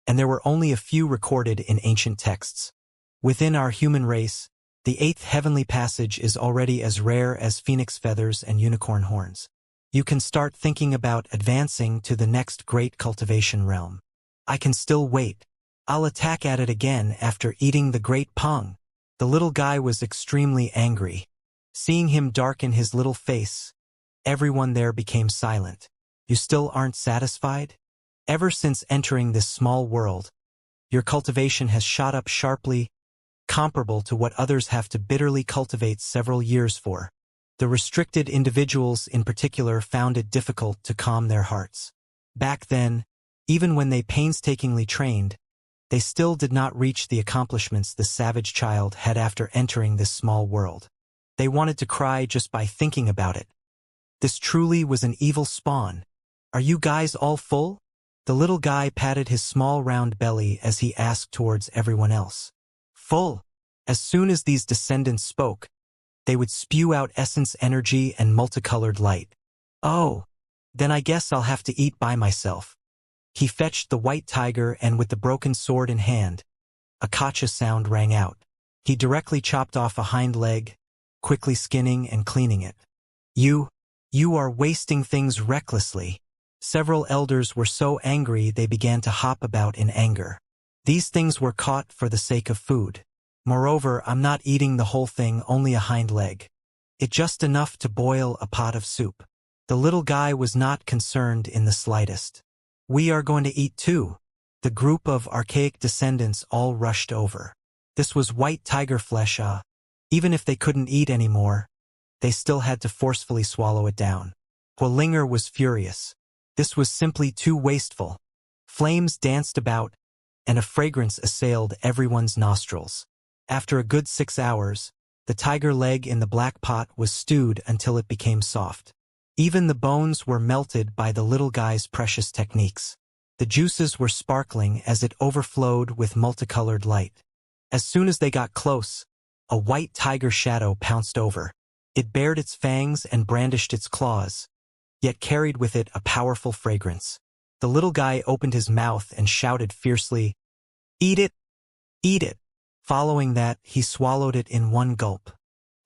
and there were only a few recorded in ancient texts. Within our human race, the 8th heavenly passage is already as rare as phoenix feathers and unicorn horns. You can start thinking about advancing to the next great cultivation realm. I can still wait. I'll attack at it again after eating the great pung." The little guy was extremely angry. Seeing him darken his little face, everyone there became silent. "You still aren't satisfied?" Ever since entering this small world, your cultivation has shot up sharply, comparable to what others have to bitterly cultivate several years for. The restricted individuals in particular found it difficult to calm their hearts. Back then, even when they painstakingly trained, they still did not reach the accomplishments the savage child had after entering this small world. They wanted to cry just by thinking about it. This truly was an evil spawn. Are you guys all full? The little guy patted his small round belly as he asked towards everyone else. Full. As soon as these descendants spoke, they would spew out essence energy and multicolored light. Oh, then I guess I'll have to eat by myself. He fetched the white tiger and with the broken sword in hand, a kacha sound rang out. He directly chopped off a hind leg, quickly skinning and cleaning it. You are wasting things recklessly. Several elders were so angry they began to hop about in anger. These things were caught for the sake of food. Moreover, I'm not eating the whole thing, only a hind leg. It's just enough to boil a pot of soup. The little guy was not concerned in the slightest. We are going to eat too. The group of archaic descendants all rushed over. This was white tiger flesh, even if they couldn't eat anymore, they still had to forcefully swallow it down. Hualinger was furious. This was simply too wasteful. Flames danced about, and a fragrance assailed everyone's nostrils. After a good 6 hours, the tiger leg in the black pot was stewed until it became soft. Even the bones were melted by the little guy's precious techniques. The juices were sparkling as it overflowed with multicolored light. As soon as they got close, a white tiger shadow pounced over. It bared its fangs and brandished its claws, yet carried with it a powerful fragrance. The little guy opened his mouth and shouted fiercely, "Eat it! Eat it!" Following that, he swallowed it in one gulp.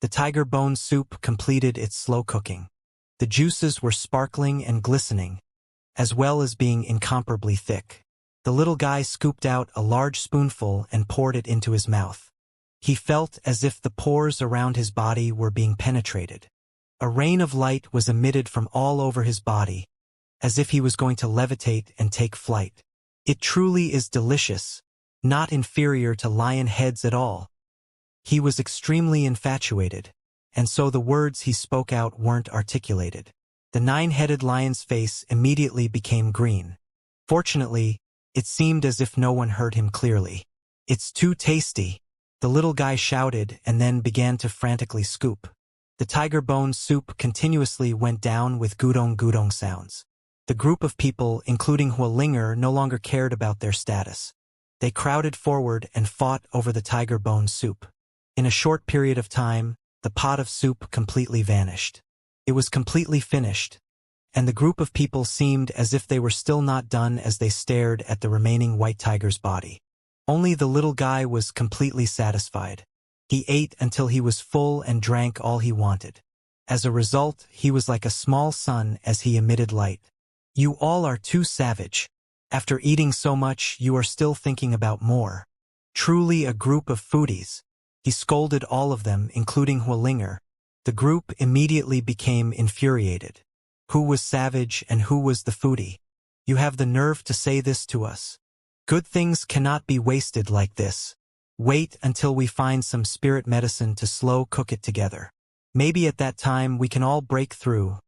The tiger bone soup completed its slow cooking. The juices were sparkling and glistening, as well as being incomparably thick. The little guy scooped out a large spoonful and poured it into his mouth. He felt as if the pores around his body were being penetrated. A rain of light was emitted from all over his body, as if he was going to levitate and take flight. It truly is delicious, not inferior to lion heads at all. He was extremely infatuated, and so the words he spoke out weren't articulated. The 9-headed lion's face immediately became green. Fortunately, it seemed as if no one heard him clearly. "It's too tasty," the little guy shouted and then began to frantically scoop. The tiger bone soup continuously went down with gudong-gudong sounds. The group of people, including Hualinger, no longer cared about their status. They crowded forward and fought over the tiger bone soup. In a short period of time, the pot of soup completely vanished. It was completely finished, and the group of people seemed as if they were still not done as they stared at the remaining white tiger's body. Only the little guy was completely satisfied. He ate until he was full and drank all he wanted. As a result, he was like a small sun as he emitted light. "You all are too savage. After eating so much, you are still thinking about more. Truly a group of foodies." He scolded all of them, including Hualinger. The group immediately became infuriated. Who was savage and who was the foodie? You have the nerve to say this to us? Good things cannot be wasted like this. Wait until we find some spirit medicine to slow cook it together. Maybe at that time we can all break through,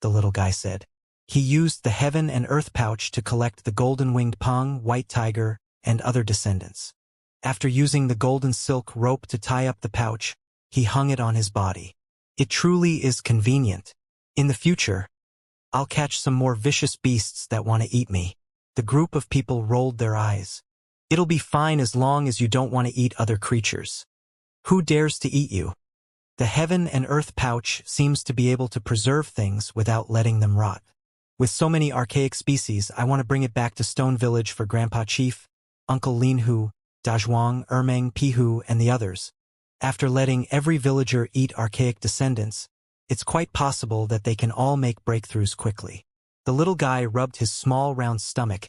the little guy said. He used the heaven and earth pouch to collect the golden-winged pang, white tiger, and other descendants. After using the golden silk rope to tie up the pouch, he hung it on his body. It truly is convenient. In the future, I'll catch some more vicious beasts that want to eat me. The group of people rolled their eyes. It'll be fine as long as you don't want to eat other creatures. Who dares to eat you? The heaven and earth pouch seems to be able to preserve things without letting them rot. With so many archaic species, I want to bring it back to Stone Village for Grandpa Chief, Uncle Linhu, Dazhuang, Ermeng, Pihu, and the others. After letting every villager eat archaic descendants, it's quite possible that they can all make breakthroughs quickly. The little guy rubbed his small round stomach,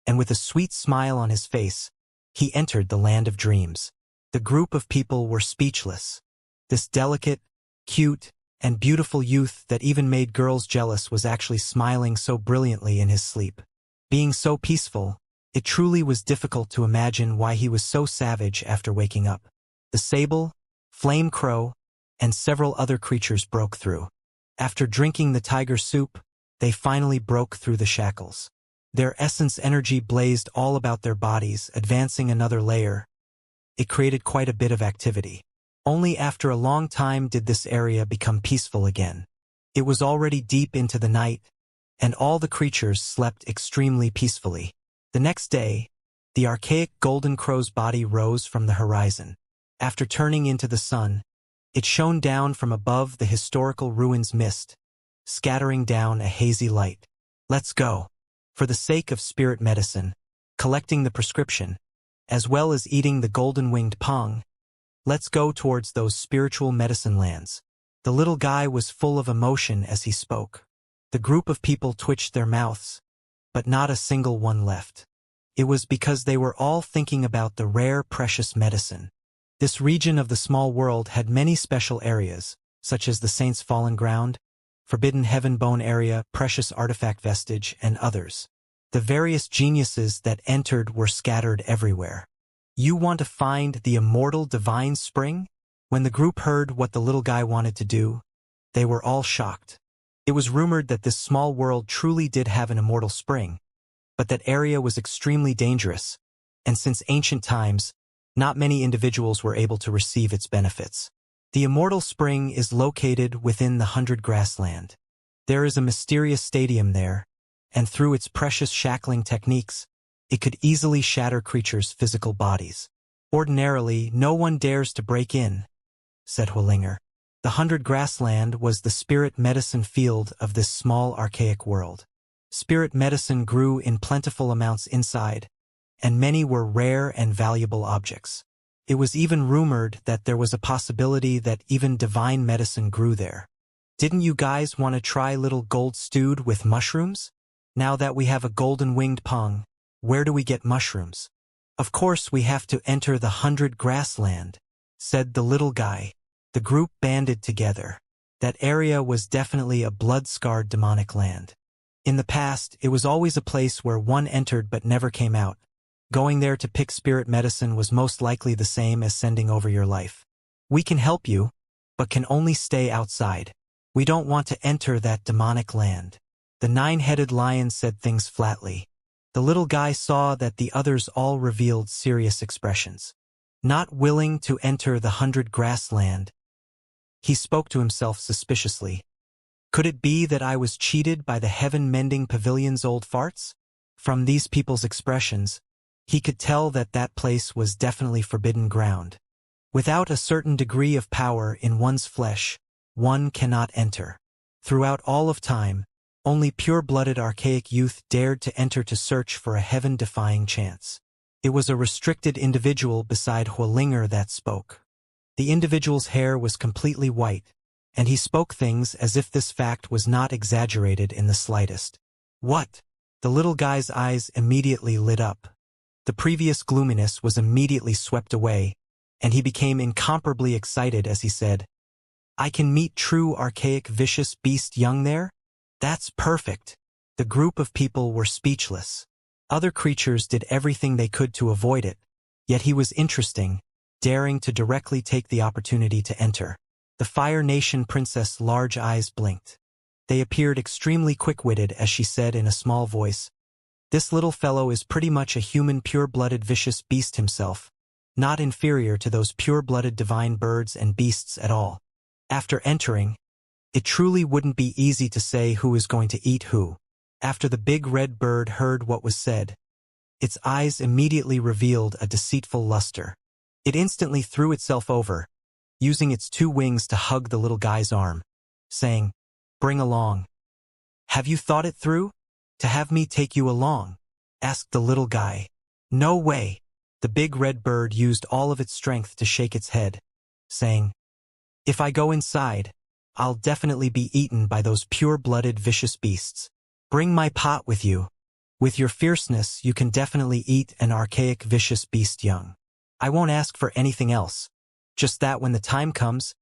and with a sweet smile on his face, he entered the land of dreams. The group of people were speechless. This delicate, cute, and beautiful youth that even made girls jealous was actually smiling so brilliantly in his sleep. Being so peaceful, it truly was difficult to imagine why he was so savage after waking up. The sable, flame crow, and several other creatures broke through. After drinking the tiger soup, they finally broke through the shackles. Their essence energy blazed all about their bodies, advancing another layer. It created quite a bit of activity. Only after a long time did this area become peaceful again. It was already deep into the night, and all the creatures slept extremely peacefully. The next day, the archaic golden crow's body rose from the horizon. After turning into the sun, it shone down from above the historical ruins mist, scattering down a hazy light. Let's go. For the sake of spirit medicine, collecting the prescription, as well as eating the golden-winged pong, let's go towards those spiritual medicine lands. The little guy was full of emotion as he spoke. The group of people twitched their mouths, but not a single one left. It was because they were all thinking about the rare, precious medicine. This region of the small world had many special areas, such as the Saint's Fallen Ground, Forbidden Heaven Bone Area, Precious Artifact Vestige, and others. The various geniuses that entered were scattered everywhere. You want to find the immortal divine spring? When the group heard what the little guy wanted to do, they were all shocked. It was rumored that this small world truly did have an immortal spring, but that area was extremely dangerous, and since ancient times, not many individuals were able to receive its benefits. The immortal spring is located within the 100 Grassland. There is a mysterious stadium there, and through its precious shackling techniques, it could easily shatter creatures' physical bodies. Ordinarily, no one dares to break in, said Huilinger. The 100 Grassland was the spirit medicine field of this small archaic world. Spirit medicine grew in plentiful amounts inside, and many were rare and valuable objects. It was even rumored that there was a possibility that even divine medicine grew there. Didn't you guys want to try little gold stewed with mushrooms? Now that we have a golden-winged pong, where do we get mushrooms? Of course we have to enter the 100 Grassland, said the little guy. The group banded together. That area was definitely a blood-scarred demonic land. In the past, it was always a place where one entered but never came out. Going there to pick spirit medicine was most likely the same as sending over your life. We can help you, but can only stay outside. We don't want to enter that demonic land. The 9-headed lion said things flatly. The little guy saw that the others all revealed serious expressions. Not willing to enter the 100 Grassland, he spoke to himself suspiciously. Could it be that I was cheated by the heaven-mending pavilion's old farts? From these people's expressions, he could tell that that place was definitely forbidden ground. Without a certain degree of power in one's flesh, one cannot enter. Throughout all of time, only pure-blooded archaic youth dared to enter to search for a heaven-defying chance. It was a restricted individual beside Huilinger that spoke. The individual's hair was completely white, and he spoke things as if this fact was not exaggerated in the slightest. What? The little guy's eyes immediately lit up. The previous gloominess was immediately swept away, and he became incomparably excited as he said, I can meet true archaic vicious beast young there? That's perfect. The group of people were speechless. Other creatures did everything they could to avoid it, yet he was interesting, daring to directly take the opportunity to enter. The Fire Nation princess' large eyes blinked. They appeared extremely quick-witted as she said in a small voice, This little fellow is pretty much a human pure-blooded vicious beast himself, not inferior to those pure-blooded divine birds and beasts at all. After entering, it truly wouldn't be easy to say who is going to eat who. After the big red bird heard what was said, its eyes immediately revealed a deceitful luster. It instantly threw itself over, using its 2 wings to hug the little guy's arm, saying, Bring along. Have you thought it through? To have me take you along? Asked the little guy. No way. The big red bird used all of its strength to shake its head, saying, If I go inside, I'll definitely be eaten by those pure-blooded vicious beasts. Bring my pot with you. With your fierceness, you can definitely eat an archaic vicious beast young. I won't ask for anything else. Just that when the time comes,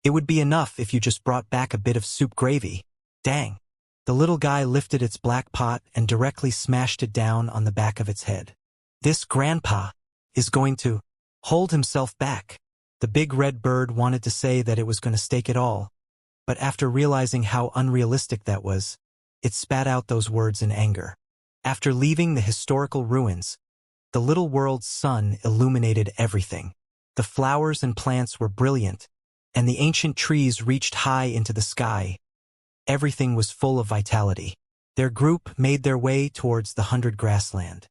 it would be enough if you just brought back a bit of soup gravy. Dang. The little guy lifted its black pot and directly smashed it down on the back of its head. This grandpa is going to hold himself back. The big red bird wanted to say that it was going to stake it all, but after realizing how unrealistic that was, it spat out those words in anger. After leaving the historical ruins, the little world's sun illuminated everything. The flowers and plants were brilliant, and the ancient trees reached high into the sky. Everything was full of vitality. Their group made their way towards the 100 grassland.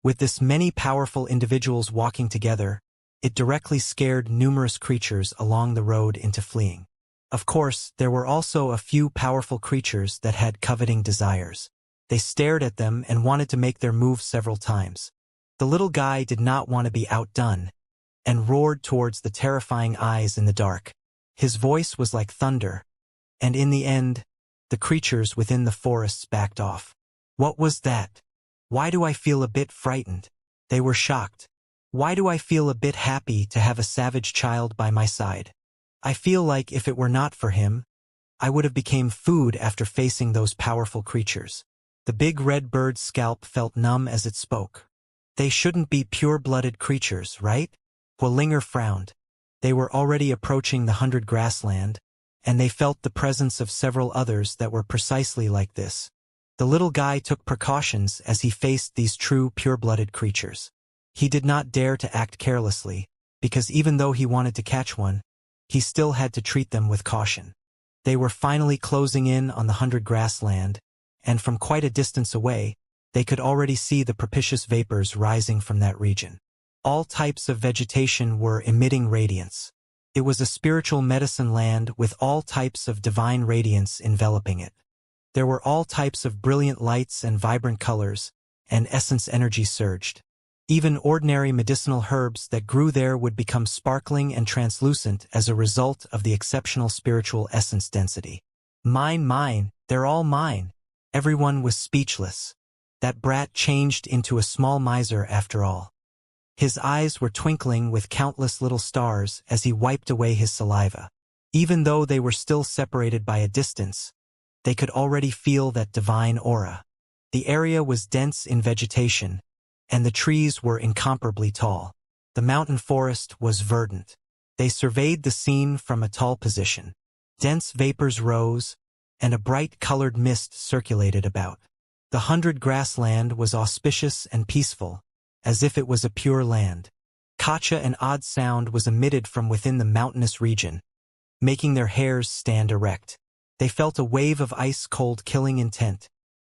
With this many powerful individuals walking together, it directly scared numerous creatures along the road into fleeing. Of course, there were also a few powerful creatures that had coveting desires. They stared at them and wanted to make their move several times. The little guy did not want to be outdone, and roared towards the terrifying eyes in the dark. His voice was like thunder, and in the end, the creatures within the forests backed off. What was that? Why do I feel a bit frightened? They were shocked. Why do I feel a bit happy to have a savage child by my side? I feel like if it were not for him, I would have become food after facing those powerful creatures. The big red bird's scalp felt numb as it spoke. They shouldn't be pure-blooded creatures, right? Hualinger frowned. They were already approaching the 100 grassland, and they felt the presence of several others that were precisely like this. The little guy took precautions as he faced these true pure-blooded creatures. He did not dare to act carelessly, because even though he wanted to catch one, he still had to treat them with caution. They were finally closing in on the 100 grassland, and from quite a distance away, they could already see the propitious vapors rising from that region. All types of vegetation were emitting radiance. It was a spiritual medicine land with all types of divine radiance enveloping it. There were all types of brilliant lights and vibrant colors, and essence energy surged. Even ordinary medicinal herbs that grew there would become sparkling and translucent as a result of the exceptional spiritual essence density. Mine, they're all mine. Everyone was speechless. That brat changed into a small miser after all. His eyes were twinkling with countless little stars as he wiped away his saliva. Even though they were still separated by a distance, they could already feel that divine aura. The area was dense in vegetation, and the trees were incomparably tall. The mountain forest was verdant. They surveyed the scene from a tall position. Dense vapors rose, and a bright-colored mist circulated about. The 100 grassland was auspicious and peaceful, as if it was a pure land. An odd sound was emitted from within the mountainous region, making their hairs stand erect. They felt a wave of ice-cold killing intent,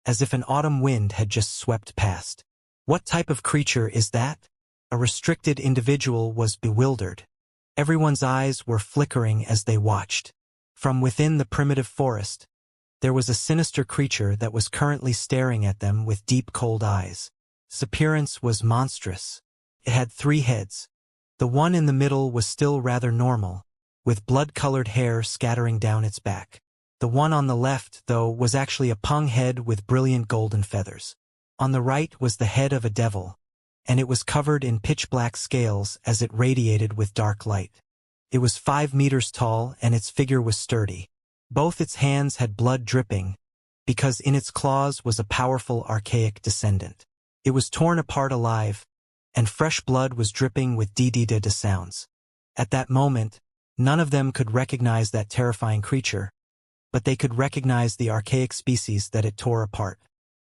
as if an autumn wind had just swept past. What type of creature is that? A restricted individual was bewildered. Everyone's eyes were flickering as they watched. From within the primitive forest, there was a sinister creature that was currently staring at them with deep cold eyes. Its appearance was monstrous. It had 3 heads. The one in the middle was still rather normal, with blood-colored hair scattering down its back. The one on the left, though, was actually a pung head with brilliant golden feathers. On the right was the head of a devil, and it was covered in pitch-black scales as it radiated with dark light. It was 5 meters tall, and its figure was sturdy. Both its hands had blood dripping, because in its claws was a powerful archaic descendant. It was torn apart alive, and fresh blood was dripping with da-da-da sounds. At that moment, none of them could recognize that terrifying creature, but they could recognize the archaic species that it tore apart.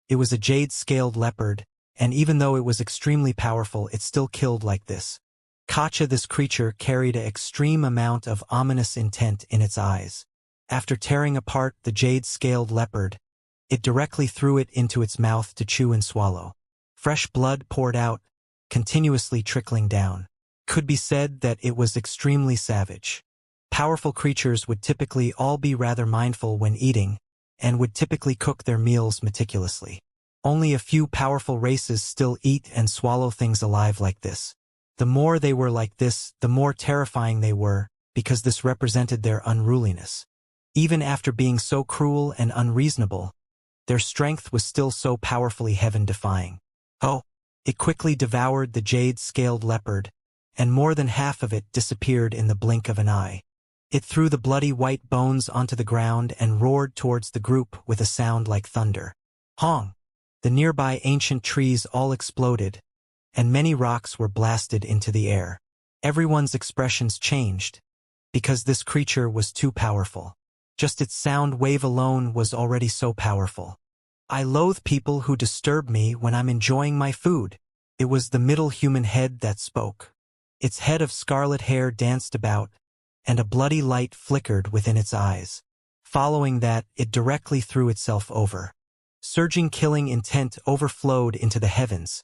It was a jade-scaled leopard, and even though it was extremely powerful, it still killed like this. This creature carried an extreme amount of ominous intent in its eyes. After tearing apart the jade-scaled leopard, it directly threw it into its mouth to chew and swallow. Fresh blood poured out, continuously trickling down. Could be said that it was extremely savage. Powerful creatures would typically all be rather mindful when eating, and would typically cook their meals meticulously. Only a few powerful races still eat and swallow things alive like this. The more they were like this, the more terrifying they were, because this represented their unruliness. Even after being so cruel and unreasonable, their strength was still so powerfully heaven-defying. It quickly devoured the jade-scaled leopard, and more than half of it disappeared in the blink of an eye. It threw the bloody white bones onto the ground and roared towards the group with a sound like thunder. Hong! The nearby ancient trees all exploded, and many rocks were blasted into the air. Everyone's expressions changed, because this creature was too powerful. Just its sound wave alone was already so powerful. I loathe people who disturb me when I'm enjoying my food. It was the middle human head that spoke. Its head of scarlet hair danced about, and a bloody light flickered within its eyes. Following that, it directly threw itself over. Surging killing intent overflowed into the heavens,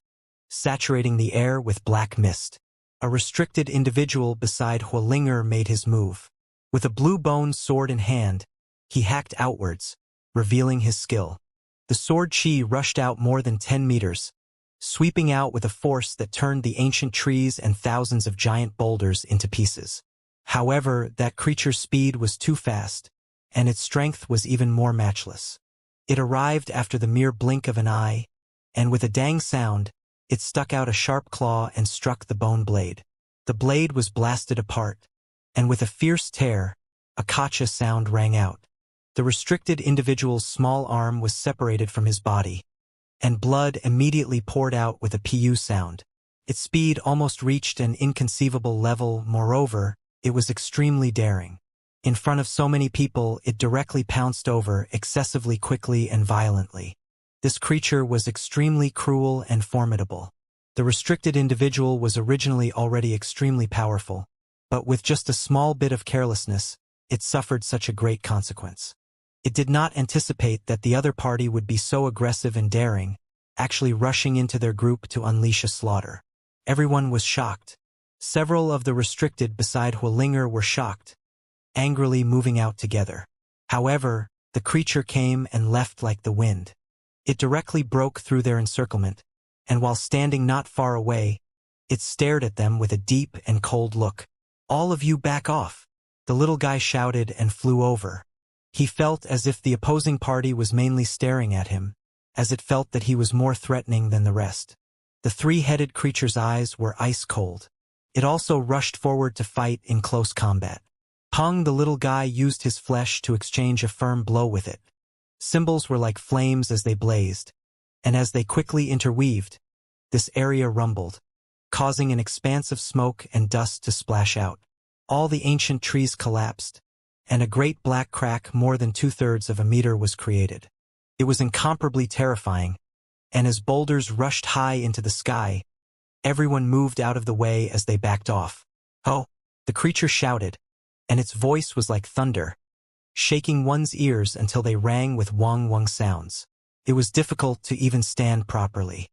saturating the air with black mist. A restricted individual beside Huolinger made his move. With a blue-bone sword in hand, he hacked outwards, revealing his skill. The sword chi rushed out more than 10 meters, sweeping out with a force that turned the ancient trees and thousands of giant boulders into pieces. However, that creature's speed was too fast, and its strength was even more matchless. It arrived after the mere blink of an eye, and with a dang sound, it stuck out a sharp claw and struck the bone blade. The blade was blasted apart, and with a fierce tear, a kacha sound rang out. The restricted individual's small arm was separated from his body, and blood immediately poured out with a pu sound. Its speed almost reached an inconceivable level. Moreover, it was extremely daring. In front of so many people, it directly pounced over excessively quickly and violently. This creature was extremely cruel and formidable. The restricted individual was originally already extremely powerful, but with just a small bit of carelessness, it suffered such a great consequence. It did not anticipate that the other party would be so aggressive and daring, actually rushing into their group to unleash a slaughter. Everyone was shocked. Several of the restricted beside Huolinger were shocked, angrily moving out together. However, the creature came and left like the wind. It directly broke through their encirclement, and while standing not far away, it stared at them with a deep and cold look. "All of you back off!" The little guy shouted and flew over. He felt as if the opposing party was mainly staring at him, as it felt that he was more threatening than the rest. The three-headed creature's eyes were ice cold. It also rushed forward to fight in close combat. Peng, the little guy, used his flesh to exchange a firm blow with it. Symbols were like flames as they blazed, and as they quickly interweaved, this area rumbled, causing an expanse of smoke and dust to splash out. All the ancient trees collapsed, and a great black crack more than 2/3 of a meter was created. It was incomparably terrifying, and as boulders rushed high into the sky, everyone moved out of the way as they backed off. "Oh!" the creature shouted, and its voice was like thunder, shaking one's ears until they rang with wong-wong sounds. It was difficult to even stand properly.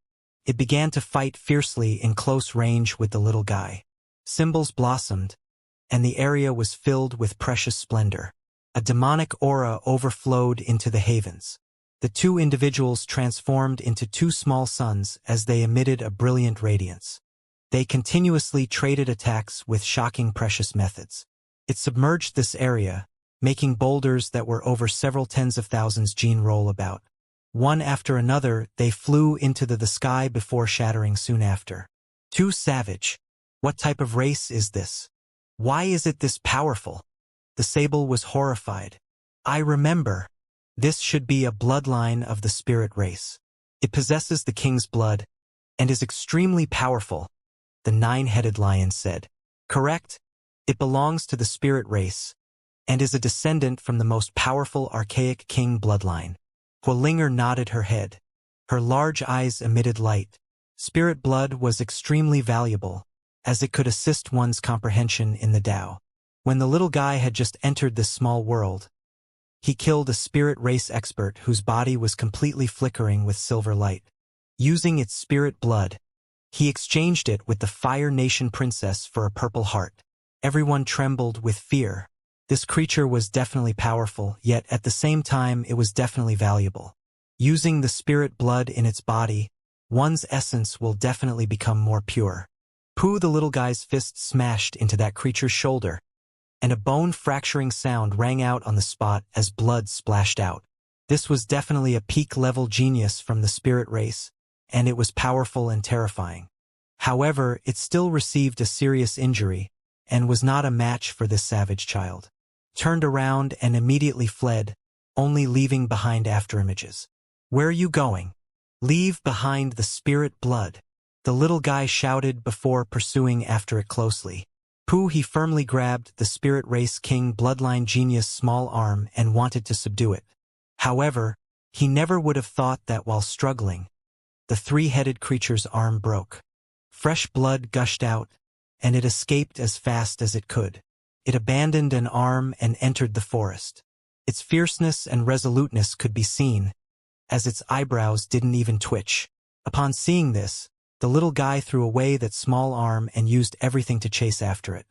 It began to fight fiercely in close range with the little guy. Symbols blossomed, and the area was filled with precious splendor. A demonic aura overflowed into the havens. The two individuals transformed into two small suns as they emitted a brilliant radiance. They continuously traded attacks with shocking precious methods. It submerged this area, making boulders that were over several tens of thousands gene roll about. One after another, they flew into the sky before shattering soon after. Too savage. What type of race is this? Why is it this powerful? The sable was horrified. I remember. This should be a bloodline of the spirit race. It possesses the king's blood, and is extremely powerful, the nine-headed lion said. Correct? It belongs to the spirit race, and is a descendant from the most powerful archaic king bloodline. Huolinger nodded her head. Her large eyes emitted light. Spirit blood was extremely valuable, as it could assist one's comprehension in the Tao. When the little guy had just entered this small world, he killed a spirit race expert whose body was completely flickering with silver light. Using its spirit blood, he exchanged it with the Fire Nation princess for a purple heart. Everyone trembled with fear. This creature was definitely powerful, yet at the same time it was definitely valuable. Using the spirit blood in its body, one's essence will definitely become more pure. Pooh, the little guy's fist smashed into that creature's shoulder, and a bone-fracturing sound rang out on the spot as blood splashed out. This was definitely a peak-level genius from the spirit race, and it was powerful and terrifying. However, it still received a serious injury, and was not a match for this savage child. turned around and immediately fled, only leaving behind afterimages. "Where are you going?" "Leave behind the spirit blood," the little guy shouted before pursuing after it closely. He firmly grabbed the spirit race king bloodline genius' small arm and wanted to subdue it. However, he never would have thought that while struggling, the three-headed creature's arm broke. Fresh blood gushed out, and it escaped as fast as it could. It abandoned an arm and entered the forest. Its fierceness and resoluteness could be seen, as its eyebrows didn't even twitch. Upon seeing this, the little guy threw away that small arm and used everything to chase after it.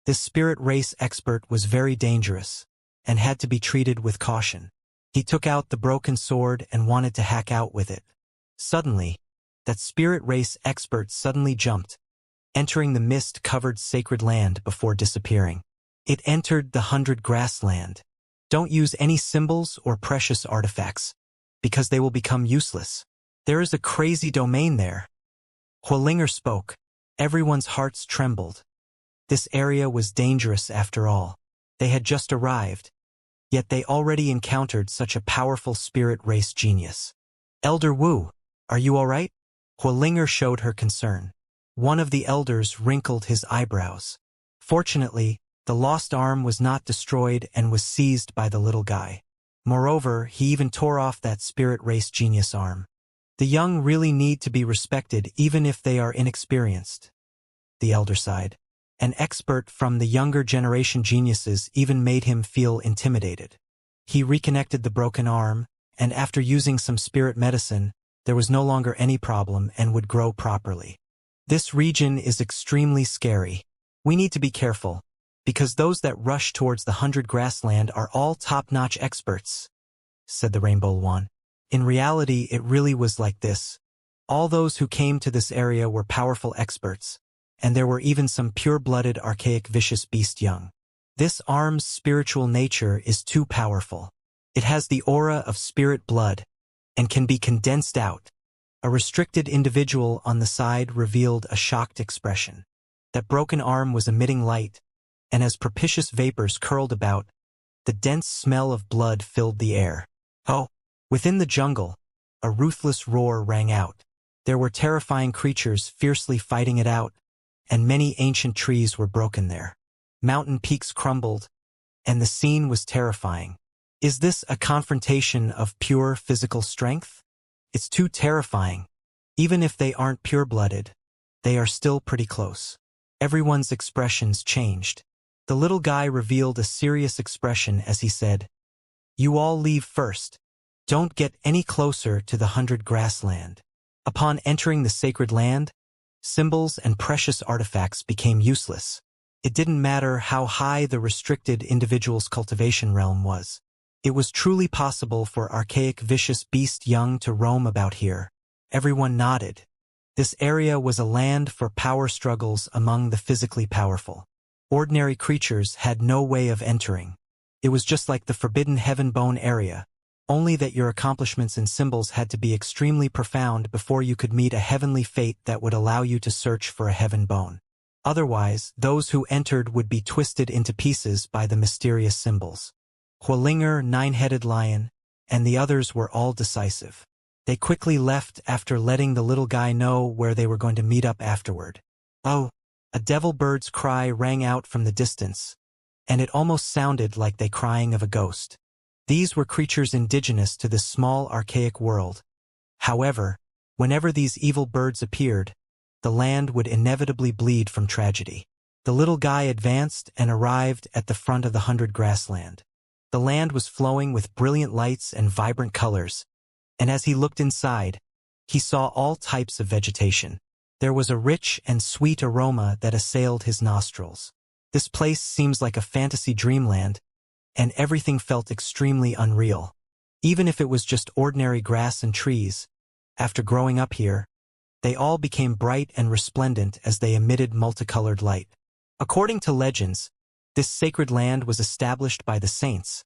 This spirit race expert was very dangerous, and had to be treated with caution. He took out the broken sword and wanted to hack out with it. Suddenly, that spirit race expert suddenly jumped, entering the mist-covered sacred land before disappearing. It entered the 100 grassland. Don't use any symbols or precious artifacts, because they will become useless. There is a crazy domain there. Hualinger spoke. Everyone's hearts trembled. This area was dangerous after all. They had just arrived, yet they already encountered such a powerful spirit race genius. "Elder Wu, are you all right?" Hualinger showed her concern. One of the elders wrinkled his eyebrows. Fortunately, the lost arm was not destroyed and was seized by the little guy. Moreover, he even tore off that spirit race genius arm. The young really need to be respected even if they are inexperienced, the elder sighed. An expert from the younger generation geniuses even made him feel intimidated. He reconnected the broken arm, and after using some spirit medicine, there was no longer any problem and would grow properly. "This region is extremely scary. We need to be careful, because those that rush towards the 100 grassland are all top-notch experts," said the Rainbow One. In reality, it really was like this. All those who came to this area were powerful experts, and there were even some pure-blooded archaic vicious beast young. This arm's spiritual nature is too powerful. It has the aura of spirit blood, and can be condensed out. A restricted individual on the side revealed a shocked expression. That broken arm was emitting light, and as propitious vapors curled about, the dense smell of blood filled the air. Oh! Within the jungle, a ruthless roar rang out. There were terrifying creatures fiercely fighting it out, and many ancient trees were broken there. Mountain peaks crumbled, and the scene was terrifying. Is this a confrontation of pure physical strength? It's too terrifying. Even if they aren't pure-blooded, they are still pretty close. Everyone's expressions changed. The little guy revealed a serious expression as he said, "You all leave first. Don't get any closer to the 100 grassland." Upon entering the sacred land, symbols and precious artifacts became useless. It didn't matter how high the restricted individual's cultivation realm was. It was truly possible for archaic vicious beast young to roam about here. Everyone nodded. This area was a land for power struggles among the physically powerful. Ordinary creatures had no way of entering. It was just like the Forbidden Heaven Bone area, only that your accomplishments and symbols had to be extremely profound before you could meet a heavenly fate that would allow you to search for a heaven bone. Otherwise, those who entered would be twisted into pieces by the mysterious symbols. Hualinger, Nine-Headed Lion, and the others were all decisive. They quickly left after letting the little guy know where they were going to meet up afterward. Oh! A devil bird's cry rang out from the distance, and it almost sounded like the crying of a ghost. These were creatures indigenous to this small archaic world. However, whenever these evil birds appeared, the land would inevitably bleed from tragedy. The little guy advanced and arrived at the front of the 100 grassland. The land was flowing with brilliant lights and vibrant colors, and as he looked inside, he saw all types of vegetation. There was a rich and sweet aroma that assailed his nostrils. This place seems like a fantasy dreamland, and everything felt extremely unreal. Even if it was just ordinary grass and trees, after growing up here, they all became bright and resplendent as they emitted multicolored light. According to legends, this sacred land was established by the saints,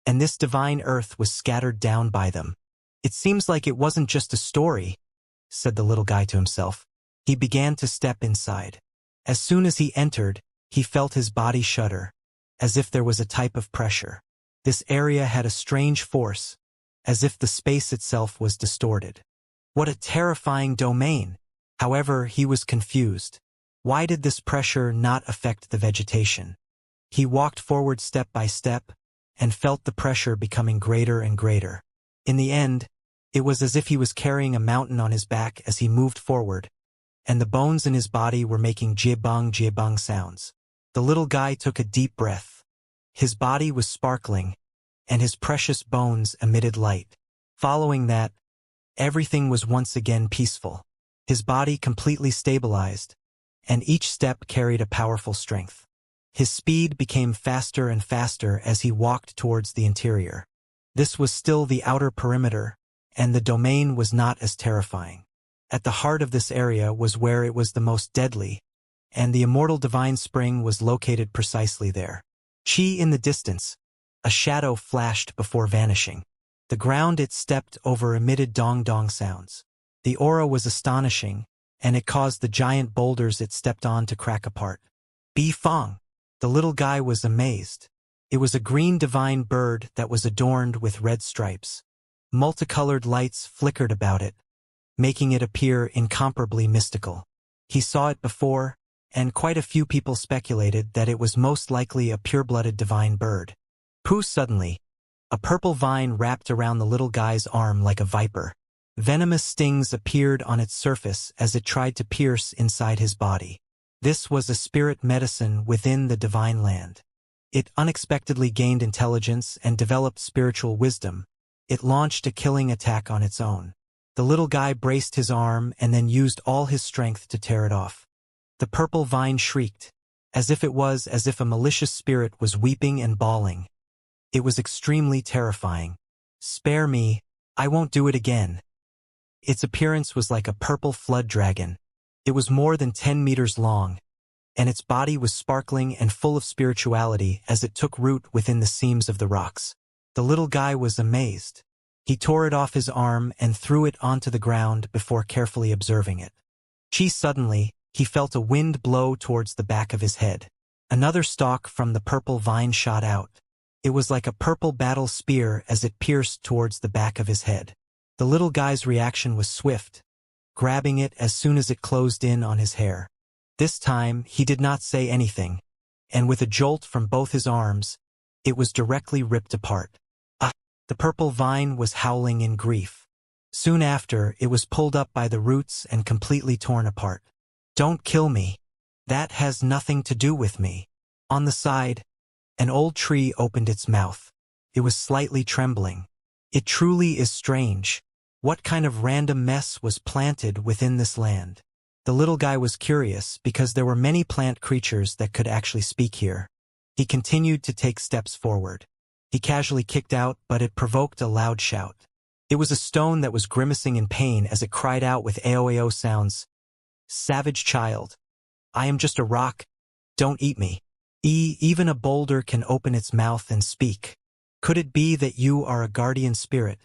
and this divine earth was scattered down by them. It seems like it wasn't just a story, said the little guy to himself. He began to step inside. As soon as he entered, he felt his body shudder. as if there was a type of pressure. This area had a strange force, as if the space itself was distorted. What a terrifying domain! However, he was confused. Why did this pressure not affect the vegetation? He walked forward step by step, and felt the pressure becoming greater and greater. In the end, it was as if he was carrying a mountain on his back as he moved forward, and the bones in his body were making jibang sounds. The little guy took a deep breath. His body was sparkling, and his precious bones emitted light. Following that, everything was once again peaceful. His body completely stabilized, and each step carried a powerful strength. His speed became faster and faster as he walked towards the interior. This was still the outer perimeter, and the domain was not as terrifying. At the heart of this area was where it was the most deadly, and the immortal divine spring was located precisely there. Chi in the distance, a shadow flashed before vanishing. The ground it stepped over emitted dong-dong sounds. The aura was astonishing, and it caused the giant boulders it stepped on to crack apart. Bi Fong! The little guy was amazed. It was a green divine bird that was adorned with red stripes. Multicolored lights flickered about it, making it appear incomparably mystical. He saw it before, and quite a few people speculated that it was most likely a pure-blooded divine bird. Suddenly, a purple vine wrapped around the little guy's arm like a viper. Venomous stings appeared on its surface as it tried to pierce inside his body. This was a spirit medicine within the divine land. It unexpectedly gained intelligence and developed spiritual wisdom. It launched a killing attack on its own. The little guy braced his arm and then used all his strength to tear it off. The purple vine shrieked, as if a malicious spirit was weeping and bawling. It was extremely terrifying. "Spare me, I won't do it again." Its appearance was like a purple flood dragon. It was more than 10 meters long, and its body was sparkling and full of spirituality as it took root within the seams of the rocks. The little guy was amazed. He tore it off his arm and threw it onto the ground before carefully observing it. Suddenly, he felt a wind blow towards the back of his head. Another stalk from the purple vine shot out. It was like a purple battle spear as it pierced towards the back of his head. The little guy's reaction was swift, grabbing it as soon as it closed in on his hair. This time, he did not say anything, and with a jolt from both his arms, it was directly ripped apart. The purple vine was howling in grief. Soon after, it was pulled up by the roots and completely torn apart. "Don't kill me. That has nothing to do with me." On the side, an old tree opened its mouth. It was slightly trembling. It truly is strange. What kind of random mess was planted within this land? The little guy was curious because there were many plant creatures that could actually speak here. He continued to take steps forward. He casually kicked out, but it provoked a loud shout. It was a stone that was grimacing in pain as it cried out with AOAO sounds. "Savage child. I am just a rock. Don't eat me." Even a boulder can open its mouth and speak. Could it be that you are a guardian spirit,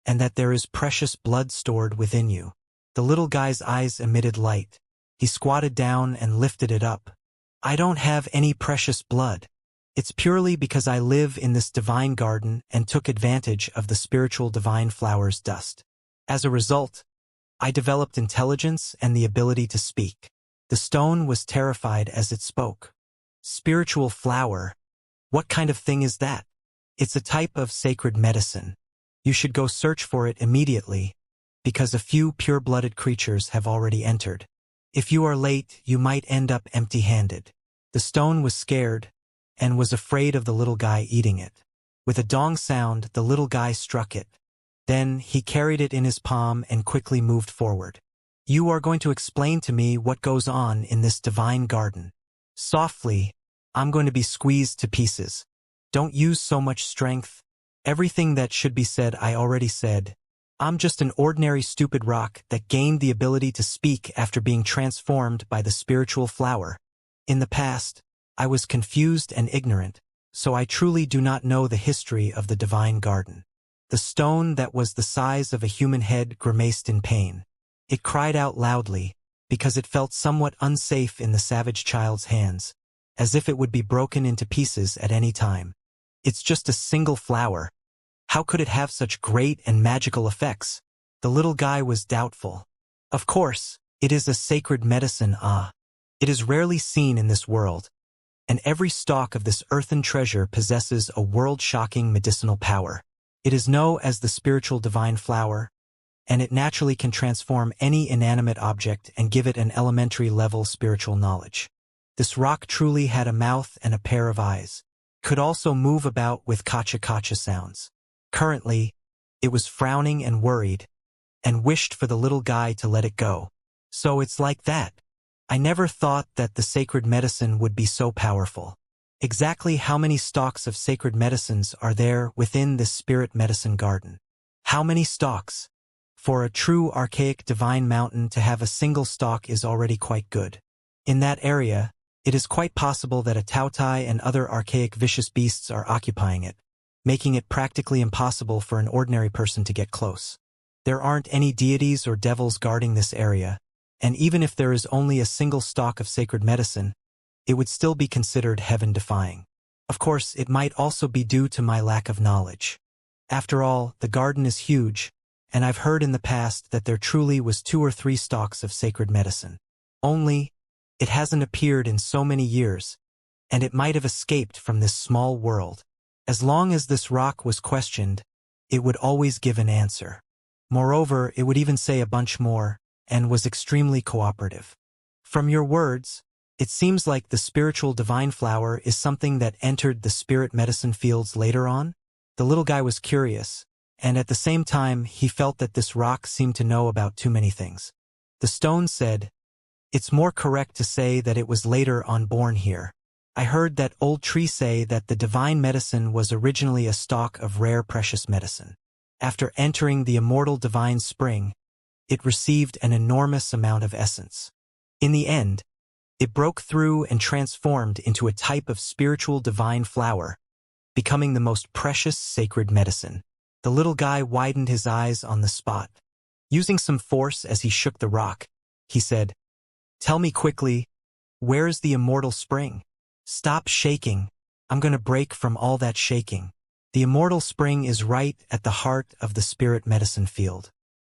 and that there is precious blood stored within you? The little guy's eyes emitted light. He squatted down and lifted it up. "I don't have any precious blood. It's purely because I live in this divine garden and took advantage of the spiritual divine flower's dust. As a result, I developed intelligence and the ability to speak." The stone was terrified as it spoke. "Spiritual flower? What kind of thing is that?" "It's a type of sacred medicine. You should go search for it immediately, because a few pure-blooded creatures have already entered. If you are late, you might end up empty-handed." The stone was scared, and was afraid of the little guy eating it. With a dong sound, the little guy struck it. Then, he carried it in his palm and quickly moved forward. "You are going to explain to me what goes on in this divine garden." "Softly, I'm going to be squeezed to pieces. Don't use so much strength. Everything that should be said I already said. I'm just an ordinary stupid rock that gained the ability to speak after being transformed by the spiritual flower. In the past, I was confused and ignorant, so I truly do not know the history of the divine garden." The stone that was the size of a human head grimaced in pain. It cried out loudly, because it felt somewhat unsafe in the savage child's hands. as if it would be broken into pieces at any time. It's just a single flower. How could it have such great and magical effects? The little guy was doubtful. Of course, it is a sacred medicine, It is rarely seen in this world, and every stalk of this earthen treasure possesses a world-shocking medicinal power. It is known as the spiritual divine flower, and it naturally can transform any inanimate object and give it an elementary level spiritual knowledge. This rock truly had a mouth and a pair of eyes. Could also move about with kacha-kacha sounds. Currently, it was frowning and worried, and wished for the little guy to let it go. So it's like that. I never thought that the sacred medicine would be so powerful. Exactly how many stalks of sacred medicines are there within this spirit medicine garden? How many stalks? For a true archaic divine mountain to have a single stalk is already quite good. In that area, it is quite possible that a tautai and other archaic vicious beasts are occupying it, making it practically impossible for an ordinary person to get close. There aren't any deities or devils guarding this area, and even if there is only a single stalk of sacred medicine, it would still be considered heaven-defying. Of course, it might also be due to my lack of knowledge. After all, the garden is huge, and I've heard in the past that there truly was 2 or 3 stalks of sacred medicine. Only, it hasn't appeared in so many years, and it might have escaped from this small world. As long as this rock was questioned, it would always give an answer. Moreover, it would even say a bunch more, and was extremely cooperative. From your words, it seems like the spiritual divine flower is something that entered the spirit medicine fields later on? The little guy was curious, and at the same time he felt that this rock seemed to know about too many things. The stone said, "It's more correct to say that it was later on born here. I heard that old tree say that the divine medicine was originally a stalk of rare precious medicine. After entering the immortal divine spring, it received an enormous amount of essence. In the end, it broke through and transformed into a type of spiritual divine flower, becoming the most precious sacred medicine." The little guy widened his eyes on the spot. Using some force as he shook the rock, he said, "Tell me quickly, where is the immortal spring?" "Stop shaking. I'm going to break from all that shaking. The immortal spring is right at the heart of the spirit medicine field.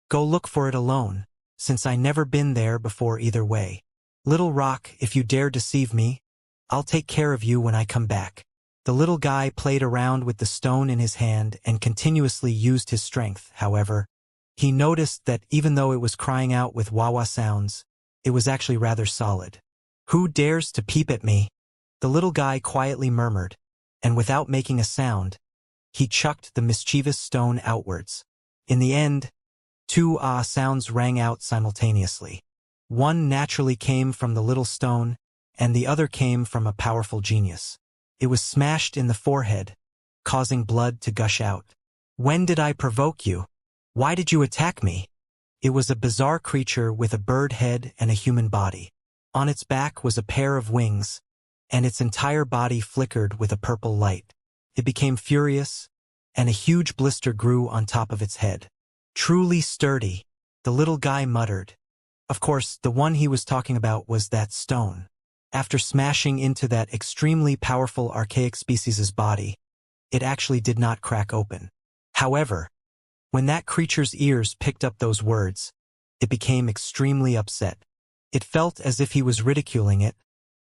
Go look for it alone, since I never been there before either way. Little rock, if you dare deceive me, I'll take care of you when I come back." The little guy played around with the stone in his hand and continuously used his strength. However, he noticed that even though it was crying out with wah-wah sounds, it was actually rather solid. "Who dares to peep at me?" the little guy quietly murmured, and without making a sound, he chucked the mischievous stone outwards. In the end, 2 sounds rang out simultaneously. One naturally came from the little stone, and the other came from a powerful genius. It was smashed in the forehead, causing blood to gush out. "When did I provoke you? Why did you attack me?" It was a bizarre creature with a bird head and a human body. On its back was a pair of wings, and its entire body flickered with a purple light. It became furious, and a huge blister grew on top of its head. "Truly sturdy," the little guy muttered. Of course, the one he was talking about was that stone. After smashing into that extremely powerful archaic species' body, it actually did not crack open. However, when that creature's ears picked up those words, it became extremely upset. It felt as if he was ridiculing it,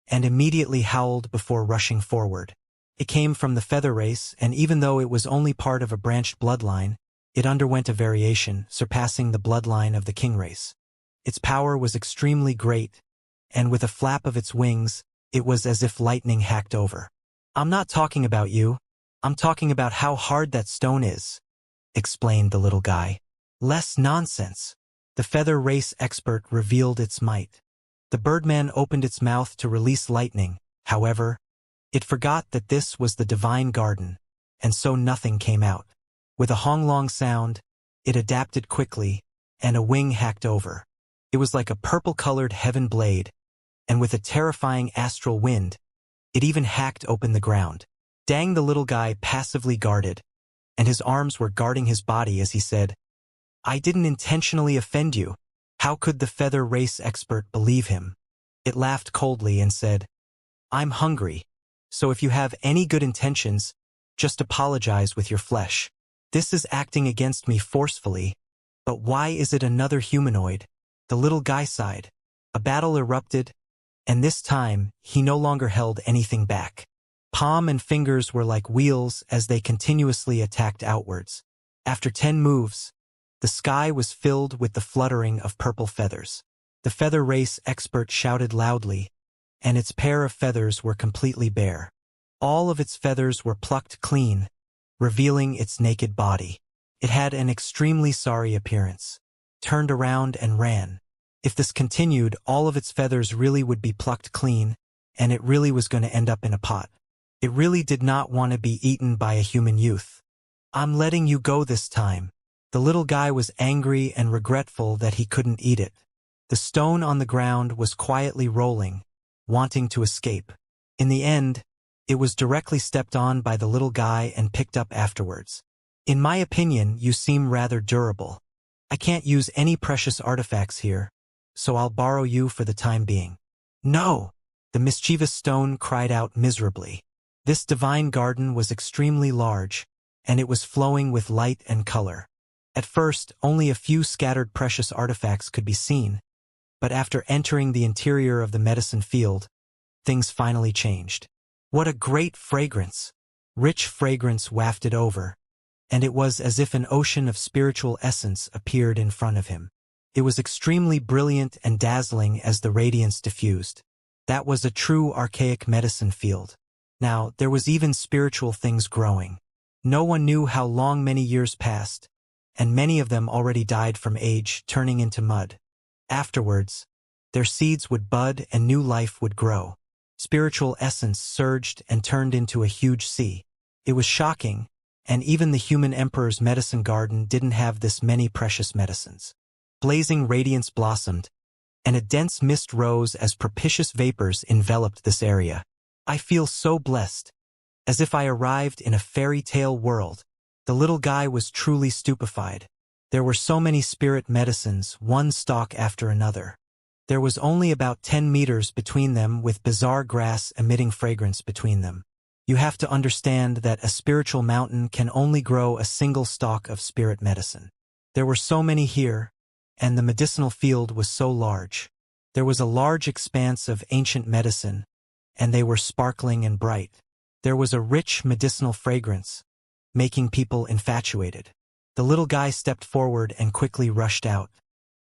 and immediately howled before rushing forward. It came from the feather race, and even though it was only part of a branched bloodline, it underwent a variation, surpassing the bloodline of the king race. Its power was extremely great, and with a flap of its wings, it was as if lightning hacked over. "I'm not talking about you. I'm talking about how hard that stone is," explained the little guy. "Less nonsense." The feather race expert revealed its might. The birdman opened its mouth to release lightning. However, it forgot that this was the divine garden, and so nothing came out. With a honglong sound, it adapted quickly, and a wing hacked over. It was like a purple-colored heaven blade, and with a terrifying astral wind, it even hacked open the ground. Dang, the little guy passively guarded, and his arms were guarding his body as he said, "I didn't intentionally offend you." How could the feather race expert believe him? It laughed coldly and said, I'm hungry. So if you have any good intentions, just apologize with your flesh. This is acting against me forcefully. But why is it another humanoid? The little guy sighed. A battle erupted, and this time, he no longer held anything back. Palm and fingers were like wheels as they continuously attacked outwards. After 10 moves, the sky was filled with the fluttering of purple feathers. The feather race expert shouted loudly, and its pair of feathers were completely bare. All of its feathers were plucked clean, revealing its naked body. It had an extremely sorry appearance, turned around and ran. If this continued, all of its feathers really would be plucked clean, and it really was going to end up in a pot. It really did not want to be eaten by a human youth. I'm letting you go this time. The little guy was angry and regretful that he couldn't eat it. The stone on the ground was quietly rolling, wanting to escape. In the end, it was directly stepped on by the little guy and picked up afterwards. In my opinion, you seem rather durable. I can't use any precious artifacts here, so I'll borrow you for the time being. No! The mischievous stone cried out miserably. This divine garden was extremely large, and it was flowing with light and color. At first, only a few scattered precious artifacts could be seen, but after entering the interior of the medicine field, things finally changed. What a great fragrance! Rich fragrance wafted over, and it was as if an ocean of spiritual essence appeared in front of him. It was extremely brilliant and dazzling as the radiance diffused. That was a true archaic medicine field. Now, there was even spiritual things growing. No one knew how long many years passed, and many of them already died from age, turning into mud. Afterwards, their seeds would bud and new life would grow. Spiritual essence surged and turned into a huge sea. It was shocking, and even the human emperor's medicine garden didn't have this many precious medicines. Blazing radiance blossomed, and a dense mist rose as propitious vapors enveloped this area. I feel so blessed, as if I arrived in a fairy tale world. The little guy was truly stupefied. There were so many spirit medicines, one stalk after another. There was only about 10 meters between them, with bizarre grass emitting fragrance between them. You have to understand that a spiritual mountain can only grow a single stalk of spirit medicine. There were so many here, and the medicinal field was so large. There was a large expanse of ancient medicine, and they were sparkling and bright. There was a rich medicinal fragrance, making people infatuated. The little guy stepped forward and quickly rushed out.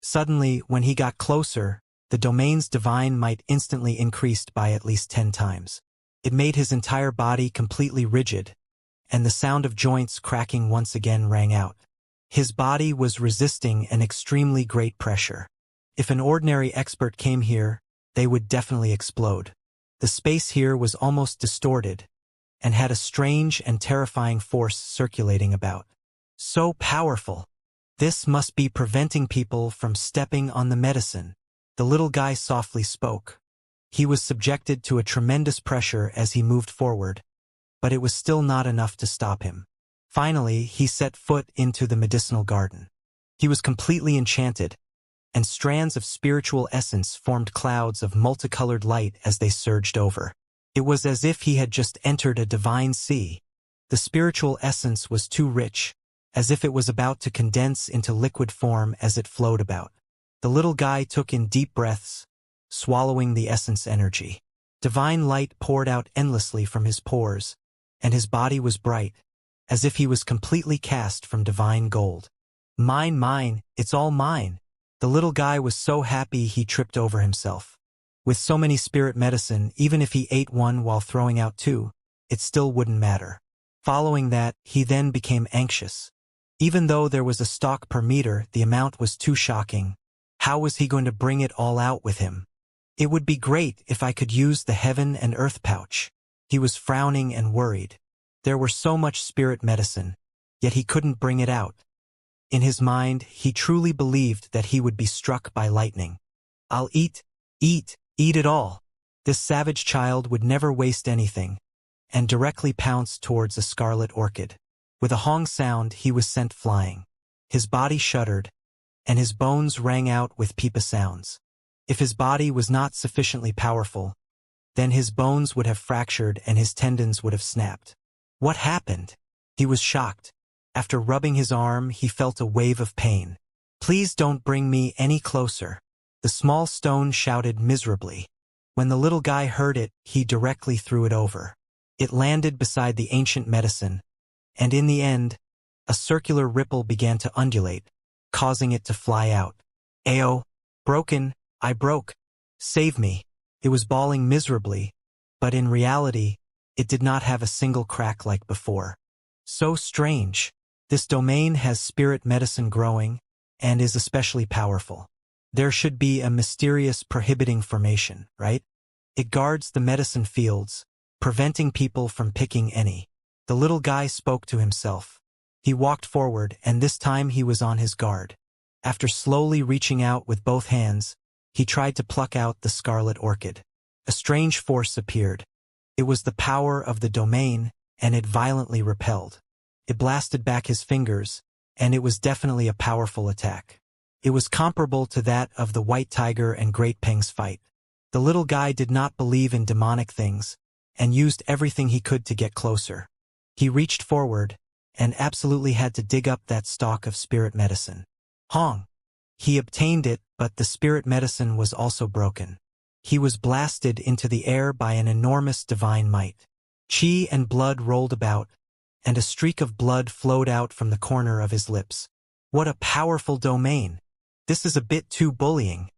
Suddenly, when he got closer, the domain's divine might instantly increased by at least 10 times. It made his entire body completely rigid, and the sound of joints cracking once again rang out. His body was resisting an extremely great pressure. If an ordinary expert came here, they would definitely explode. The space here was almost distorted, and had a strange and terrifying force circulating about. So powerful! This must be preventing people from stepping on the medicine. The little guy softly spoke. He was subjected to a tremendous pressure as he moved forward, but it was still not enough to stop him. Finally, he set foot into the medicinal garden. He was completely enchanted, and strands of spiritual essence formed clouds of multicolored light as they surged over. It was as if he had just entered a divine sea. The spiritual essence was too rich, as if it was about to condense into liquid form as it flowed about. The little guy took in deep breaths, swallowing the essence energy. Divine light poured out endlessly from his pores, and his body was bright, as if he was completely cast from divine gold. Mine, it's all mine. The little guy was so happy he tripped over himself. With so many spirit medicine, even if he ate one while throwing out 2, it still wouldn't matter. Following that, he then became anxious. Even though there was a stock per meter, the amount was too shocking. How was he going to bring it all out with him? It would be great if I could use the heaven and earth pouch. He was frowning and worried. There were so much spirit medicine, yet he couldn't bring it out. In his mind, he truly believed that he would be struck by lightning. I'll eat it all. This savage child would never waste anything, and directly pounced towards a scarlet orchid. With a hong sound, he was sent flying. His body shuddered, and his bones rang out with pipa sounds. If his body was not sufficiently powerful, then his bones would have fractured and his tendons would have snapped. What happened? He was shocked. After rubbing his arm, he felt a wave of pain. Please don't bring me any closer. The small stone shouted miserably. When the little guy heard it, he directly threw it over. It landed beside the ancient medicine, and in the end, a circular ripple began to undulate, causing it to fly out. Ayo, broken, I broke. Save me. It was bawling miserably, but in reality, it did not have a single crack like before. So strange. This domain has spirit medicine growing, and is especially powerful. There should be a mysterious prohibiting formation, right? It guards the medicine fields, preventing people from picking any. The little guy spoke to himself. He walked forward, and this time he was on his guard. After slowly reaching out with both hands, he tried to pluck out the scarlet orchid. A strange force appeared. It was the power of the domain, and it violently repelled. It blasted back his fingers, and it was definitely a powerful attack. It was comparable to that of the White Tiger and Great Peng's fight. The little guy did not believe in demonic things, and used everything he could to get closer. He reached forward, and absolutely had to dig up that stalk of spirit medicine. Hong! He obtained it, but the spirit medicine was also broken. He was blasted into the air by an enormous divine might. Chi and blood rolled about, and a streak of blood flowed out from the corner of his lips. What a powerful domain! This is a bit too bullying.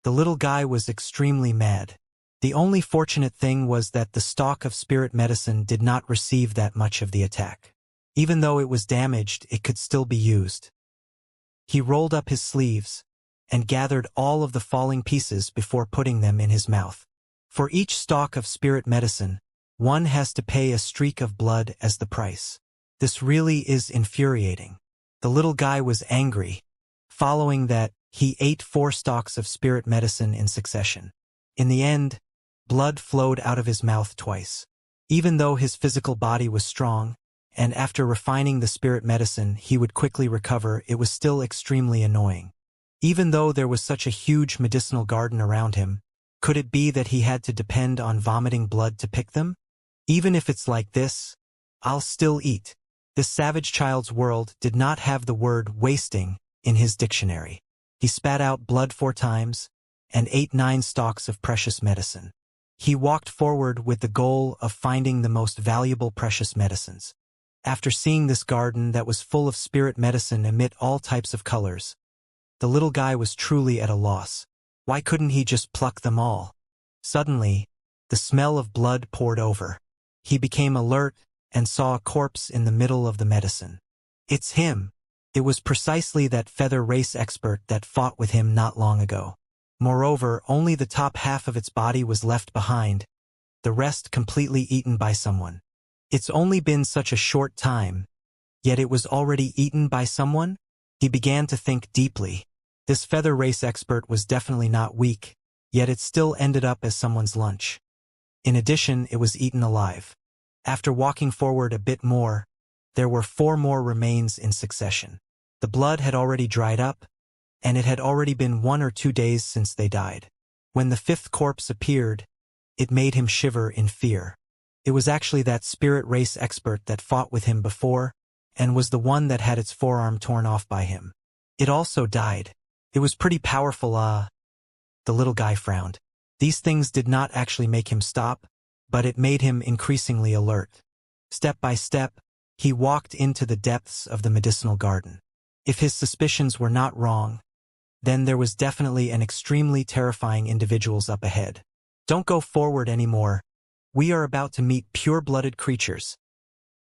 The little guy was extremely mad. The only fortunate thing was that the stalk of spirit medicine did not receive that much of the attack. Even though it was damaged, it could still be used. He rolled up his sleeves, and gathered all of the falling pieces before putting them in his mouth. For each stalk of spirit medicine, one has to pay a streak of blood as the price. This really is infuriating. The little guy was angry. Following that, he ate 4 stalks of spirit medicine in succession. In the end, blood flowed out of his mouth twice. Even though his physical body was strong, and after refining the spirit medicine he would quickly recover, it was still extremely annoying. Even though there was such a huge medicinal garden around him, could it be that he had to depend on vomiting blood to pick them? Even if it's like this, I'll still eat. This savage child's world did not have the word wasting in his dictionary. He spat out blood 4 times, and ate 9 stalks of precious medicine. He walked forward with the goal of finding the most valuable precious medicines. After seeing this garden that was full of spirit medicine amid all types of colors, the little guy was truly at a loss. Why couldn't he just pluck them all? Suddenly, the smell of blood poured over. He became alert and saw a corpse in the middle of the medicine. It's him. It was precisely that feather race expert that fought with him not long ago. Moreover, only the top half of its body was left behind, the rest completely eaten by someone. It's only been such a short time, yet it was already eaten by someone? He began to think deeply. This feather race expert was definitely not weak, yet it still ended up as someone's lunch. In addition, it was eaten alive. After walking forward a bit more, there were 4 more remains in succession. The blood had already dried up, and it had already been 1 or 2 days since they died. When the 5th corpse appeared, it made him shiver in fear. It was actually that spirit race expert that fought with him before, and was the one that had its forearm torn off by him. It also died. It was pretty powerful, The little guy frowned. These things did not actually make him stop, but it made him increasingly alert. Step by step, he walked into the depths of the medicinal garden. If his suspicions were not wrong, then there was definitely an extremely terrifying individuals up ahead. Don't go forward anymore. We are about to meet pure-blooded creatures.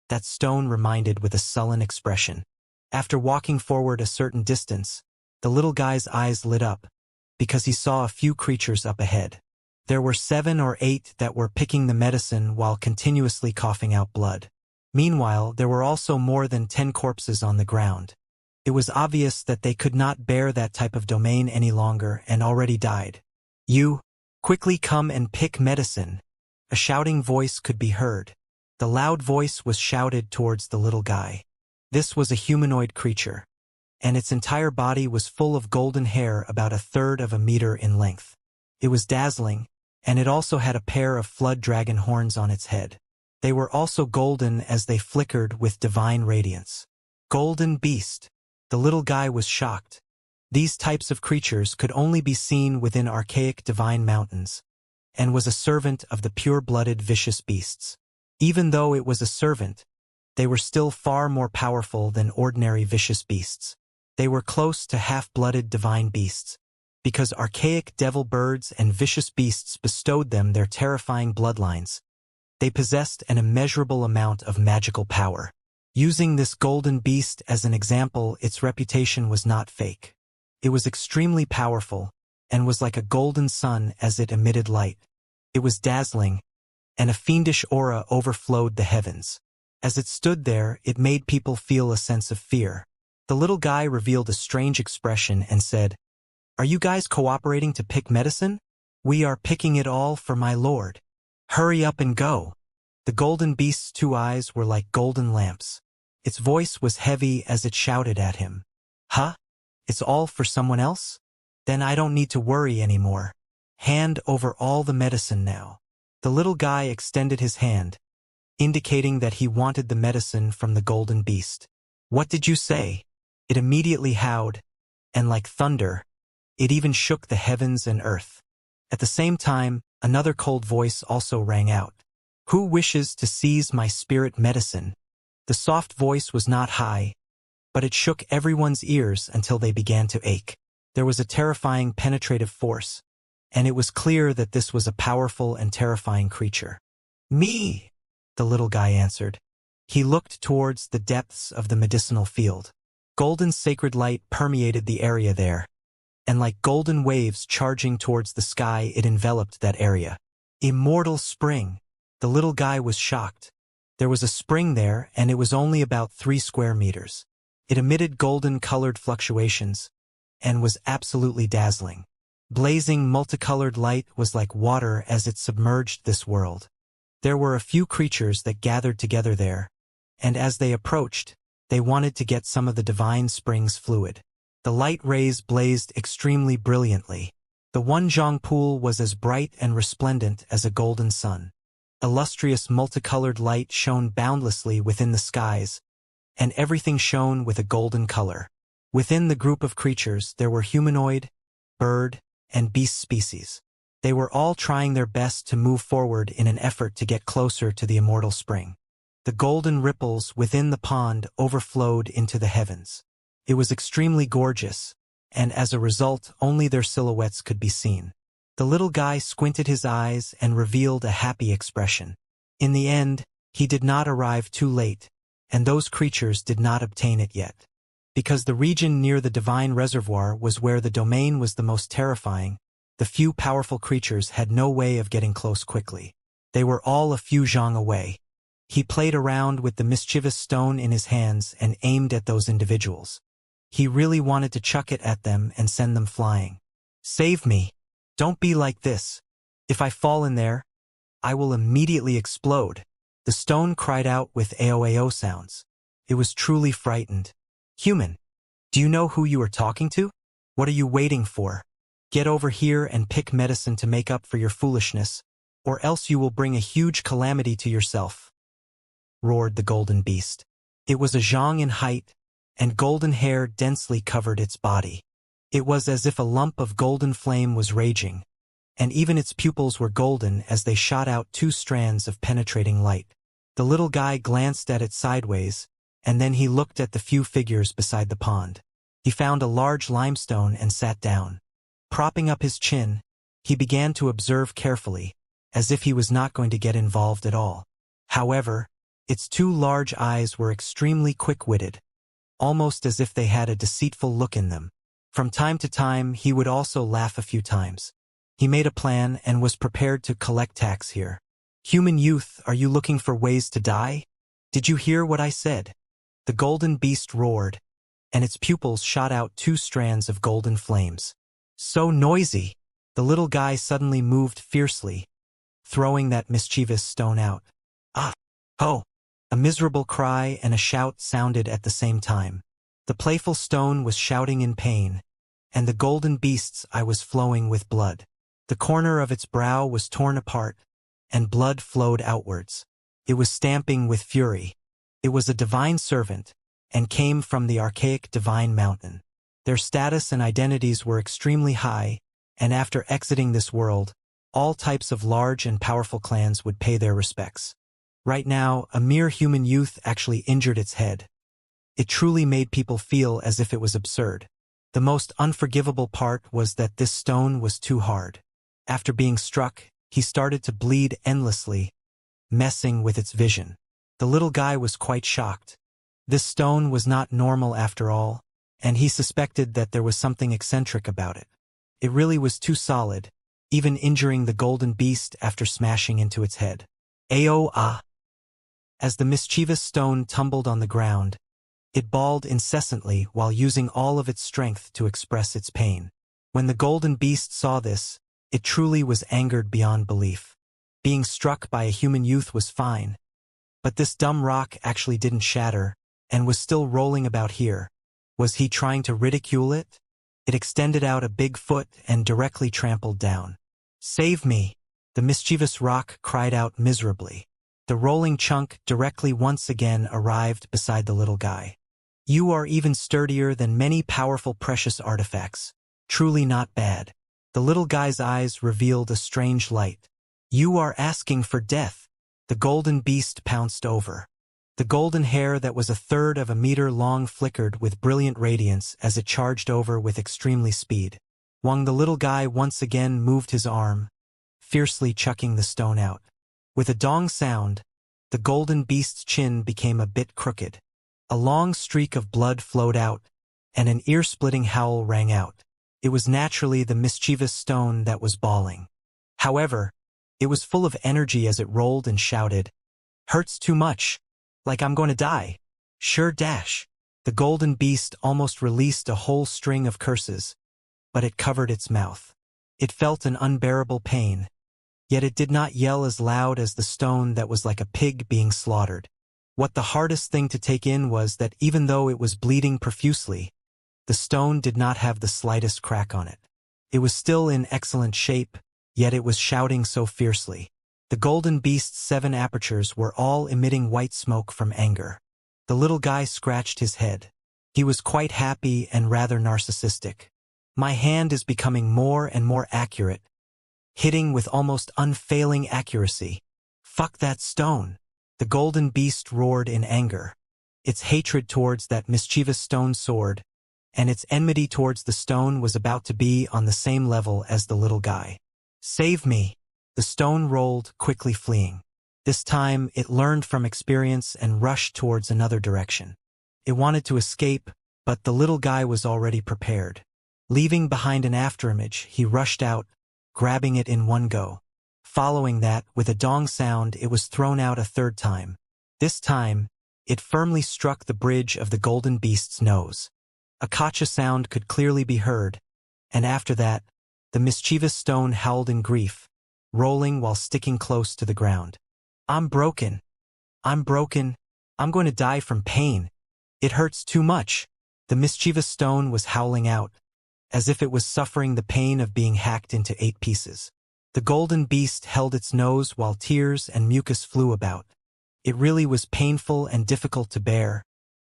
That stone reminded with a sullen expression. After walking forward a certain distance, the little guy's eyes lit up, because he saw a few creatures up ahead. There were 7 or 8 that were picking the medicine while continuously coughing out blood. Meanwhile, there were also more than 10 corpses on the ground. It was obvious that they could not bear that type of domain any longer and already died. You, quickly come and pick medicine. A shouting voice could be heard. The loud voice was shouted towards the little guy. This was a humanoid creature, and its entire body was full of golden hair about 1/3 of a meter in length. It was dazzling, and it also had a pair of flood dragon horns on its head. They were also golden as they flickered with divine radiance. Golden beast. The little guy was shocked. These types of creatures could only be seen within archaic divine mountains, and was a servant of the pure-blooded vicious beasts. Even though it was a servant, they were still far more powerful than ordinary vicious beasts. They were close to half-blooded divine beasts, because archaic devil birds and vicious beasts bestowed them their terrifying bloodlines. They possessed an immeasurable amount of magical power. Using this golden beast as an example, its reputation was not fake. It was extremely powerful, and was like a golden sun as it emitted light. It was dazzling, and a fiendish aura overflowed the heavens. As it stood there, it made people feel a sense of fear. The little guy revealed a strange expression and said, "Are you guys cooperating to pick medicine? We are picking it all for my lord. Hurry up and go." The golden beast's 2 eyes were like golden lamps. Its voice was heavy as it shouted at him. "Huh? It's all for someone else? Then I don't need to worry anymore. Hand over all the medicine now." The little guy extended his hand, indicating that he wanted the medicine from the golden beast. "What did you say?" It immediately howled, and like thunder, it even shook the heavens and earth. At the same time, another cold voice also rang out. "Who wishes to seize my spirit medicine?" The soft voice was not high, but it shook everyone's ears until they began to ache. There was a terrifying penetrative force, and it was clear that this was a powerful and terrifying creature. "Me," the little guy answered. He looked towards the depths of the medicinal field. Golden sacred light permeated the area there, and like golden waves charging towards the sky, it enveloped that area. Immortal spring. The little guy was shocked. There was a spring there, and it was only about 3 square meters. It emitted golden-colored fluctuations, and was absolutely dazzling. Blazing multicolored light was like water as it submerged this world. There were a few creatures that gathered together there, and as they approached, they wanted to get some of the divine spring's fluid. The light rays blazed extremely brilliantly. The Wenzhong pool was as bright and resplendent as a golden sun. Illustrious multicolored light shone boundlessly within the skies, and everything shone with a golden color. Within the group of creatures there were humanoid, bird, and beast species. They were all trying their best to move forward in an effort to get closer to the immortal spring. The golden ripples within the pond overflowed into the heavens. It was extremely gorgeous, and as a result, only their silhouettes could be seen. The little guy squinted his eyes and revealed a happy expression. In the end, he did not arrive too late, and those creatures did not obtain it yet. Because the region near the divine reservoir was where the domain was the most terrifying, the few powerful creatures had no way of getting close quickly. They were all a few zhang away. He played around with the mischievous stone in his hands and aimed at those individuals. He really wanted to chuck it at them and send them flying. "Save me! Don't be like this. If I fall in there, I will immediately explode." The stone cried out with AOAO sounds. It was truly frightened. "Human, do you know who you are talking to? What are you waiting for? Get over here and pick medicine to make up for your foolishness, or else you will bring a huge calamity to yourself," roared the golden beast. It was a zhang in height, and golden hair densely covered its body. It was as if a lump of golden flame was raging, and even its pupils were golden as they shot out 2 strands of penetrating light. The little guy glanced at it sideways, and then he looked at the few figures beside the pond. He found a large limestone and sat down. Propping up his chin, he began to observe carefully, as if he was not going to get involved at all. However, its 2 large eyes were extremely quick-witted, almost as if they had a deceitful look in them. From time to time, he would also laugh a few times. He made a plan and was prepared to collect tax here. "Human youth, are you looking for ways to die? Did you hear what I said?" The golden beast roared, and its pupils shot out 2 strands of golden flames. "So noisy!" The little guy suddenly moved fiercely, throwing that mischievous stone out. "Ah! Ho!" A miserable cry and a shout sounded at the same time. The playful stone was shouting in pain, and the golden beast's eye was flowing with blood. The corner of its brow was torn apart, and blood flowed outwards. It was stamping with fury. It was a divine servant, and came from the archaic divine mountain. Their status and identities were extremely high, and after exiting this world, all types of large and powerful clans would pay their respects. Right now, a mere human youth actually injured its head. It truly made people feel as if it was absurd. The most unforgivable part was that this stone was too hard. After being struck, he started to bleed endlessly, messing with its vision. The little guy was quite shocked. This stone was not normal after all, and he suspected that there was something eccentric about it. It really was too solid, even injuring the golden beast after smashing into its head. Aoa! As the mischievous stone tumbled on the ground, it bawled incessantly while using all of its strength to express its pain. When the golden beast saw this, it truly was angered beyond belief. Being struck by a human youth was fine, but this dumb rock actually didn't shatter, and was still rolling about here. Was he trying to ridicule it? It extended out a big foot and directly trampled down. "Save me!" The mischievous rock cried out miserably. The rolling chunk directly once again arrived beside the little guy. "You are even sturdier than many powerful precious artifacts. Truly not bad." The little guy's eyes revealed a strange light. "You are asking for death." The golden beast pounced over. The golden hair that was a third of a meter long flickered with brilliant radiance as it charged over with extremely speed. Wang, the little guy, once again moved his arm, fiercely chucking the stone out. With a dong sound, the golden beast's chin became a bit crooked. A long streak of blood flowed out, and an ear-splitting howl rang out. It was naturally the mischievous stone that was bawling. However, it was full of energy as it rolled and shouted, "Hurts too much. Like I'm going to die. Sure dash." The golden beast almost released a whole string of curses, but it covered its mouth. It felt an unbearable pain, yet it did not yell as loud as the stone that was like a pig being slaughtered. What the hardest thing to take in was that even though it was bleeding profusely, the stone did not have the slightest crack on it. It was still in excellent shape, yet it was shouting so fiercely. The golden beast's 7 apertures were all emitting white smoke from anger. The little guy scratched his head. He was quite happy and rather narcissistic. "My hand is becoming more and more accurate, hitting with almost unfailing accuracy. Fuck that stone." The golden beast roared in anger. Its hatred towards that mischievous stone soared, and its enmity towards the stone was about to be on the same level as the little guy. "Save me!" The stone rolled, quickly fleeing. This time, it learned from experience and rushed towards another direction. It wanted to escape, but the little guy was already prepared. Leaving behind an afterimage, he rushed out, grabbing it in one go. Following that, with a dong sound, it was thrown out a third time. This time, it firmly struck the bridge of the golden beast's nose. A kacha sound could clearly be heard, and after that, the mischievous stone howled in grief, rolling while sticking close to the ground. "I'm broken. I'm broken. I'm going to die from pain. It hurts too much." The mischievous stone was howling out, as if it was suffering the pain of being hacked into 8 pieces. The golden beast held its nose while tears and mucus flew about. It really was painful and difficult to bear,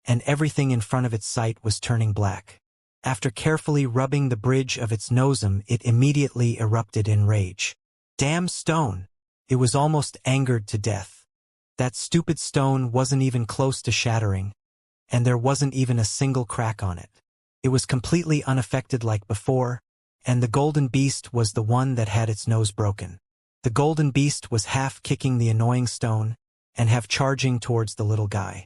and everything in front of its sight was turning black. After carefully rubbing the bridge of its nosum, it immediately erupted in rage. "Damn stone!" It was almost angered to death. That stupid stone wasn't even close to shattering, and there wasn't even a single crack on it. It was completely unaffected like before, and the golden beast was the one that had its nose broken. The golden beast was half kicking the annoying stone, and half charging towards the little guy.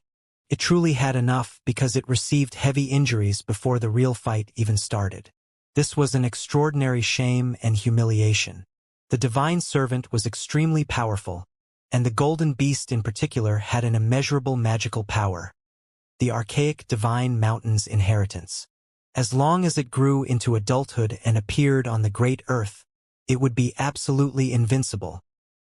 It truly had enough because it received heavy injuries before the real fight even started. This was an extraordinary shame and humiliation. The divine servant was extremely powerful, and the golden beast in particular had an immeasurable magical power. The archaic divine mountain's inheritance. As long as it grew into adulthood and appeared on the great earth, it would be absolutely invincible.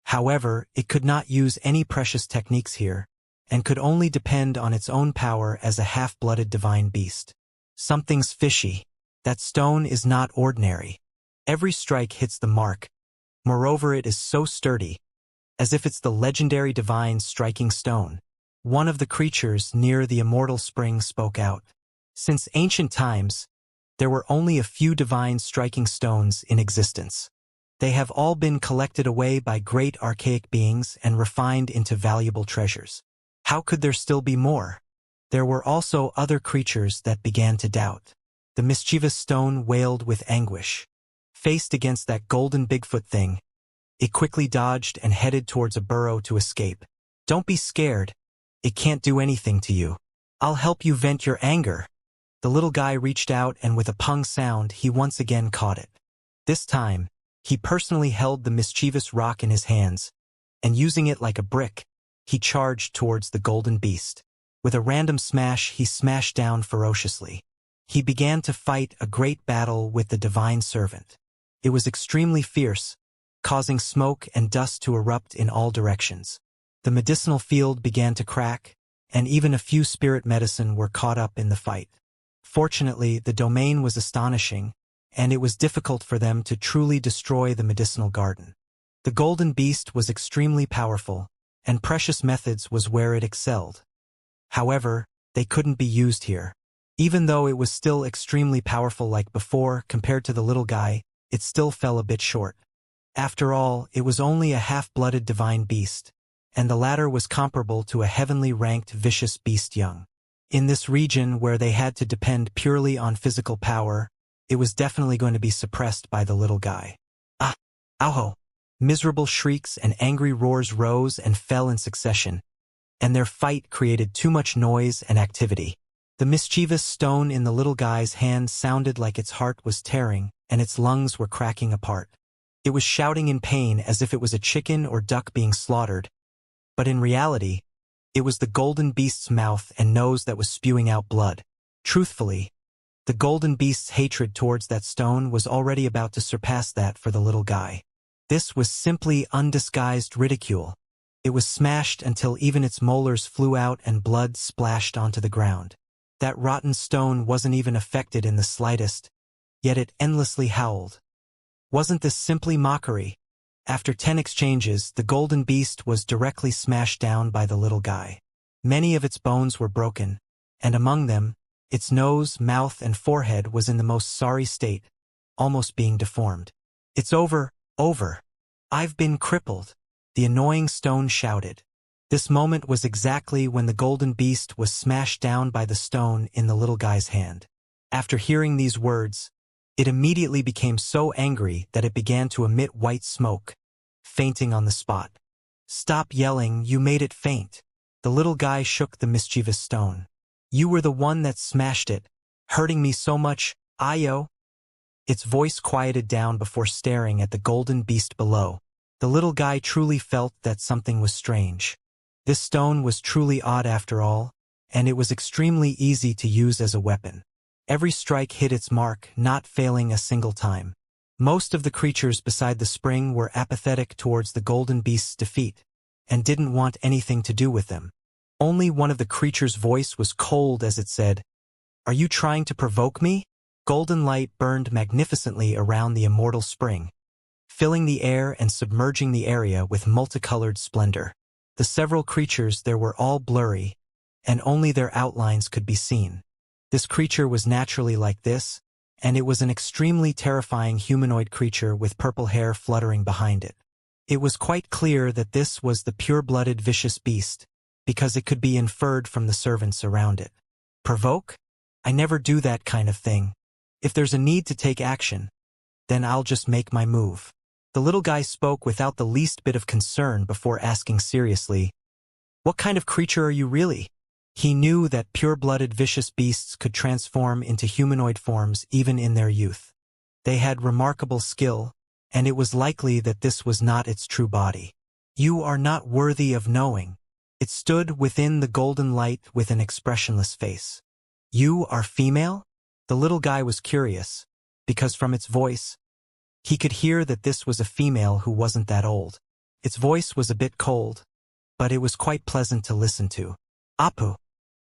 However, it could not use any precious techniques here, and could only depend on its own power as a half-blooded divine beast. Something's fishy. That stone is not ordinary. Every strike hits the mark. Moreover, it is so sturdy, as if it's the legendary divine striking stone. One of the creatures near the immortal spring spoke out. Since ancient times, there were only a few divine striking stones in existence. They have all been collected away by great archaic beings and refined into valuable treasures. How could there still be more? There were also other creatures that began to doubt. The mischievous stone wailed with anguish. Faced against that golden Bigfoot thing, it quickly dodged and headed towards a burrow to escape. Don't be scared. It can't do anything to you. I'll help you vent your anger. The little guy reached out and with a pung sound he once again caught it. This time, he personally held the mischievous rock in his hands, and using it like a brick, he charged towards the golden beast. With a random smash he smashed down ferociously. He began to fight a great battle with the divine servant. It was extremely fierce, causing smoke and dust to erupt in all directions. The medicinal field began to crack, and even a few spirit medicine were caught up in the fight. Fortunately, the domain was astonishing, and it was difficult for them to truly destroy the medicinal garden. The golden beast was extremely powerful, and precious methods was where it excelled. However, they couldn't be used here. Even though it was still extremely powerful like before compared to the little guy, it still fell a bit short. After all, it was only a half-blooded divine beast, and the latter was comparable to a heavenly ranked vicious beast young. In this region where they had to depend purely on physical power, it was definitely going to be suppressed by the little guy. Ah! Ow! Miserable shrieks and angry roars rose and fell in succession, and their fight created too much noise and activity. The mischievous stone in the little guy's hand sounded like its heart was tearing, and its lungs were cracking apart. It was shouting in pain as if it was a chicken or duck being slaughtered, but in reality, it was the golden beast's mouth and nose that was spewing out blood. Truthfully, the golden beast's hatred towards that stone was already about to surpass that for the little guy. This was simply undisguised ridicule. It was smashed until even its molars flew out and blood splashed onto the ground. That rotten stone wasn't even affected in the slightest, yet it endlessly howled. Wasn't this simply mockery? After 10 exchanges, the golden beast was directly smashed down by the little guy. Many of its bones were broken, and among them, its nose, mouth, and forehead was in the most sorry state, almost being deformed. It's over. I've been crippled, the annoying stone shouted. This moment was exactly when the golden beast was smashed down by the stone in the little guy's hand. After hearing these words, it immediately became so angry that it began to emit white smoke, fainting on the spot. Stop yelling, you made it faint. The little guy shook the mischievous stone. You were the one that smashed it, hurting me so much, Ayo. Its voice quieted down before staring at the golden beast below. The little guy truly felt that something was strange. This stone was truly odd after all, and it was extremely easy to use as a weapon. Every strike hit its mark, not failing a single time. Most of the creatures beside the spring were apathetic towards the golden beast's defeat, and didn't want anything to do with them. Only one of the creature's voice was cold as it said, "Are you trying to provoke me?" Golden light burned magnificently around the immortal spring, filling the air and submerging the area with multicolored splendor. The several creatures there were all blurry, and only their outlines could be seen. This creature was naturally like this, and it was an extremely terrifying humanoid creature with purple hair fluttering behind it. It was quite clear that this was the pure-blooded vicious beast, because it could be inferred from the servants around it. Provoke? I never do that kind of thing. If there's a need to take action, then I'll just make my move. The little guy spoke without the least bit of concern before asking seriously, "What kind of creature are you really?" He knew that pure-blooded vicious beasts could transform into humanoid forms even in their youth. They had remarkable skill, and it was likely that this was not its true body. "You are not worthy of knowing." It stood within the golden light with an expressionless face. "You are female?" The little guy was curious, because from its voice, he could hear that this was a female who wasn't that old. Its voice was a bit cold, but it was quite pleasant to listen to. Apu.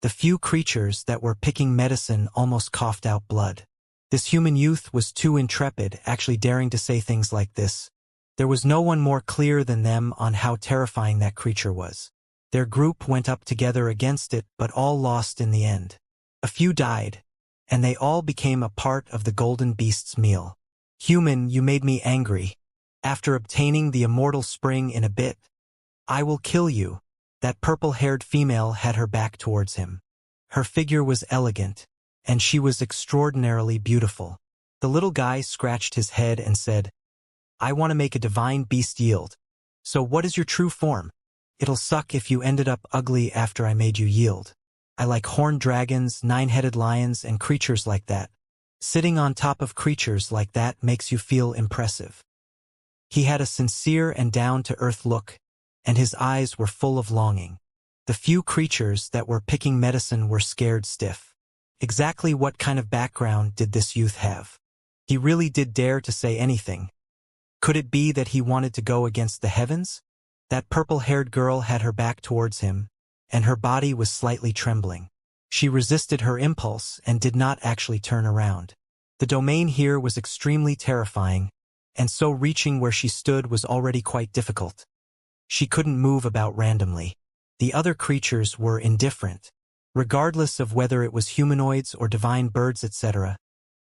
The few creatures that were picking medicine almost coughed out blood. This human youth was too intrepid, actually daring to say things like this. There was no one more clear than them on how terrifying that creature was. Their group went up together against it, but all lost in the end. A few died, and they all became a part of the golden beast's meal. Human, you made me angry. After obtaining the immortal spring in a bit, I will kill you. That purple-haired female had her back towards him. Her figure was elegant, and she was extraordinarily beautiful. The little guy scratched his head and said, I want to make a divine beast yield. So what is your true form? It'll suck if you ended up ugly after I made you yield. I like horned dragons, nine-headed lions, and creatures like that. Sitting on top of creatures like that makes you feel impressive. He had a sincere and down-to-earth look, and his eyes were full of longing. The few creatures that were picking medicine were scared stiff. Exactly what kind of background did this youth have? He really did dare to say anything. Could it be that he wanted to go against the heavens? That purple-haired girl had her back towards him, and her body was slightly trembling. She resisted her impulse and did not actually turn around. The domain here was extremely terrifying, and so reaching where she stood was already quite difficult. She couldn't move about randomly. The other creatures were indifferent. Regardless of whether it was humanoids or divine birds, etc.,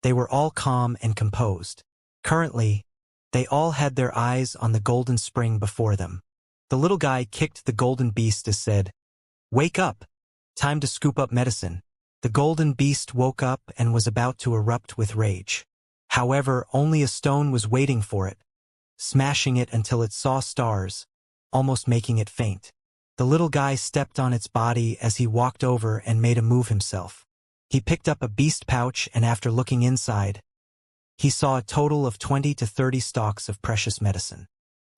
they were all calm and composed. Currently, they all had their eyes on the golden spring before them. The little guy kicked the golden beast and said, Wake up! Time to scoop up medicine. The golden beast woke up and was about to erupt with rage. However, only a stone was waiting for it, smashing it until it saw stars, almost making it faint. The little guy stepped on its body as he walked over and made a move himself. He picked up a beast pouch, and after looking inside, he saw a total of 20 to 30 stalks of precious medicine.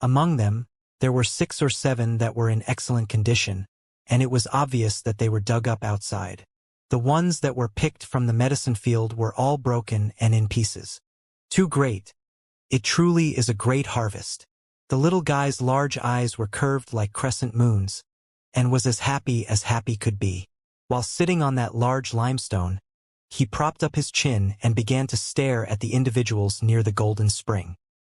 Among them, there were 6 or 7 that were in excellent condition, and it was obvious that they were dug up outside. The ones that were picked from the medicine field were all broken and in pieces. Too great. It truly is a great harvest. The little guy's large eyes were curved like crescent moons, and was as happy could be. While sitting on that large limestone, he propped up his chin and began to stare at the individuals near the golden spring.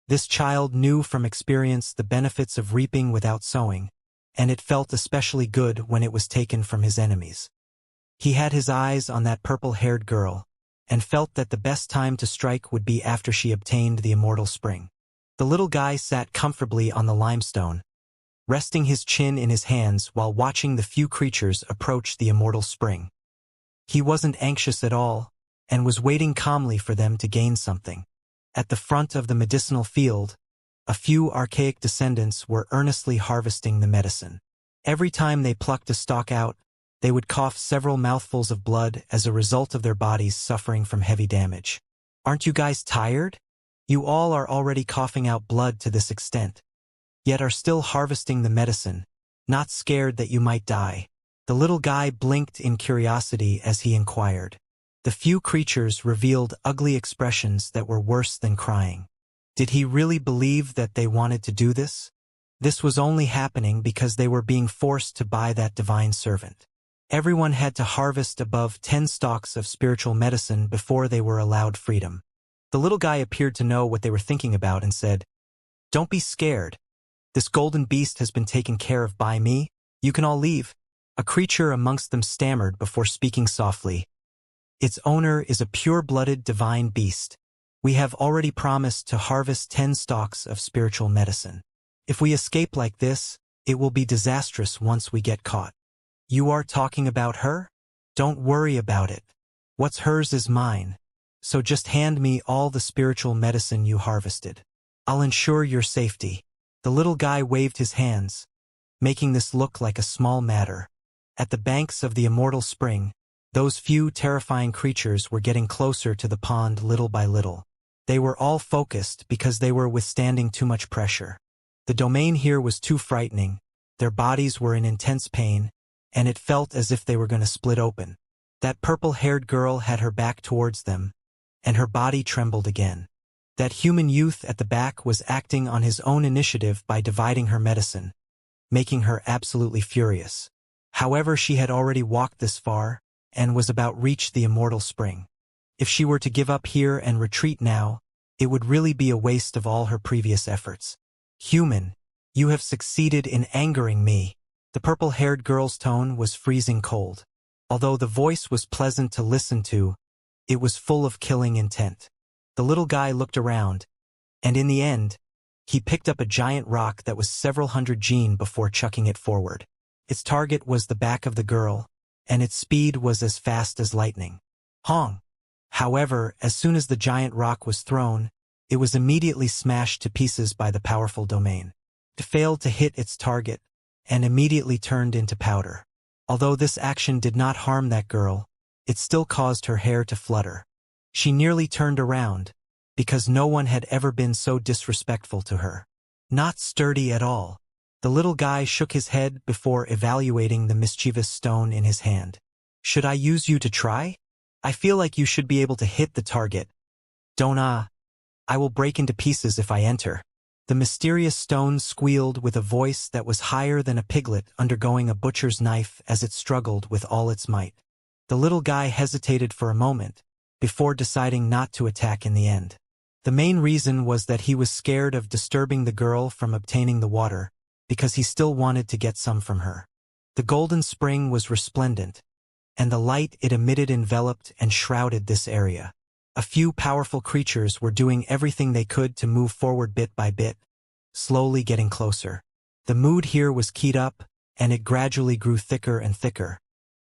This child knew from experience the benefits of reaping without sowing, and it felt especially good when it was taken from his enemies. He had his eyes on that purple-haired girl, and felt that the best time to strike would be after she obtained the immortal spring. The little guy sat comfortably on the limestone, resting his chin in his hands while watching the few creatures approach the immortal spring. He wasn't anxious at all, and was waiting calmly for them to gain something. At the front of the medicinal field, a few archaic descendants were earnestly harvesting the medicine. Every time they plucked a stalk out, they would cough several mouthfuls of blood as a result of their bodies suffering from heavy damage. Aren't you guys tired? You all are already coughing out blood to this extent, yet are still harvesting the medicine, not scared that you might die. The little guy blinked in curiosity as he inquired. The few creatures revealed ugly expressions that were worse than crying. Did he really believe that they wanted to do this? This was only happening because they were being forced to buy that divine servant. Everyone had to harvest above 10 stalks of spiritual medicine before they were allowed freedom. The little guy appeared to know what they were thinking about and said, Don't be scared. This golden beast has been taken care of by me. You can all leave. A creature amongst them stammered before speaking softly. Its owner is a pure-blooded divine beast. We have already promised to harvest 10 stalks of spiritual medicine. If we escape like this, it will be disastrous once we get caught. You are talking about her? Don't worry about it. What's hers is mine. So just hand me all the spiritual medicine you harvested. I'll ensure your safety. The little guy waved his hands, making this look like a small matter. At the banks of the immortal spring, those few terrifying creatures were getting closer to the pond little by little. They were all focused because they were withstanding too much pressure. The domain here was too frightening, their bodies were in intense pain, and it felt as if they were going to split open. That purple-haired girl had her back towards them, and her body trembled again. That human youth at the back was acting on his own initiative by dividing her medicine, making her absolutely furious. However, she had already walked this far, and was about to reach the immortal spring. If she were to give up here and retreat now, it would really be a waste of all her previous efforts. Human, you have succeeded in angering me. The purple-haired girl's tone was freezing cold. Although the voice was pleasant to listen to, it was full of killing intent. The little guy looked around, and in the end, he picked up a giant rock that was several hundred gene before chucking it forward. Its target was the back of the girl, and its speed was as fast as lightning. Hong! However, as soon as the giant rock was thrown, it was immediately smashed to pieces by the powerful domain. It failed to hit its target, and immediately turned into powder. Although this action did not harm that girl, it still caused her hair to flutter. She nearly turned around, because no one had ever been so disrespectful to her. Not sturdy at all. The little guy shook his head before evaluating the mischievous stone in his hand. Should I use you to try? I feel like you should be able to hit the target. Don't I will break into pieces if I enter. The mysterious stone squealed with a voice that was higher than a piglet undergoing a butcher's knife as it struggled with all its might. The little guy hesitated for a moment, before deciding not to attack in the end. The main reason was that he was scared of disturbing the girl from obtaining the water, because he still wanted to get some from her. The golden spring was resplendent, and the light it emitted enveloped and shrouded this area. A few powerful creatures were doing everything they could to move forward bit by bit, slowly getting closer. The mood here was keyed up, and it gradually grew thicker and thicker.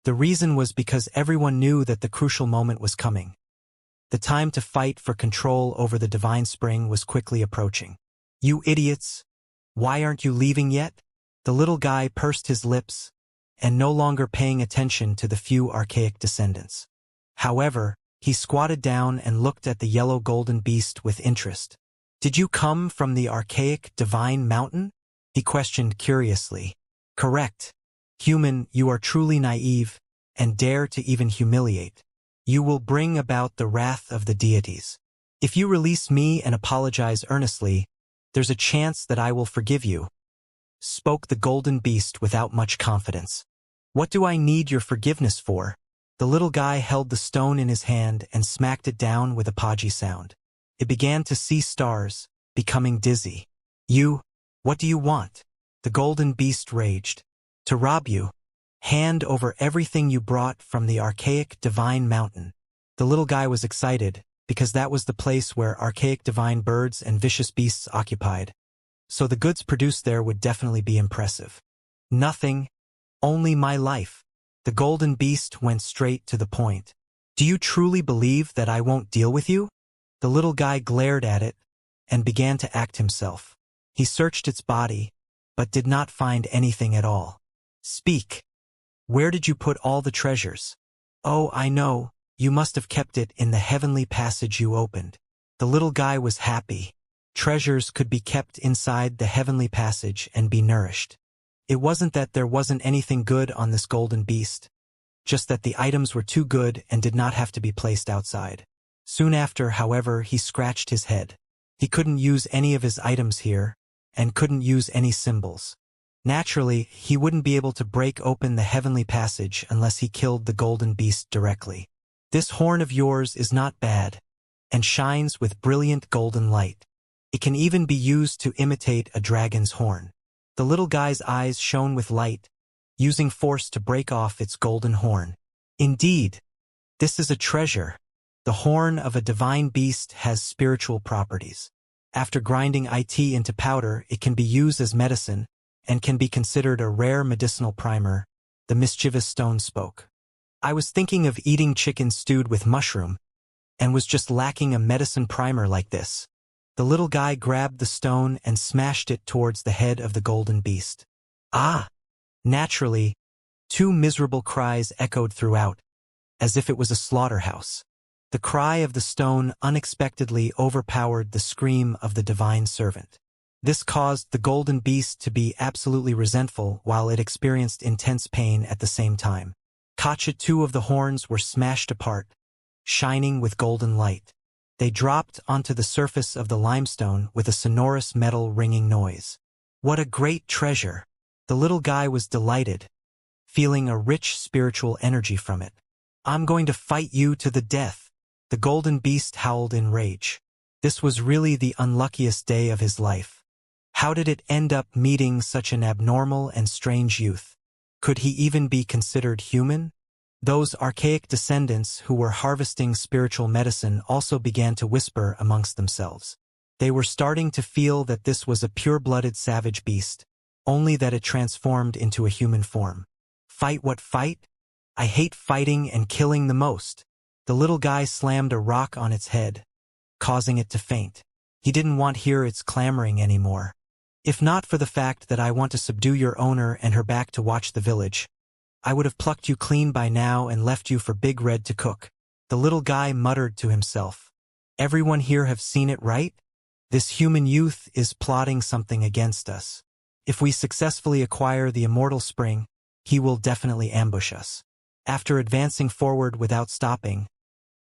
The reason was because everyone knew that the crucial moment was coming. The time to fight for control over the divine spring was quickly approaching. You idiots! Why aren't you leaving yet? The little guy pursed his lips, and no longer paying attention to the few archaic descendants. However, he squatted down and looked at the yellow golden beast with interest. Did you come from the archaic divine mountain? He questioned curiously. Correct. Human, you are truly naive, and dare to even humiliate. You will bring about the wrath of the deities. If you release me and apologize earnestly, there's a chance that I will forgive you, spoke the golden beast without much confidence. What do I need your forgiveness for? The little guy held the stone in his hand and smacked it down with a podgy sound. It began to see stars, becoming dizzy. What do you want? The golden beast raged. To rob you. Hand over everything you brought from the archaic divine mountain. The little guy was excited, because that was the place where archaic divine birds and vicious beasts occupied. So the goods produced there would definitely be impressive. Nothing, only my life. The golden beast went straight to the point. Do you truly believe that I won't deal with you? The little guy glared at it and began to act himself. He searched its body, but did not find anything at all. Speak. Where did you put all the treasures? Oh, I know, you must have kept it in the heavenly passage you opened. The little guy was happy. Treasures could be kept inside the heavenly passage and be nourished. It wasn't that there wasn't anything good on this golden beast, just that the items were too good and did not have to be placed outside. Soon after, however, he scratched his head. He couldn't use any of his items here, and couldn't use any symbols. Naturally, he wouldn't be able to break open the heavenly passage unless he killed the golden beast directly. This horn of yours is not bad, and shines with brilliant golden light. It can even be used to imitate a dragon's horn. The little guy's eyes shone with light, using force to break off its golden horn. Indeed, this is a treasure. The horn of a divine beast has spiritual properties. After grinding it into powder, it can be used as medicine, and can be considered a rare medicinal primer, the mischievous stone spoke. I was thinking of eating chicken stewed with mushroom, and was just lacking a medicine primer like this. The little guy grabbed the stone and smashed it towards the head of the golden beast. Ah! Naturally, two miserable cries echoed throughout, as if it was a slaughterhouse. The cry of the stone unexpectedly overpowered the scream of the divine servant. This caused the golden beast to be absolutely resentful while it experienced intense pain at the same time. Two of the horns were smashed apart, shining with golden light. They dropped onto the surface of the limestone with a sonorous metal ringing noise. What a great treasure! The little guy was delighted, feeling a rich spiritual energy from it. I'm going to fight you to the death. The golden beast howled in rage. This was really the unluckiest day of his life. How did it end up meeting such an abnormal and strange youth? Could he even be considered human? Those archaic descendants who were harvesting spiritual medicine also began to whisper amongst themselves. They were starting to feel that this was a pure-blooded savage beast, only that it transformed into a human form. Fight what fight? I hate fighting and killing the most. The little guy slammed a rock on its head, causing it to faint. He didn't want to hear its clamoring anymore. If not for the fact that I want to subdue your owner and her back to watch the village, I would have plucked you clean by now and left you for Big Red to cook. The little guy muttered to himself. Everyone here have seen it, right? This human youth is plotting something against us. If we successfully acquire the immortal spring, he will definitely ambush us. After advancing forward without stopping,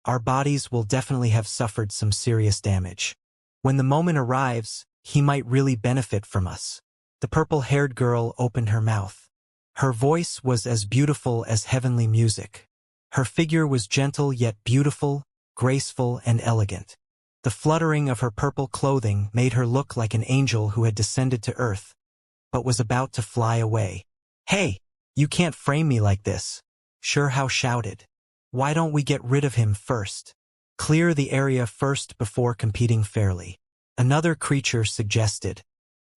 our bodies will definitely have suffered some serious damage. When the moment arrives, he might really benefit from us. The purple-haired girl opened her mouth. Her voice was as beautiful as heavenly music. Her figure was gentle yet beautiful, graceful and elegant. The fluttering of her purple clothing made her look like an angel who had descended to earth, but was about to fly away. Hey, you can't frame me like this. Sure How shouted. Why don't we get rid of him first? Clear the area first before competing fairly. Another creature suggested.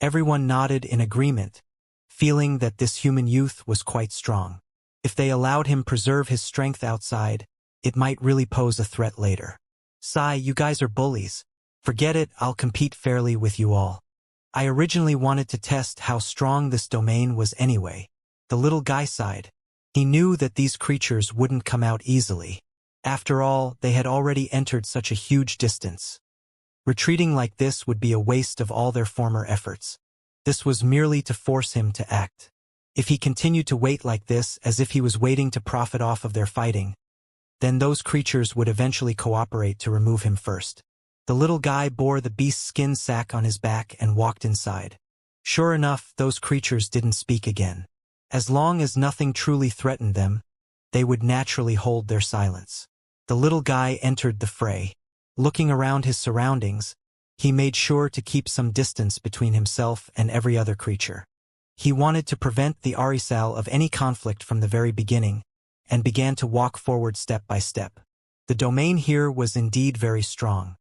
Everyone nodded in agreement, feeling that this human youth was quite strong. If they allowed him preserve his strength outside, it might really pose a threat later. You guys are bullies. Forget it, I'll compete fairly with you all. I originally wanted to test how strong this domain was anyway. The little guy sighed. He knew that these creatures wouldn't come out easily. After all, they had already entered such a huge distance. Retreating like this would be a waste of all their former efforts. This was merely to force him to act. If he continued to wait like this, as if he was waiting to profit off of their fighting, then those creatures would eventually cooperate to remove him first. The little guy bore the beast's skin sack on his back and walked inside. Sure enough, those creatures didn't speak again. As long as nothing truly threatened them, they would naturally hold their silence. The little guy entered the fray. Looking around his surroundings, he made sure to keep some distance between himself and every other creature. He wanted to prevent the Arisal of any conflict from the very beginning, and began to walk forward step by step. The domain here was indeed very strong.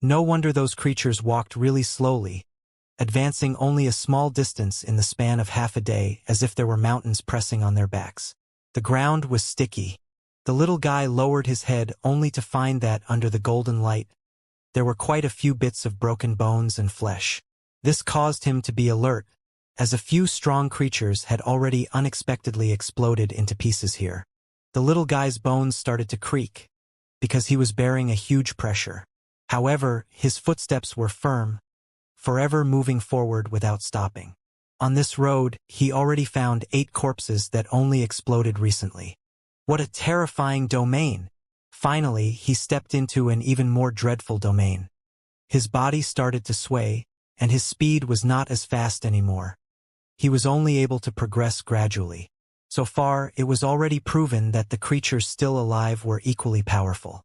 No wonder those creatures walked really slowly, advancing only a small distance in the span of half a day, as if there were mountains pressing on their backs. The ground was sticky. The little guy lowered his head only to find that under the golden light, there were quite a few bits of broken bones and flesh. This caused him to be alert, as a few strong creatures had already unexpectedly exploded into pieces here. The little guy's bones started to creak, because he was bearing a huge pressure. However, his footsteps were firm, forever moving forward without stopping. On this road, he already found 8 corpses that only exploded recently. What a terrifying domain! Finally, he stepped into an even more dreadful domain. His body started to sway, and his speed was not as fast anymore. He was only able to progress gradually. So far, it was already proven that the creatures still alive were equally powerful.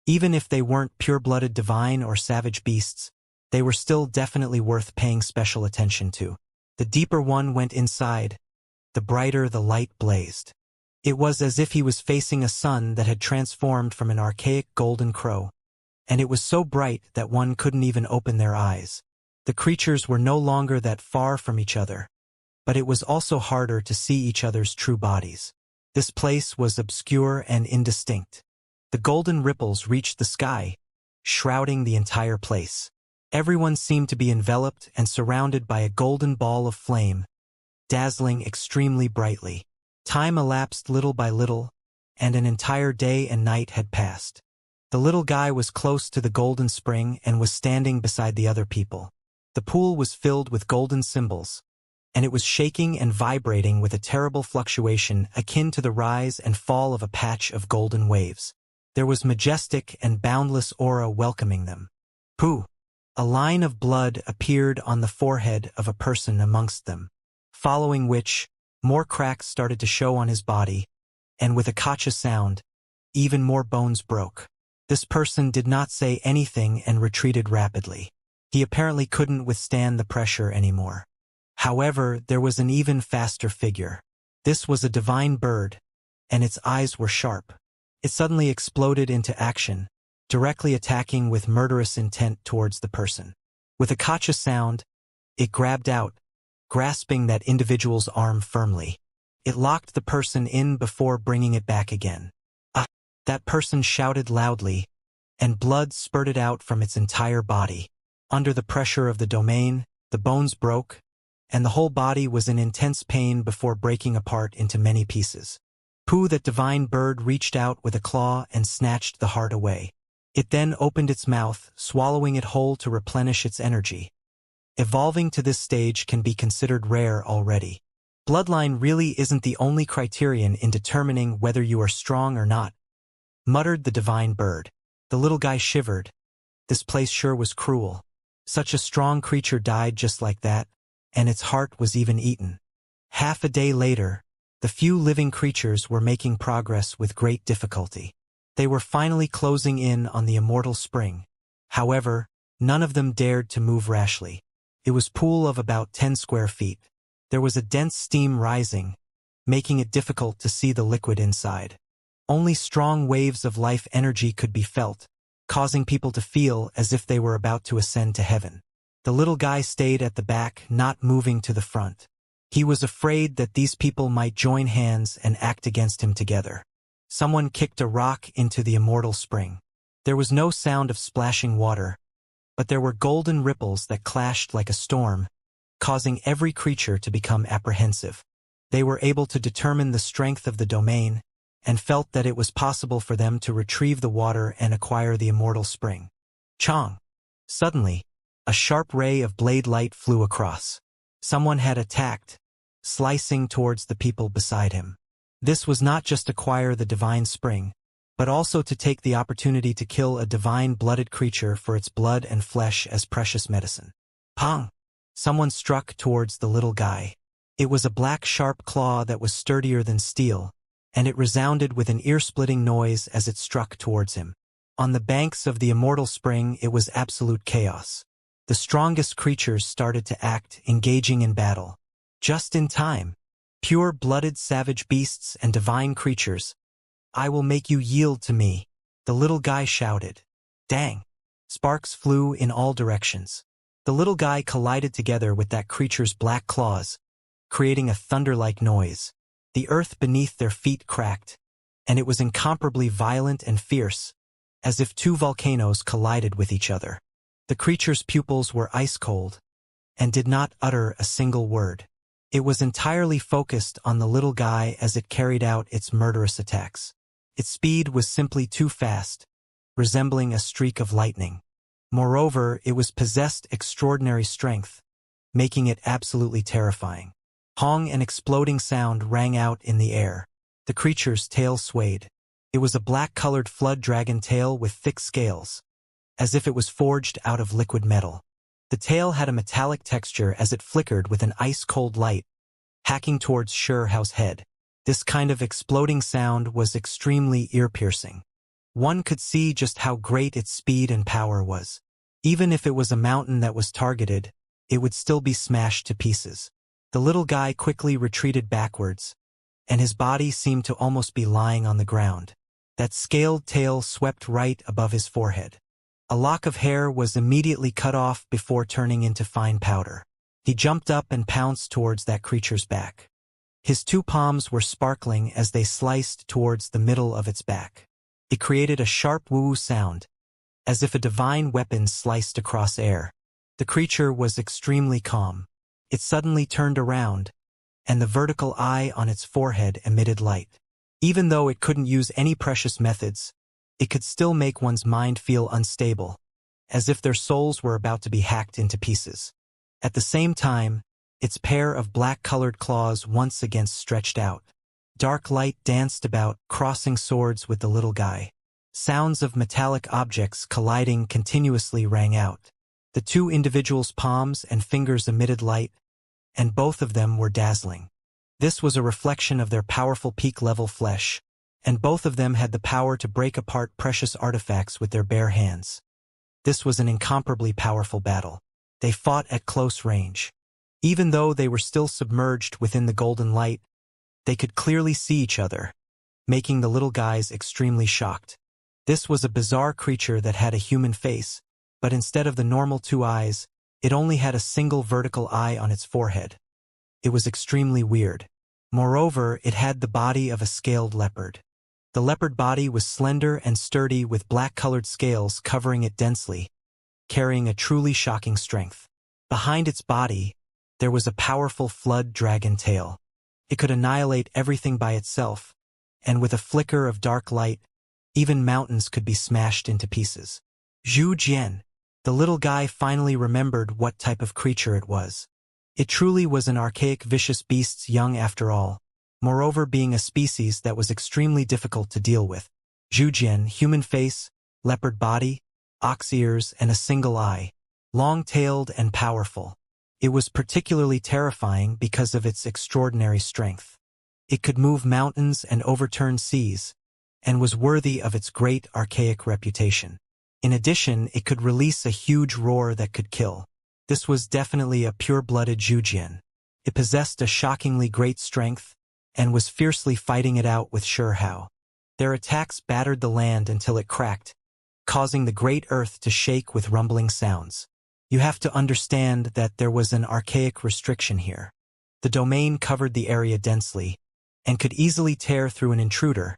Even if they weren't pure-blooded divine or savage beasts, they were still definitely worth paying special attention to. The deeper one went inside, the brighter the light blazed. It was as if he was facing a sun that had transformed from an archaic golden crow, and it was so bright that one couldn't even open their eyes. The creatures were no longer that far from each other, but it was also harder to see each other's true bodies. This place was obscure and indistinct. The golden ripples reached the sky, shrouding the entire place. Everyone seemed to be enveloped and surrounded by a golden ball of flame, dazzling extremely brightly. Time elapsed little by little, and an entire day and night had passed. The little guy was close to the golden spring and was standing beside the other people. The pool was filled with golden symbols, and it was shaking and vibrating with a terrible fluctuation akin to the rise and fall of a patch of golden waves. There was majestic and boundless aura welcoming them. Pooh! A line of blood appeared on the forehead of a person amongst them, following which, more cracks started to show on his body, and with a kacha sound, even more bones broke. This person did not say anything and retreated rapidly. He apparently couldn't withstand the pressure anymore. However, there was an even faster figure. This was a divine bird, and its eyes were sharp. It suddenly exploded into action, directly attacking with murderous intent towards the person. With a gotcha sound, it grabbed out, grasping that individual's arm firmly. It locked the person in before bringing it back again. Ah! That person shouted loudly, and blood spurted out from its entire body. Under the pressure of the domain, the bones broke, and the whole body was in intense pain before breaking apart into many pieces. That divine bird reached out with a claw and snatched the heart away. It then opened its mouth, swallowing it whole to replenish its energy. Evolving to this stage can be considered rare already. Bloodline really isn't the only criterion in determining whether you are strong or not, muttered the divine bird. The little guy shivered. This place sure was cruel. Such a strong creature died just like that, and its heart was even eaten. Half a day later, the few living creatures were making progress with great difficulty. They were finally closing in on the immortal spring. However, none of them dared to move rashly. It was a pool of about 10 square feet. There was a dense steam rising, making it difficult to see the liquid inside. Only strong waves of life energy could be felt, causing people to feel as if they were about to ascend to heaven. The little guy stayed at the back, not moving to the front. He was afraid that these people might join hands and act against him together. Someone kicked a rock into the immortal spring. There was no sound of splashing water, but there were golden ripples that clashed like a storm, causing every creature to become apprehensive. They were able to determine the strength of the domain, and felt that it was possible for them to retrieve the water and acquire the immortal spring. Chong! Suddenly, a sharp ray of blade light flew across. Someone had attacked, slicing towards the people beside him. This was not just acquire the divine spring, but also to take the opportunity to kill a divine-blooded creature for its blood and flesh as precious medicine. Pong! Someone struck towards the little guy. It was a black sharp claw that was sturdier than steel, and it resounded with an ear-splitting noise as it struck towards him. On the banks of the immortal spring it was absolute chaos. The strongest creatures started to act, engaging in battle. Just in time. Pure-blooded savage beasts and divine creatures. I will make you yield to me, the little guy shouted. Dang! Sparks flew in all directions. The little guy collided together with that creature's black claws, creating a thunder-like noise. The earth beneath their feet cracked, and it was incomparably violent and fierce, as if two volcanoes collided with each other. The creature's pupils were ice-cold, and did not utter a single word. It was entirely focused on the little guy as it carried out its murderous attacks. Its speed was simply too fast, resembling a streak of lightning. Moreover, it was possessed extraordinary strength, making it absolutely terrifying. Hong, an exploding sound rang out in the air. The creature's tail swayed. It was a black-colored flood dragon tail with thick scales, as if it was forged out of liquid metal. The tail had a metallic texture as it flickered with an ice-cold light, hacking towards Shurhao's head. This kind of exploding sound was extremely ear-piercing. One could see just how great its speed and power was. Even if it was a mountain that was targeted, it would still be smashed to pieces. The little guy quickly retreated backwards, and his body seemed to almost be lying on the ground. That scaled tail swept right above his forehead. A lock of hair was immediately cut off before turning into fine powder. He jumped up and pounced towards that creature's back. His two palms were sparkling as they sliced towards the middle of its back. It created a sharp woo sound, as if a divine weapon sliced across air. The creature was extremely calm. It suddenly turned around, and the vertical eye on its forehead emitted light. Even though it couldn't use any precious methods, it could still make one's mind feel unstable, as if their souls were about to be hacked into pieces. At the same time, its pair of black-colored claws once again stretched out. Dark light danced about, crossing swords with the little guy. Sounds of metallic objects colliding continuously rang out. The two individuals' palms and fingers emitted light, and both of them were dazzling. This was a reflection of their powerful peak-level flesh, and both of them had the power to break apart precious artifacts with their bare hands. This was an incomparably powerful battle. They fought at close range. Even though they were still submerged within the golden light, they could clearly see each other, making the little guys extremely shocked. This was a bizarre creature that had a human face, but instead of the normal two eyes, it only had a single vertical eye on its forehead. It was extremely weird. Moreover, it had the body of a scaled leopard. The leopard body was slender and sturdy with black-colored scales covering it densely, carrying a truly shocking strength. Behind its body, there was a powerful flood dragon tail. It could annihilate everything by itself, and with a flicker of dark light, even mountains could be smashed into pieces. Zhu Jian. The little guy finally remembered what type of creature it was. It truly was an archaic vicious beast's young after all, moreover being a species that was extremely difficult to deal with. Zhu Jian, human face, leopard body, ox ears, and a single eye, long-tailed and powerful. It was particularly terrifying because of its extraordinary strength. It could move mountains and overturn seas, and was worthy of its great archaic reputation. In addition, it could release a huge roar that could kill. This was definitely a pure-blooded Zhu Jian. It possessed a shockingly great strength, and was fiercely fighting it out with Sure Hao. Their attacks battered the land until it cracked, causing the great earth to shake with rumbling sounds. You have to understand that there was an archaic restriction here. The domain covered the area densely, and could easily tear through an intruder,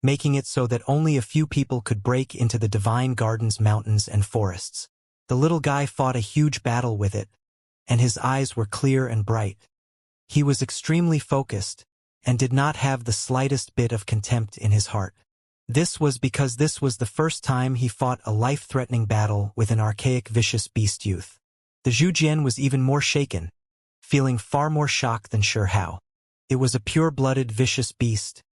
making it so that only a few people could break into the divine gardens, mountains, and forests. The little guy fought a huge battle with it, and his eyes were clear and bright. He was extremely focused, and did not have the slightest bit of contempt in his heart. This was because this was the first time he fought a life-threatening battle with an archaic vicious beast youth. The Zhu Jian was even more shaken, feeling far more shock than Sure Hao. It was a pure-blooded vicious beast,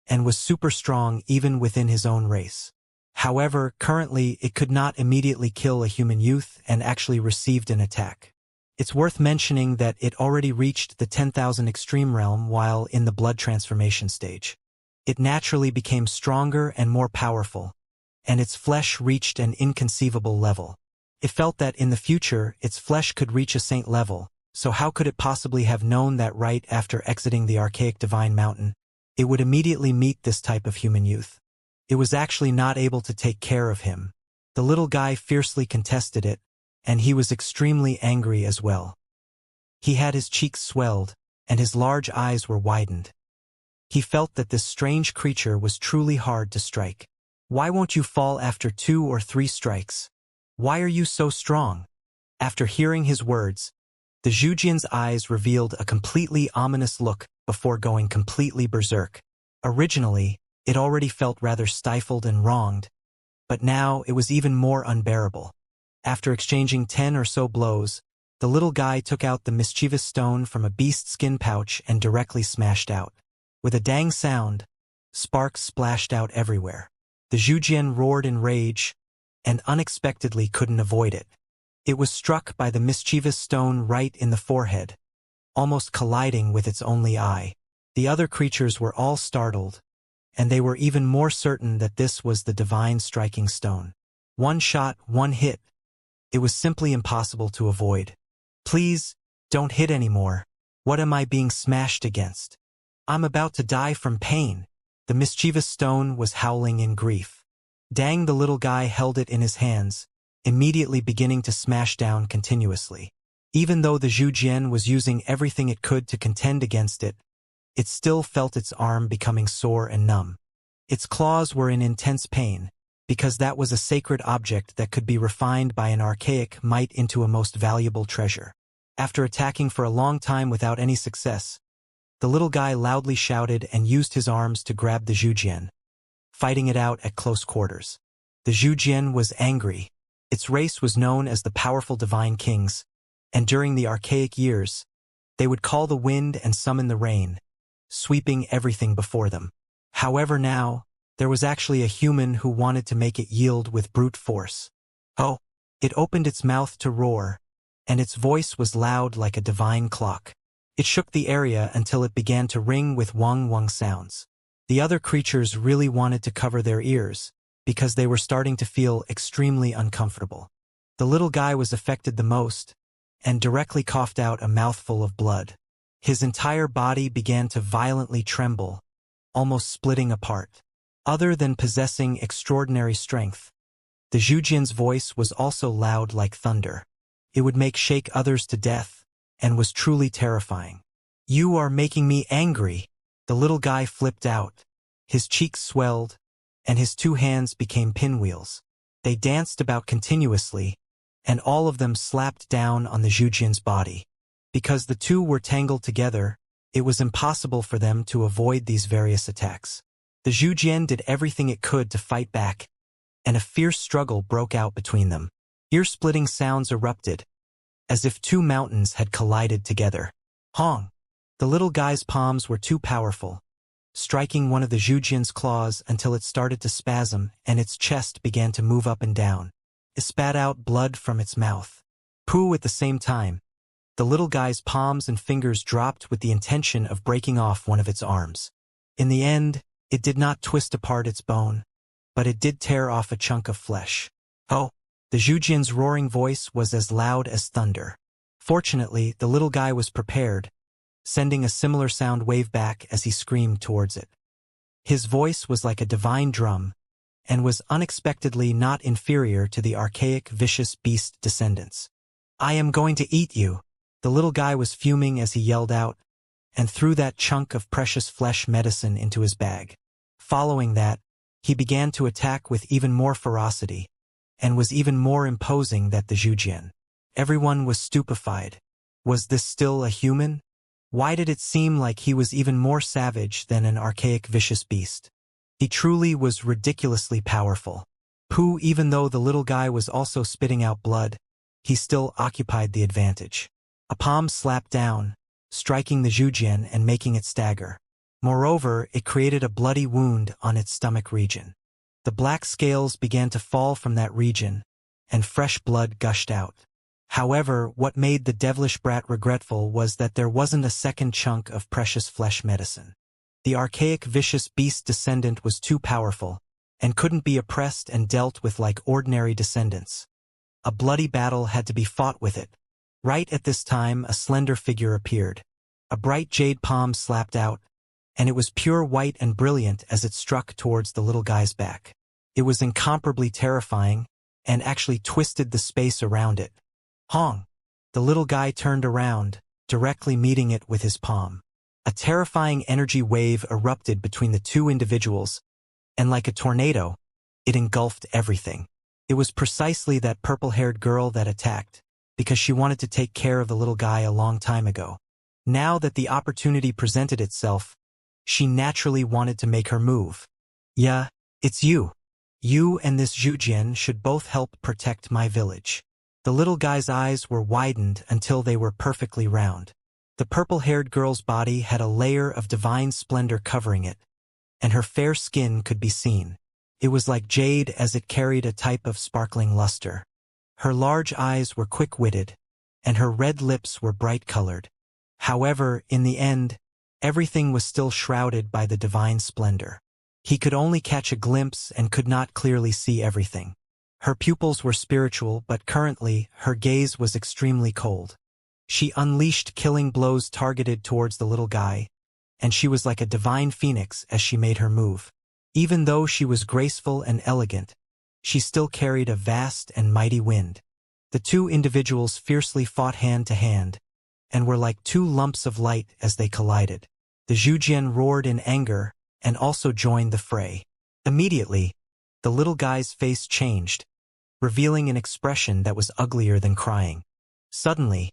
and was super strong even within his own race. However, currently it could not immediately kill a human youth and actually received an attack. It's worth mentioning that it already reached the 10,000 extreme realm while in the blood transformation stage. It naturally became stronger and more powerful, and its flesh reached an inconceivable level. It felt that in the future its flesh could reach a saint level, so how could it possibly have known that right after exiting the archaic divine mountain, it would immediately meet this type of human youth? It was actually not able to take care of him. The little guy fiercely contested it, and he was extremely angry as well. He had his cheeks swelled, and his large eyes were widened. He felt that this strange creature was truly hard to strike. Why won't you fall after 2 or 3 strikes? Why are you so strong? After hearing his words, the Zhu Jian's eyes revealed a completely ominous look before going completely berserk. Originally, it already felt rather stifled and wronged, but now it was even more unbearable. After exchanging 10 or so blows, the little guy took out the mischievous stone from a beast skin pouch and directly smashed out. With a dang sound, sparks splashed out everywhere. The Zhu Jian roared in rage, and unexpectedly couldn't avoid it. It was struck by the mischievous stone right in the forehead, almost colliding with its only eye. The other creatures were all startled, and they were even more certain that this was the divine striking stone. One shot, one hit. It was simply impossible to avoid. Please, don't hit anymore. What am I being smashed against? I'm about to die from pain. The mischievous stone was howling in grief. Dang, the little guy held it in his hands, immediately beginning to smash down continuously. Even though the Zhu Jian was using everything it could to contend against it, it still felt its arm becoming sore and numb. Its claws were in intense pain, because that was a sacred object that could be refined by an archaic might into a most valuable treasure. After attacking for a long time without any success, the little guy loudly shouted and used his arms to grab the Zhu Jian, fighting it out at close quarters. The Zhu Jian was angry. Its race was known as the powerful divine kings, and during the archaic years, they would call the wind and summon the rain, sweeping everything before them. However, now, there was actually a human who wanted to make it yield with brute force. Oh! It opened its mouth to roar, and its voice was loud like a divine clock. It shook the area until it began to ring with wong-wong sounds. The other creatures really wanted to cover their ears, because they were starting to feel extremely uncomfortable. The little guy was affected the most, and directly coughed out a mouthful of blood. His entire body began to violently tremble, almost splitting apart. Other than possessing extraordinary strength, the Zhujian's voice was also loud like thunder. It would shake others to death, and was truly terrifying. "You are making me angry." The little guy flipped out. His cheeks swelled, and his two hands became pinwheels. They danced about continuously, and all of them slapped down on the Zhujian's body. Because the two were tangled together, it was impossible for them to avoid these various attacks. The Zhujian did everything it could to fight back, and a fierce struggle broke out between them. Ear-splitting sounds erupted, as if two mountains had collided together. Hong! The little guy's palms were too powerful, striking one of the Zhujian's claws until it started to spasm and its chest began to move up and down. It spat out blood from its mouth. Pooh! At the same time, the little guy's palms and fingers dropped with the intention of breaking off one of its arms. In the end, it did not twist apart its bone, but it did tear off a chunk of flesh. Oh! The Zhujian's roaring voice was as loud as thunder. Fortunately, the little guy was prepared, sending a similar sound wave back as he screamed towards it. His voice was like a divine drum, and was unexpectedly not inferior to the archaic vicious beast descendants. "I am going to eat you!" The little guy was fuming as he yelled out, and threw that chunk of precious flesh medicine into his bag. Following that, he began to attack with even more ferocity, and was even more imposing than the Zhujian. Everyone was stupefied. Was this still a human? Why did it seem like he was even more savage than an archaic vicious beast? He truly was ridiculously powerful. Pooh! Even though the little guy was also spitting out blood, he still occupied the advantage. A palm slapped down, striking the Zhujian and making it stagger. Moreover, it created a bloody wound on its stomach region. The black scales began to fall from that region, and fresh blood gushed out. However, what made the devilish brat regretful was that there wasn't a second chunk of precious flesh medicine. The archaic vicious beast descendant was too powerful, and couldn't be oppressed and dealt with like ordinary descendants. A bloody battle had to be fought with it. Right at this time, a slender figure appeared. A bright jade palm slapped out, and it was pure white and brilliant as it struck towards the little guy's back. It was incomparably terrifying, and actually twisted the space around it. Hong! The little guy turned around, directly meeting it with his palm. A terrifying energy wave erupted between the two individuals, and like a tornado, it engulfed everything. It was precisely that purple-haired girl that attacked, because she wanted to take care of the little guy a long time ago. Now that the opportunity presented itself, she naturally wanted to make her move. "Yeah, it's you. You and this Zhujian should both help protect my village." The little guy's eyes were widened until they were perfectly round. The purple-haired girl's body had a layer of divine splendor covering it, and her fair skin could be seen. It was like jade as it carried a type of sparkling luster. Her large eyes were quick-witted, and her red lips were bright-colored. However, in the end, everything was still shrouded by the divine splendor. He could only catch a glimpse and could not clearly see everything. Her pupils were spiritual, but currently, her gaze was extremely cold. She unleashed killing blows targeted towards the little guy, and she was like a divine phoenix as she made her move. Even though she was graceful and elegant, she still carried a vast and mighty wind. The two individuals fiercely fought hand to hand, and were like two lumps of light as they collided. The Zhujian roared in anger, and also joined the fray. Immediately, the little guy's face changed, revealing an expression that was uglier than crying. Suddenly,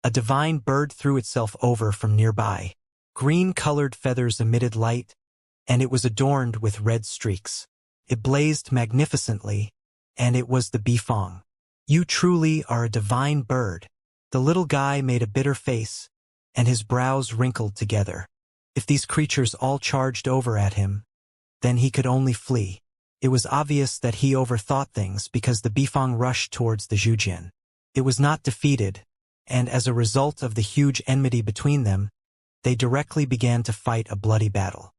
a divine bird threw itself over from nearby. Green-colored feathers emitted light, and it was adorned with red streaks. It blazed magnificently, and it was the Bifong. "You truly are a divine bird." The little guy made a bitter face, and his brows wrinkled together. If these creatures all charged over at him, then he could only flee. It was obvious that he overthought things because the Bifong rushed towards the Zhujian. It was not defeated, and as a result of the huge enmity between them, they directly began to fight a bloody battle.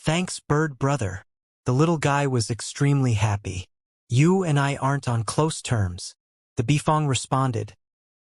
Thanks, bird brother. The little guy was extremely happy. You and I aren't on close terms, the Bifong responded,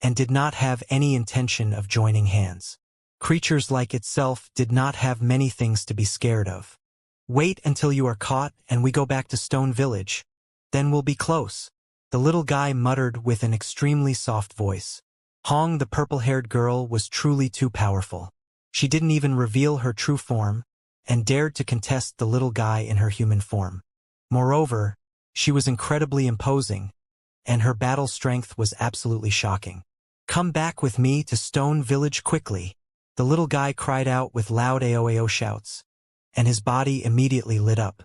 and did not have any intention of joining hands. Creatures like itself did not have many things to be scared of. Wait until you are caught and we go back to Stone Village. Then we'll be close. The little guy muttered with an extremely soft voice. Hong, the purple-haired girl, was truly too powerful. She didn't even reveal her true form, and dared to contest the little guy in her human form. Moreover, she was incredibly imposing, and her battle strength was absolutely shocking. Come back with me to Stone Village quickly. The little guy cried out with loud AOAO shouts, and his body immediately lit up.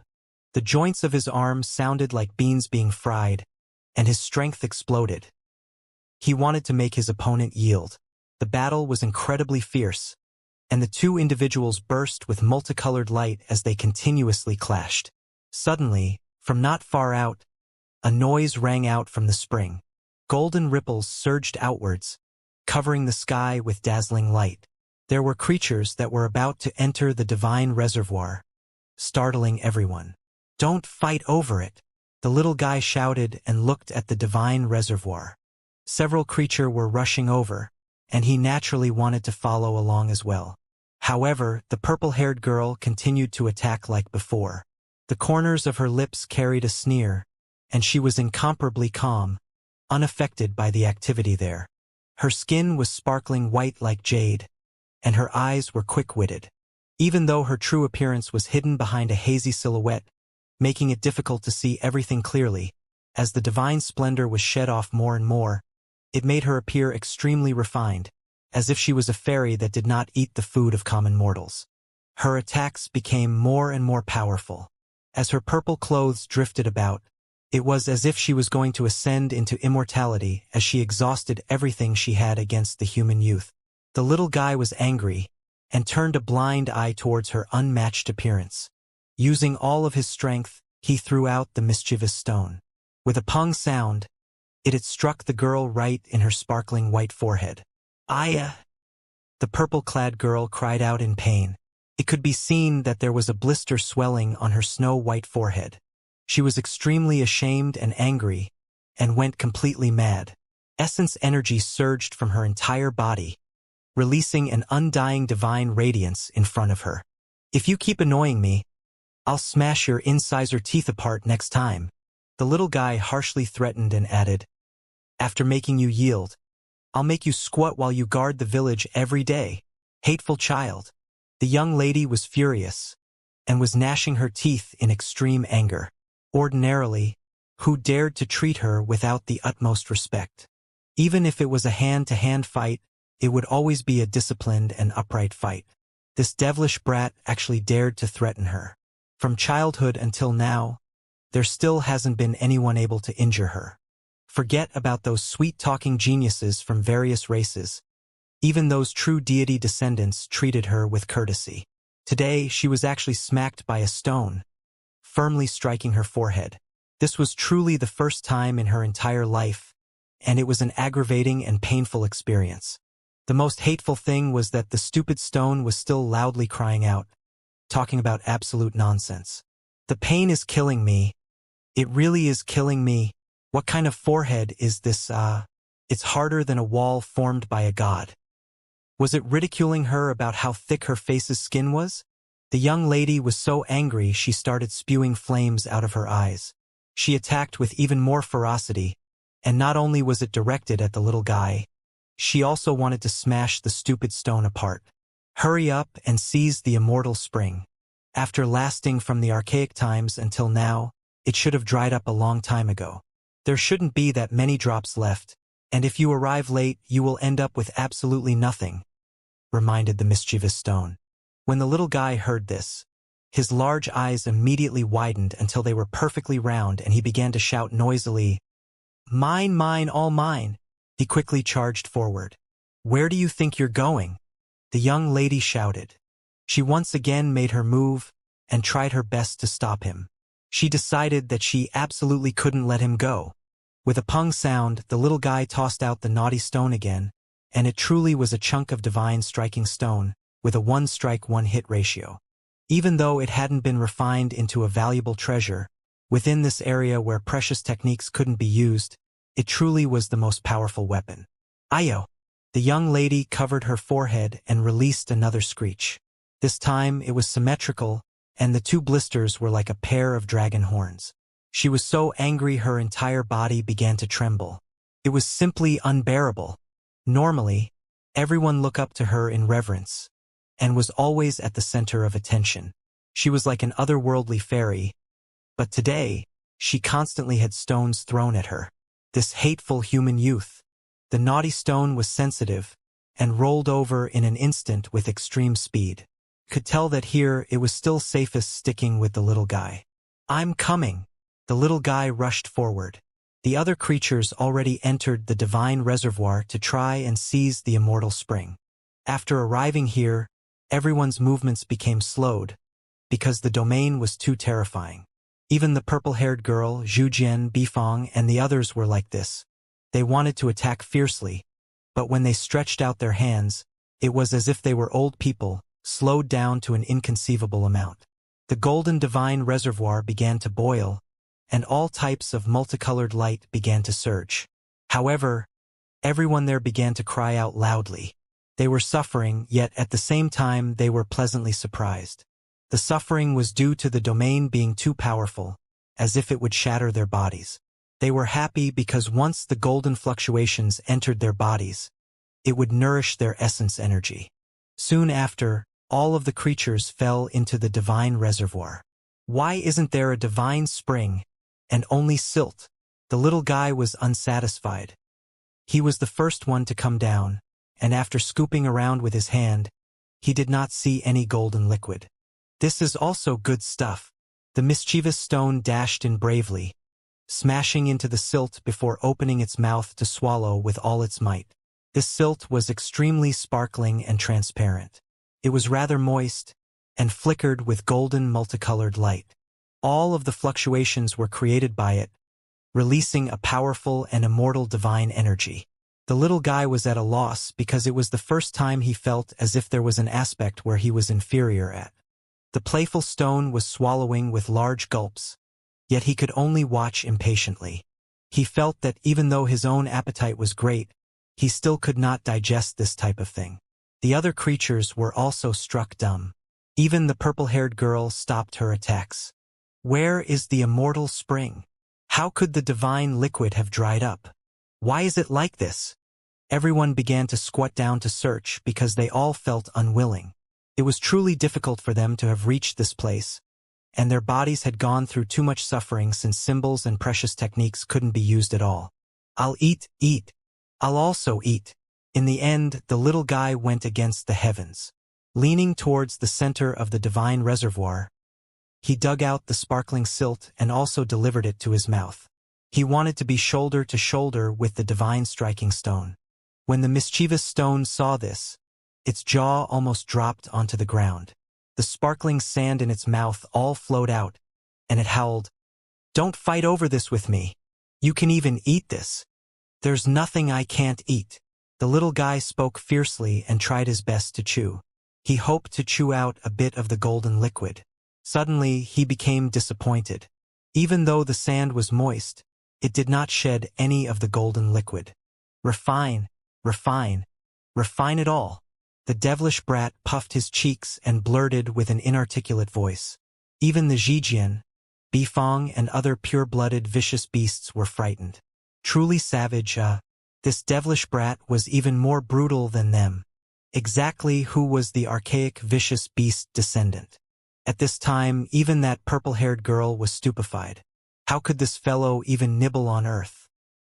The joints of his arms sounded like beans being fried, and his strength exploded. He wanted to make his opponent yield. The battle was incredibly fierce, and the two individuals burst with multicolored light as they continuously clashed. Suddenly, from not far out, a noise rang out from the spring. Golden ripples surged outwards, covering the sky with dazzling light. There were creatures that were about to enter the divine reservoir, startling everyone. Don't fight over it, the little guy shouted and looked at the divine reservoir. Several creatures were rushing over, and he naturally wanted to follow along as well. However, the purple-haired girl continued to attack like before. The corners of her lips carried a sneer, and she was incomparably calm, unaffected by the activity there. Her skin was sparkling white like jade, and her eyes were quick-witted. Even though her true appearance was hidden behind a hazy silhouette, making it difficult to see everything clearly, as the divine splendor was shed off more and more, it made her appear extremely refined, as if she was a fairy that did not eat the food of common mortals. Her attacks became more and more powerful. As her purple clothes drifted about, it was as if she was going to ascend into immortality as she exhausted everything she had against the human youth. The little guy was angry, and turned a blind eye towards her unmatched appearance. Using all of his strength, he threw out the mischievous stone. With a pung sound, it had struck the girl right in her sparkling white forehead. Aya! The purple-clad girl cried out in pain. It could be seen that there was a blister swelling on her snow-white forehead. She was extremely ashamed and angry, and went completely mad. Essence energy surged from her entire body, releasing an undying divine radiance in front of her. If you keep annoying me, I'll smash your incisor teeth apart next time, the little guy harshly threatened and added. After making you yield, I'll make you squat while you guard the village every day. Hateful child. The young lady was furious, and was gnashing her teeth in extreme anger. Ordinarily, who dared to treat her without the utmost respect? Even if it was a hand-to-hand fight, it would always be a disciplined and upright fight. This devilish brat actually dared to threaten her. From childhood until now, there still hasn't been anyone able to injure her. Forget about those sweet-talking geniuses from various races. Even those true deity descendants treated her with courtesy. Today, she was actually smacked by a stone, firmly striking her forehead. This was truly the first time in her entire life, and it was an aggravating and painful experience. The most hateful thing was that the stupid stone was still loudly crying out, talking about absolute nonsense. The pain is killing me. It really is killing me. What kind of forehead is this, It's harder than a wall formed by a god. Was it ridiculing her about how thick her face's skin was? The young lady was so angry she started spewing flames out of her eyes. She attacked with even more ferocity, and not only was it directed at the little guy, she also wanted to smash the stupid stone apart. Hurry up and seize the immortal spring. After lasting from the archaic times until now, it should have dried up a long time ago. There shouldn't be that many drops left, and if you arrive late, you will end up with absolutely nothing, reminded the mischievous stone. When the little guy heard this, his large eyes immediately widened until they were perfectly round, and he began to shout noisily, "Mine, mine, all mine!" He quickly charged forward. "Where do you think you're going?" the young lady shouted. She once again made her move and tried her best to stop him. She decided that she absolutely couldn't let him go. With a pung sound, the little guy tossed out the naughty stone again, and it truly was a chunk of divine striking stone, with a one-strike, one-hit ratio. Even though it hadn't been refined into a valuable treasure, within this area where precious techniques couldn't be used, it truly was the most powerful weapon. Ayo! The young lady covered her forehead and released another screech. This time it was symmetrical, and the two blisters were like a pair of dragon horns. She was so angry her entire body began to tremble. It was simply unbearable. Normally, everyone looked up to her in reverence, and was always at the center of attention. She was like an otherworldly fairy, but today, she constantly had stones thrown at her. This hateful human youth. The naughty stone was sensitive, and rolled over in an instant with extreme speed. Could tell that here it was still safest sticking with the little guy. I'm coming. The little guy rushed forward. The other creatures already entered the divine reservoir to try and seize the immortal spring. After arriving here, everyone's movements became slowed, because the domain was too terrifying. Even the purple-haired girl, Zhujian, Bifang, and the others were like this. They wanted to attack fiercely, but when they stretched out their hands, it was as if they were old people, slowed down to an inconceivable amount. The golden divine reservoir began to boil, and all types of multicolored light began to surge. However, everyone there began to cry out loudly. They were suffering, yet at the same time they were pleasantly surprised. The suffering was due to the domain being too powerful, as if it would shatter their bodies. They were happy because once the golden fluctuations entered their bodies, it would nourish their essence energy. Soon after, all of the creatures fell into the divine reservoir. Why isn't there a divine spring, and only silt? The little guy was unsatisfied. He was the first one to come down, and after scooping around with his hand, he did not see any golden liquid. This is also good stuff. The mischievous stone dashed in bravely, smashing into the silt before opening its mouth to swallow with all its might. This silt was extremely sparkling and transparent. It was rather moist, and flickered with golden multicolored light. All of the fluctuations were created by it, releasing a powerful and immortal divine energy. The little guy was at a loss because it was the first time he felt as if there was an aspect where he was inferior at. The playful stone was swallowing with large gulps, yet he could only watch impatiently. He felt that even though his own appetite was great, he still could not digest this type of thing. The other creatures were also struck dumb. Even the purple-haired girl stopped her attacks. Where is the immortal spring? How could the divine liquid have dried up? Why is it like this? Everyone began to squat down to search because they all felt unwilling. It was truly difficult for them to have reached this place, and their bodies had gone through too much suffering since symbols and precious techniques couldn't be used at all. I'll eat. I'll also eat. In the end, the little guy went against the heavens. Leaning towards the center of the divine reservoir, he dug out the sparkling silt and also delivered it to his mouth. He wanted to be shoulder to shoulder with the divine striking stone. When the mischievous stone saw this, its jaw almost dropped onto the ground. The sparkling sand in its mouth all flowed out, and it howled, "Don't fight over this with me. You can even eat this. There's nothing I can't eat." The little guy spoke fiercely and tried his best to chew. He hoped to chew out a bit of the golden liquid. Suddenly, he became disappointed. Even though the sand was moist, it did not shed any of the golden liquid. Refine it all. The devilish brat puffed his cheeks and blurted with an inarticulate voice. Even the Zhijian, Bifang, and other pure-blooded vicious beasts were frightened. Truly savage, this devilish brat was even more brutal than them. Exactly who was the archaic vicious beast descendant? At this time, even that purple-haired girl was stupefied. How could this fellow even nibble on earth?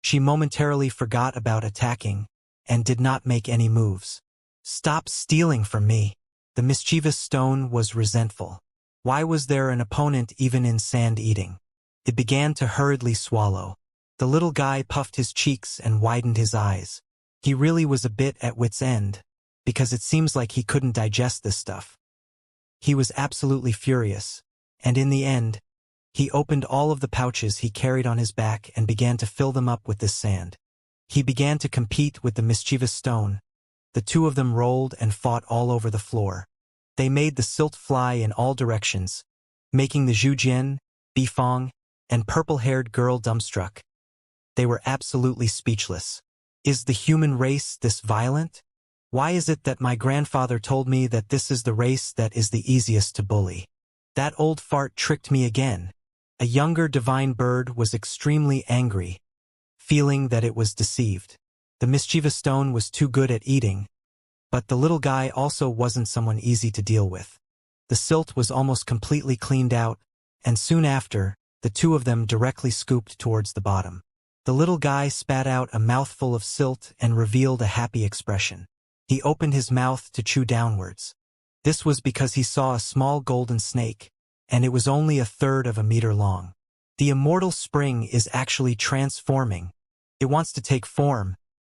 She momentarily forgot about attacking, and did not make any moves. "Stop stealing from me." The mischievous stone was resentful. Why was there an opponent even in sand eating? It began to hurriedly swallow. The little guy puffed his cheeks and widened his eyes. He really was a bit at wit's end, because it seems like he couldn't digest this stuff. He was absolutely furious, and in the end, he opened all of the pouches he carried on his back and began to fill them up with this sand. He began to compete with the mischievous stone. The two of them rolled and fought all over the floor. They made the silt fly in all directions, making the Zhujian, Bifong, and purple-haired girl dumbstruck. They were absolutely speechless. Is the human race this violent? Why is it that my grandfather told me that this is the race that is the easiest to bully? That old fart tricked me again. A younger divine bird was extremely angry, feeling that it was deceived. The mischievous stone was too good at eating, but the little guy also wasn't someone easy to deal with. The silt was almost completely cleaned out, and soon after, the two of them directly scooped towards the bottom. The little guy spat out a mouthful of silt and revealed a happy expression. He opened his mouth to chew downwards. This was because he saw a small golden snake, and it was only 1/3 of a meter long. The immortal spring is actually transforming. It wants to take form.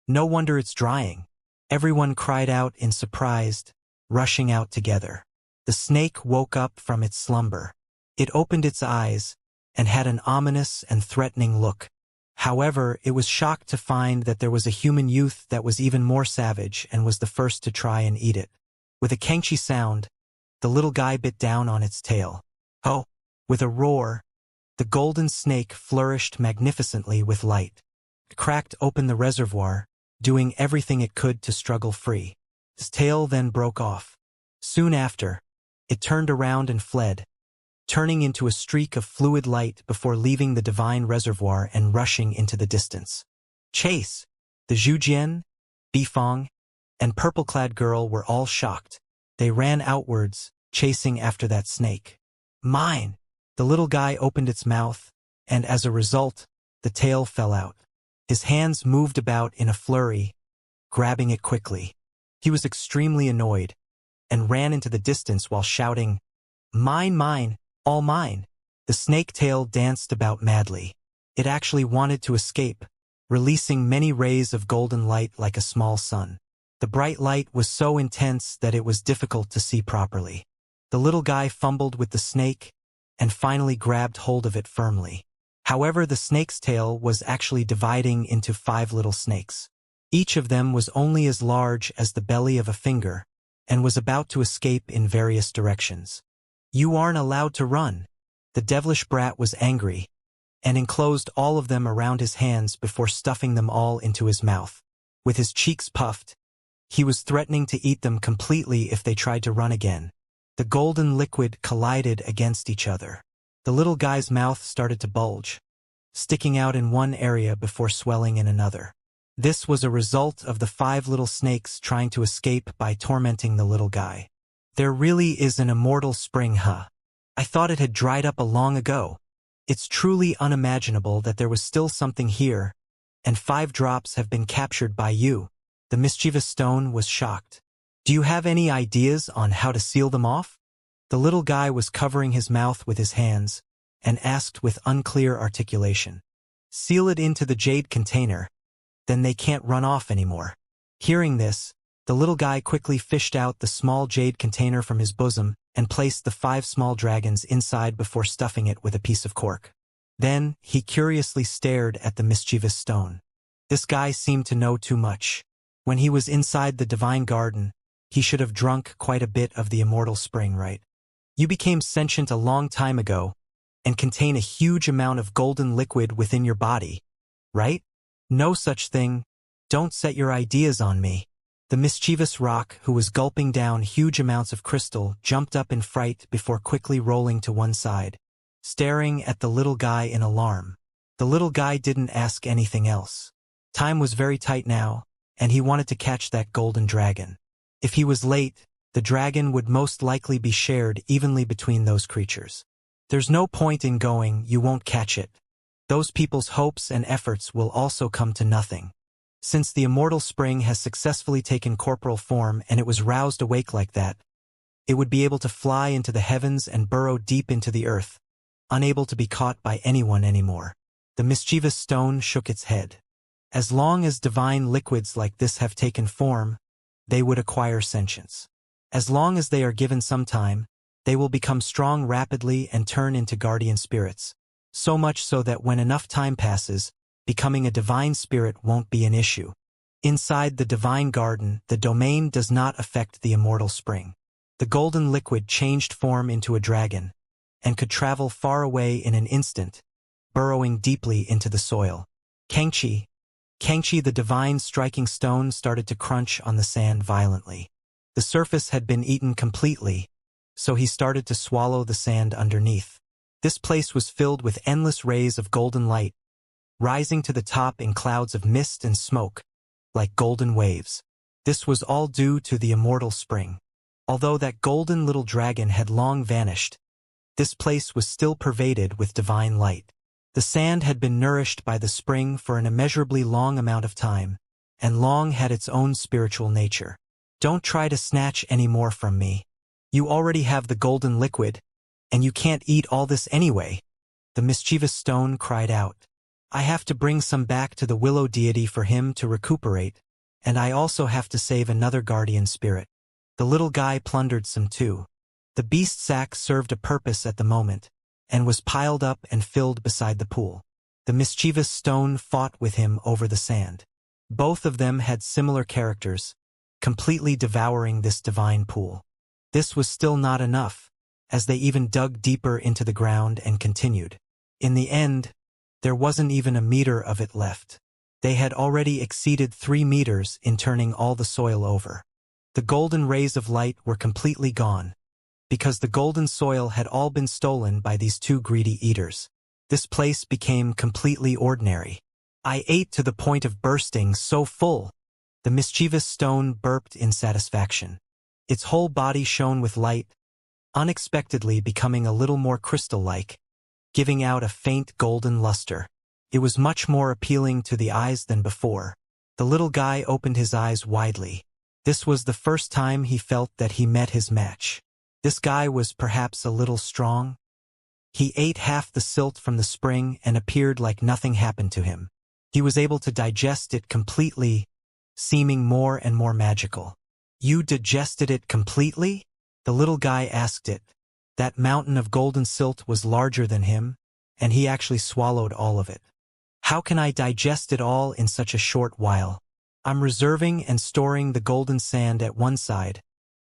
No wonder it's drying. Everyone cried out in surprise, rushing out together. The snake woke up from its slumber. It opened its eyes and had an ominous and threatening look. However, it was shocked to find that there was a human youth that was even more savage and was the first to try and eat it. With a Xianxia sound, the little guy bit down on its tail. Oh! With a roar, the golden snake flourished magnificently with light. It cracked open the reservoir, doing everything it could to struggle free. Its tail then broke off. Soon after, it turned around and fled, turning into a streak of fluid light before leaving the divine reservoir and rushing into the distance. Chase! The Zhujian, Bifong, and purple-clad girl were all shocked. They ran outwards, chasing after that snake. Mine! The little guy opened its mouth, and as a result, the tail fell out. His hands moved about in a flurry, grabbing it quickly. He was extremely annoyed, and ran into the distance while shouting, "Mine, mine! All mine!" The snake tail danced about madly. It actually wanted to escape, releasing many rays of golden light like a small sun. The bright light was so intense that it was difficult to see properly. The little guy fumbled with the snake and finally grabbed hold of it firmly. However, the snake's tail was actually dividing into 5 little snakes. Each of them was only as large as the belly of a finger and was about to escape in various directions. "You aren't allowed to run." The devilish brat was angry and enclosed all of them around his hands before stuffing them all into his mouth. With his cheeks puffed, he was threatening to eat them completely if they tried to run again. The golden liquid collided against each other. The little guy's mouth started to bulge, sticking out in one area before swelling in another. This was a result of the 5 little snakes trying to escape by tormenting the little guy. There really is an immortal spring, huh? I thought it had dried up long ago. It's truly unimaginable that there was still something here, and 5 drops have been captured by you. The mischievous stone was shocked. Do you have any ideas on how to seal them off? The little guy was covering his mouth with his hands and asked with unclear articulation. Seal it into the jade container, then they can't run off anymore. Hearing this, the little guy quickly fished out the small jade container from his bosom and placed the 5 small dragons inside before stuffing it with a piece of cork. Then, he curiously stared at the mischievous stone. This guy seemed to know too much. When he was inside the divine garden, he should have drunk quite a bit of the immortal spring, right? You became sentient a long time ago and contain a huge amount of golden liquid within your body, right? No such thing. Don't set your ideas on me. The mischievous rock, who was gulping down huge amounts of crystal, jumped up in fright before quickly rolling to one side, staring at the little guy in alarm. The little guy didn't ask anything else. Time was very tight now, and he wanted to catch that golden dragon. If he was late, the dragon would most likely be shared evenly between those creatures. There's no point in going, you won't catch it. Those people's hopes and efforts will also come to nothing. Since the immortal spring has successfully taken corporal form and it was roused awake like that, it would be able to fly into the heavens and burrow deep into the earth, unable to be caught by anyone anymore. The mischievous stone shook its head. As long as divine liquids like this have taken form, they would acquire sentience. As long as they are given some time, they will become strong rapidly and turn into guardian spirits. So much so that when enough time passes, becoming a divine spirit won't be an issue. Inside the divine garden, the domain does not affect the immortal spring. The golden liquid changed form into a dragon, and could travel far away in an instant, burrowing deeply into the soil. Xianxia, the divine striking stone, started to crunch on the sand violently. The surface had been eaten completely, so he started to swallow the sand underneath. This place was filled with endless rays of golden light, rising to the top in clouds of mist and smoke, like golden waves. This was all due to the immortal spring. Although that golden little dragon had long vanished, this place was still pervaded with divine light. The sand had been nourished by the spring for an immeasurably long amount of time, and long had its own spiritual nature. Don't try to snatch any more from me. You already have the golden liquid, and you can't eat all this anyway. The mischievous stone cried out. I have to bring some back to the willow deity for him to recuperate, and I also have to save another guardian spirit. The little guy plundered some too. The beast sack served a purpose at the moment, and was piled up and filled beside the pool. The mischievous stone fought with him over the sand. Both of them had similar characters, completely devouring this divine pool. This was still not enough, as they even dug deeper into the ground and continued. In the end, there wasn't even a meter of it left. They had already exceeded 3 meters in turning all the soil over. The golden rays of light were completely gone, because the golden soil had all been stolen by these two greedy eaters. This place became completely ordinary. I ate to the point of bursting, so full. The mischievous stone burped in satisfaction. Its whole body shone with light, unexpectedly becoming a little more crystal-like, giving out a faint golden luster. It was much more appealing to the eyes than before. The little guy opened his eyes widely. This was the first time he felt that he met his match. This guy was perhaps a little strong. He ate half the silt from the spring and appeared like nothing happened to him. He was able to digest it completely, seeming more and more magical. You digested it completely? The little guy asked it. That mountain of golden silt was larger than him, and he actually swallowed all of it. How can I digest it all in such a short while? I'm reserving and storing the golden sand at one side,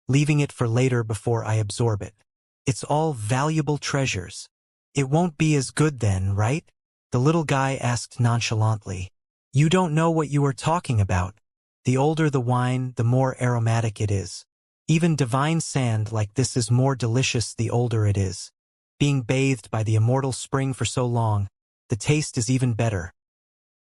leaving it for later before I absorb it. It's all valuable treasures. It won't be as good then, right? The little guy asked nonchalantly. You don't know what you are talking about. The older the wine, the more aromatic it is. Even divine sand like this is more delicious the older it is. Being bathed by the immortal spring for so long, the taste is even better.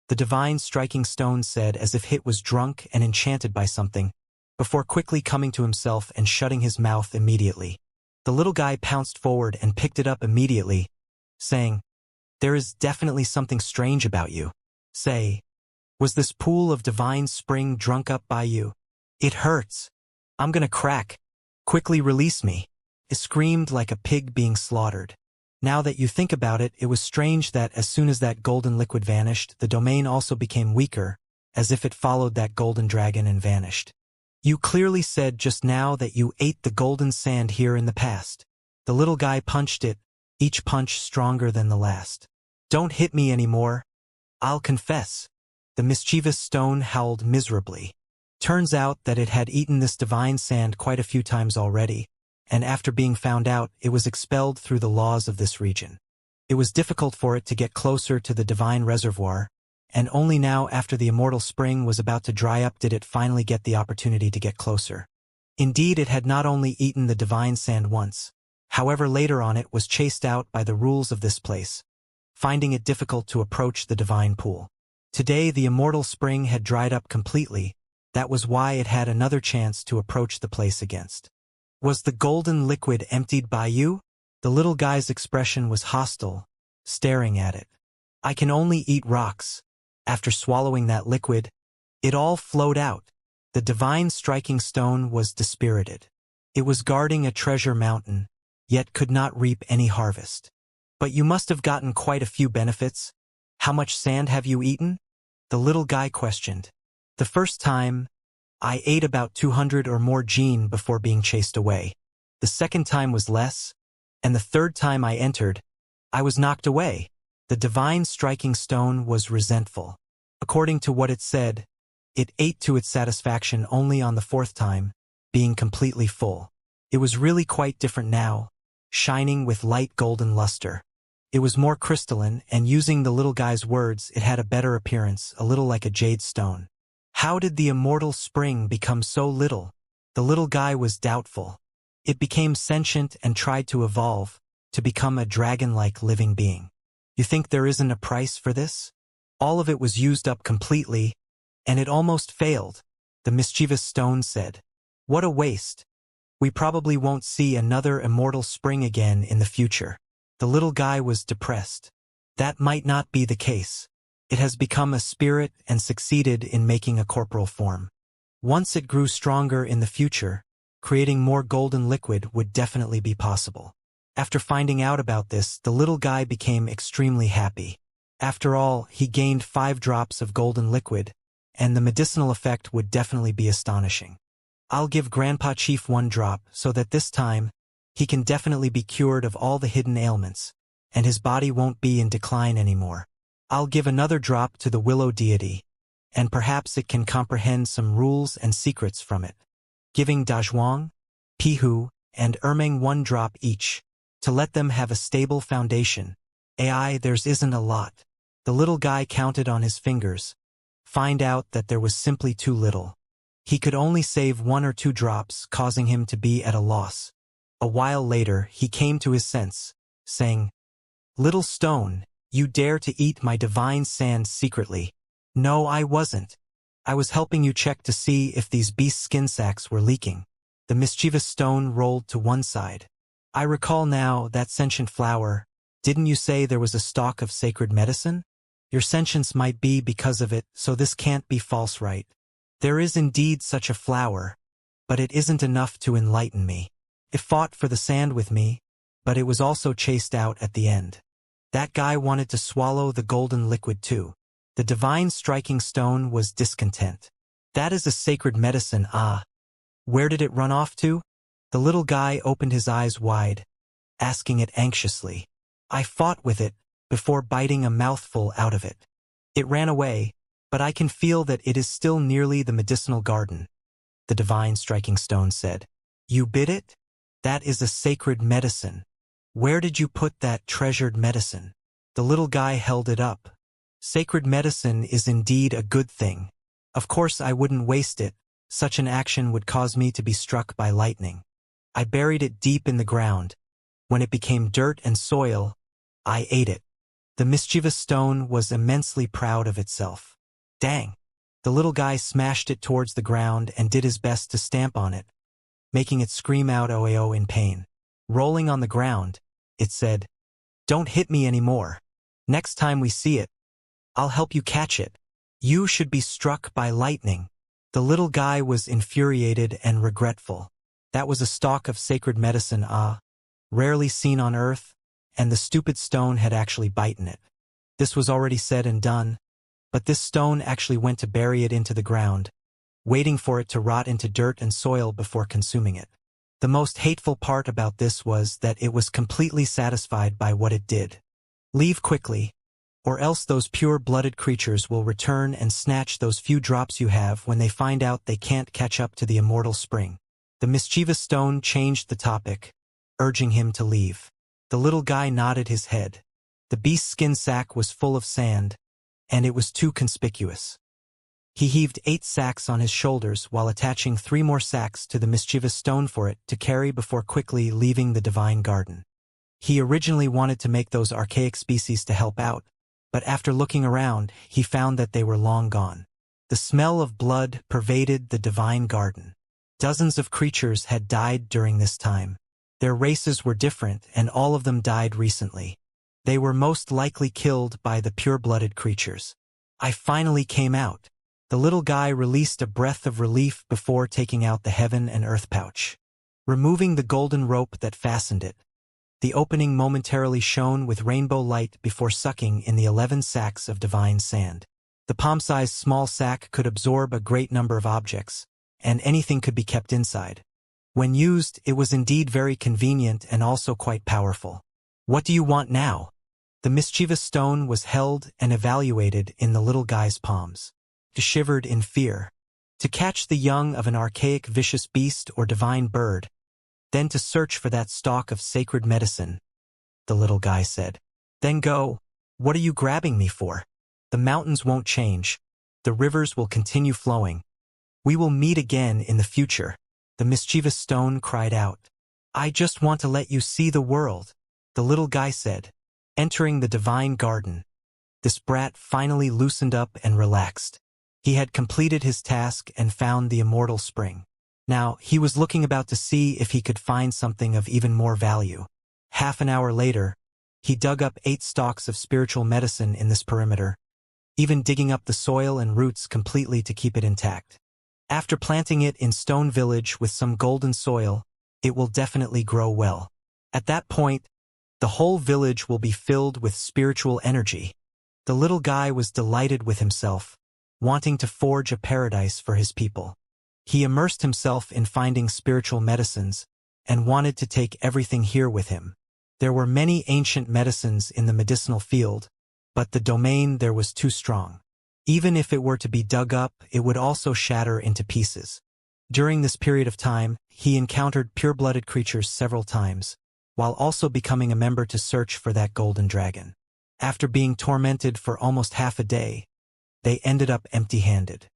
The divine striking stone said, as if Hit was drunk and enchanted by something, before quickly coming to himself and shutting his mouth immediately. The little guy pounced forward and picked it up immediately, saying, There is definitely something strange about you. Say, was this pool of divine spring drunk up by you? It hurts. I'm gonna crack. Quickly release me. It screamed like a pig being slaughtered. Now that you think about it, it was strange that as soon as that golden liquid vanished, the domain also became weaker, as if it followed that golden dragon and vanished. You clearly said just now that you ate the golden sand here in the past. The little guy punched it, each punch stronger than the last. Don't hit me anymore. I'll confess. The mischievous stone howled miserably. Turns out that it had eaten this divine sand quite a few times already, and after being found out, it was expelled through the laws of this region. It was difficult for it to get closer to the divine reservoir, and only now after the immortal spring was about to dry up did it finally get the opportunity to get closer. Indeed, it had not only eaten the divine sand once, however later on it was chased out by the rules of this place, finding it difficult to approach the divine pool. Today the immortal spring had dried up completely. That was why it had another chance to approach the place against. Was the golden liquid emptied by you? The little guy's expression was hostile, staring at it. I can only eat rocks. After swallowing that liquid, it all flowed out. The divine striking stone was dispirited. It was guarding a treasure mountain, yet could not reap any harvest. But you must have gotten quite a few benefits. How much sand have you eaten? The little guy questioned. The first time, I ate about 200 or more gene before being chased away. The second time was less, and the third time I entered, I was knocked away. The divine striking stone was resentful. According to what it said, it ate to its satisfaction only on the fourth time, being completely full. It was really quite different now, shining with light golden luster. It was more crystalline, and using the little guy's words, it had a better appearance, a little like a jade stone. How did the immortal spring become so little? The little guy was doubtful. It became sentient and tried to evolve, to become a dragon-like living being. You think there isn't a price for this? All of it was used up completely, and it almost failed, the mischievous stone said. What a waste. We probably won't see another immortal spring again in the future. The little guy was depressed. That might not be the case. It has become a spirit and succeeded in making a corporal form. Once it grew stronger in the future, creating more golden liquid would definitely be possible. After finding out about this, the little guy became extremely happy. After all, he gained 5 drops of golden liquid, and the medicinal effect would definitely be astonishing. I'll give Grandpa Chief 1 drop so that this time, he can definitely be cured of all the hidden ailments, and his body won't be in decline anymore. I'll give another drop to the Willow deity, and perhaps it can comprehend some rules and secrets from it. Giving Dazhuang, Pihu, and Ermeng 1 drop each, to let them have a stable foundation. AI, theirs isn't a lot. The little guy counted on his fingers. Find out that there was simply too little. He could only save 1 or 2 drops, causing him to be at a loss. A while later, he came to his sense, saying, "Little stone, you dare to eat my divine sand secretly." "No, I wasn't. I was helping you check to see if these beast skin sacks were leaking." The mischievous stone rolled to one side. "I recall now that sentient flower. Didn't you say there was a stalk of sacred medicine? Your sentience might be because of it, so this can't be false, right? There is indeed such a flower, but it isn't enough to enlighten me. It fought for the sand with me, but it was also chased out at the end. That guy wanted to swallow the golden liquid too." The divine striking stone was discontent. "That is a sacred medicine, ah. Where did it run off to?" The little guy opened his eyes wide, asking it anxiously. "I fought with it, before biting a mouthful out of it. It ran away, but I can feel that it is still nearly the medicinal garden," the divine striking stone said. "You bit it? That is a sacred medicine. Where did you put that treasured medicine?" The little guy held it up. "Sacred medicine is indeed a good thing. Of course I wouldn't waste it. Such an action would cause me to be struck by lightning. I buried it deep in the ground. When it became dirt and soil, I ate it." The mischievous stone was immensely proud of itself. "Dang." The little guy smashed it towards the ground and did his best to stamp on it, making it scream out "oh" in pain. Rolling on the ground, it said, "Don't hit me anymore. Next time we see it, I'll help you catch it. You should be struck by lightning." The little guy was infuriated and regretful. That was a stalk of sacred medicine, rarely seen on Earth, and the stupid stone had actually bitten it. This was already said and done, but this stone actually went to bury it into the ground, waiting for it to rot into dirt and soil before consuming it. The most hateful part about this was that it was completely satisfied by what it did. "Leave quickly, or else those pure-blooded creatures will return and snatch those few drops you have when they find out they can't catch up to the immortal spring." The mischievous stone changed the topic, urging him to leave. The little guy nodded his head. The beast's skin sack was full of sand, and it was too conspicuous. He heaved 8 sacks on his shoulders while attaching 3 more sacks to the mischievous stone for it to carry before quickly leaving the divine garden. He originally wanted to make those archaic species to help out, but after looking around, he found that they were long gone. The smell of blood pervaded the divine garden. Dozens of creatures had died during this time. Their races were different, and all of them died recently. They were most likely killed by the pure-blooded creatures. "I finally came out." The little guy released a breath of relief before taking out the heaven and earth pouch. Removing the golden rope that fastened it, the opening momentarily shone with rainbow light before sucking in the 11 sacks of divine sand. The palm-sized small sack could absorb a great number of objects, and anything could be kept inside. When used, it was indeed very convenient and also quite powerful. "What do you want now?" The mischievous stone was held and evaluated in the little guy's palms. He shivered in fear. To catch the young of an archaic vicious beast or divine bird, then to search for that stalk of sacred medicine, the little guy said. Then go. What are you grabbing me for? The mountains won't change. The rivers will continue flowing. We will meet again in the future. The mischievous stone cried out. I just want to let you see the world, the little guy said. Entering the divine garden, this brat finally loosened up and relaxed. He had completed his task and found the immortal spring. Now, he was looking about to see if he could find something of even more value. Half an hour later, he dug up 8 stalks of spiritual medicine in this perimeter, even digging up the soil and roots completely to keep it intact. After planting it in Stone Village with some golden soil, it will definitely grow well. At that point, the whole village will be filled with spiritual energy. The little guy was delighted with himself, wanting to forge a paradise for his people. He immersed himself in finding spiritual medicines and wanted to take everything here with him. There were many ancient medicines in the medicinal field, but the domain there was too strong. Even if it were to be dug up, it would also shatter into pieces. During this period of time, he encountered pure-blooded creatures several times, while also becoming a member to search for that golden dragon. After being tormented for almost half a day, they ended up empty-handed.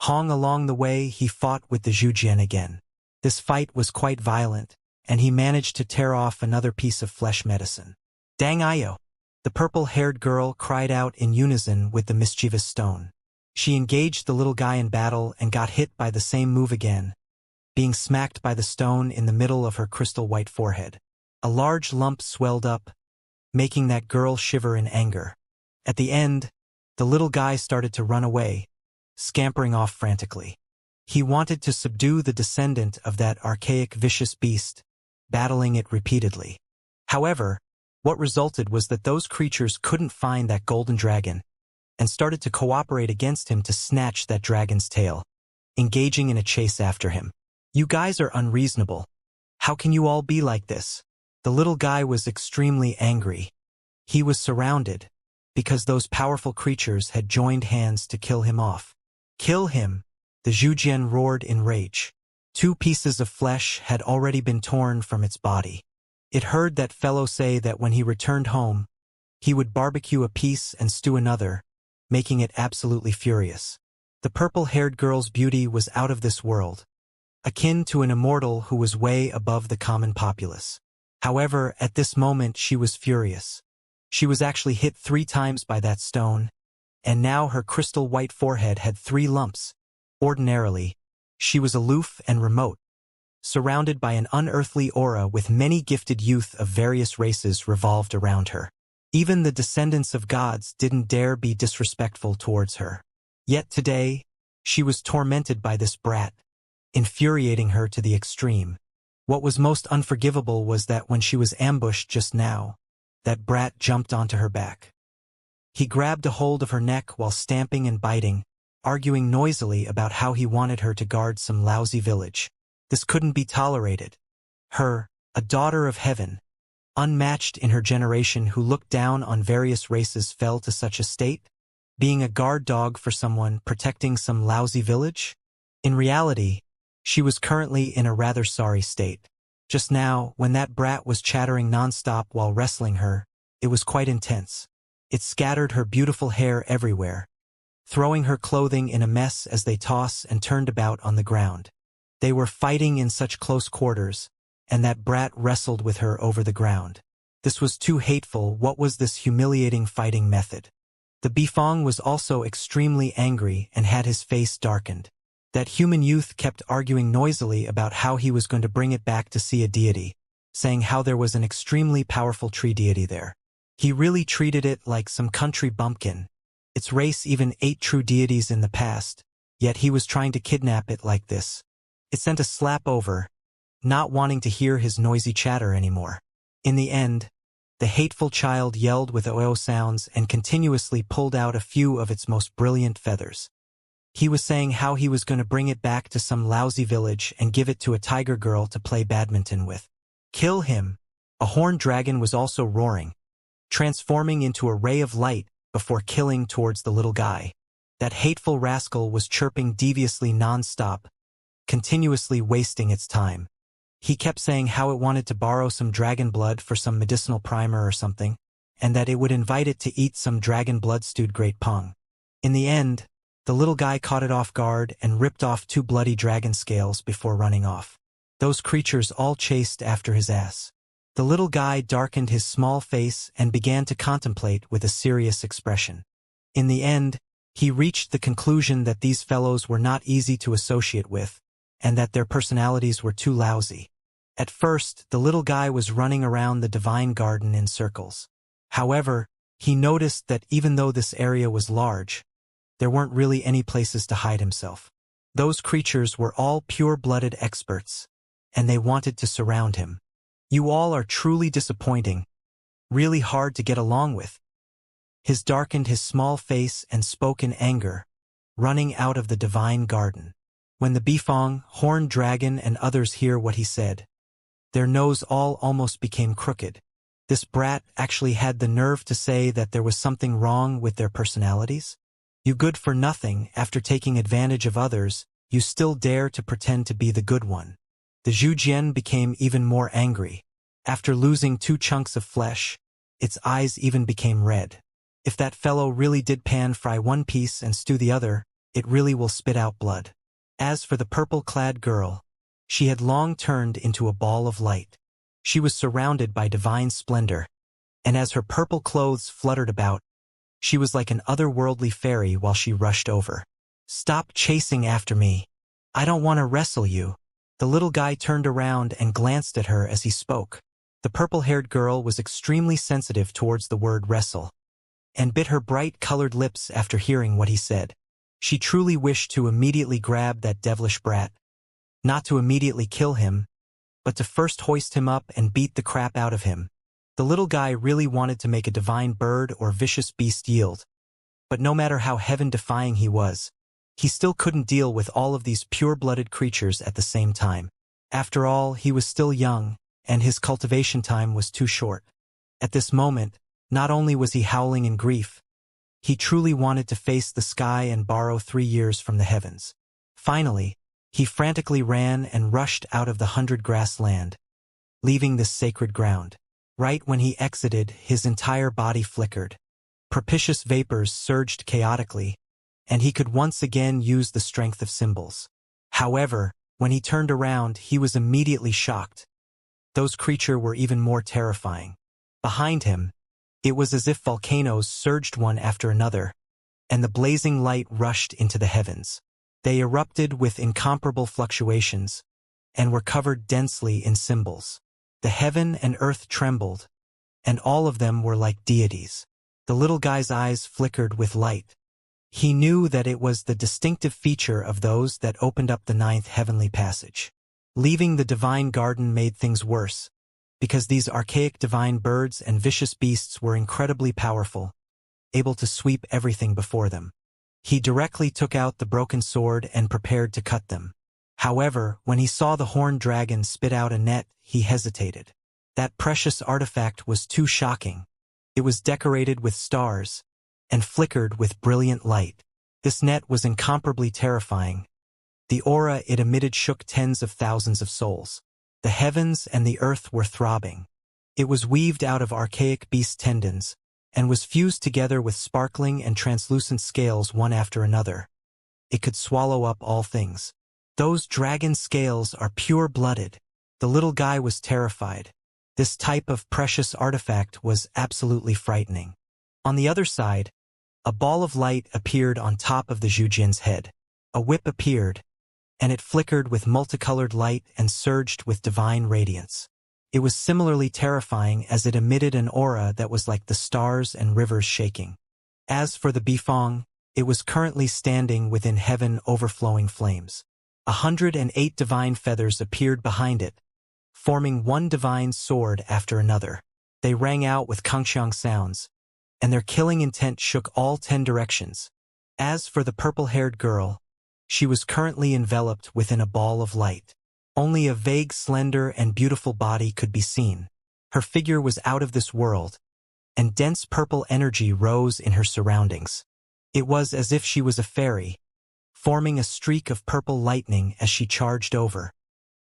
Along the way, he fought with the Zhujian again. This fight was quite violent, and he managed to tear off another piece of flesh medicine. Dang Io! The purple-haired girl cried out in unison with the mischievous stone. She engaged the little guy in battle and got hit by the same move again, being smacked by the stone in the middle of her crystal-white forehead. A large lump swelled up, making that girl shiver in anger. At the end, the little guy started to run away, scampering off frantically. He wanted to subdue the descendant of that archaic vicious beast, battling it repeatedly. However, what resulted was that those creatures couldn't find that golden dragon and started to cooperate against him to snatch that dragon's tail, engaging in a chase after him. You guys are unreasonable. How can you all be like this? The little guy was extremely angry. He was surrounded, because those powerful creatures had joined hands to kill him off. Kill him, the Zhujian roared in rage. 2 pieces of flesh had already been torn from its body. It heard that fellow say that when he returned home, he would barbecue a piece and stew another, making it absolutely furious. The purple-haired girl's beauty was out of this world, akin to an immortal who was way above the common populace. However, at this moment she was furious. She was actually hit 3 times by that stone, and now her crystal-white forehead had 3 lumps. Ordinarily, she was aloof and remote, surrounded by an unearthly aura with many gifted youth of various races revolved around her. Even the descendants of gods didn't dare be disrespectful towards her. Yet today, she was tormented by this brat, infuriating her to the extreme. What was most unforgivable was that when she was ambushed just now, that brat jumped onto her back. He grabbed a hold of her neck while stamping and biting, arguing noisily about how he wanted her to guard some lousy village. This couldn't be tolerated. Her, a daughter of heaven, unmatched in her generation who looked down on various races, fell to such a state? Being a guard dog for someone protecting some lousy village? In reality, she was currently in a rather sorry state. Just now, when that brat was chattering nonstop while wrestling her, it was quite intense. It scattered her beautiful hair everywhere, throwing her clothing in a mess as they tossed and turned about on the ground. They were fighting in such close quarters, and that brat wrestled with her over the ground. This was too hateful. What was this humiliating fighting method? The Bifong was also extremely angry and had his face darkened. That human youth kept arguing noisily about how he was going to bring it back to see a deity, saying how there was an extremely powerful tree deity there. He really treated it like some country bumpkin. Its race even ate true deities in the past, yet he was trying to kidnap it like this. It sent a slap over, not wanting to hear his noisy chatter anymore. In the end, the hateful child yelled with OO sounds and continuously pulled out a few of its most brilliant feathers. He was saying how he was going to bring it back to some lousy village and give it to a tiger girl to play badminton with. Kill him! A horned dragon was also roaring, transforming into a ray of light before killing towards the little guy. That hateful rascal was chirping deviously non-stop, continuously wasting its time. He kept saying how it wanted to borrow some dragon blood for some medicinal primer or something, and that it would invite it to eat some dragon blood-stewed great pung. In the end, the little guy caught it off guard and ripped off 2 bloody dragon scales before running off. Those creatures all chased after his ass. The little guy darkened his small face and began to contemplate with a serious expression. In the end, he reached the conclusion that these fellows were not easy to associate with, and that their personalities were too lousy. At first, the little guy was running around the divine garden in circles. However, he noticed that even though this area was large, there weren't really any places to hide himself. Those creatures were all pure-blooded experts, and they wanted to surround him. You all are truly disappointing, really hard to get along with. He darkened his small face and spoke in anger, running out of the divine garden. When the Bifong, horned dragon, and others hear what he said, their nose all almost became crooked. This brat actually had the nerve to say that there was something wrong with their personalities? You good for nothing, after taking advantage of others, you still dare to pretend to be the good one. The Zhujian became even more angry. After losing 2 chunks of flesh, its eyes even became red. If that fellow really did pan-fry one piece and stew the other, it really will spit out blood. As for the purple-clad girl, she had long turned into a ball of light. She was surrounded by divine splendor, and as her purple clothes fluttered about, she was like an otherworldly fairy while she rushed over. "Stop chasing after me. I don't want to wrestle you." The little guy turned around and glanced at her as he spoke. The purple-haired girl was extremely sensitive towards the word wrestle, and bit her bright-colored lips after hearing what he said. She truly wished to immediately grab that devilish brat. Not to immediately kill him, but to first hoist him up and beat the crap out of him. The little guy really wanted to make a divine bird or vicious beast yield. But no matter how heaven-defying he was, he still couldn't deal with all of these pure-blooded creatures at the same time. After all, he was still young, and his cultivation time was too short. At this moment, not only was he howling in grief, he truly wanted to face the sky and borrow 3 years from the heavens. Finally, he frantically ran and rushed out of the 100-grass land, leaving this sacred ground. Right when he exited, his entire body flickered. Propitious vapors surged chaotically, and he could once again use the strength of symbols. However, when he turned around, he was immediately shocked. Those creatures were even more terrifying. Behind him, it was as if volcanoes surged one after another, and the blazing light rushed into the heavens. They erupted with incomparable fluctuations, and were covered densely in symbols. The heaven and earth trembled, and all of them were like deities. The little guy's eyes flickered with light. He knew that it was the distinctive feature of those that opened up the 9th heavenly passage. Leaving the divine garden made things worse, because these archaic divine birds and vicious beasts were incredibly powerful, able to sweep everything before them. He directly took out the broken sword and prepared to cut them. However, when he saw the horned dragon spit out a net, he hesitated. That precious artifact was too shocking. It was decorated with stars, and flickered with brilliant light. This net was incomparably terrifying. The aura it emitted shook tens of thousands of souls. The heavens and the earth were throbbing. It was weaved out of archaic beast tendons, and was fused together with sparkling and translucent scales one after another. It could swallow up all things. Those dragon scales are pure-blooded. The little guy was terrified. This type of precious artifact was absolutely frightening. On the other side, a ball of light appeared on top of the Zhujian's head. A whip appeared, and it flickered with multicolored light and surged with divine radiance. It was similarly terrifying as it emitted an aura that was like the stars and rivers shaking. As for the Bifong, it was currently standing within heaven overflowing flames. 108 divine feathers appeared behind it, forming one divine sword after another. They rang out with kangxiang sounds, and their killing intent shook all 10 directions. As for the purple-haired girl, she was currently enveloped within a ball of light. Only a vague, slender, and beautiful body could be seen. Her figure was out of this world, and dense purple energy rose in her surroundings. It was as if she was a fairy, forming a streak of purple lightning as she charged over.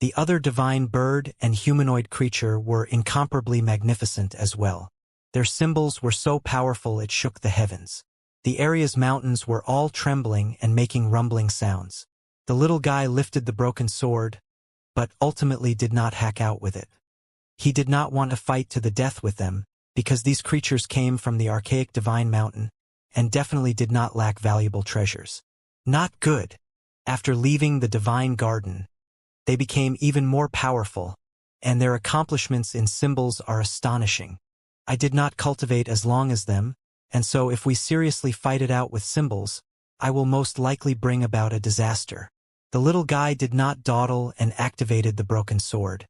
The other divine bird and humanoid creature were incomparably magnificent as well. Their symbols were so powerful it shook the heavens. The area's mountains were all trembling and making rumbling sounds. The little guy lifted the broken sword, but ultimately did not hack out with it. He did not want to fight to the death with them, because these creatures came from the archaic divine mountain, and definitely did not lack valuable treasures. Not good. After leaving the divine garden, they became even more powerful, and their accomplishments in symbols are astonishing. I did not cultivate as long as them, and so if we seriously fight it out with symbols, I will most likely bring about a disaster. The little guy did not dawdle and activated the broken sword.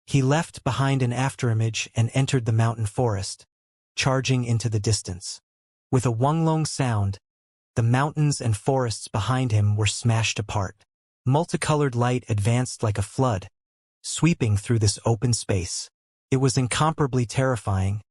He left behind an afterimage and entered the mountain forest, charging into the distance. With a wonglong sound, the mountains and forests behind him were smashed apart. Multicolored light advanced like a flood, sweeping through this open space. It was incomparably terrifying,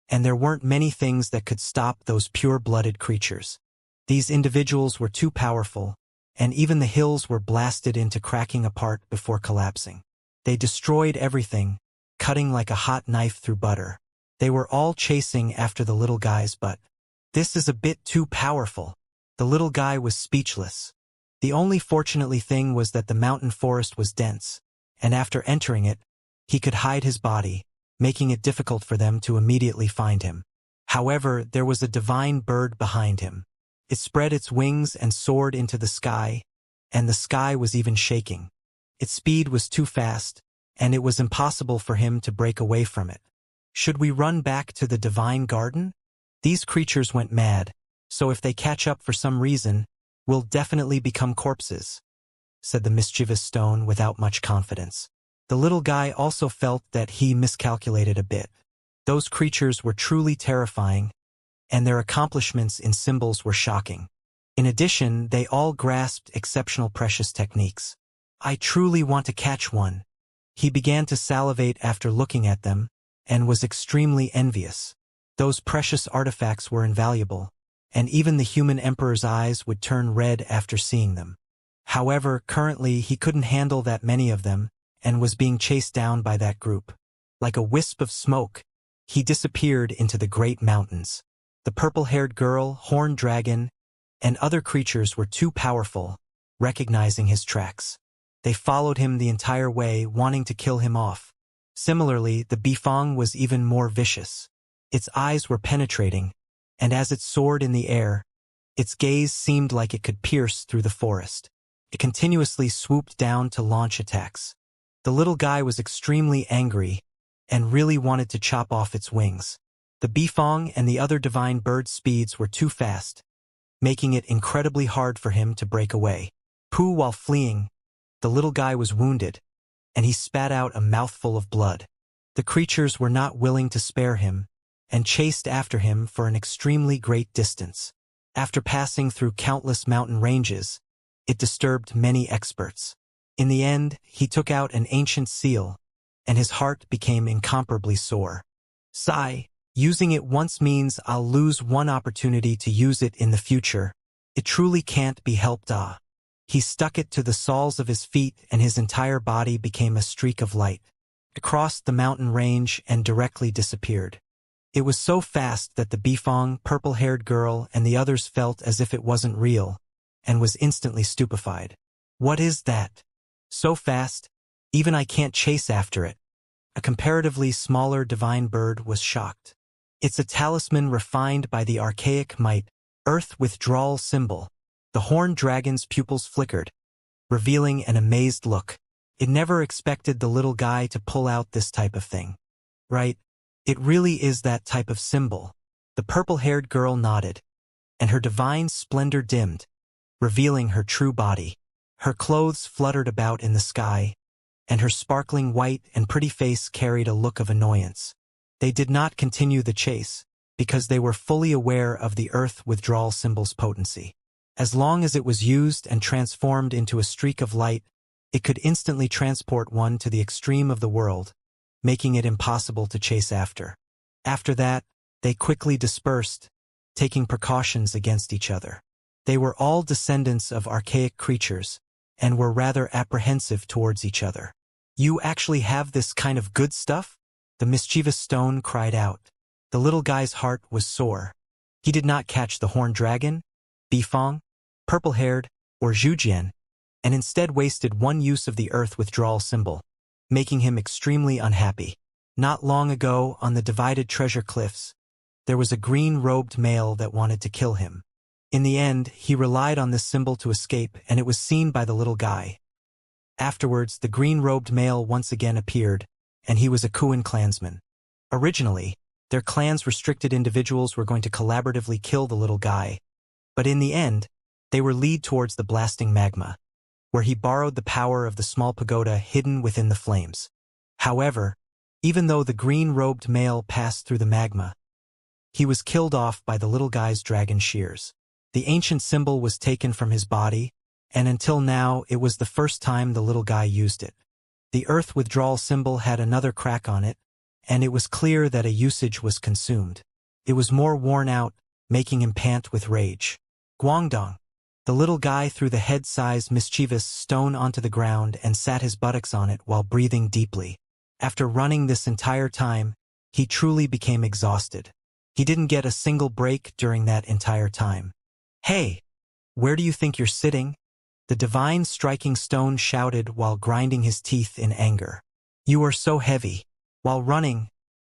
and there weren't many things that could stop those pure-blooded creatures. These individuals were too powerful, and even the hills were blasted into cracking apart before collapsing. They destroyed everything, cutting like a hot knife through butter. They were all chasing after the little guy's butt. This is a bit too powerful. The little guy was speechless. The only fortunately thing was that the mountain forest was dense, and after entering it, he could hide his body, making it difficult for them to immediately find him. However, there was a divine bird behind him. It spread its wings and soared into the sky, and the sky was even shaking. Its speed was too fast, and it was impossible for him to break away from it. Should we run back to the divine garden? These creatures went mad, so if they catch up for some reason, we'll definitely become corpses, said the mischievous stone without much confidence. The little guy also felt that he miscalculated a bit. Those creatures were truly terrifying, and their accomplishments in symbols were shocking. In addition, they all grasped exceptional precious techniques. I truly want to catch one. He began to salivate after looking at them, and was extremely envious. Those precious artifacts were invaluable, and even the human emperor's eyes would turn red after seeing them. However, currently he couldn't handle that many of them, and was being chased down by that group. Like a wisp of smoke, he disappeared into the great mountains. The purple-haired girl, horned dragon, and other creatures were too powerful, recognizing his tracks. They followed him the entire way, wanting to kill him off. Similarly, the bifong was even more vicious. Its eyes were penetrating, and as it soared in the air, its gaze seemed like it could pierce through the forest. It continuously swooped down to launch attacks. The little guy was extremely angry, and really wanted to chop off its wings. The bifong and the other divine bird's speeds were too fast, making it incredibly hard for him to break away. While fleeing, the little guy was wounded, and he spat out a mouthful of blood. The creatures were not willing to spare him, and chased after him for an extremely great distance. After passing through countless mountain ranges, it disturbed many experts. In the end, he took out an ancient seal, and his heart became incomparably sore. Using it once means I'll lose one opportunity to use it in the future. It truly can't be helped. He stuck it to the soles of his feet, and his entire body became a streak of light. It crossed the mountain range and directly disappeared. It was so fast that the bifong, purple-haired girl, and the others felt as if it wasn't real, and was instantly stupefied. What is that? So fast, even I can't chase after it. A comparatively smaller divine bird was shocked. It's a talisman refined by the archaic might, earth withdrawal symbol. The horned dragon's pupils flickered, revealing an amazed look. It never expected the little guy to pull out this type of thing. Right? It really is that type of symbol. The purple-haired girl nodded, and her divine splendor dimmed, revealing her true body. Her clothes fluttered about in the sky, and her sparkling white and pretty face carried a look of annoyance. They did not continue the chase, because they were fully aware of the earth withdrawal symbol's potency. As long as it was used and transformed into a streak of light, it could instantly transport one to the extreme of the world, making it impossible to chase after. After that, they quickly dispersed, taking precautions against each other. They were all descendants of archaic creatures, and were rather apprehensive towards each other. You actually have this kind of good stuff? The mischievous stone cried out. The little guy's heart was sore. He did not catch the horned dragon, Bifong, purple-haired, or Zhujian, and instead wasted one use of the earth withdrawal symbol, making him extremely unhappy. Not long ago, on the divided treasure cliffs, there was a green-robed male that wanted to kill him. In the end, he relied on this symbol to escape, and it was seen by the little guy. Afterwards, the green-robed male once again appeared, and he was a Kuan clansman. Originally, their clan's restricted individuals were going to collaboratively kill the little guy, but in the end, they were led towards the blasting magma, where he borrowed the power of the small pagoda hidden within the flames. However, even though the green-robed male passed through the magma, he was killed off by the little guy's dragon shears. The ancient symbol was taken from his body, and until now it was the first time the little guy used it. The earth withdrawal symbol had another crack on it, and it was clear that a usage was consumed. It was more worn out, making him pant with rage. Guangdong. The little guy threw the head-sized mischievous stone onto the ground and sat his buttocks on it while breathing deeply. After running this entire time, he truly became exhausted. He didn't get a single break during that entire time. "Hey! Where do you think you're sitting?" The divine striking stone shouted while grinding his teeth in anger. "You are so heavy. While running,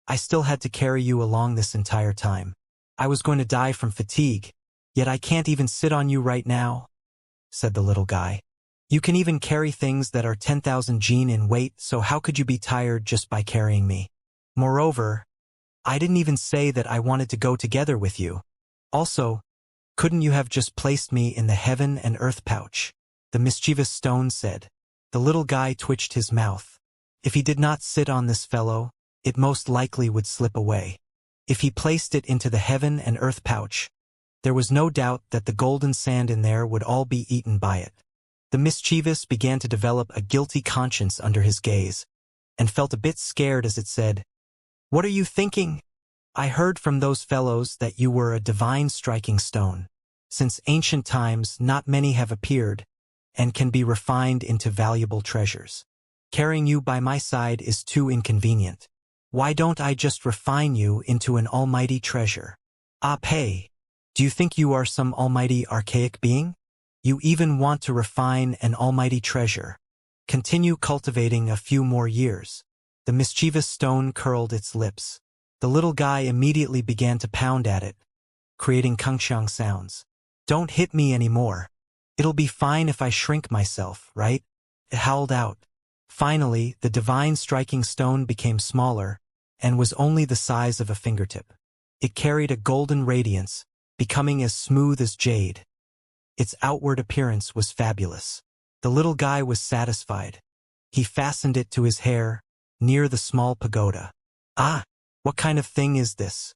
I still had to carry you along this entire time. I was going to die from fatigue, yet I can't even sit on you right now," said the little guy. "You can even carry things that are 10,000 jin in weight, so how could you be tired just by carrying me? Moreover, I didn't even say that I wanted to go together with you. Also, couldn't you have just placed me in the heaven and earth pouch?" The mischievous stone said. The little guy twitched his mouth. If he did not sit on this fellow, it most likely would slip away. If he placed it into the heaven and earth pouch, there was no doubt that the golden sand in there would all be eaten by it. The mischievous began to develop a guilty conscience under his gaze, and felt a bit scared as it said, "What are you thinking? I heard from those fellows that you were a divine striking stone. Since ancient times, not many have appeared, and can be refined into valuable treasures. Carrying you by my side is too inconvenient. Why don't I just refine you into an almighty treasure? Ah, Pei, do you think you are some almighty archaic being? You even want to refine an almighty treasure. Continue cultivating a few more years." The mischievous stone curled its lips. The little guy immediately began to pound at it, creating kungxiang sounds. "Don't hit me anymore. It'll be fine if I shrink myself, right?" It howled out. Finally, the divine striking stone became smaller, and was only the size of a fingertip. It carried a golden radiance, becoming as smooth as jade. Its outward appearance was fabulous. The little guy was satisfied. He fastened it to his hair, near the small pagoda. "Ah, what kind of thing is this?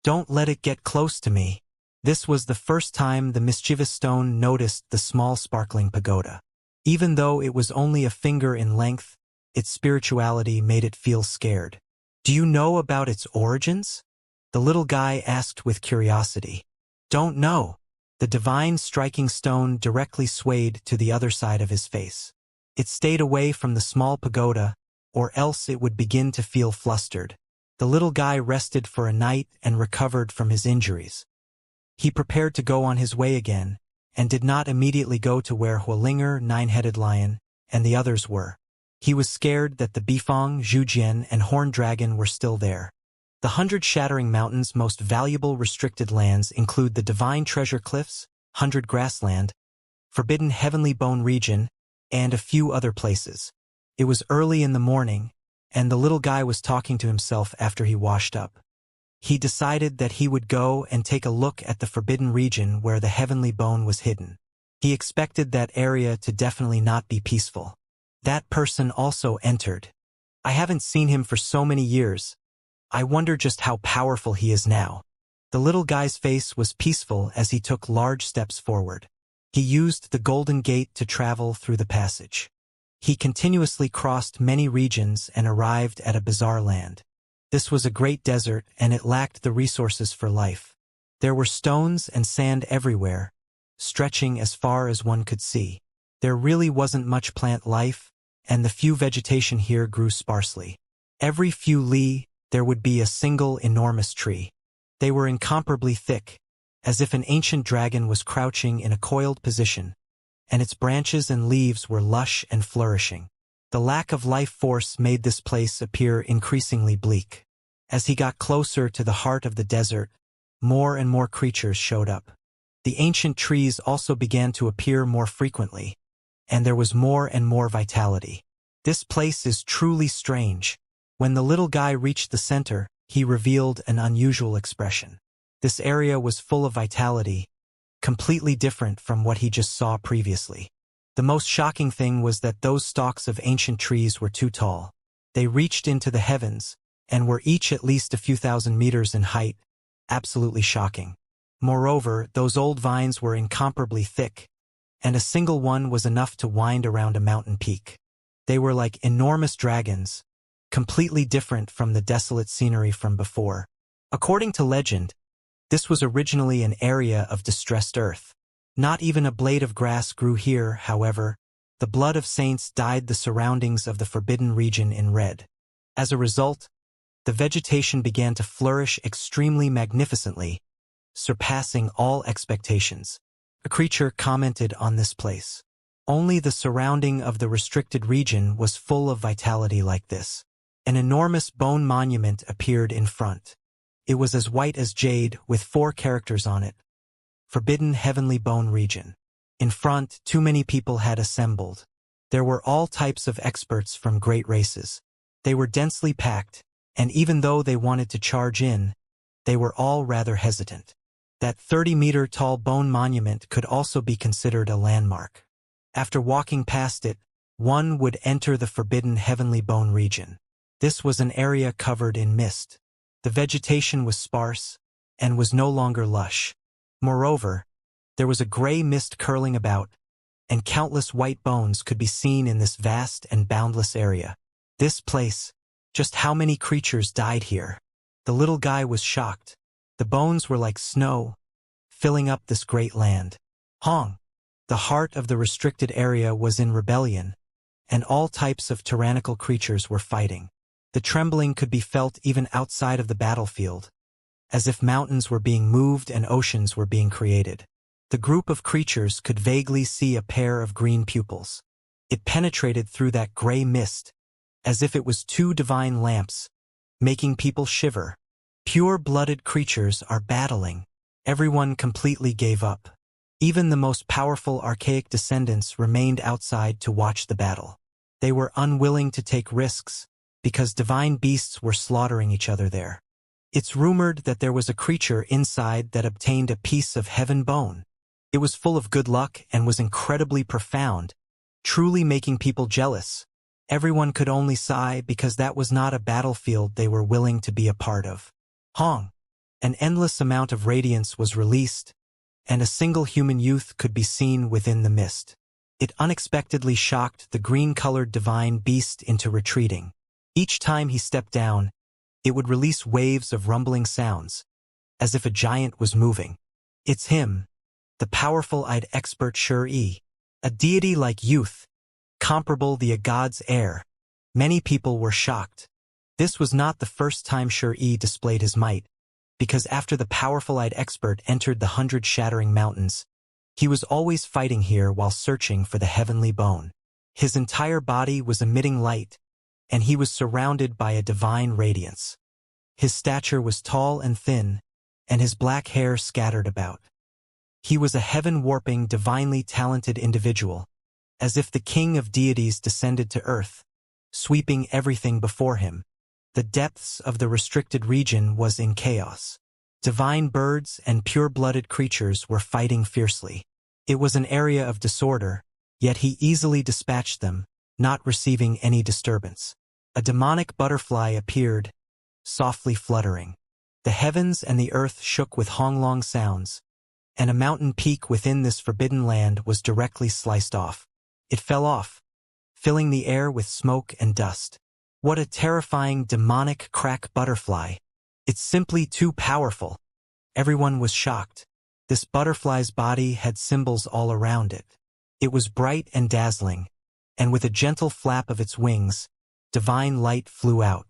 Don't let it get close to me." This was the first time the mischievous stone noticed the small sparkling pagoda. Even though it was only a finger in length, its spirituality made it feel scared. "Do you know about its origins?" the little guy asked with curiosity. "Don't know." The divine striking stone directly swayed to the other side of his face. It stayed away from the small pagoda, or else it would begin to feel flustered. The little guy rested for a night and recovered from his injuries. He prepared to go on his way again, and did not immediately go to where Huolinger, Nine-Headed Lion, and the others were. He was scared that the Bifong, Zhujian, and Horned Dragon were still there. The 100 Shattering Mountains' most valuable restricted lands include the Divine Treasure Cliffs, 100 Grassland, Forbidden Heavenly Bone Region, and a few other places. It was early in the morning, and the little guy was talking to himself after he washed up. He decided that he would go and take a look at the forbidden region where the heavenly bone was hidden. He expected that area to definitely not be peaceful. That person also entered. "I haven't seen him for so many years. I wonder just how powerful he is now." The little guy's face was peaceful as he took large steps forward. He used the golden gate to travel through the passage. He continuously crossed many regions and arrived at a bizarre land. This was a great desert, and it lacked the resources for life. There were stones and sand everywhere, stretching as far as one could see. There really wasn't much plant life, and the few vegetation here grew sparsely. Every few li, there would be a single enormous tree. They were incomparably thick, as if an ancient dragon was crouching in a coiled position, and its branches and leaves were lush and flourishing. The lack of life force made this place appear increasingly bleak. As he got closer to the heart of the desert, more and more creatures showed up. The ancient trees also began to appear more frequently, and there was more and more vitality. This place is truly strange. When the little guy reached the center, he revealed an unusual expression. This area was full of vitality, completely different from what he just saw previously. The most shocking thing was that those stalks of ancient trees were too tall. They reached into the heavens, and were each at least a few thousand meters in height. Absolutely shocking. Moreover, those old vines were incomparably thick, and a single one was enough to wind around a mountain peak. They were like enormous dragons, completely different from the desolate scenery from before. According to legend, this was originally an area of distressed earth. Not even a blade of grass grew here, however. The blood of saints dyed the surroundings of the forbidden region in red. As a result, the vegetation began to flourish extremely magnificently, surpassing all expectations. A creature commented on this place. Only the surrounding of the restricted region was full of vitality like this. An enormous bone monument appeared in front. It was as white as jade, with 4 characters on it. Forbidden Heavenly Bone Region. In front, too many people had assembled. There were all types of experts from great races. They were densely packed, and even though they wanted to charge in, they were all rather hesitant. That 30-meter-tall bone monument could also be considered a landmark. After walking past it, one would enter the Forbidden Heavenly Bone Region. This was an area covered in mist. The vegetation was sparse, and was no longer lush. Moreover, there was a gray mist curling about, and countless white bones could be seen in this vast and boundless area. This place, just how many creatures died here? The little guy was shocked. The bones were like snow, filling up this great land. Hong. The heart of the restricted area was in rebellion, and all types of tyrannical creatures were fighting. The trembling could be felt even outside of the battlefield, as if mountains were being moved and oceans were being created. The group of creatures could vaguely see a pair of green pupils. It penetrated through that gray mist, as if it was 2 divine lamps, making people shiver. Pure-blooded creatures are battling. Everyone completely gave up. Even the most powerful archaic descendants remained outside to watch the battle. They were unwilling to take risks, because divine beasts were slaughtering each other there. It's rumored that there was a creature inside that obtained a piece of heaven bone. It was full of good luck and was incredibly profound, truly making people jealous. Everyone could only sigh because that was not a battlefield they were willing to be a part of. Hong. An endless amount of radiance was released, and a single human youth could be seen within the mist. It unexpectedly shocked the green-colored divine beast into retreating. Each time he stepped down, it would release waves of rumbling sounds, as if a giant was moving. It's him, the powerful-eyed expert Shi, a deity like youth, comparable the god's heir. Many people were shocked. This was not the first time Shi displayed his might, because after the powerful-eyed expert entered the 100 Shattering Mountains, he was always fighting here while searching for the heavenly bone. His entire body was emitting light, and he was surrounded by a divine radiance. His stature was tall and thin, and his black hair scattered about. He was a heaven-warping, divinely talented individual, as if the king of deities descended to earth, sweeping everything before him. The depths of the restricted region was in chaos. Divine birds and pure-blooded creatures were fighting fiercely. It was an area of disorder, yet he easily dispatched them, not receiving any disturbance. A demonic butterfly appeared, softly fluttering. The heavens and the earth shook with honglong sounds, and a mountain peak within this forbidden land was directly sliced off. It fell off, filling the air with smoke and dust. What a terrifying demonic crack butterfly! It's simply too powerful. Everyone was shocked. This butterfly's body had symbols all around it. It was bright and dazzling, and with a gentle flap of its wings, divine light flew out.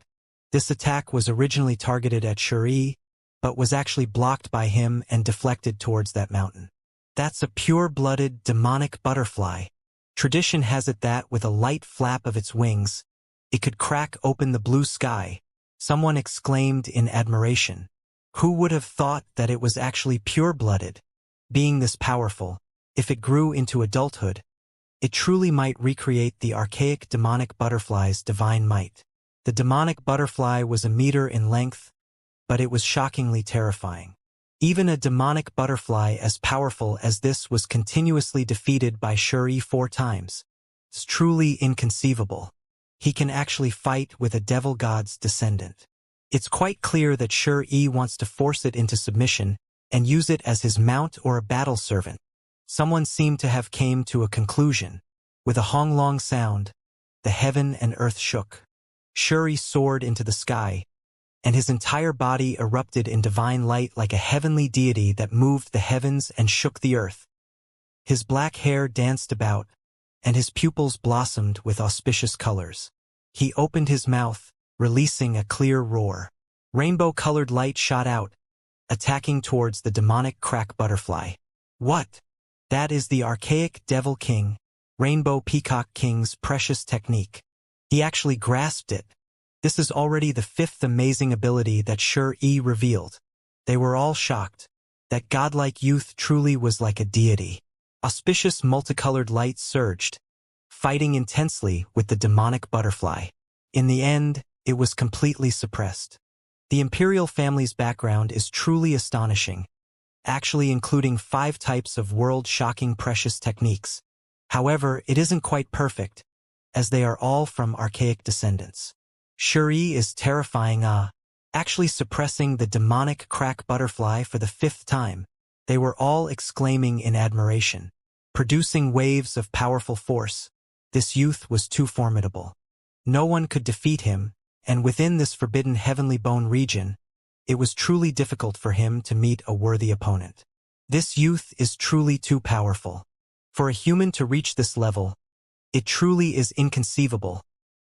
This attack was originally targeted at Shuri, but was actually blocked by him and deflected towards that mountain. That's a pure-blooded, demonic butterfly. Tradition has it that with a light flap of its wings, it could crack open the blue sky. Someone exclaimed in admiration. Who would have thought that it was actually pure-blooded? Being this powerful, if it grew into adulthood, it truly might recreate the archaic demonic butterfly's divine might. The demonic butterfly was a meter in length, but it was shockingly terrifying. Even a demonic butterfly as powerful as this was continuously defeated by Shuri 4 times. It's truly inconceivable. He can actually fight with a devil god's descendant. It's quite clear that Shuri wants to force it into submission and use it as his mount or a battle servant. Someone seemed to have came to a conclusion. With a honglong sound, the heaven and earth shook. Shuri soared into the sky, and his entire body erupted in divine light like a heavenly deity that moved the heavens and shook the earth. His black hair danced about, and his pupils blossomed with auspicious colors. He opened his mouth, releasing a clear roar. Rainbow-colored light shot out, attacking towards the demonic crack butterfly. What? That is the archaic Devil King, Rainbow Peacock King's precious technique. He actually grasped it. This is already the 5th amazing ability that Shuri revealed. They were all shocked. That godlike youth truly was like a deity. Auspicious multicolored light surged, fighting intensely with the demonic butterfly. In the end, it was completely suppressed. The imperial family's background is truly astonishing, actually including 5 types of world-shocking precious techniques. However, it isn't quite perfect, as they are all from archaic descendants. Shuri is terrifying, actually suppressing the demonic crack butterfly for the 5th time. They were all exclaiming in admiration, producing waves of powerful force. This youth was too formidable. No one could defeat him, and within this forbidden heavenly bone region, it was truly difficult for him to meet a worthy opponent. This youth is truly too powerful. For a human to reach this level, it truly is inconceivable,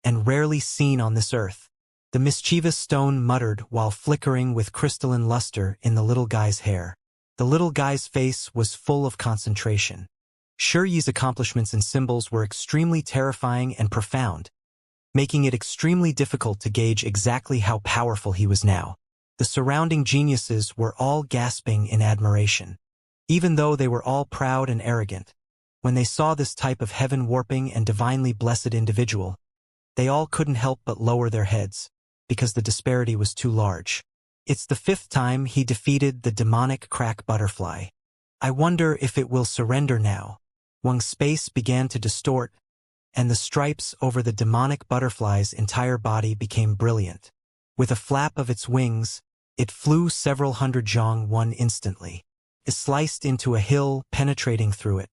and rarely seen on this earth. The mischievous stone muttered while flickering with crystalline luster in the little guy's hair. The little guy's face was full of concentration. Shuri's accomplishments and symbols were extremely terrifying and profound, making it extremely difficult to gauge exactly how powerful he was now. The surrounding geniuses were all gasping in admiration. Even though they were all proud and arrogant, when they saw this type of heaven-warping and divinely blessed individual, they all couldn't help but lower their heads, because the disparity was too large. It's the 5th time he defeated the demonic crack butterfly. I wonder if it will surrender now. Wang's space began to distort, and the stripes over the demonic butterfly's entire body became brilliant. With a flap of its wings, it flew several hundred zhong instantly. It sliced into a hill, penetrating through it.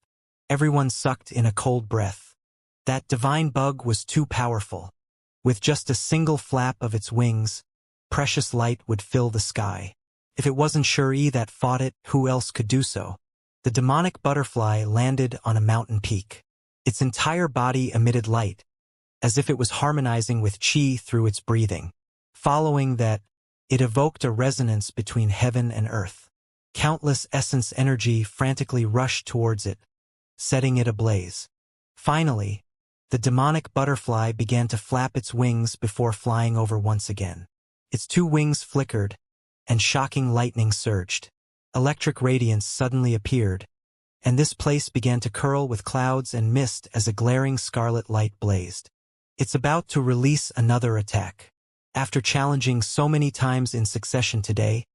Everyone sucked in a cold breath. That divine bug was too powerful. With just a single flap of its wings, precious light would fill the sky. If it wasn't Shuri that fought it, who else could do so? The demonic butterfly landed on a mountain peak. Its entire body emitted light, as if it was harmonizing with chi through its breathing. Following that, it evoked a resonance between heaven and earth. Countless essence energy frantically rushed towards it, setting it ablaze. Finally, the demonic butterfly began to flap its wings before flying over once again. Its 2 wings flickered, and shocking lightning surged. Electric radiance suddenly appeared, and this place began to curl with clouds and mist as a glaring scarlet light blazed. It's about to release another attack. After challenging so many times in succession today,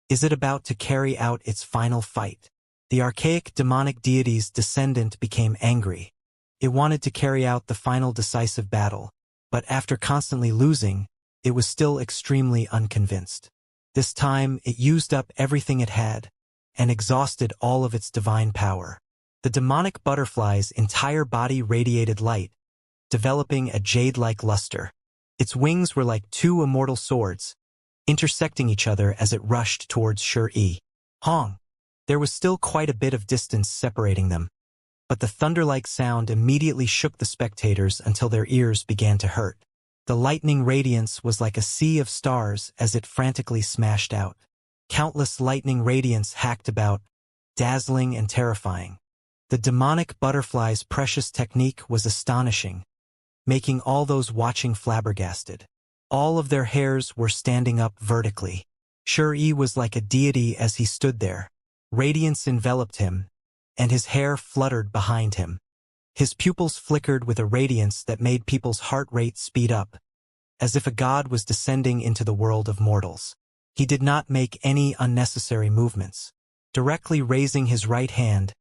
is it about to carry out its final fight? The archaic demonic deity's descendant became angry. It wanted to carry out the final decisive battle, but after constantly losing, it was still extremely unconvinced. This time, it used up everything it had, and exhausted all of its divine power. The demonic butterfly's entire body radiated light, developing a jade-like luster. Its wings were like 2 immortal swords, intersecting each other as it rushed towards Shuri. Hong! There was still quite a bit of distance separating them, but the thunder-like sound immediately shook the spectators until their ears began to hurt. The lightning radiance was like a sea of stars as it frantically smashed out. Countless lightning radiance hacked about, dazzling and terrifying. The demonic butterfly's precious technique was astonishing, making all those watching flabbergasted. All of their hairs were standing up vertically. Shi was like a deity as he stood there. Radiance enveloped him, and his hair fluttered behind him. His pupils flickered with a radiance that made people's heart rate speed up, as if a god was descending into the world of mortals. He did not make any unnecessary movements. Directly raising his right hand,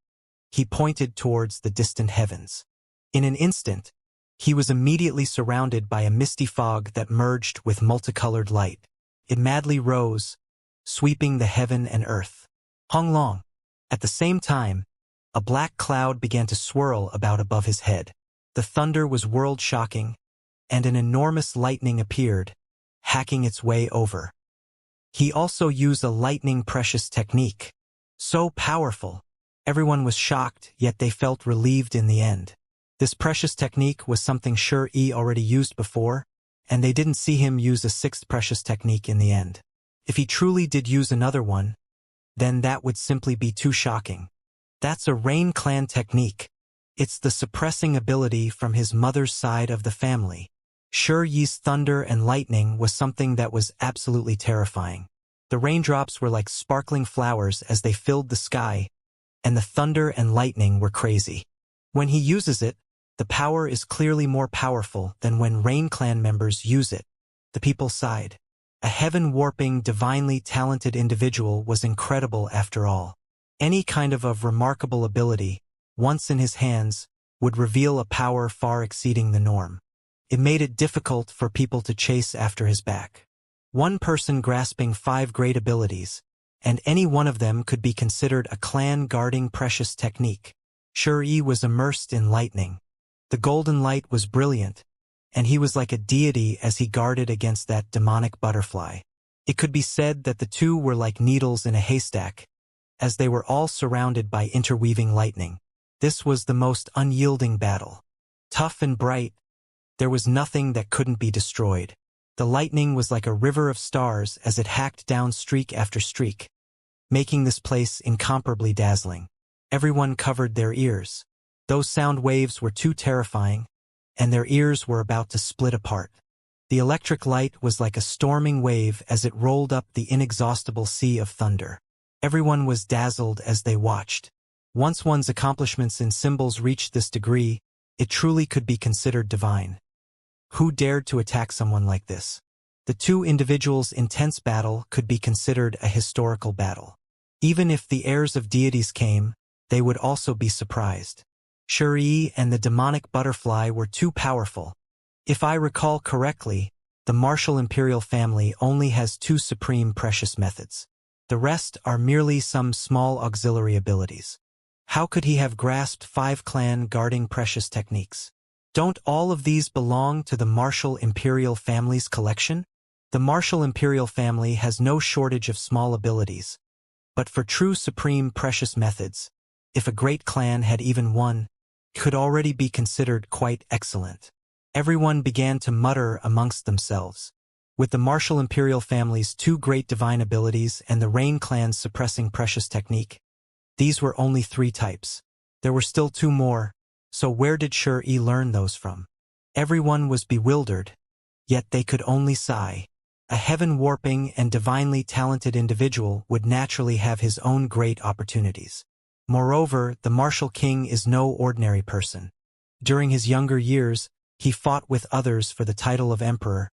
he pointed towards the distant heavens. In an instant, he was immediately surrounded by a misty fog that merged with multicolored light. It madly rose, sweeping the heaven and earth. Hong Long. At the same time, a black cloud began to swirl about above his head. The thunder was world-shocking, and an enormous lightning appeared, hacking its way over. He also used a lightning precious technique. So powerful. Everyone was shocked, yet they felt relieved in the end. This precious technique was something Shi already used before, and they didn't see him use a sixth precious technique in the end. If he truly did use another one, then that would simply be too shocking. That's a Rain Clan technique. It's the suppressing ability from his mother's side of the family. Shi's thunder and lightning was something that was absolutely terrifying. The raindrops were like sparkling flowers as they filled the sky, and the thunder and lightning were crazy. When he uses it, the power is clearly more powerful than when Rain Clan members use it. The people sighed. A heaven-warping, divinely talented individual was incredible after all. Any kind of remarkable ability, once in his hands, would reveal a power far exceeding the norm. It made it difficult for people to chase after his back. One person grasping 5 great abilities, and any one of them could be considered a clan-guarding precious technique. Shi was immersed in lightning. The golden light was brilliant, and he was like a deity as he guarded against that demonic butterfly. It could be said that the two were like needles in a haystack, as they were all surrounded by interweaving lightning. This was the most unyielding battle. Tough and bright, there was nothing that couldn't be destroyed. The lightning was like a river of stars as it hacked down streak after streak, making this place incomparably dazzling. Everyone covered their ears. Those sound waves were too terrifying, and their ears were about to split apart. The electric light was like a storming wave as it rolled up the inexhaustible sea of thunder. Everyone was dazzled as they watched. Once one's accomplishments in symbols reached this degree, it truly could be considered divine. Who dared to attack someone like this? The two individuals' intense battle could be considered a historical battle. Even if the heirs of deities came, they would also be surprised. Shi and the demonic butterfly were too powerful. If I recall correctly, the martial imperial family only has 2 supreme precious methods. The rest are merely some small auxiliary abilities. How could he have grasped 5 clan-guarding precious techniques? Don't all of these belong to the martial imperial family's collection? The martial imperial family has no shortage of small abilities. But for true supreme precious methods, if a great clan had even one, could already be considered quite excellent. Everyone began to mutter amongst themselves. With the martial imperial family's 2 great divine abilities and the Rain clan's suppressing precious technique, these were only 3 types. There were still 2 more, so where did Shi learn those from? Everyone was bewildered, yet they could only sigh. A heaven-warping and divinely talented individual would naturally have his own great opportunities. Moreover, the martial king is no ordinary person. During his younger years, he fought with others for the title of emperor,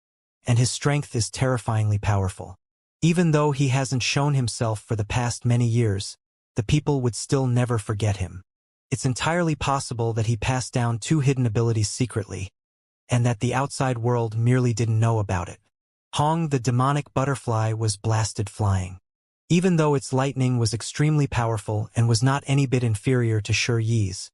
and his strength is terrifyingly powerful. Even though he hasn't shown himself for the past many years, the people would still never forget him. It's entirely possible that he passed down 2 hidden abilities secretly, and that the outside world merely didn't know about it. Hong the demonic butterfly was blasted flying. Even though its lightning was extremely powerful and was not any bit inferior to Shi's,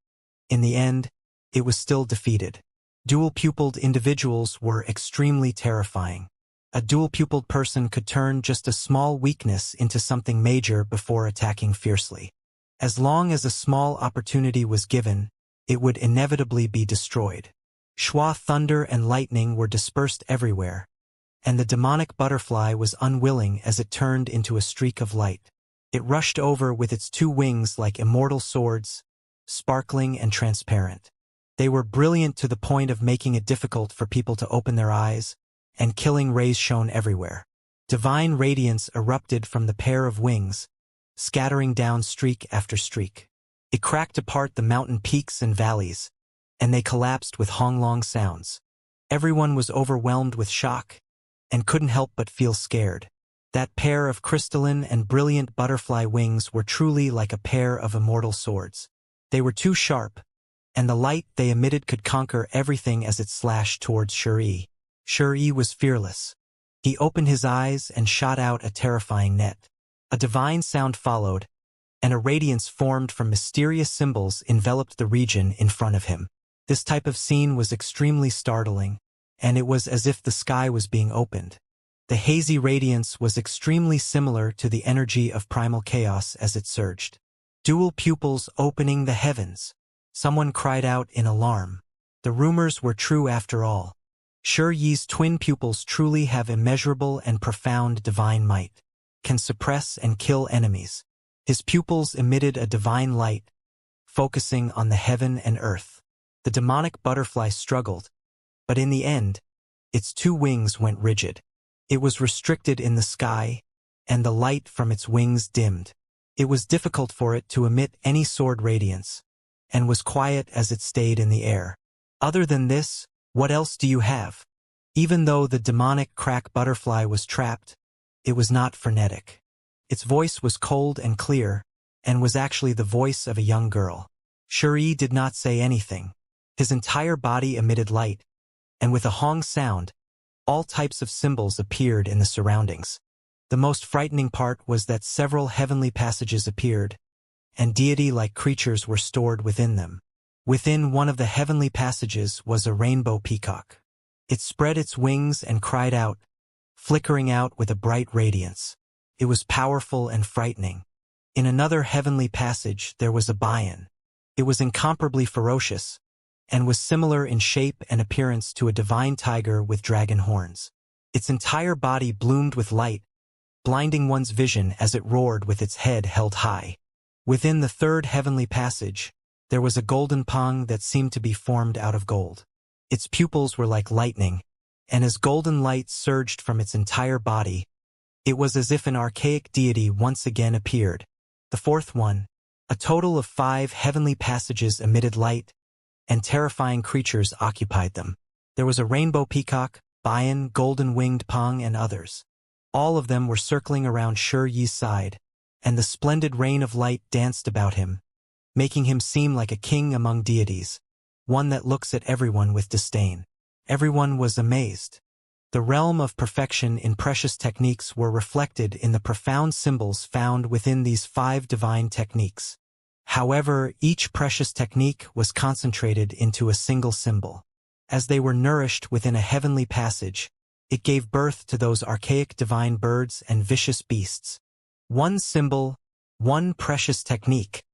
in the end, it was still defeated. Dual-pupiled individuals were extremely terrifying. A dual-pupiled person could turn just a small weakness into something major before attacking fiercely. As long as a small opportunity was given, it would inevitably be destroyed. Schwa thunder and lightning were dispersed everywhere, and the demonic butterfly was unwilling as it turned into a streak of light. It rushed over with its two wings like immortal swords, sparkling and transparent. They were brilliant to the point of making it difficult for people to open their eyes, and killing rays shone everywhere. Divine radiance erupted from the pair of wings, scattering down streak after streak. It cracked apart the mountain peaks and valleys, and they collapsed with honglong sounds. Everyone was overwhelmed with shock, and couldn't help but feel scared. That pair of crystalline and brilliant butterfly wings were truly like a pair of immortal swords. They were too sharp, and the light they emitted could conquer everything as it slashed towards Shuri. Shuri was fearless. He opened his eyes and shot out a terrifying net. A divine sound followed, and a radiance formed from mysterious symbols enveloped the region in front of him. This type of scene was extremely startling, and it was as if the sky was being opened. The hazy radiance was extremely similar to the energy of primal chaos as it surged. Dual pupils opening the heavens. Someone cried out in alarm. The rumors were true after all. Shuri's twin pupils truly have immeasurable and profound divine might, can suppress and kill enemies. His pupils emitted a divine light, focusing on the heaven and earth. The demonic butterfly struggled, but in the end, its two wings went rigid. It was restricted in the sky, and the light from its wings dimmed. It was difficult for it to emit any sword radiance, and was quiet as it stayed in the air. Other than this, what else do you have? Even though the demonic crack butterfly was trapped, it was not frenetic. Its voice was cold and clear, and was actually the voice of a young girl. Shuri did not say anything. His entire body emitted light, and with a hong sound, all types of symbols appeared in the surroundings. The most frightening part was that several heavenly passages appeared, and deity-like creatures were stored within them. Within one of the heavenly passages was a rainbow peacock. It spread its wings and cried out, flickering out with a bright radiance. It was powerful and frightening. In another heavenly passage there was a bion. It was incomparably ferocious, and was similar in shape and appearance to a divine tiger with dragon horns. Its entire body bloomed with light, blinding one's vision as it roared with its head held high. Within the third heavenly passage, there was a golden pong that seemed to be formed out of gold. Its pupils were like lightning, and as golden light surged from its entire body, it was as if an archaic deity once again appeared. The fourth one, a total of 5 heavenly passages emitted light, and terrifying creatures occupied them. There was a rainbow peacock, bion, golden-winged pong, and others. All of them were circling around Shuri's side, and the splendid rain of light danced about him, making him seem like a king among deities, one that looks at everyone with disdain. Everyone was amazed. The realm of perfection in precious techniques were reflected in the profound symbols found within these 5 divine techniques. However, each precious technique was concentrated into a single symbol. As they were nourished within a heavenly passage, it gave birth to those archaic divine birds and vicious beasts. One symbol, one precious technique.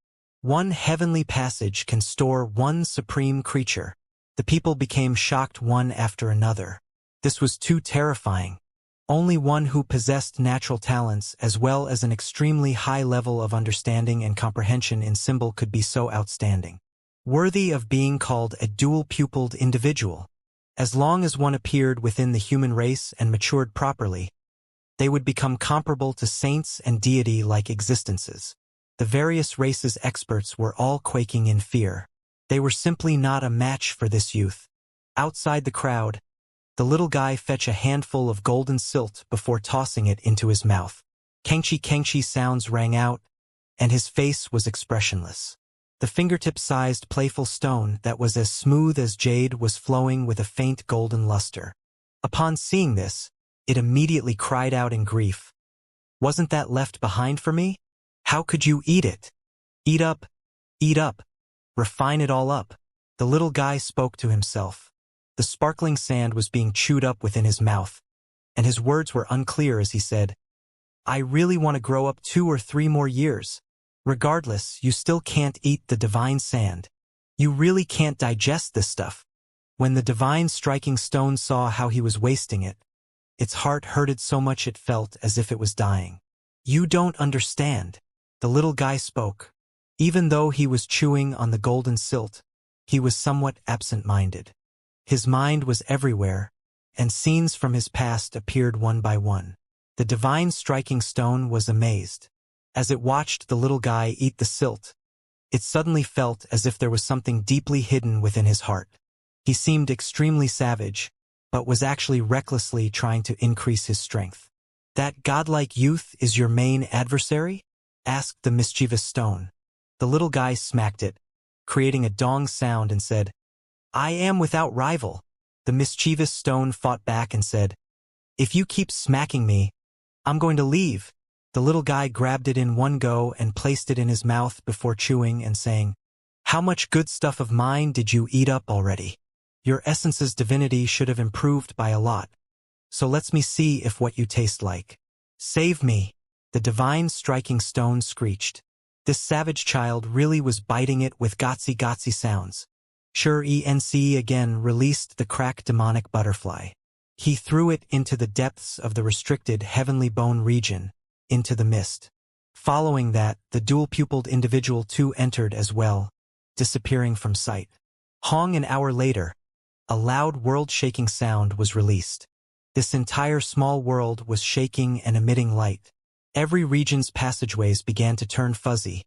One heavenly passage can store one supreme creature. The people became shocked one after another. This was too terrifying. Only one who possessed natural talents as well as an extremely high level of understanding and comprehension in symbol could be so outstanding. Worthy of being called a dual-pupiled individual. As long as one appeared within the human race and matured properly, they would become comparable to saints and deity-like existences. The various races' experts were all quaking in fear. They were simply not a match for this youth. Outside the crowd, the little guy fetched a handful of golden silt before tossing it into his mouth. Kengchi sounds rang out, and his face was expressionless. The fingertip-sized playful stone that was as smooth as jade was flowing with a faint golden luster. Upon seeing this, it immediately cried out in grief. "Wasn't that left behind for me? How could you eat it? Eat up, refine it all up." The little guy spoke to himself. The sparkling sand was being chewed up within his mouth, and his words were unclear as he said, "I really want to grow up 2 or 3 more years. Regardless, you still can't eat the divine sand. You really can't digest this stuff. When the divine striking stone saw how he was wasting it, its heart hurted so much it felt as if it was dying. You don't understand. The little guy spoke. Even though he was chewing on the golden silt, he was somewhat absent-minded. His mind was everywhere, and scenes from his past appeared one by one. The divine striking stone was amazed. As it watched the little guy eat the silt, it suddenly felt as if there was something deeply hidden within his heart. He seemed extremely savage, but was actually recklessly trying to increase his strength. "That godlike youth is your main adversary?" asked the mischievous stone. The little guy smacked it, creating a dong sound, and said, "I am without rival." The mischievous stone fought back and said, "If you keep smacking me, I'm going to leave." The little guy grabbed it in one go and placed it in his mouth before chewing and saying, "How much good stuff of mine did you eat up already? Your essence's divinity should have improved by a lot. So let's me see if what you taste like." "Save me!" the divine striking stone screeched. This savage child really was biting it with gotsy sounds. Sure, ENC again released the crack demonic butterfly. He threw it into the depths of the restricted heavenly bone region, into the mist. Following that, the dual-pupiled individual too entered as well, disappearing from sight. An hour later, a loud world-shaking sound was released. This entire small world was shaking and emitting light. Every region's passageways began to turn fuzzy,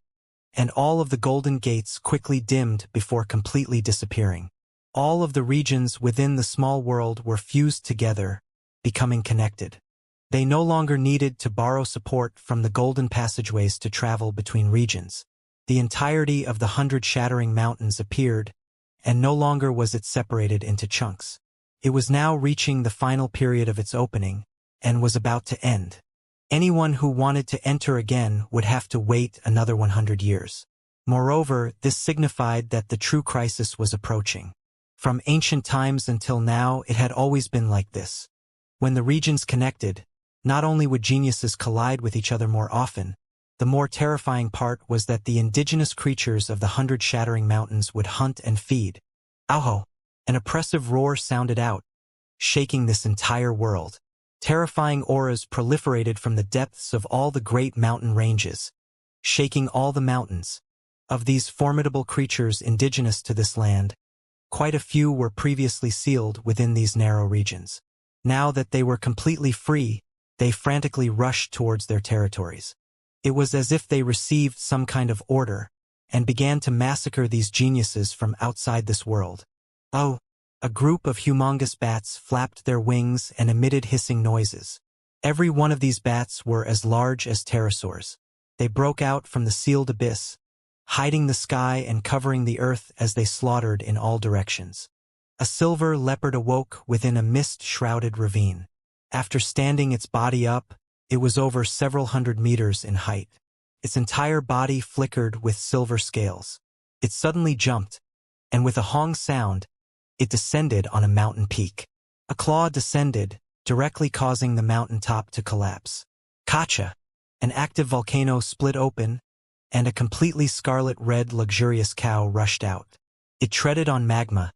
and all of the golden gates quickly dimmed before completely disappearing. All of the regions within the small world were fused together, becoming connected. They no longer needed to borrow support from the golden passageways to travel between regions. The entirety of the 100 shattering mountains appeared, and no longer was it separated into chunks. It was now reaching the final period of its opening, and was about to end. Anyone who wanted to enter again would have to wait another 100 years. Moreover, this signified that the true crisis was approaching. From ancient times until now, it had always been like this. When the regions connected, not only would geniuses collide with each other more often, the more terrifying part was that the indigenous creatures of the 100 shattering mountains would hunt and feed. Auho! An oppressive roar sounded out, shaking this entire world. Terrifying auras proliferated from the depths of all the great mountain ranges, shaking all the mountains. Of these formidable creatures indigenous to this land, quite a few were previously sealed within these narrow regions. Now that they were completely free, they frantically rushed towards their territories. It was as if they received some kind of order, and began to massacre these geniuses from outside this world. Oh! A group of humongous bats flapped their wings and emitted hissing noises. Every one of these bats were as large as pterosaurs. They broke out from the sealed abyss, hiding the sky and covering the earth as they slaughtered in all directions. A silver leopard awoke within a mist-shrouded ravine. After standing its body up, it was over several hundred meters in height. Its entire body flickered with silver scales. It suddenly jumped, and with a hong sound, it descended on a mountain peak. A claw descended, directly causing the mountain top to collapse. Kacha! An active volcano split open, and a completely scarlet-red luxurious cow rushed out. It treaded on magma,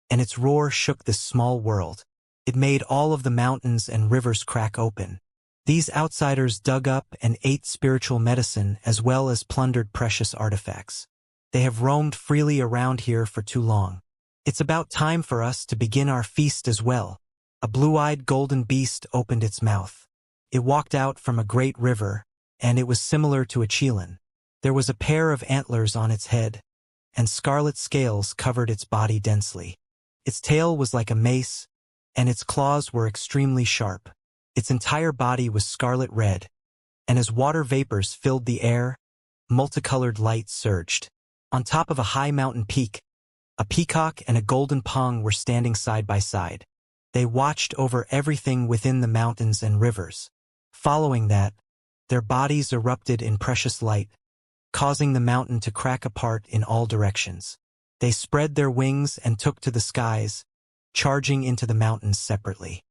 and its roar shook this small world. It made all of the mountains and rivers crack open. These outsiders dug up and ate spiritual medicine as well as plundered precious artifacts. They have roamed freely around here for too long. It's about time for us to begin our feast as well. A blue-eyed golden beast opened its mouth. It walked out from a great river, and it was similar to a qilin. There was a pair of antlers on its head, and scarlet scales covered its body densely. Its tail was like a mace, and its claws were extremely sharp. Its entire body was scarlet red, and as water vapors filled the air, multicolored light surged. On top of a high mountain peak, a peacock and a golden pong were standing side by side. They watched over everything within the mountains and rivers. Following that, their bodies erupted in precious light, causing the mountain to crack apart in all directions. They spread their wings and took to the skies, charging into the mountains separately.